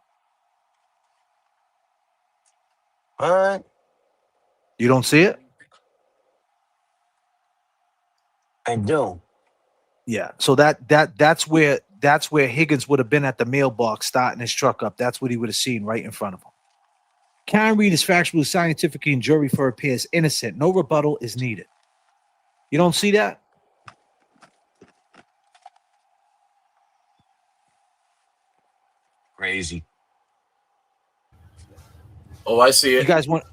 What? You don't see it? I do. Yeah. So that's where Higgins would have been at the mailbox starting his truck up. That's what he would have seen right in front of him. Karen Reed is factually, scientifically, and jury for appears innocent. No rebuttal is needed. You don't see that? Crazy. Oh, I see it. You guys want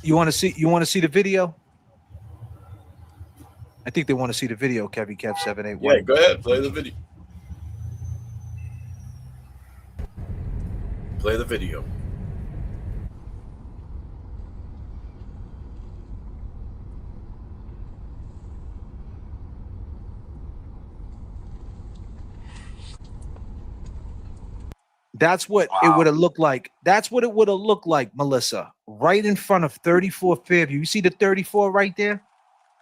to see the video? I think they want to see the video, Kevin Kev 781. Yeah, go ahead. Play the video. Play the video. That's what it would have looked like. That's what it would have looked like, Melissa. Right in front of 34 Fairview. You see the 34 right there?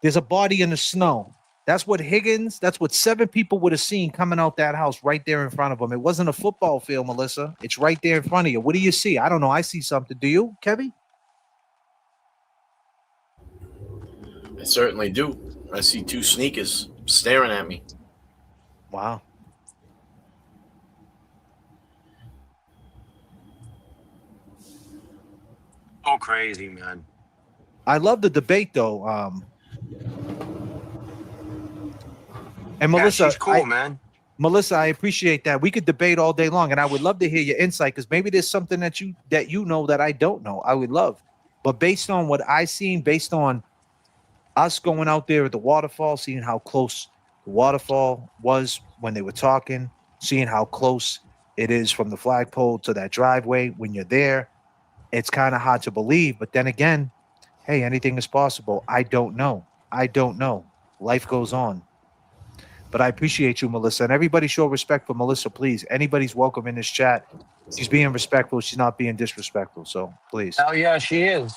There's a body in the snow. That's what Higgins, that's what 7 people would have seen coming out that house right there in front of them. It wasn't a football field, Melissa. It's right there in front of you. What do you see? I don't know. I see something. Do you, Kevin? I certainly do. I see 2 sneakers staring at me. Wow. Oh, crazy, man. I love the debate, though. And Melissa, she's cool, man. Melissa, I appreciate that. We could debate all day long, and I would love to hear your insight because maybe there's something that you know that I don't know. I would love, but based on what I seen, based on us going out there at the waterfall, seeing how close the waterfall was when they were talking, seeing how close it is from the flagpole to that driveway when you're there, it's kind of hard to believe. But then again, hey, anything is possible. I don't know. Life goes on. But I appreciate you, Melissa. And everybody show respect for Melissa, please. Anybody's welcome in this chat. She's being respectful. She's not being disrespectful. So please. Hell yeah, she is.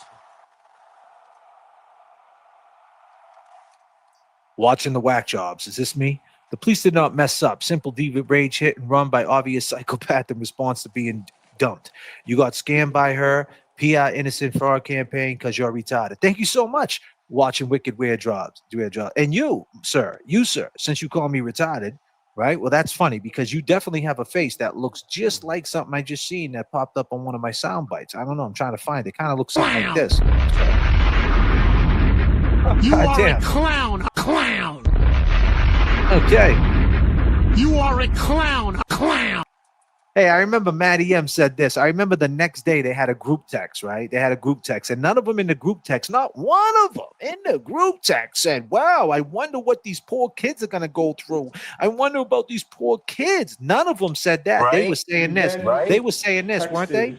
Watching the whack jobs. Is this me? The police did not mess up. Simple diva rage hit and run by obvious psychopath in response to being dumped. You got scammed by her. PR innocent fraud campaign because you're retarded. Thank you so much. watching Wicked Weird Jobs. And you, sir, since you call me retarded, right? Well, that's funny because you definitely have a face that looks just like something I just seen that popped up on one of my sound bites. I don't know. I'm trying to find it. Kind of looks something like this. You God are damn. a clown, a clown. Okay. You are a clown, a clown. Hey, I remember Matty M said this. I remember the next day they had a group text, right? They had a group text, and none of them in the group text, not one of them in the group text said, wow, I wonder what these poor kids are going to go through. I wonder about these poor kids. None of them said that. Right? They were saying this. Right? They were saying this, weren't they?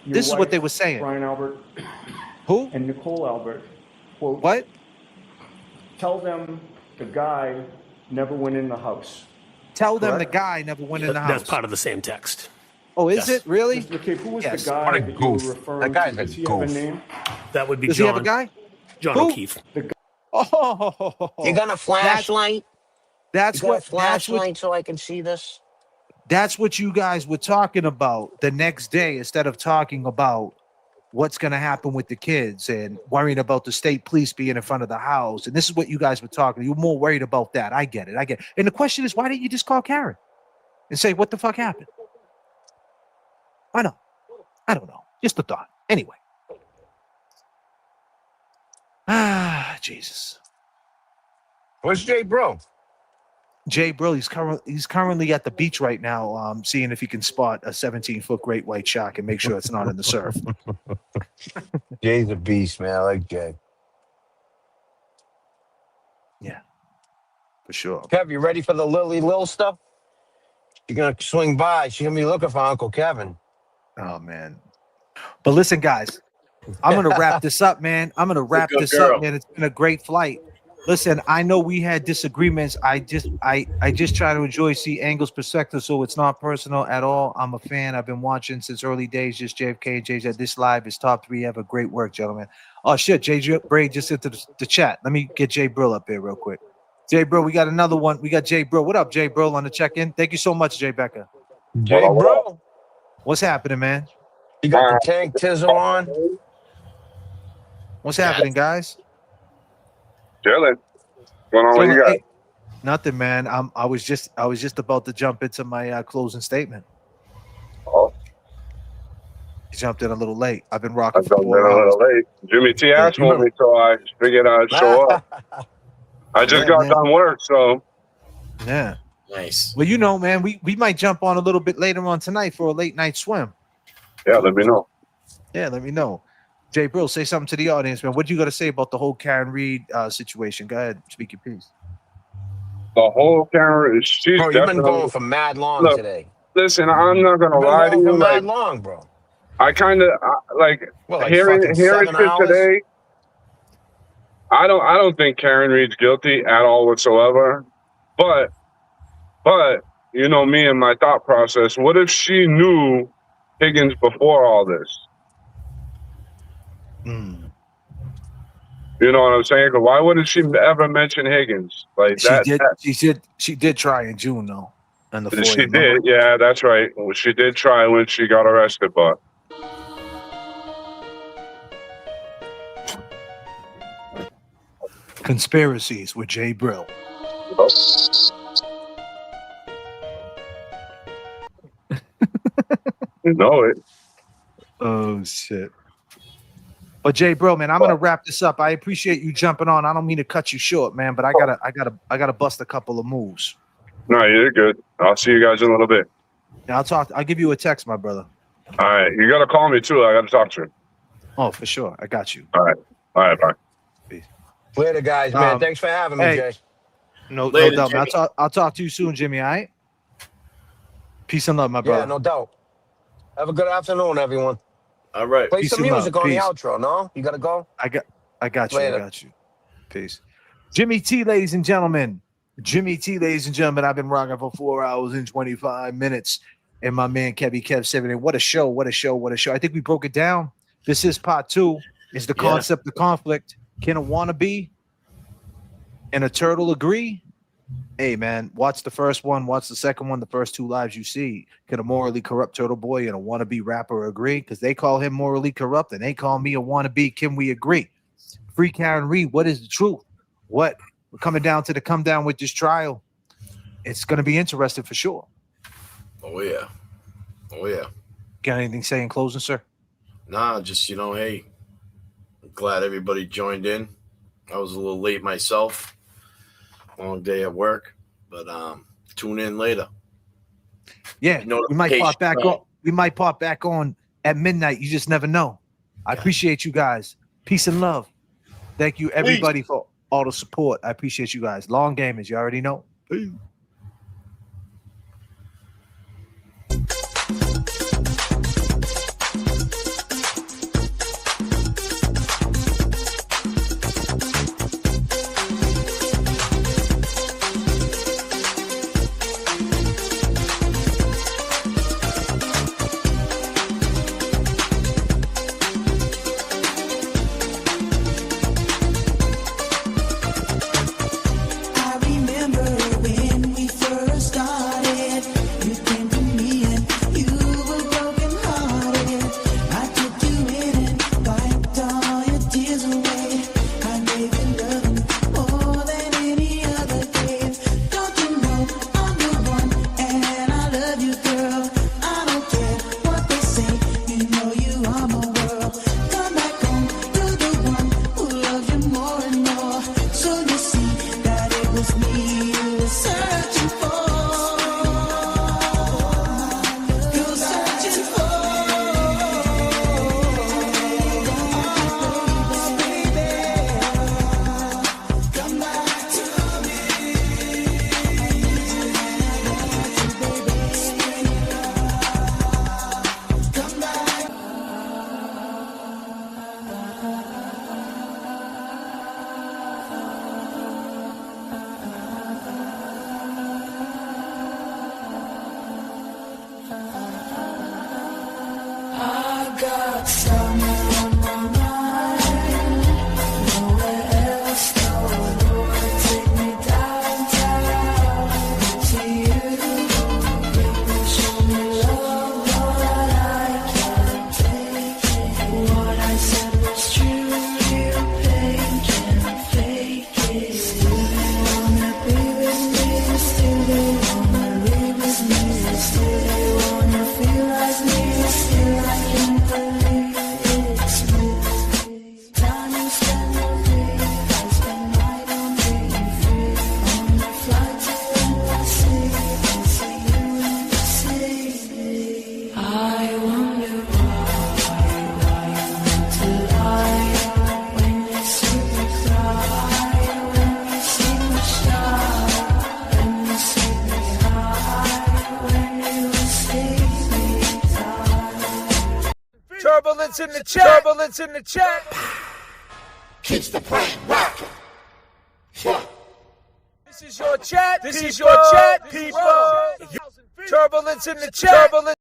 This is what they were saying. Brian Albert. Who? And Nicole Albert. Quote, what? Tell them the guy never went in the house. Tell them the guy never went in the house. That's part of the same text. Oh, is it really? Mr. McCabe, who was Yes. the guy What a that you were goof. referring That guy's to? a Does he have a goof. name? That would be Does John. he have a guy? John Who? O'Keefe. Oh, You got a flashlight? That's You got what. a flashlight so I can see this? That's what you guys were talking about the next day instead of talking about what's going to happen with the kids and worrying about the state police being in front of the house. And this is what you guys were talking. You were more worried about that. I get it. And the question is, why didn't you just call Karen and say, what the fuck happened? I don't know. Just a thought. Anyway. Jesus. Where's Jay Bro? Jay Brill, he's currently at the beach right now, seeing if he can spot a 17-foot great white shark and make sure it's not in the surf. Jay's a beast, man. I like Jay. Yeah, for sure. Kev, you ready for the Lily Lil stuff? You're gonna swing by. She's gonna be looking for Uncle Kevin. Oh man. But listen, guys, I'm gonna wrap this up, man. Up, man. It's been a great flight. Listen, I know we had disagreements. I just try to see Angle's perspective, so it's not personal at all. I'm a fan. I've been watching since early days. Just J.F.K. and JJ. This live is top 3 ever. Great work, gentlemen. Oh shit, JJ Bray just into the chat. Let me get Jay Brill up here real quick. Jay Brill, we got another one. We got Jay Brill. What up, Jay Brill, on the check-in? Thank you so much, Jay Becker. Jay Bro, what's happening, man? You got the tank tizzle on? What's happening, guys? Chilling. What's going on with you guys? Nothing, man. I was just about to jump into my closing statement. Oh, You jumped in a little late. I've been rocking I for jumped in 4 a hours. little late. Jimmy T asked for me, so I figured I'd show up. I just got done work, so. Yeah. Nice. Well, you know, man, we might jump on a little bit later on tonight for a late night swim. Yeah, let me know. Yeah, let me know. Jay Brill, say something to the audience, man. What you got to say about the whole Karen Reed situation? Go ahead, speak your piece. The whole camera is she's Bro, you've been going for mad long today. Listen, I'm not gonna lie to you. For Like, mad long, bro. I kind of like hearing fucking shit 7 hours? today. I don't think Karen Reed's guilty at all whatsoever. But you know me and my thought process. What if she knew Higgins before all this? You know what I'm saying? 'Cause why wouldn't she ever mention Higgins? Like She did try in June though. And the she did, yeah, that's right. Well, she did try when she got arrested, but Conspiracies with Jay Brill. You know it. Oh shit. But Jay Brill, man, I'm gonna wrap this up. I appreciate you jumping on. I don't mean to cut you short, man, but I gotta bust a couple of moves. No, you're good. I'll see you guys in a little bit. Yeah, I'll give you a text, my brother. All right. You gotta call me too. I gotta talk to you. Oh, for sure. I got you. All right. All right, bye. Later, guys, man. Thanks for having me, Jay. No doubt, man. I'll talk to you soon, Jimmy. All right. Peace and love, my brother. Yeah, no doubt. Have a good afternoon, everyone. All right. Play Peace some and love. music on the Peace. outro, no? You gotta go? I got you. Later. I got you. Peace. Jimmy T, ladies and gentlemen. Jimmy T, ladies and gentlemen. I've been rocking for 4 hours and 25 minutes. And my man Kev 70. What a show. What a show. What a show. I think we broke it down. This is part 2. Is the concept of conflict. Can a wannabe and a turtle agree? Hey, man, watch the first one, watch the second one, the first two lives you see. Can a morally corrupt Turtle Boy and a wannabe rapper agree? Because they call him morally corrupt and they call me a wannabe. Can we agree? Free Karen Reed, what is the truth? What? We're coming down to the come down with this trial. It's going to be interesting for sure. Oh, yeah. Oh, yeah. Got anything to say in closing, sir? Nah, just, hey, I'm glad everybody joined in. I was a little late myself. Long day at work, but tune in later. Yeah, we might pop back on. We might pop back on at midnight. You just never know. I appreciate you guys. Peace and love. Thank you, everybody, for all the support. I appreciate you guys. Long gamers, you already know. Peace. I remember when we first started. You came to me and you were broken hearted. I took you in and wiped all your tears away. I gave you loving more than any other gave. Don't you know I'm the one and I love you, girl. I don't care what they say. You know you are my world. Come back home to the one who loves you more and more. So you see that it was me you were searching for. You're searching for. Come back to me. Come back. I got summer on my mind. Nowhere else, no one take me downtown to you. Baby, show me love, but I can't take it. What I said was true. You can't fake it. Still they wanna be with me. Still they wanna live with me. Still they wanna feel like me. Still I can't believe it's me. Time you spend on me, I spend mine on being free. On the flight to NYC, I see you in the sea. I wonder why you want to lie when you see me cry, when you see me shine, when you see me high, when you see me die. Turbulence in the chat. Turbulence in the chat. Keeps the brain rocking. This is your chat. This is your chat, people. Turbulence in the chat. Turbulence.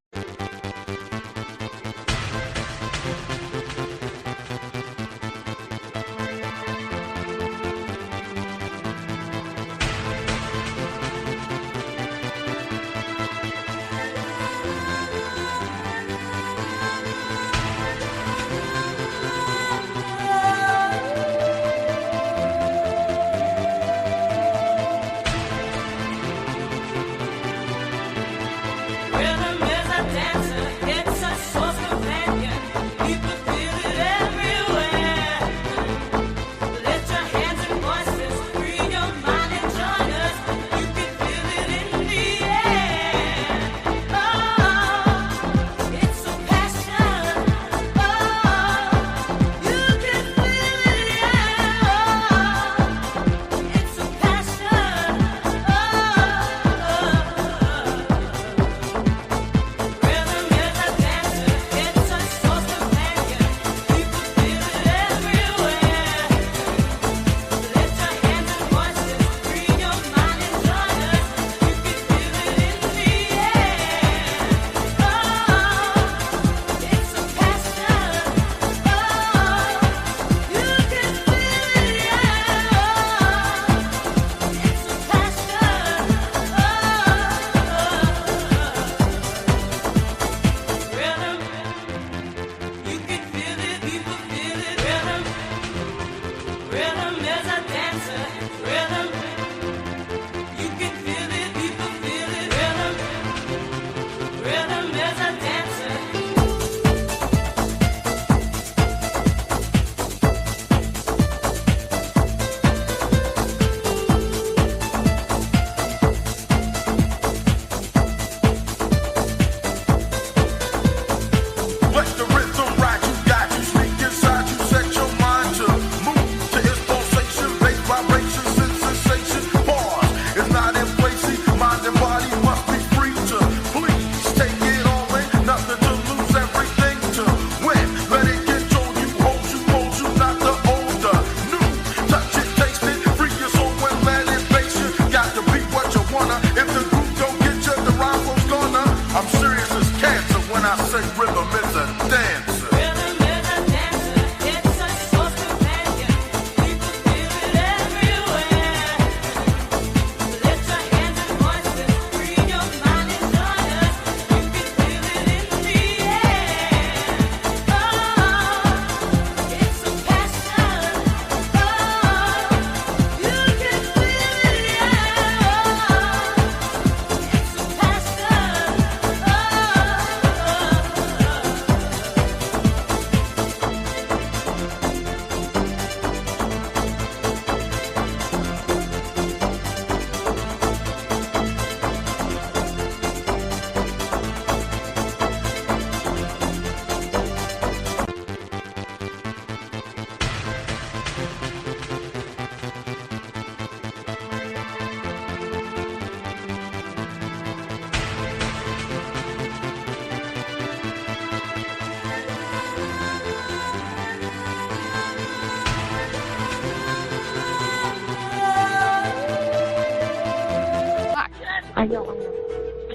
Rhythm is cancer when I say rhythm is a dancer. I know.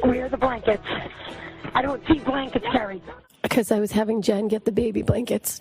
Where are the blankets? I don't see blankets carried. Because I was having Jen get the baby blankets.